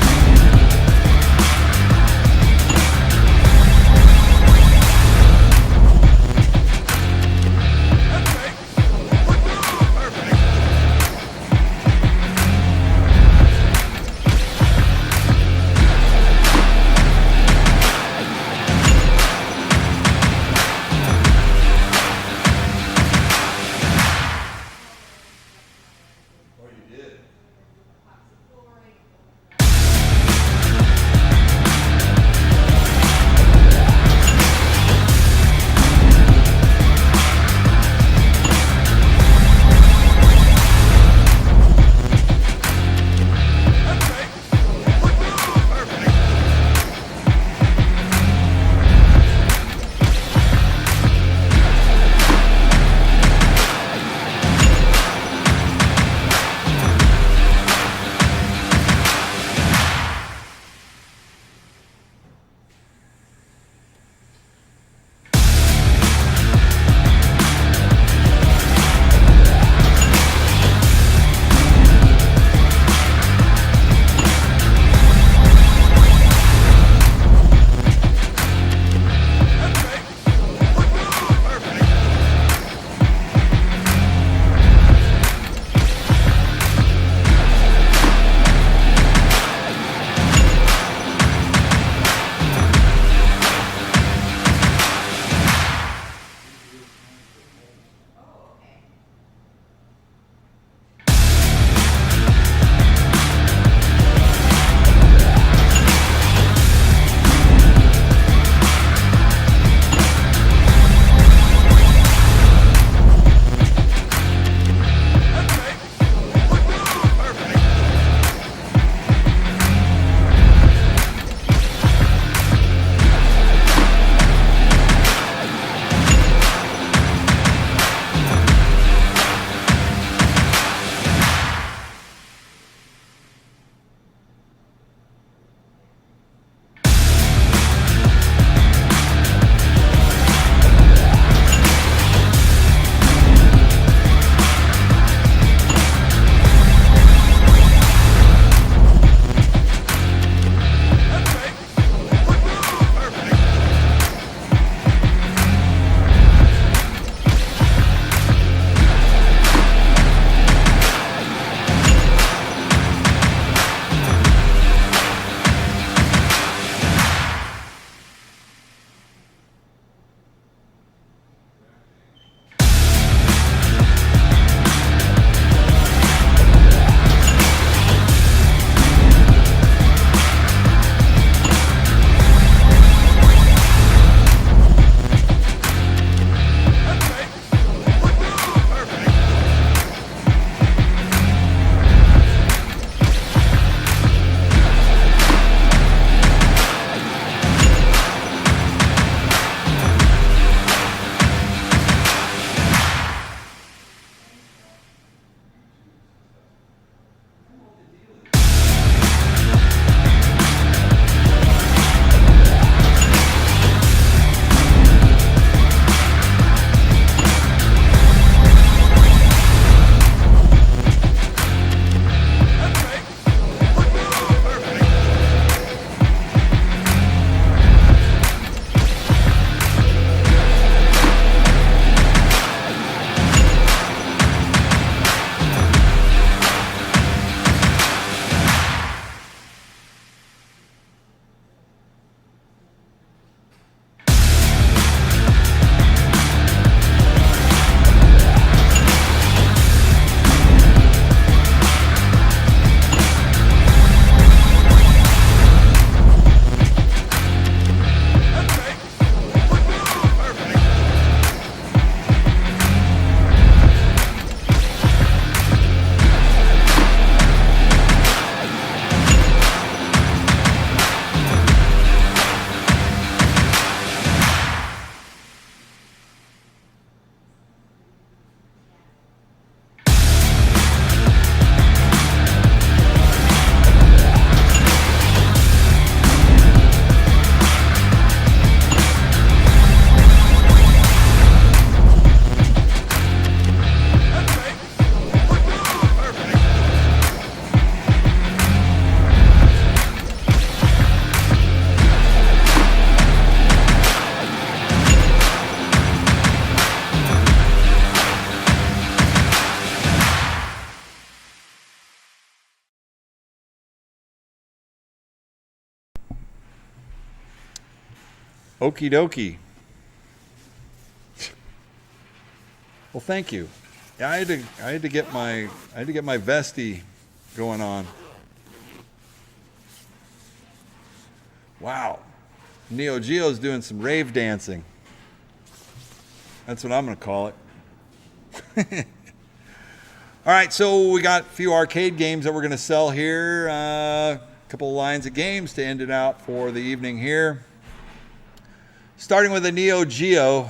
Okie dokie. Well, thank you. Yeah, I had to get my vestie going on. Wow. Neo Geo's doing some rave dancing. That's what I'm going to call it. All right, so we got a few arcade games that we're going to sell here. A couple of lines of games to end it out for the evening here. Starting with a Neo Geo.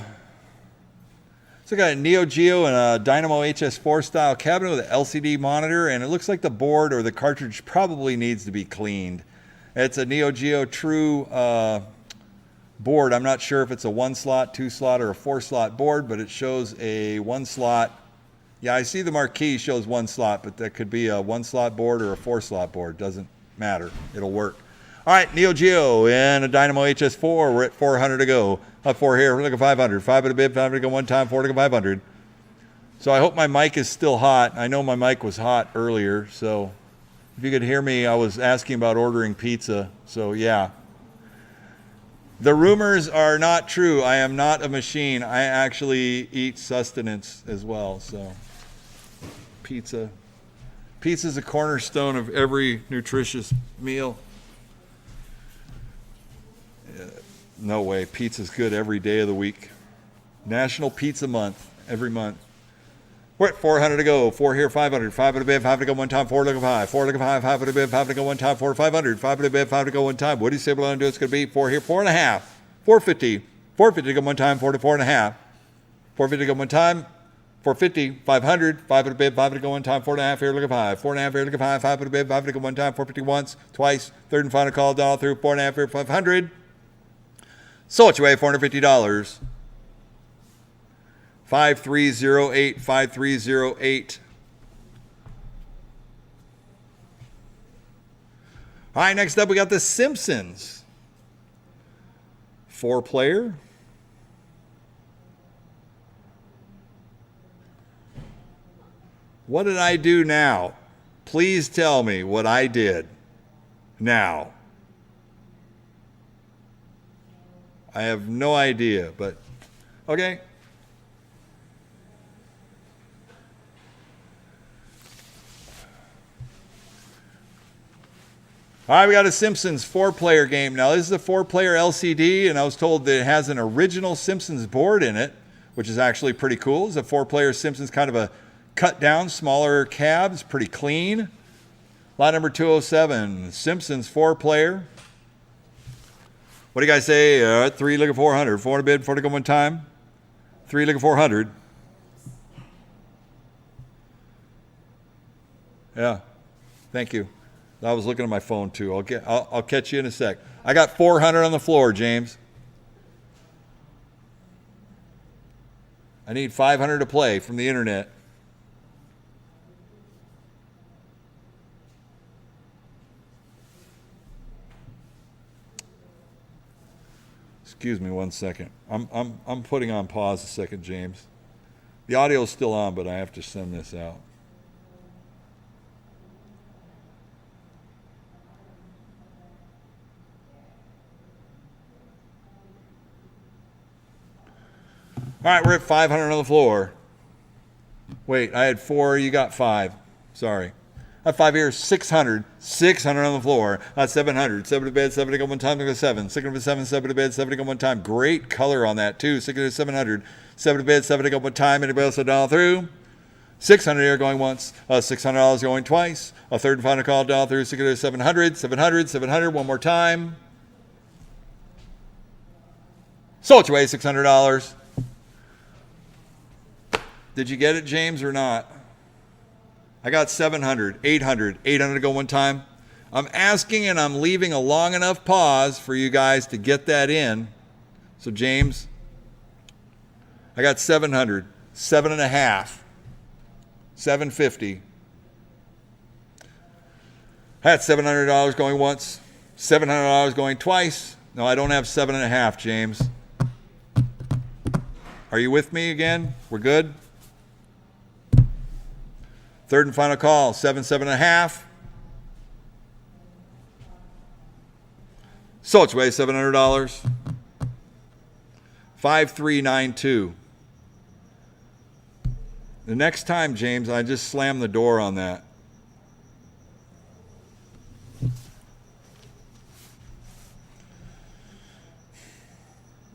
So I got a Neo Geo and a Dynamo HS4 style cabinet with an LCD monitor, and it looks like the board or the cartridge probably needs to be cleaned. It's a Neo Geo True board. I'm not sure if it's a 1-slot, 2-slot, or a 4-slot board, but it shows a 1-slot. Yeah, I see the marquee shows 1 slot, but that could be a 1-slot board or a 4-slot board. Doesn't matter. It'll work. All right, Neo Geo and a Dynamo HS4. We're at 400 to go. Up 4 here. We're looking 500. 5 at a bid. 5 to go one time. 4 to go 500. So I hope my mic is still hot. I know my mic was hot earlier, so if you could hear me, I was asking about ordering pizza. So yeah. The rumors are not true. I am not a machine. I actually eat sustenance as well. So pizza. Pizza is a cornerstone of every nutritious meal. No way. Pizza's good every day of the week. National Pizza Month. Every month. We're at 400 to go. 4 here, 500. 5 at a bid, 5 to go one time. 4 to go 5. 4 to go 5. 5 at a bid, 5 to go one time. 4 to 500. 5 at a bid, 5 to go one time. What do you say we're going to do? It's going to be 4 here, 4.5. 450. 450 to go one time. 4 to 4.5. 450 to go one time. 450. 500. 5 at a bid, 5 to go one time. 4.5 here, look at 5. 4.5 here, look at 5. 5 at a bid, 5 to go one time. 450 once, twice. Third and final call, dollar through. 4.5 here, 500. So it's your way, $450. 5308, 5308. All right, next up we got The Simpsons. 4-player. What did I do now? Please tell me what I did now. I have no idea, but okay. All right, we got a Simpsons 4-player game. Now, this is a 4-player LCD, and I was told that it has an original Simpsons board in it, which is actually pretty cool. It's a 4-player Simpsons, kind of a cut-down, smaller cab. It's pretty clean. Lot number 207, Simpsons 4-player. What do you guys say? 3 looking 400. 4 to bid, 4 to go one time. 3 looking 400. Yeah, thank you. I was looking at my phone too. I'll catch you in a sec. I got 400 on the floor, James. I need 500 to play from the internet. Excuse me one second. I'm putting on pause a second, James. The audio's still on, but I have to send this out. All right, we're at 500 on the floor. Wait, I had 4, you got 5. Sorry. I have 5 here, 600. 600 on the floor. 700. 7 to bed, 7 to go one time, to go 7. 6 to 7, 7 to bed, 7 to go one time. Great color on that, too. 6 to 700. 7 to bed, 7 to go one time. Anybody else a dollar through? 600 here going once. $600 going twice. A third and final call, dollar through. 6 to 700. 700, 700. One more time. Sold your way, $600. Did you get it, James, or not? I got 700, 800, 800 to go one time. I'm asking and I'm leaving a long enough pause for you guys to get that in. So, James, I got 700, 7.5, 750. I had $700 going once, $700 going twice. No, I don't have 7.5, James. Are you with me again? We're good? Third and final call, 7, 7.5. So it's way $700. 5392. The next time, James, I just slam the door on that.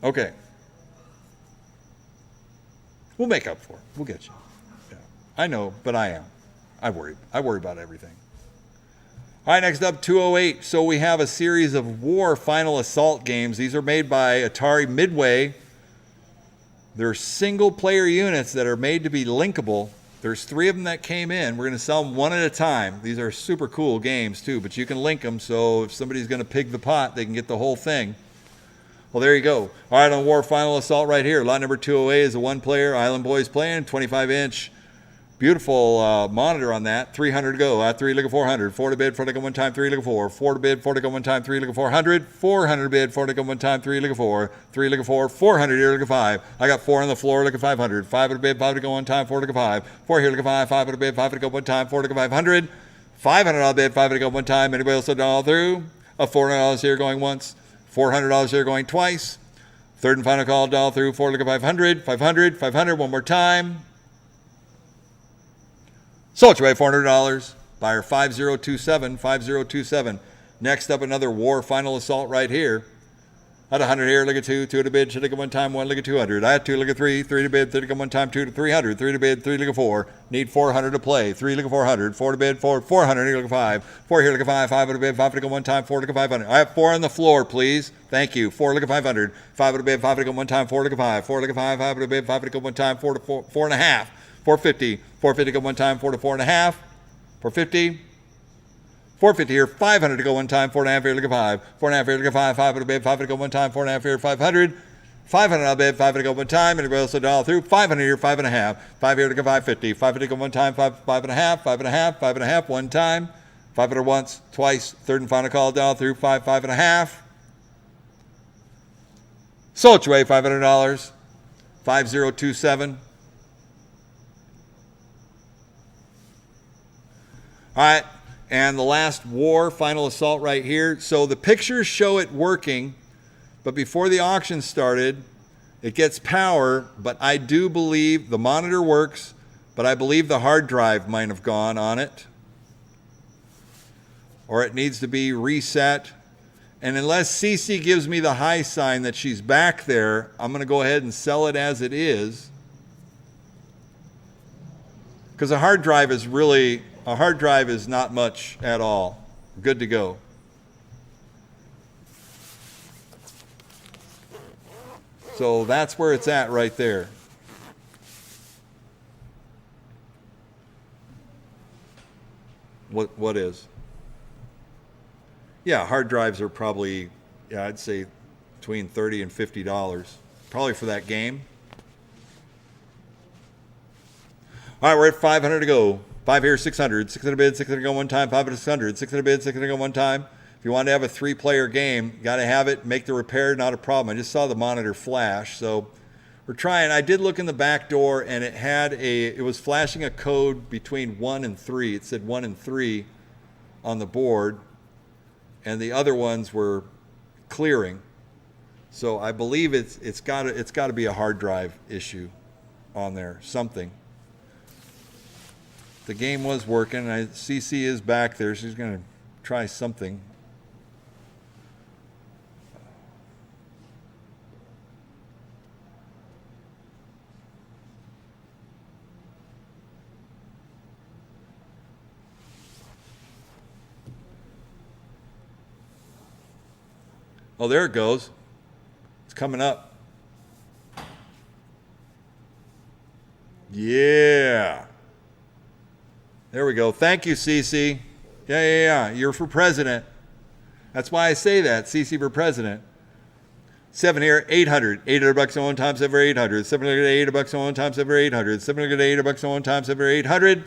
Okay. We'll make up for it. We'll get you. Yeah. I know, but I am. I worry about everything. All right, next up, 208. So we have a series of War Final Assault games. These are made by Atari Midway. They're single-player units that are made to be linkable. There's 3 of them that came in. We're going to sell them one at a time. These are super cool games, too, but you can link them, so if somebody's going to pig the pot, they can get the whole thing. Well, there you go. All right, on War Final Assault right here. Lot number 208 is a 1-player. Island Boys playing, 25-inch. Beautiful monitor on that. 300 to go. 3 look at 400. 4 to bid, 4 to go 1 time, 3 look at 4. 4 to bid, 4 to go 1 time, 3 look at 400. 400 to bid, 4 to go 1 time, 3 look at 4. 3 look at 4. 400 here, look at 5. I got 4 on the floor, look at 500. 5 to bid, 5 to go 1 time, 4 look at 5. 4 here, look at 5. 5 to bid, 5 to go 1 time, 4 look at 500. 500 on bid, 5 to go 1 time. Anybody else all through? $400 here going once. $400 here going twice. Third and final call, dial through, 4 look at 500, 500, 500, one more time. Sold you by $400. Buyer 5027, 5027. Next up, another War Final Assault right here. At 100 here, look at 2, 2 to bid, should look at 1 time, 1 look at 200. I had 2, look at 3, 3 to bid, 3 to go 1 time, 2 to 300, 3 to bid, 3 look at 4. Need 400 to play, 3 look at 400, 4 to bid, 400 here, look at 5. 4 here, look at 5, 5 to bid, 5 to go 1 time, 4 look at 500. I have 4 on the floor, please. Thank you. 4 look at 500, 5 to bid, 5 to go 1 time, 4 look at 5. 4 look at 5, 5 to bid, 5 to go 1 time, 4 to 4 and a half. 450, 450 to go 1 time, 4 to 4 and a half. 450. 450 here, 500 to go 1 time, 4 and a half here, look at 5. 4 and a half here, look at 5, 5 to bid, 5 to go 1 time, 4 and a half here, 500. 500 on bid, 5 to go 1 time, anybody else dial through, 500 here, 5 and a half. 5 here, look at 550. 550 to go 1 time, 5 and a half, 5 and a half, 5 and a half, 1 time. 500 once, twice, third and final call, dial through, 5 and a half. Sold you away, $500. 5027. All right. And the last War Final Assault right here. So the pictures show it working, but before the auction started, it gets power, but I do believe the monitor works, but I believe the hard drive might have gone on it, or it needs to be reset. And unless Cece gives me the high sign that she's back there, I'm going to go ahead and sell it as it is. Because a hard drive is not much at all. Good to go. So that's where it's at right there. What is? Yeah, hard drives are probably, I'd say between $30 and $50. Probably for that game. All right, we're at 500 to go. 5 here, 600. 600 bid, 600 go 1 time. 5 to 600. 600 bid, 600 go 1 time. If you want to have a 3-player game, you got to have it. Make the repair, not a problem. I just saw the monitor flash, so we're trying. I did look in the back door, and it was flashing a code between 1 and 3. It said 1 and 3 on the board, and the other ones were clearing. So I believe it's got to be a hard drive issue on there, something. The game was working. CC is back there. She's going to try something. Oh, there it goes. It's coming up. Yeah. There we go. Thank you, Cece. Yeah. You're for president. That's why I say that. Cece for president. 7 here, 800. 800 bucks on 1 time, 7 for 800. 780 bucks on 1 time, 7 for 800. 780 bucks on 1 time, 7 for 800.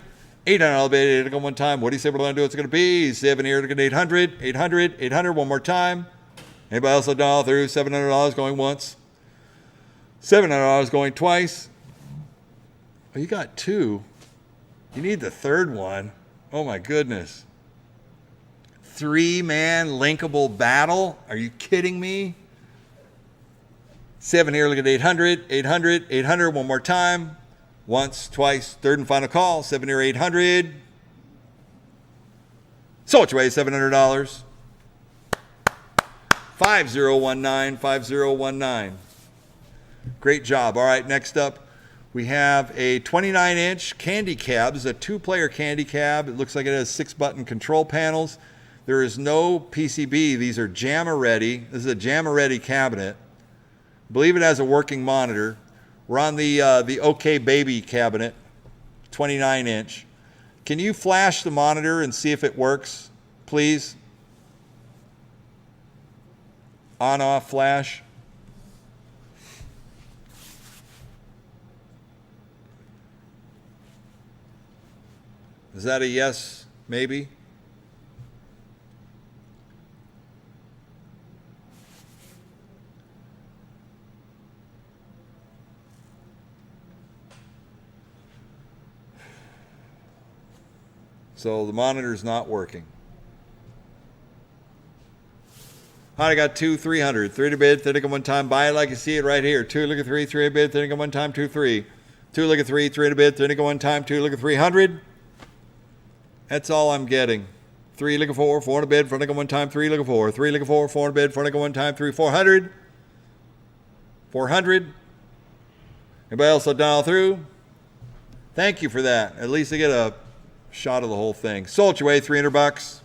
800 I'll bet 800 on 1 time. What do you say we're going to do? It's going to be 7 here, look at 800. 800. 800 one more time. Anybody else will dial through? $700 going once. $700 going twice. Oh, you got 2. You need the third one. Oh my goodness. 3-man linkable battle? Are you kidding me? 7 here, look at 800, 800, 800, one more time. Once, twice, third and final call. 7 here, 800. Sold your way, $700. 5019, 5019. Great job. All right, next up, we have a 29-inch candy cab. This is a 2-player candy cab. It looks like it has 6-button control panels. There is no PCB. These are JAMA ready. This is a JAMA ready cabinet. I believe it has a working monitor. We're on the OK Baby cabinet, 29-inch. Can you flash the monitor and see if it works, please? On, off, flash. Is that a yes, maybe? So the monitor's not working. I got 2, 300. 3 to bid, 30 one time. Buy it like you see it right here. 2, look at 3, 3 to bid, 30 one time, 2, 3. 2, look at 3, 3 to bid, 30 one time, 2, look at 300. That's all I'm getting. 3, look at 4, 4 to bid, 4 one time, 3, look at 4. 3, look at 4, 4 to bid, 4 one time, 3, 400. 400. Anybody else will dial through? Thank you for that. At least I get a shot of the whole thing. Sold your way, $300.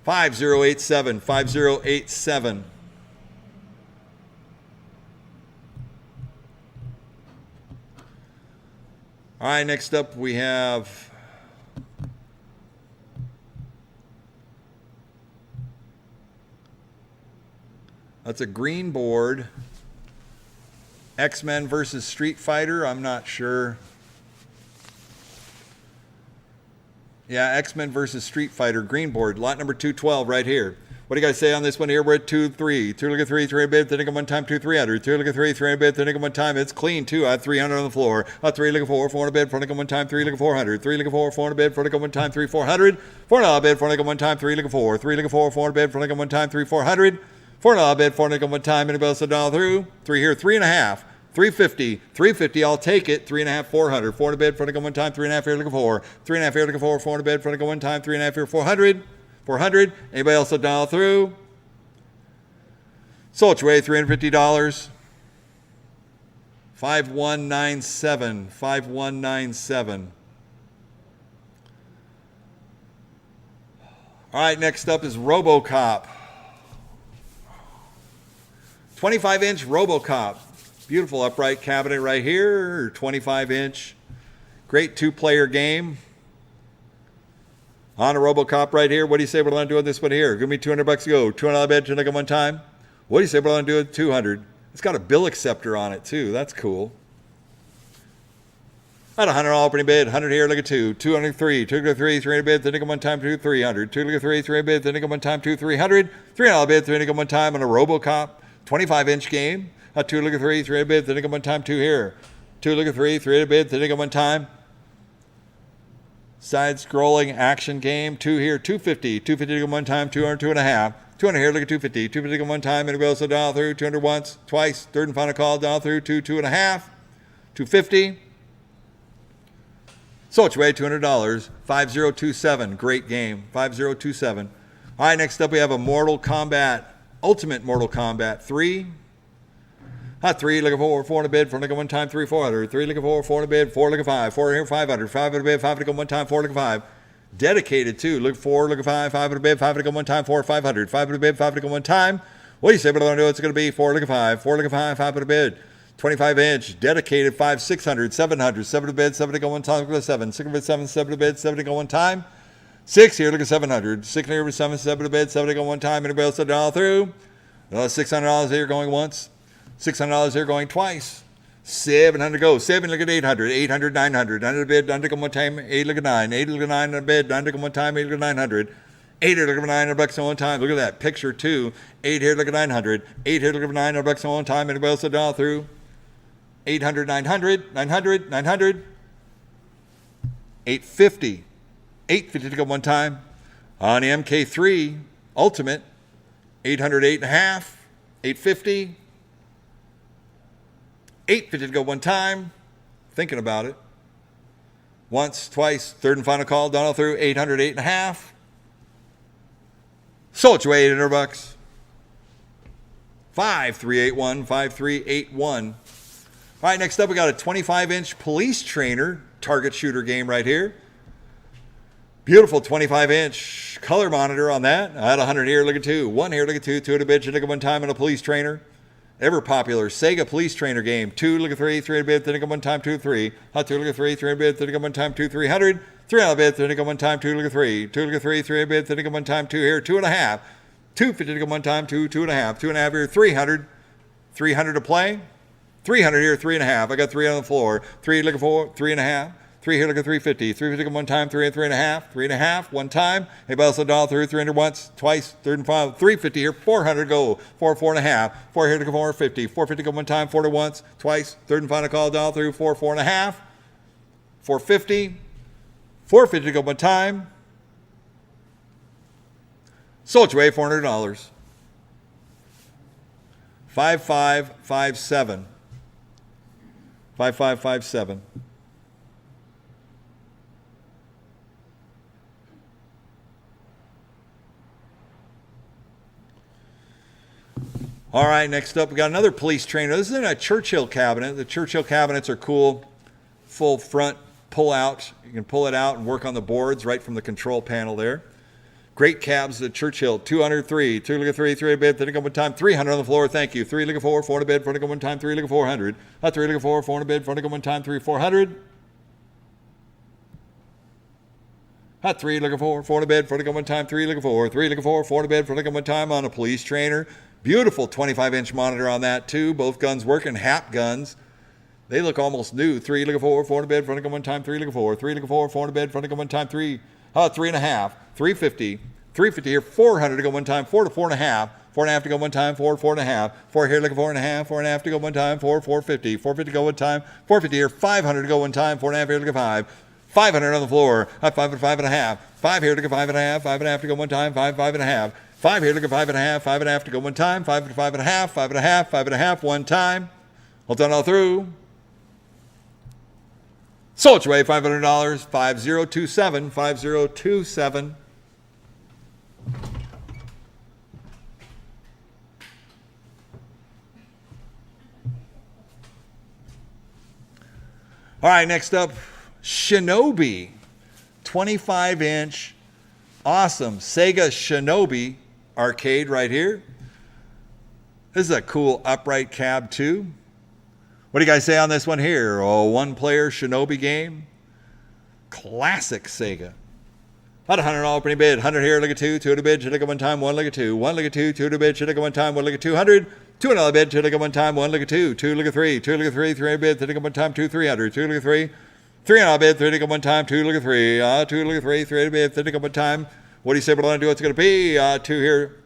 5087, 5087. All right, next up we have that's a green board. X-Men versus Street Fighter. I'm not sure. Yeah, X-Men versus Street Fighter, green board, lot number 212 right here. What do you guys say on this one here? We're at 2, 3. 2, look at 3, 3 bid, 30 one time, 2, 300. 2, look at 3, 3 bid, 30 one time. It's clean too. I have 300 on the floor. 3, look at 4, 4 bid, 40 one time, 3, look at 400. 3, look at 4, 4 bid, 40 one time, 3, 400. 4 bid, 40 one time, 3, look at 4. 3, look at 4, 4 bid, 40 one time, 3, 400. 4 bid, 40 one time. Anybody else a dollar through? 3 here, 3.5. 350, 350, I'll take it. 3.5, 400. 4 to bid, 40 one time, 3.5 here, look at 4. 3.5 here, look at 4, 4 to bid, 40 one time, 3.5 here, 400. 400. Anybody else a dial through? Sold your way, $350. 5197, 5197. All right, next up is RoboCop. 25-inch RoboCop. Beautiful upright cabinet right here, 25-inch. Great 2-player game. On a RoboCop right here. What do you say we're going to do with this one here? Give me $200 to go. $200 bid to one time. What do you say we're going to do with 200? It's got a bill acceptor on it too. That's cool. At $100 opening bid, 100 here, look at 2. 203, 2 look at 3, 300 bid, 30 one time, 2, 300. 2 look at 3, 3 bid, 30 one time, 2, 300. $300 bid, 30 one time on a RoboCop. 25-inch game. 2 look at 3, 3 bid, 30 one time, 2 here. 2 look at 3, 3 bid, 30 one time. Side-scrolling action game. 2 here, 250, 250 to one time, 200, 2.5. 200 here, look at 250, 250 to one time, and it goes to dial through. 200 once, twice, third and final call, dial through. 2, 2.5. 250. Sold your way, $200. 5027. Great game. 5027. All right, next up we have a Mortal Kombat, Ultimate Mortal Kombat 3. 3, look at 4, 4 to bid, 4 look at one time, 3, 400. 3, look at 4, 4 to bid, 4 look at 5, 4 here, 500. 5 to bid, 5 to go one time, 4 look at 5. Dedicated too. Look at 4, look at 5, 5 to bid, 5 to go one time, 4, 500. 5 to bid, 5 to go one time. What do you say? What do I want to do? It's going to be 4, look at 5, 4 look at 5, 5 to bid. 25-inch, dedicated, 5, 600, 700, 7 to bid, 7 to go one time, look at 7, 6 to bid, 7, 7 to bid, 7 to go one time. 6 here, look at 700, 6 here, 7, 7 to bid, 7 to go one time. Anybody else a dollar through? $600 here going once, $600 here going twice. 700 go. 7 look at 800, 800, 900. 900 to bid, 900 go one time, 8 look at 9, 8 look at 9 to bid, 900 go one time, 8 look at 900. 8 here, look at $900 on one time. Look at that picture too. 8 here, look at 900. 8 here, look at $900 on one time. Anybody else a dollar through? 800, 900, 900, 900. 850. 850 to go one time. On the MK3 Ultimate, 800, 8.5. 850. $8.50 to go one time. Thinking about it. Once, twice, third and final call. Done all through. 800, 8.5. Sold your way, $800. 5381, 5381. All right, next up we got a 25-inch police trainer target shooter game right here. Beautiful 25-inch color monitor on that. I had 100 here, look at 2. 1 here, look at 2. 2 at a bid, look at 1 time, and a police trainer. Ever popular Sega police trainer game. 2, look at 3. 3 at a bid, 1 time, 2, 3. Hot 2, look at 3. 3 at a bid, 1 time, 2, 300. 3 on a bid, 1 time, 2, look at 3. 2, look at 3. 3 at a bid, 1 time, 2 here. 2.5. 250 to go one time, 2, 2.5. 2.5 here, 300. 300 to play. 300 here, 3.5. I got 3 on the floor. 3 looking for 3.5. 3 here, look at 350. 350 to go one time, 3 and 3.5. 3.5, one time. Anybody else $1 through 300 once, twice, third and final. 350 here, 400 go. 4, 4.5. 4 here to go 450. 450 go one time, 4 to once, twice, third and final call, $1 through 4, 4.5. 450. 450 to go one time. Sold your way, $400. 5557. 5557. All right, next up we got another police trainer. This is in a Churchill cabinet. The Churchill cabinets are cool. Full front pull out. You can pull it out and work on the boards right from the control panel there. Great cabs at Churchill. 203. 2 look at 3. 3 at bid. 3 one time. 300 on the floor. Thank you. 3 look at 4. 4 to bid. 4 to go one time. 3 look at 400. 3 look at 4. 4 to bid. 4 to go one time. 3 400. 3 look at 4. 4 to bid. 4 to go one time. 3 look at 4. 3 look at 4. 4 to bid. 4 to go one time on a police trainer. Beautiful 25-inch monitor on that too. Both guns working. Hap guns. They look almost new. 3 look at 4. 4 to bid. 4 to go one time. 3 look at 4. 3 look at 4. 4 to bid. 4 to go one time. 3. 3.5. 350. 350 here. 400 to go one time. 4 to 4.5. 4.5 to go one time. 4 to 4.5. 4 here. Look at 4.5. 4.5 to go one time. 4 450. 450 to go one time. 450 here. 500 to go one time. 4.5 here. Look at 5. 500 on the floor. 5 at 5.5. 5 here. Look at 5.5. 5.5 to go one time. 5 5.5. 5 here. Look at 5.5. 5.5 to go one time. 5 to 5.5. 5.5. 5.5 one time. All done all through. Sold your way, $500. 5027. 5027. All right, next up, Shinobi, 25-inch, awesome Sega Shinobi arcade right here. This is a cool upright cab too. What do you guys say on this one here? Oh, one-player Shinobi game. Classic Sega. About $100 opening bid. 100 here, look at 2. 2 at a bid, should look at one time. 1 look at 2. 1 look at 2. 2 at a bid, should look at one time. 1 look at 200. 2 another bid, should look at one time. 1 look at 2. 2 look at 3. 2 look at 3. 3 at a bid, should look at one time. 2 300. 2 look at 3. 3 another bid, 3 look at one time. 2 look at 3. 2 look at 3. 3 at a bid, should look at one time. What do you say? What do I do? What's it going to be? 2 here.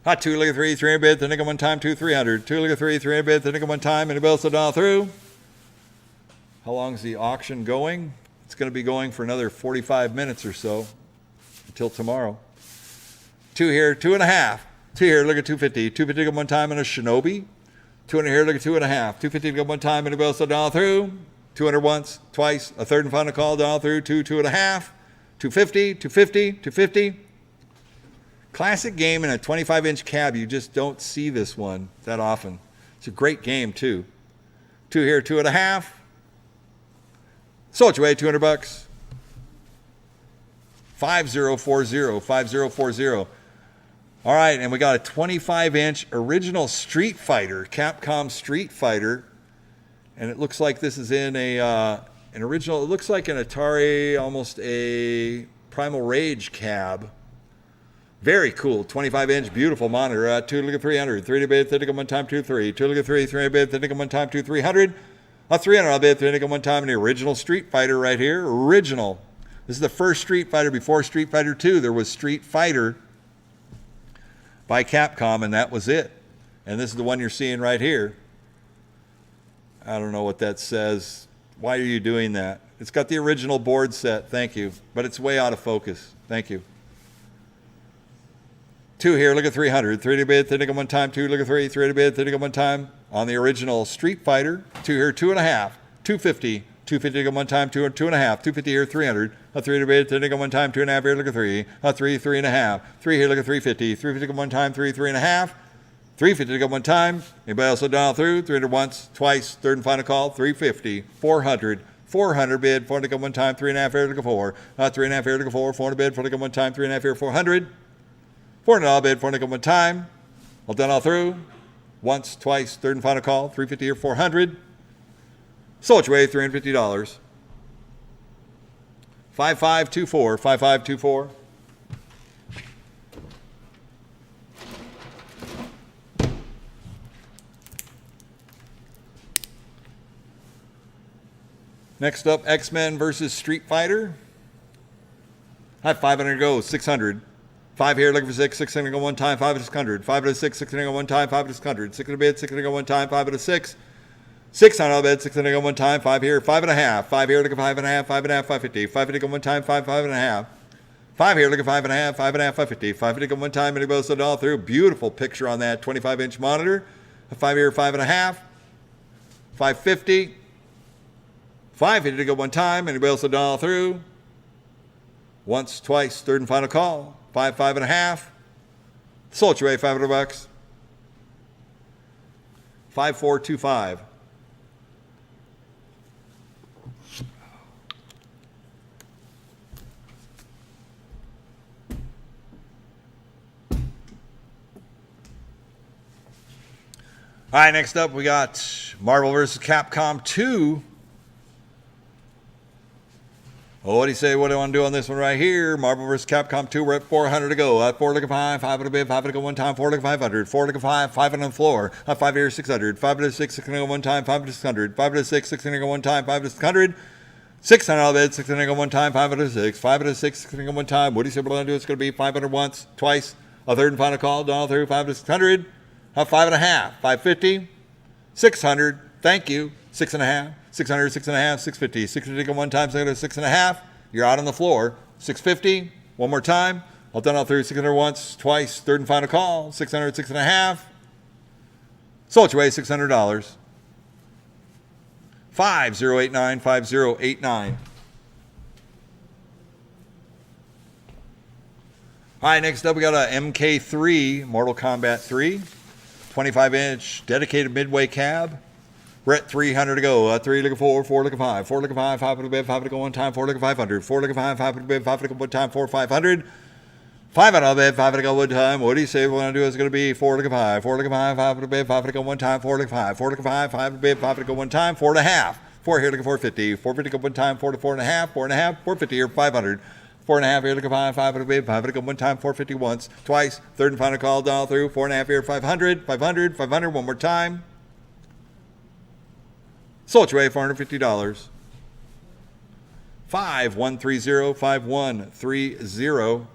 Hot 2 look at 3. 3 at a bid, then look at one time. 2 300. 2 look at 3. 3 at a bid, then look at one time. And the bill so all through. How long is the auction going? It's going to be going for another 45 minutes or so until tomorrow. 2 here, 2.5. 2 here, look at 250. 250 to go one time in a Shinobi. 200 here, look at 2.5. 250 to go one time and the bill so all through. 200 once, twice, a third and final call all through. 2, 2.5. 250, 250, 250. Classic game in a 25-inch cab. You just don't see this one that often. It's a great game too. 2 here, 2.5. Sold your way, $200. 5040. 5040. All right, and we got a 25-inch original Street Fighter, Capcom Street Fighter, and it looks like this is in an original. It looks like an Atari, almost a Primal Rage cab. Very cool, 25-inch, beautiful monitor. 2 look at 300, 3 to bid, 3 to go one time, 2 3. 2 look at 3, 3 to bid, 3 to go one time, 2 300. 300 I'll bid, 3 to go one time. And the original Street Fighter right here, original. This is the first Street Fighter. Before Street Fighter 2, there was Street Fighter by Capcom, and that was it. And this is the one you're seeing right here. I don't know what that says. Why are you doing that? It's got the original board set, thank you. But it's way out of focus, thank you. 2 here, look at 300. 3 to bid, 3 to go one time. 2, look at 3. 3 to bid, 3 to go one time. On the original Street Fighter, 2 here, 2.5. 250. 250 to go one time. 2 2.5. 250 here, 300. A 3 to bid, 3 to go one time. 2.5 here, look at 3. A 3, 3.5. 3 here, look at 350. 350 to go one time. 3, 3.5. 350 to go one time. Anybody else will dial through? 300 once, twice, third and final call. 350. 400. 400 bid, 4 to go one time. 3.5 here, look at 4. 3.5 here, look at 4. 400 bid, 4 to go one time. 3.5 here, 400. 400 all bid, 4 to go one time. All done all through. Once, twice, third and final call. 350 here, 400. Sold your way, $350. 5524, 5524. Next up, X-Men versus Street Fighter. High 500 go, 600. 5 here, looking for 6. 600 go one time, 5 to 600. 5 to 6, 600 go one time, 5 to 600. 6 to bid, 600 go one time, 5 to 6. 600 on bid, 600 go one time, 5 here, 5.5. 5 here, looking 5.5, 5.5, 550. 550 go one time, 5, 5.5. 5 here, looking 5.5, 5.5, 550. 550 go one time, and it goes all through. Beautiful picture on that 25-inch monitor. 5 here, 5.5. 550. 550 to go one time, and anybody else will dial through. Once, twice, third and final call. 5, 5.5. Sold your way, $500. 5425. All right, next up we got Marvel vs. Capcom 2. Oh, what do you say? What do I want to do on this one right here? Marvel vs. Capcom 2. We're at 400 to go. 4 look at 5. 5 to bid. 5 to go one time. 4 look at 500. 4 look at 5. 5 on the floor. 5 here, 600. 5 to 6. 6 to go one time. 5 to 600. 5 to 6. 6 to go one time. 5 to 600. 600 all bid. 6 to go one time. 5 to 6. 5 to 6. 6 to go one time. What do you say? What do I want to do? It's going to be 500 once, twice. A third and final call. Dial through. 5 to 600. 5.5. 550. 600. Thank you. 6.5. 600. 6.5. 650. 650 go one time. 6.5. You're out on the floor. 650. One more time. All done all through. 600 once, twice. Third and final call. 600, 6.5. Sold your way, $600. 5089, 5089. All right, next up we got a MK3, Mortal Kombat 3. 25-inch dedicated midway cab. We're at 300 to go. 3 look at 4, 4 look at 5, 4 look at 5, 5 to bid, 5 to go one time, 4 look at 500, 4 look at 5, 5 to bid, 5 to go one time, 4 500, 5 out of bid, 5 to go one time. What do you say? What we're going to do is going to be 4 look at 5, 4 look at 5, 5 to bid, 5 to go one time, 4 look at 5, 4 look at 5, 5 to bid, 5 to go one time, 4.5. 4 here, look at 450, 450 go one time, 4 to 4.5, 4.5, 450 here, 500. 4.5 here, look at 5, 5 to bid, 5 to go one time, 450 once, twice, third and final call, dial through, 4.5 here, 500, 500, 500, one more time. Sold your way, $450. 5130, 5130.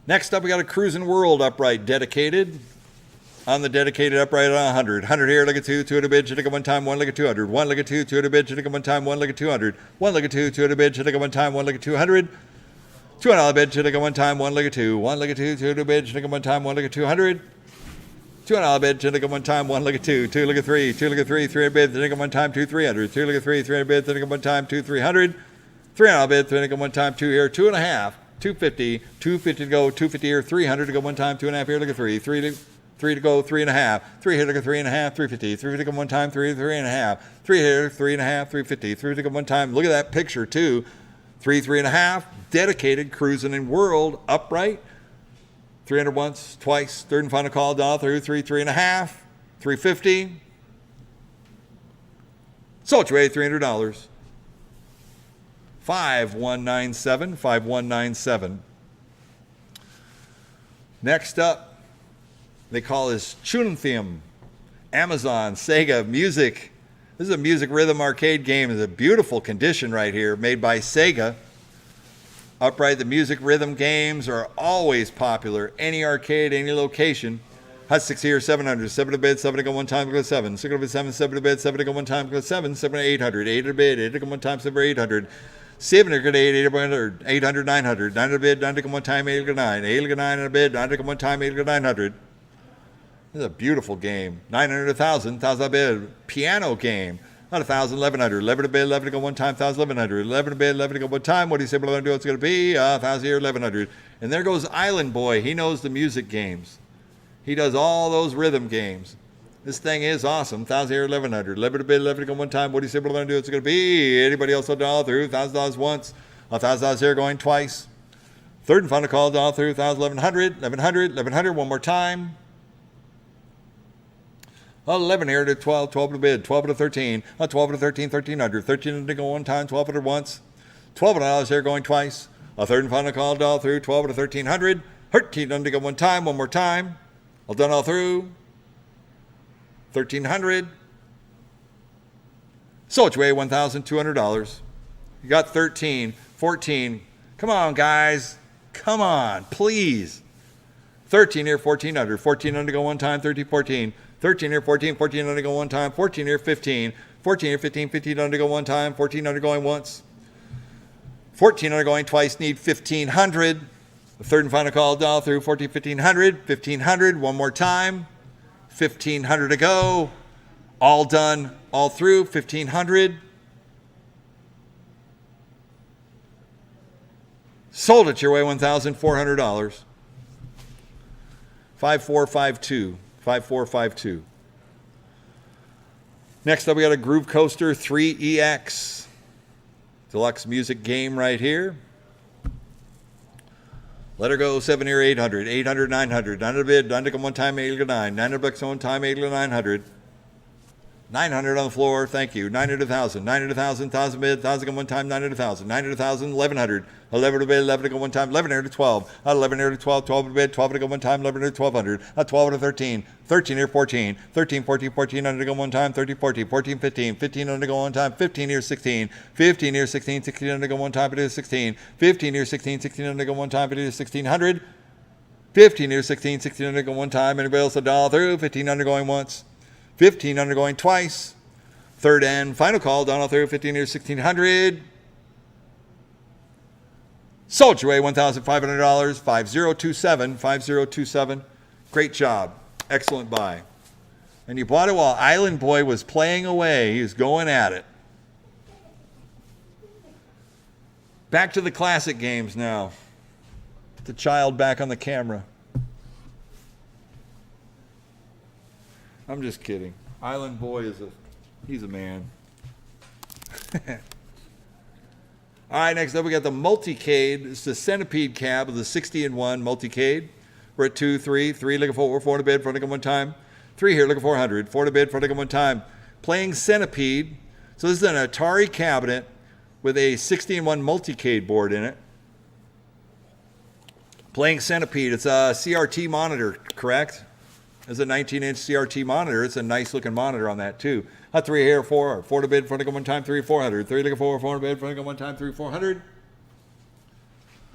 Next up, we got a Cruising World upright dedicated. On the dedicated upright on 100. 100 here, look at 2, 2 at a bid, should take one time, 1 look at 200. 1 look at 2, 2 at a bid, should take one time, 1 look at 200. 1 look at 2, 2 at a bid, should take one time, 1 look at 200. $200 bid, should take one time, 1 look at 2. 1 look at 2, 2 at a bid, should take one time, 1 look at 200. $200 bid, should take one time, 1 look at 2. 2 look at 3, 2 look at 3, 3 at a bid, should take one time, 2 300. 3 look at 3, 3 at a bid, should take one time, 2 300. $300 bid, should take one time, 2 here, 2.5. 250, 250 to go, 250 here, 300 to go one time, 2.5 here, look at 3, 3 to go, 3.5, 3 here, look at 3.5, 350, 3 to go one time, 3, 3.5, 3 here, 3.5, 350, 3 to go one time. Look at that picture too. 3, 3.5, dedicated Cruising in World upright. 300 once, twice, third and final call, down through 3, 3.5, 350. Sold your way, $300. 5197, 5197. Next up, they call this Tune Theme. Amazon, Sega, Music. This is a music rhythm arcade game. It's a beautiful condition right here, made by Sega. Upright, the music rhythm games are always popular. Any arcade, any location. Hot 6 here, 700. 7 to bid, 7 to go one time, go 7. 6 to bid, 7, 7 to bid, 7 to go one time, go 7. 7 to 800. 8 to bid, 8 to go one time, 7 to 800. 700, 800, 800, 900, 900 a bid, 900 one time, 800, 9, 800, 9 a bid, 900 one time, 800, 900. This is a beautiful game. 900, 1,000, 1,000 a bid. Piano game. Not 1,000, 1,100. 11 a bid, 11 to go one time, 1,000, 1,100. 11 a bid, 11 to go one time. What do you say we're going to do? It's going to be 1,000 here, 1,100. And there goes Island Boy. He knows the music games. He does all those rhythm games. This thing is awesome. 1,000 here, 1,100. 11 a bid, 11 to go one time. What do you say we're going to do? It's going to be anybody else a dollar through? $1,000 once. $1,000 here going twice. Third and final call, dollar through. 1,000, 1,100. 1,100, 1,100. One more time. 11 here to 12, 12 to bid, 12 to 13, 12 to 13, 1,300, 1,300 to go one time, 1,200 once, $12 here going twice, a third and final call, all through, 12 to 1,300, 1,300 to go one time, one more time, all done all through, 1,300, so it's way $1,200, you got 13, 14, come on guys, come on, please, 13 here, 1,400, 1,400 to go one time, 13, 14, 13 here, 14, 1,400 to go one time, 14 here, 15, 14 here, 15, 1,500 to go one time, 1,400 going once, 1,400 going twice, need 1,500. The third and final call, down through 14, 1,500, 1,500, one more time, 1,500 to go, all done, all through, 1,500. Sold it your way, $1,400. 5452. 5452. Next up, we got a Groove Coaster 3EX. Deluxe music game right here. Let her go, 7 here, 800, 800, 900, 900 bid, 900 one time, 800, 9, 900 bucks one time, 800, 900. 900 on the floor, thank you. 900, 1,000, 900, 1,000, 1,000 bid, 1,000 one time, 900, 1,000, 900, 1,000, 1,100, 11 to bid, 11 to go one time, 11 to 12, 11 to 12, 12 to bid, 12 to go one time, 11 to 1,200, 12 to 13, 13 here, 14, 13, 14, 1,400 to go one time, 13, 14, 14, 15, 1,500 to go one time, 15 here, 16, 15 here, 16, 1,600 to go one time, it is 16, 15 here, 16, 1,600 to go one time, it is 1,600, 15 here, 16, 1,600 to go one time, anybody else a dollar through, 1,500 going once, 1,500 going twice. Third and final call, down all through, 15 here, 1,600. Sold your way, $1,500, 5027, 5027. Great job. Excellent buy. And you bought it while Island Boy was playing away. He was going at it. Back to the classic games now. Put the child back on the camera. I'm just kidding. Island Boy he's a man. All right, next up we got the Multicade. It's the Centipede cab of the 60-in-1 Multicade. We're at 2, 3, 3 looking for 4 to bid, 4 looking one time. 3 here looking for 100, 4 to bid, 4 looking one time. Playing Centipede. So this is an Atari cabinet with a 60-in-1 Multicade board in it. Playing Centipede. It's a CRT monitor, correct? It's a 19-inch CRT monitor. It's a nice looking monitor on that too. 3 here, 4 to bid, 4 to go one time, 3, 400. 3 looking for 4 to bid, 4 to go one time, 3, 400.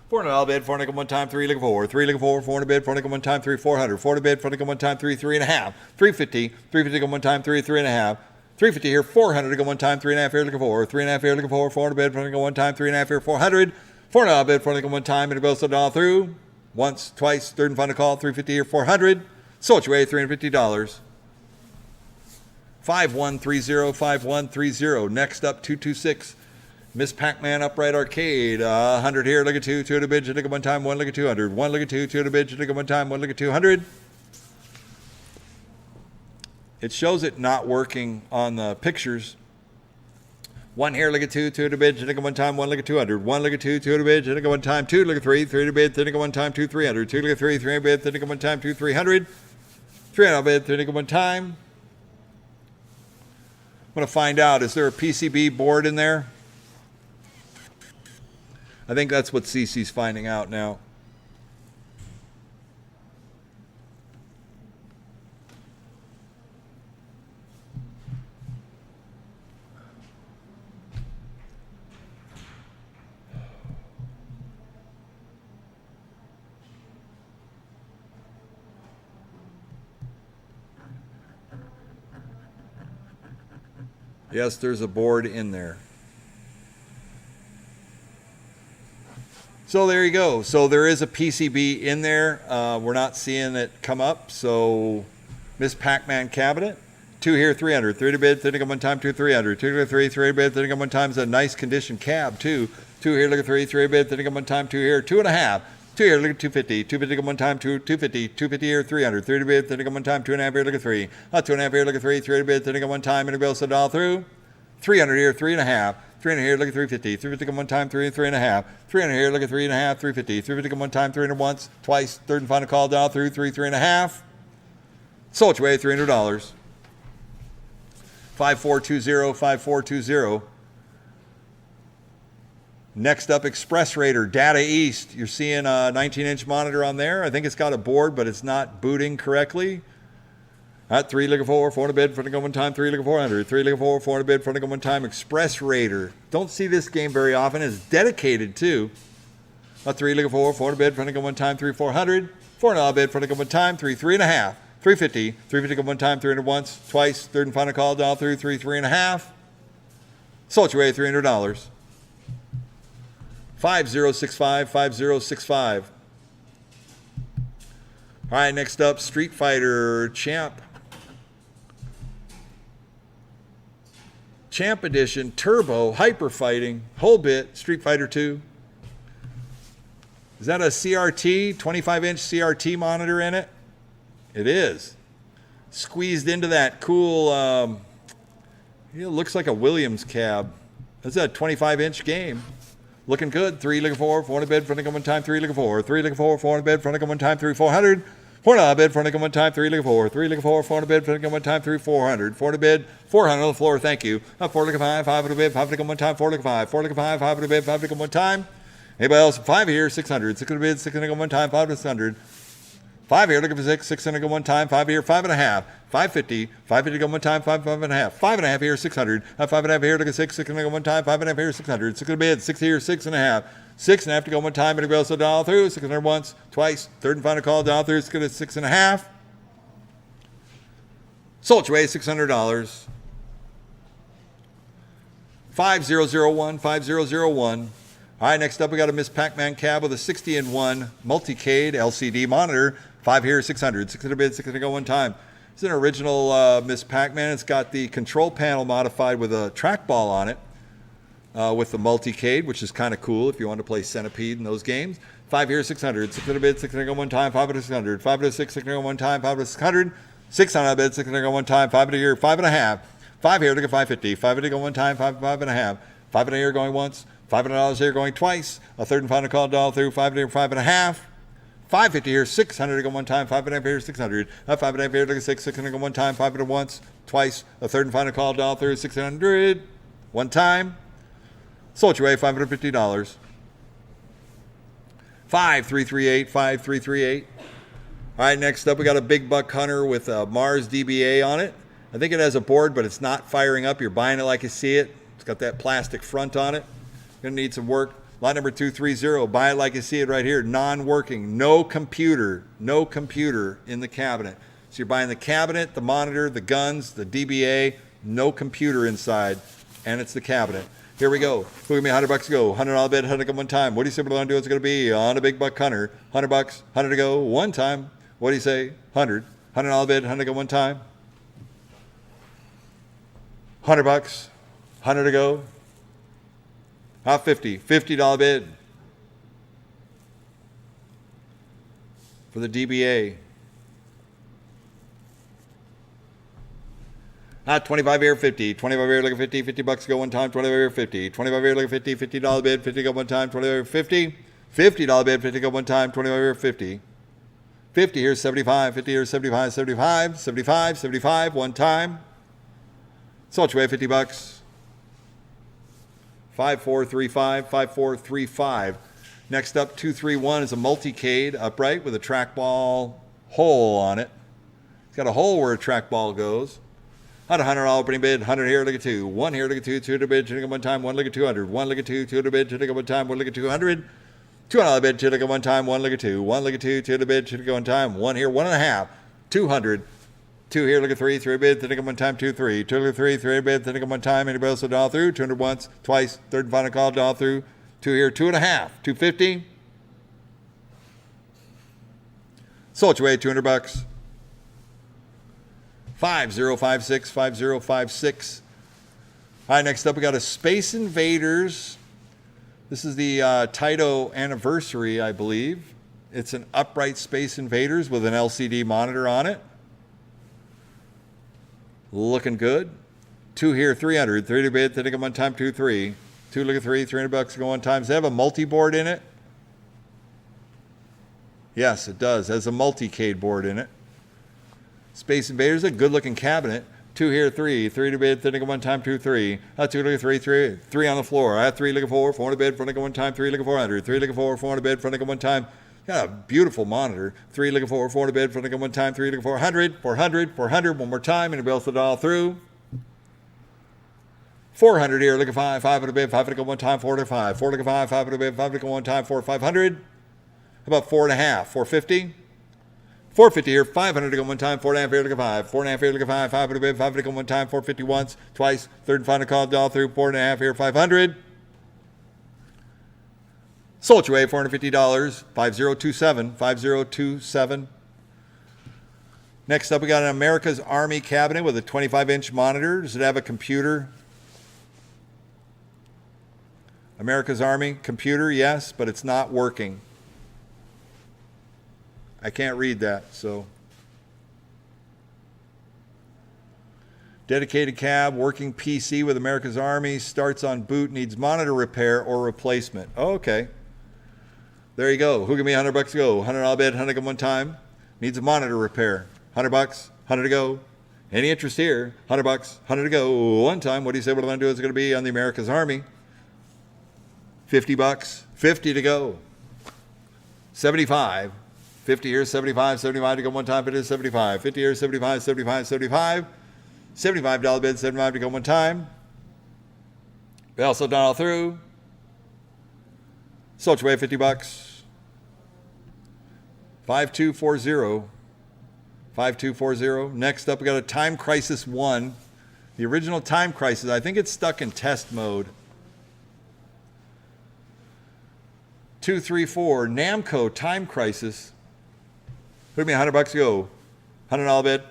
4 to bid, 4 to go one time, 3 looking for 3 looking for 4 to bid, 4 to go one time, 3, 400. 4 to bid, 4 to go one time, 3, 3.5. 350, 350 to go one time, 3, 3.5. 350 here, 400 to go one time, 3.5 here looking for 3.5 here looking for 4 to bid, 4 to go one time, 3.5 here, 400. 4 to bid, 4 to go one time, and it goes all through. Once, twice, third and final call, 350 here, 400. Sold your way, $350. 5130, 5130. Next up, 226. Miss Pac-Man Upright Arcade. 100 here, look at 2, 2 to bid, look at one time, 1 look at 200. 1 look at 2, 2 to bid, look at one time, 1 look at 200. It shows it not working on the pictures. 1 here, look at 2, 2 to bid, look at one time, 1 look at 200. 1 look at 2, 2 to bid, look at one time, 2 look at 3, 3 to bid, look at one time, 2, 300. 2 look at 3, 3 to bid, look at one time, 2, 300. 3 to bid, look at one time. I'm going to find out, is there a PCB board in there? I think that's what Cece's finding out now. Yes, there's a board in there. So there you go. So there is a PCB in there. We're not seeing it come up. So Miss Pac-Man cabinet. 2 here, 300. 3 to bid, 30 one time, 2, 300. 2 to 3, 3 to bid, 30 one time is a nice condition cab too. 2 here, look at 3, 3 to bid, 30 one time, 2 here, 2.5. 2 here, look at 250. 250 one time, 250. 250 here, 300. 3 to bid, 30 one time, 2.5 here, look at 3. 2.5 here, look at 3. 3 to bid, 30 one time, and it goes all through. 300 here, 3.5. 300 here, look at 350. 350 one time, 3 and 3.5. 300 here, look at 3.5. 350. 350 one time, 300 once, twice, third and final call down through 3, 3.5. Sold your way, $300. 5420, 5420. Next up, Express Raider, Data East. You're seeing a 19-inch monitor on there. I think it's got a board, but it's not booting correctly. At 3 looking for 400 bid, front of go one time, 3 looking 400, 3 looking for 400 bid, front of go one time, Express Raider. Don't see this game very often. It's dedicated too. 3 looking for 400 bid, front of go one time, 3 400, 400 bid, front of go one time, 3 3.5. 350, 350 go one time, 300 once, twice, third and final call down through 3, 3.5. Sold your way, $300. 5065, 5065. All right, next up, Street Fighter Champ Edition Turbo Hyper Fighting Whole Bit Street Fighter 2. Is that a CRT, 25-inch CRT monitor in it? It is. Squeezed into that cool, it looks like a Williams cab. That's a 25-inch game. Looking good. 3 looking for, 400 bid, front of one time, 3 looking for, 3 looking for, 400 bid, front of one time, 3 400. 400 bid, front of one time, 3 looking for, 3 looking for, 400 bid, front of one time, 3 400. 400 bid, 400 on the floor, thank you. 4 looking 5, 500 bid, 5 looking one time, 4 looking 5, 4 looking 5, 500 bid, 5 looking one time. Anybody else? 5 here, 600. 600 bid, 600 one time, 5 to 600. 5 here, looking for 6, 600 go one time, 5 here, 5.5, 550, 550 go one time, 5, 5.5, 5.5 here, 600, 5.5 here, look at 6, 600 go one time, 5.5 here, 600, 600 bid, 6 here, 6.5, 6.5 to go one time, and it goes so down through, 600 once, twice, third and final call down through, it's good at 6.5. Sold your way, $600. 5001, 5001. All right, next up we got a Miss Pac-Man cab with a 60-in-1 multi-cade LCD monitor. 5 here, 600. 600 bid, 600 go one time. It's an original Miss Pac-Man. It's got the control panel modified with a trackball on it with the multi-cade, which is kind of cool if you want to play Centipede in those games. 5 here, 600. 600 bid, 600 go one time. 5 to 600. 5 to 6, 600 go one time. 5 to 600. 600 bid, 600 go one time. 5 to here, 5.5. 5 here, look at 550. 5 to go one time. 5, 5.5. 5 to here going once. $500 here going twice. A third and final call down through 5 here, 5.5. 550 here, 600 to go one time. 5.5 here, 600. 5.5 here, look at 6, 600 go one time. 5 to once, twice. A third and final call down through 600. One time. Sold your way, $550. 5338, 5338. All right, next up we got a big buck hunter with a Mars DBA on it. I think it has a board, but it's not firing up. You're buying it like you see it. It's got that plastic front on it. Gonna need some work. Lot number 230, buy it like you see it right here, non-working, no computer in the cabinet. So you're buying the cabinet, the monitor, the guns, the DBA, no computer inside, and it's the cabinet. Here we go. Look at me, $100 to go. $100 bid, 100 go one time. What do you say we're gonna do? It's gonna be on a big buck hunter. $100, 100 to go one time. What do you say? 100. $100 bid, 100 go one time. $100, 100 to go. $50 bid for the DBA. 25 here, 50. 25 here, look at 50. $50 go one time. 25 here, 50. 25 here, look at 50. $50 bid. 50 go one time. 25 here, 50. $50 bid. 50 go one time. 25 here, 50. 50 here, 75. 50 here, 75. 75. 75. 75. One time. Sold your way, $50. 5435, 5435. Next up, 231 is a multi-cade upright with a trackball hole on it. It's got a hole where a trackball goes. At $100 opening bid, 100 here, look at 2. 1 here, look at 2. 2 to bid, 2 to go one time. 1 look at 200. 1 look at 2. 2 to bid, 2 to go one time. 1 look at 200. $200 bid, 2 to go one time. 1 look at 2. 1 look at 2. 2 to bid, 2 to go one time. 1 here, 1.5. 200. 2 here, look at 3, 3 bid, 3 to go one time, 2, 3. 2 look at 3, 3 bid, 3 to go one time. Anybody else will dial through? 200 once, twice, third and final call, dial through. 2 here, 2.5. 250. Sold your way, $200. 5056, 5056. All right, next up we got a Space Invaders. This is the Taito anniversary, I believe. It's an upright Space Invaders with an LCD monitor on it. Looking good. 2 here, 300. 3 to bid, 30 go one time, 2, 3. 2 look at 3, $300 go one time. Does it have a multi-board in it? Yes, it does. It has a multi-cade board in it. Space Invaders, a good looking cabinet. 2 here, 3. 3 to bid, 30 go one time, 2, 3. 2 look at 3, 3. 3 on the floor. I have 3 look at 4. 4 to bid, front go one time, 3 look at 400. 3 look at 4, 4 to bid, front go one time. Got a beautiful monitor. 3 look at 4, 4 to bid, front go one time, 3 look at 400. 400, 400, one more time, and it bills it all through. 400 here, look at 5, 5 to bid, 5 to go one time, 4 to 5. 4 look at 5, 5 to bid, 5 to go one time, 4, 500. How about 4.5? 450? 450 here, 500 to go one time, 4.5 here, look at 5. 4.5 here, look at 5, 5 to bid, 5 to go one time, 450 once, twice, third and final call, all through, 4.5 here, 500. Sold your way, $450, 5027, 5027. Next up, we got an America's Army cabinet with a 25-inch monitor. Does it have a computer? America's Army computer, yes, but it's not working. I can't read that, so. Dedicated cab, working PC with America's Army, starts on boot, needs monitor repair or replacement. Oh, okay. There you go. Who give me $100 to go? $100 bid, 100 go one time. Needs a monitor repair. $100, 100 to go. Any interest here? $100, 100 to go. One time. What do you say what I'm going to do is going to be on the America's Army? $50, 50 to go. 75. 50 here, 75, 75 to go one time, it is 75. 50 here, 75, 75, 75. $75 bid, 75 to go one time. We also done all through. Sold your way, $50. 5240. 5240. Next up, we got a Time Crisis 1. The original Time Crisis, I think it's stuck in test mode. 234, Namco Time Crisis. Put me $100 to go. $100 bid.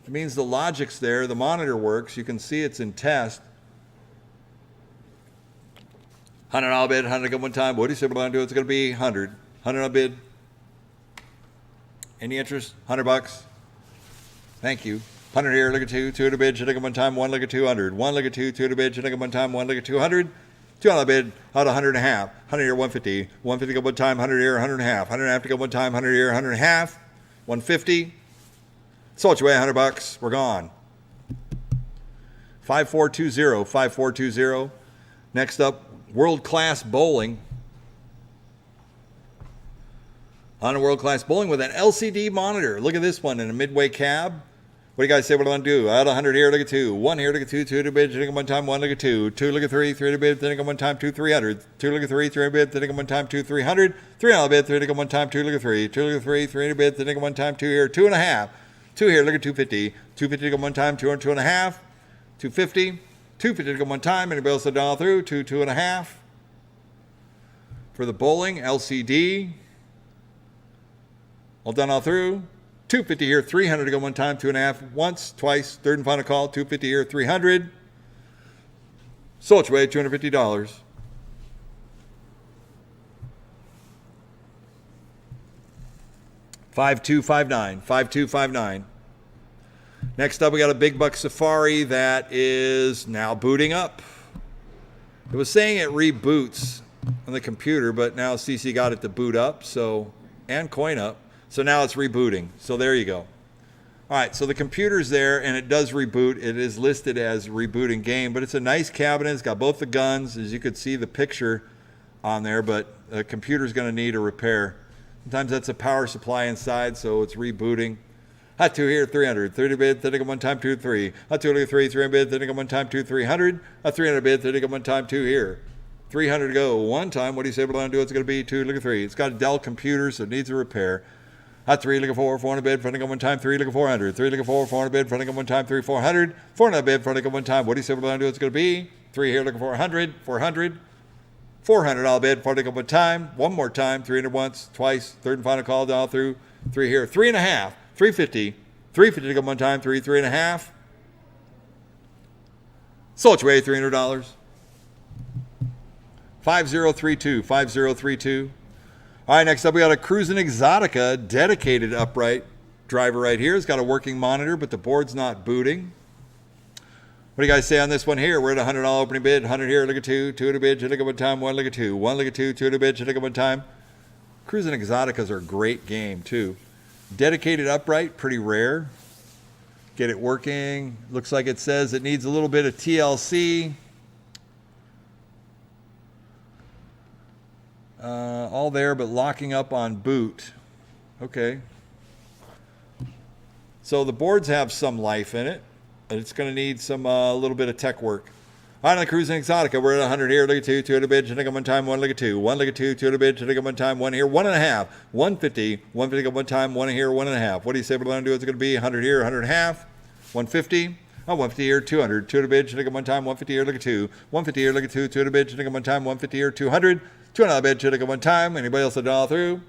It means the logic's there, the monitor works. You can see it's in test. $100 bid, 100 go one time. What do you say we're going to do? It's going to be 100. $100 bid. Any interest? $100. Thank you. 100 here, look at 2. 2 to bid, should I go one time? 1 look at 200. 1 look at 2. 2 to bid, should I go one time? 1 look at 200. 2 bid, out 100 and a half. 100 here, 150. 150 go one time, 100 here, 100 and a half. 100 and a half to go one time, 100 here, 100 and a half. 150. Sold your way, $100. We're gone. 5420, 5420. Next up, World Class Bowling. On a World Class Bowling with an LCD monitor. Look at this one in a midway cab. What do you guys say? What do I want to do? Out 100 here, look at 2. 1 here, look at 2. 2 to bid, think one time. 1 look at 2. 2 look at 3. 3 to bid, think one time. 2, 300. 2 look at 3. 3 to bid, think one time. 2, 300. 3 on the bid, 3 to one time. 2 look at 3. 2 look at 3. 3 to bid, think one time. 2 here. 2 and a half. 2 here, look at 250. 250 to go one time. 2 and 2 and a half. 250. 250 to go one time. And it bills it all through. 2, 2 and a half. For the bowling, LCD. All done all through. 250 here, 300 to go one time, 2 and a half, once, twice, third and final call, 250 here, 300. Sold your way, $250. $5259, 5259. Next up, we got a Big Buck Safari that is now booting up. It was saying it reboots on the computer, but now CC got it to boot up, and coin up. So now it's rebooting. So there you go. All right, so the computer's there, and it does reboot. It is listed as rebooting game, but it's a nice cabinet. It's got both the guns. As you could see the picture on there, but the computer's going to need a repair. Sometimes that's a power supply inside, so it's rebooting. Hot 2 here, 300. 30 bid, 30 go one time, 2, 3. Hot 2 look at 3, 3 bid, 30 go one time, 2, 300. Hot 300 bid, 30 go one time, 2 here. 300 to go one time. What do you say we're going to do? It's going to be 2, look at 3. It's got a Dell computer, so it needs a repair. Hot 3, look at 4, 400 bid, front go one time, 3, look at 400. 3, look at 4, 400 bid, front go one time, 3, 400. 400 bid, front go one time. What do you say we're going to do? It's going to be 3 here, look at 400, 400. $400 bid, party one time, one more time, 300 once, twice, third and final call, down through, 3 here, 3.5, 350, 350 to go one time, 3.5. Sold your way, $300. 5032, 5032. All right, next up we got a Cruisin' Exotica dedicated upright driver right here. It's got a working monitor, but the board's not booting. What do you guys say on this one here? We're at a $100 opening bid. 100 here, look at 2. 2 at a bid, should look at one time. 1 look at 2. 1 look at 2. 2 at a bid, should look at one time. Cruisin' Exoticas are a great game too. Dedicated upright, pretty rare. Get it working. Looks like it says it needs a little bit of TLC. All there, but locking up on boot. Okay. So the boards have some life in it. It's going to need some a little bit of tech work. All right, on the Cruisin' Exotica, we're at 100 here. Look at 2, 2 at a bid, should take one time, 1 look at 2, 1 look at 2, 2 at a bid, should take one time, 1 here, 1.5, 150, 150 one time, 1 here, 1.5. What do you say we're going to do? It's going to be 100 here, 100 and a half, 150. Oh, 150 here, 200, 2 at a bid, should take one time, 150 here, look at 2, 150 here, look at 2, 2 at a bid, should take one time, 150 here, 200, 200 bid, should take one time. Anybody else a dollar through?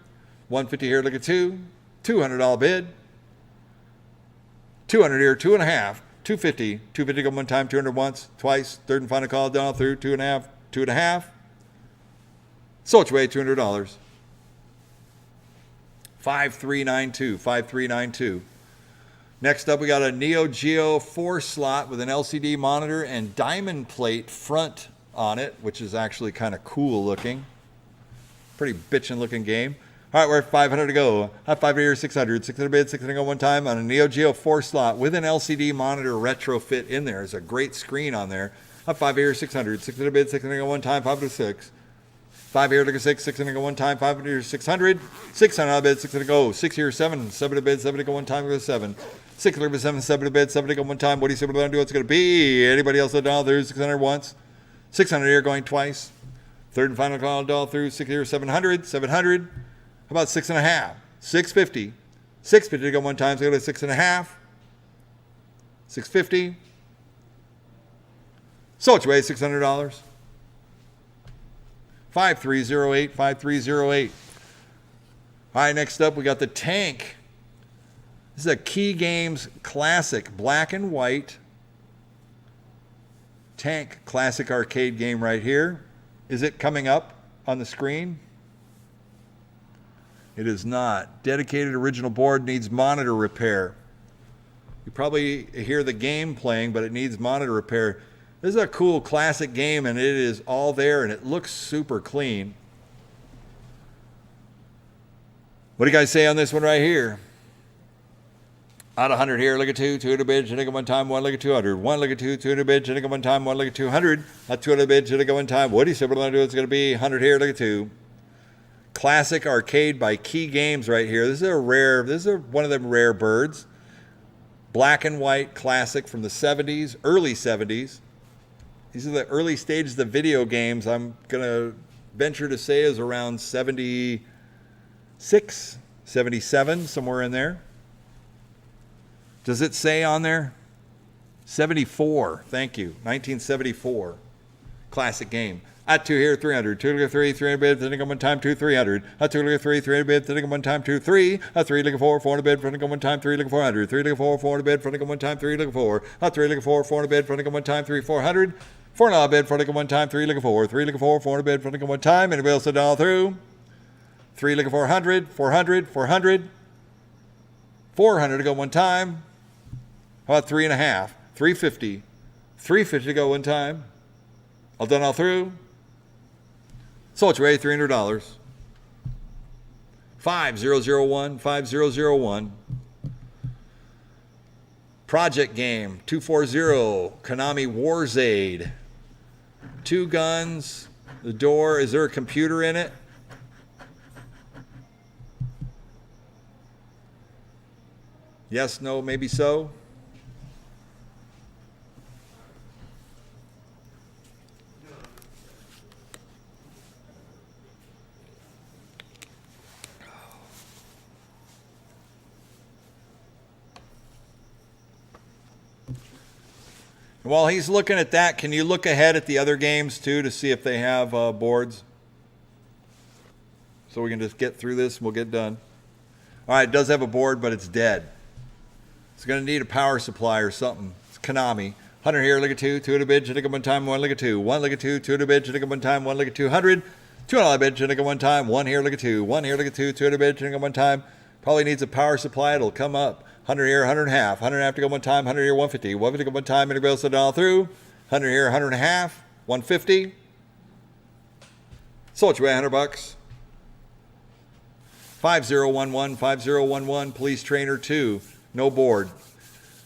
150 here, look at 2, $200 bid, 200 here, 2.5. 250, 250 go one time, 200 once, twice, third and final call, down through, 2.5, 2.5. Sold your way, $200. 5392, 5392. Next up, we got a Neo Geo 4 slot with an LCD monitor and diamond plate front on it, which is actually kind of cool looking. Pretty bitchin' looking game. All right, we're at 500 to go. High 5 here, 600. 600 bid, 600 go one time on a Neo Geo 4 slot with an LCD monitor retrofit in there. There's a great screen on there. High 5 here, 600. 600 bid, 600 go one time, 5 to 6. 5 here, look at 6. 600 go one time, 5 here, 600. 600 bid, 600 go. 6 here, 7. 7 to bid, 7 to go one time, go 7. 600 bid, 7, 7 to bid, 7 to go one time. What do you say we're going to do? What's going to be? Anybody else a dollar? There's 600 once. 600 here going twice. Third and final call, dollar through. 6 here, 700. 700. How about 6.5? 650. 650 to go one time, so go to 6.5. 650. Sold your way, $600. 5308, 5308. All right, next up, we got the Tank. This is a Key Games classic, black and white. Tank classic arcade game right here. Is it coming up on the screen? It is not. Dedicated original board needs monitor repair. You probably hear the game playing, but it needs monitor repair. This is a cool classic game, and it is all there, and it looks super clean. What do you guys say on this one right here? Out of 100 here, look at 2, 2 at a bid, should take one time, 1 look at 200, 1 look at 2, 2 at a bid, should take one time, 1 look at 200, at 2 at a bid, should take one time. What do you say we're going to do? It's going to be 100 here, look at 2. Classic arcade by Key Games right here. This is one of them rare birds. Black and white classic from the 70s, early 70s. These are the early stages of video games. I'm going to venture to say is around 76, 77, somewhere in there. Does it say on there? 74, thank you, 1974. Classic game. At 2 here, 300. 2 look at 3, 300 bid, then go one time, 2, 300. At 2 look at 3, 300 bid, then go one time, 2, 3. At 3 look at 4, 400 bid, front go one time, 3 look at 400. 3 look at 4, 400 bid, front go one time, 3 look at 4. At 3 look at 4, 400 bid, front go one time, 3, 400. 4 bid, front go one time, 3 look at 4. 3 look at 4, 400 bid, front go one time. Anybody else a dollar through? 3 look at 400, 400, 400. 400 to go one time. How about 3.5? 350. 350 to go one time. All done all through. Sold your way, $300. 5001, 5001. Project game, 240, Konami Warzade. 2 guns, the door, is there a computer in it? Yes, no, maybe so. While he's looking at that, can you look ahead at the other games too to see if they have boards? So we can just get through this and we'll get done. All right, it does have a board, but it's dead. It's going to need a power supply or something. It's Konami. 100 here, look at 2, 2 at a bid, should take one time, 1 look at 2, 1 look at 2, 2 at a bid, should take one time, 1 look at 200, 2 on a bid, should take one time, 1 here, look at 2, 1 here, look at 2, 2 at a bid, should take one time. Probably needs a power supply, it'll come up. 100 here, 100 and a half, 100 and a half to go one time, 100 here, 150, 150 to go one time, anybody else all through? 100 here, 100 and a half, 150. Sold you $100. 5011, 5011, police trainer 2, no board.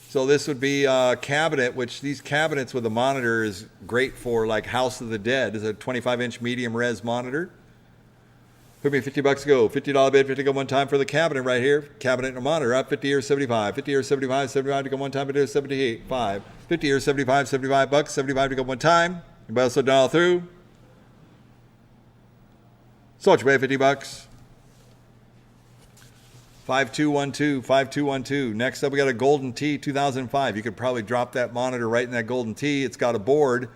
So this would be a cabinet, which these cabinets with a monitor is great for, like House of the Dead. It's a 25-inch medium res monitor. Put me $50 go. $50 bid, 50 go one time for the cabinet right here. Cabinet and a monitor up 50 or 75. 50 or 75, 75 to go one time, 50 or 78, 5. 50 or 75, $75, 75 to go one time. Anybody else dial through? Sold you $50. 5212, 5212. Next up, we got a Golden Tee 2005. You could probably drop that monitor right in that Golden Tee. It's got a board,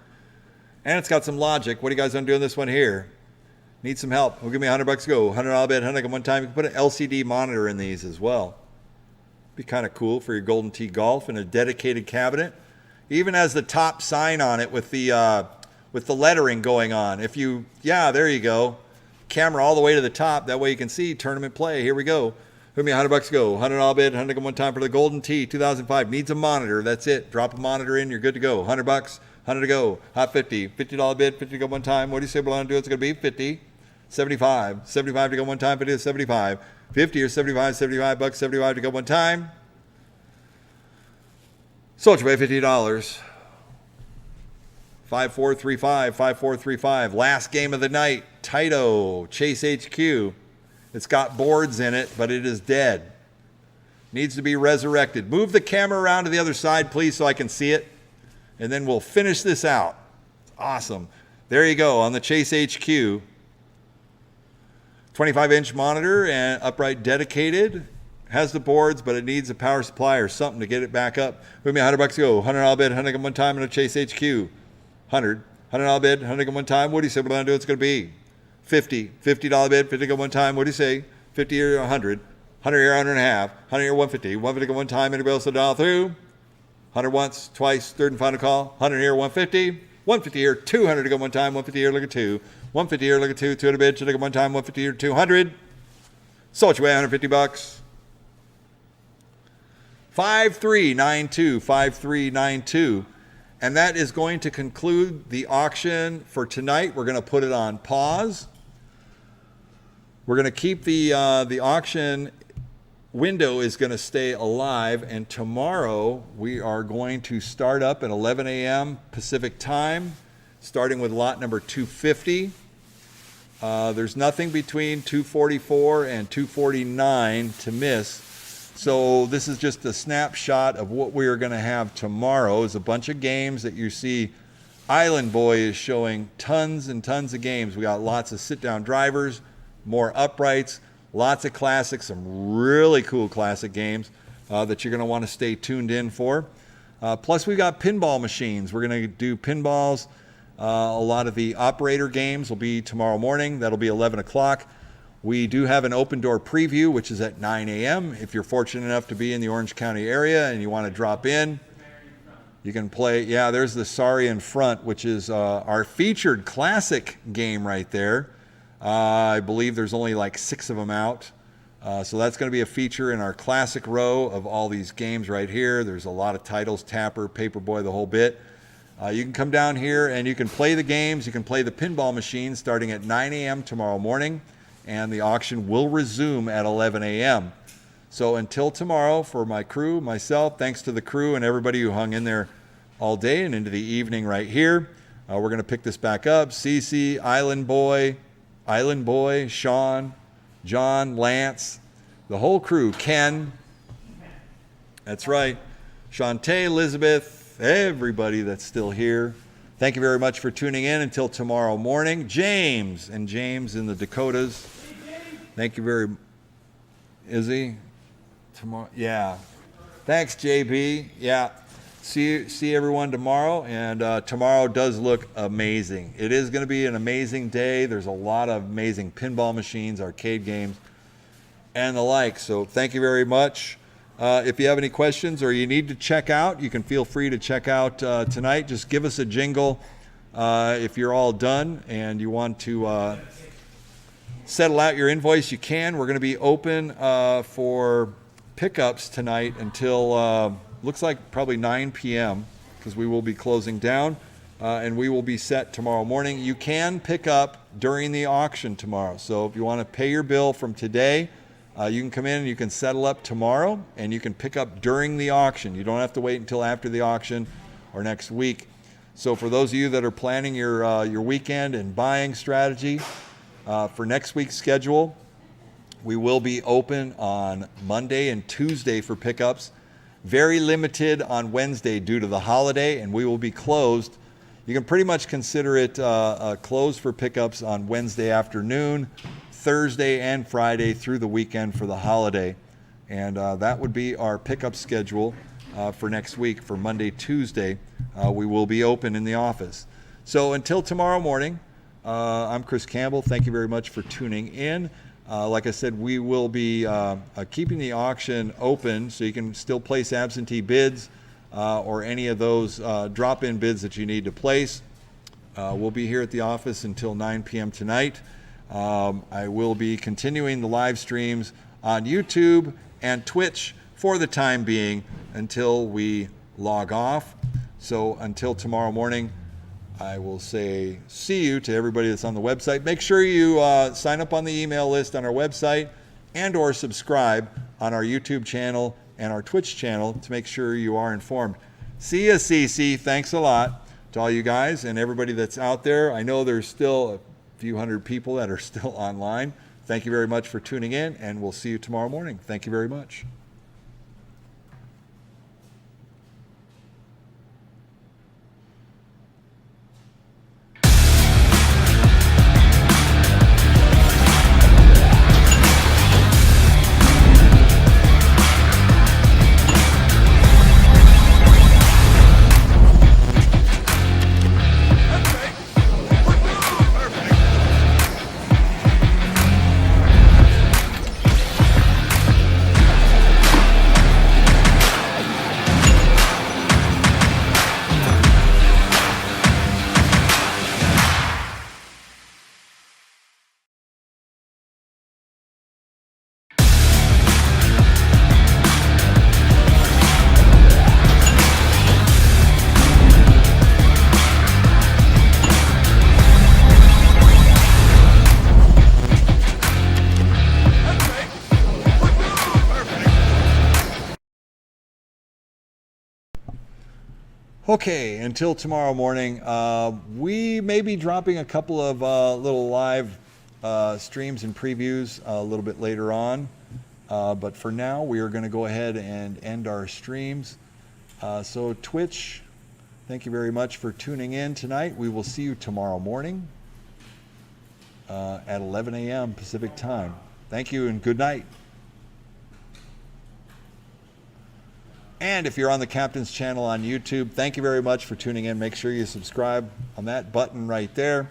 and it's got some logic. What are you guys doing this one here? Need some help? Well, give me $100 go. $100 bid, 100 one time. You can put an LCD monitor in these as well. Be kind of cool for your Golden Tee golf and a dedicated cabinet. Even has the top sign on it with the lettering going on. If you, yeah, there you go. Camera all the way to the top. That way you can see tournament play. Here we go. Give me $100 go. $100 bid, 100 one time for the Golden Tee 2005. Needs a monitor. That's it. Drop a monitor in. You're good to go. $100, 100 to go. Hot 50. $50 bid, 50 to go one time. What do you say we're going to do? It's going to be 50. 75. 75 to go one time. 50 to 75. 50 or 75, $75, 75 to go one time. Sold you by $50. 5435, 5435. Last game of the night. Taito, Chase HQ. It's got boards in it, but it is dead. Needs to be resurrected. Move the camera around to the other side, please, so I can see it. And then we'll finish this out. Awesome. There you go on the Chase HQ. 25-inch monitor and upright dedicated. Has the boards, but it needs a power supply or something to get it back up. Give me $100 go. $100 bid, 100 one time in a Chase HQ. 100. $100 bid, 100 one time. What do you say we're going to do? It's going to be 50. $50 bid, 50 go one time. What do you say? 50 or 100. 100 here, 100 and a half. 100 here, 150. 150 go one time. Anybody else to dial through? 100 once, twice, third and final call. 100 here, 150. 150 here, 200 to go one time. 150 here, look at 2. 150 here, look at 2. 200 bid, should I go one time. 150 here, 200. Sold you away $150. 5392, 5392. And that is going to conclude the auction for tonight. We're going to put it on pause. We're going to keep the auction window is going to stay alive, and tomorrow we are going to start up at 11 a.m. Pacific time, starting with lot number 250. There's nothing between 244 and 249 to miss. So this is just a snapshot of what we are going to have tomorrow. Is a bunch of games that you see. Island Boy is showing tons and tons of games. We got lots of sit-down drivers, more uprights, lots of classics, some really cool classic games that you're going to want to stay tuned in for. Plus, we've got pinball machines. We're going to do pinballs. A lot of the operator games will be tomorrow morning. That'll be 11 o'clock. We do have an open door preview, which is at 9 a.m. If you're fortunate enough to be in the Orange County area and you want to drop in, you can play. Yeah, there's the Sorry in front, which is our featured classic game right there. I believe there's only like 6 of them out. So that's going to be a feature in our classic row of all these games right here. There's a lot of titles, Tapper, Paperboy, the whole bit. You can come down here and you can play the games. You can play the pinball machine starting at 9 a.m. tomorrow morning. And the auction will resume at 11 a.m. So until tomorrow, for my crew, myself, thanks to the crew and everybody who hung in there all day and into the evening right here. We're going to pick this back up. Cece, Island Boy, Sean, John, Lance, the whole crew, Ken. That's right. Shantae, Elizabeth, everybody that's still here. Thank you very much for tuning in until tomorrow morning. James in the Dakotas. Thank you very much. Is he? Tomorrow? Yeah. Thanks, JB. Yeah. see everyone tomorrow, and tomorrow does look amazing. It is going to be an amazing day. There's a lot of amazing pinball machines, arcade games, and the like. So thank you very much. If you have any questions or you need to check out, you can feel free to check out tonight. Just give us a jingle if you're all done and you want to settle out your invoice. You can. We're going to be open for pickups tonight until looks like probably 9 p.m. because we will be closing down, and we will be set tomorrow morning. You can pick up during the auction tomorrow. So if you want to pay your bill from today, you can come in and you can settle up tomorrow, and you can pick up during the auction. You don't have to wait until after the auction or next week. So for those of you that are planning your weekend and buying strategy for next week's schedule, we will be open on Monday and Tuesday for pickups. Very limited on Wednesday due to the holiday, and we will be closed. You can pretty much consider it closed for pickups on Wednesday afternoon, Thursday and Friday through the weekend for the holiday. And that would be our pickup schedule for next week. For Monday, Tuesday, we will be open in the office. So until tomorrow morning, I'm Chris Campbell. Thank you very much for tuning in. Like I said, we will be keeping the auction open so you can still place absentee bids or any of those drop-in bids that you need to place. We'll be here at the office until 9 p.m. tonight. I will be continuing the live streams on YouTube and Twitch for the time being until we log off. So until tomorrow morning, I will say see you to everybody that's on the website. Make sure you sign up on the email list on our website and or subscribe on our YouTube channel and our Twitch channel to make sure you are informed. See ya, CC. Thanks a lot to all you guys and everybody that's out there. I know there's still a few hundred people that are still online. Thank you very much for tuning in, and we'll see you tomorrow morning. Thank you very much. Okay, until tomorrow morning, we may be dropping a couple of little live streams and previews a little bit later on. But for now, we are going to go ahead and end our streams. So Twitch, thank you very much for tuning in tonight. We will see you tomorrow morning at 11 a.m. Pacific time. Thank you and good night. And if you're on the Captain's channel on YouTube, thank you very much for tuning in. Make sure you subscribe on that button right there.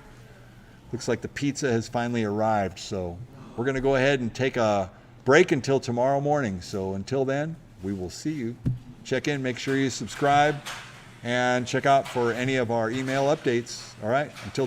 Looks like the pizza has finally arrived. So we're going to go ahead and take a break until tomorrow morning. So until then, we will see you. Check in, make sure you subscribe, and check out for any of our email updates. All right, until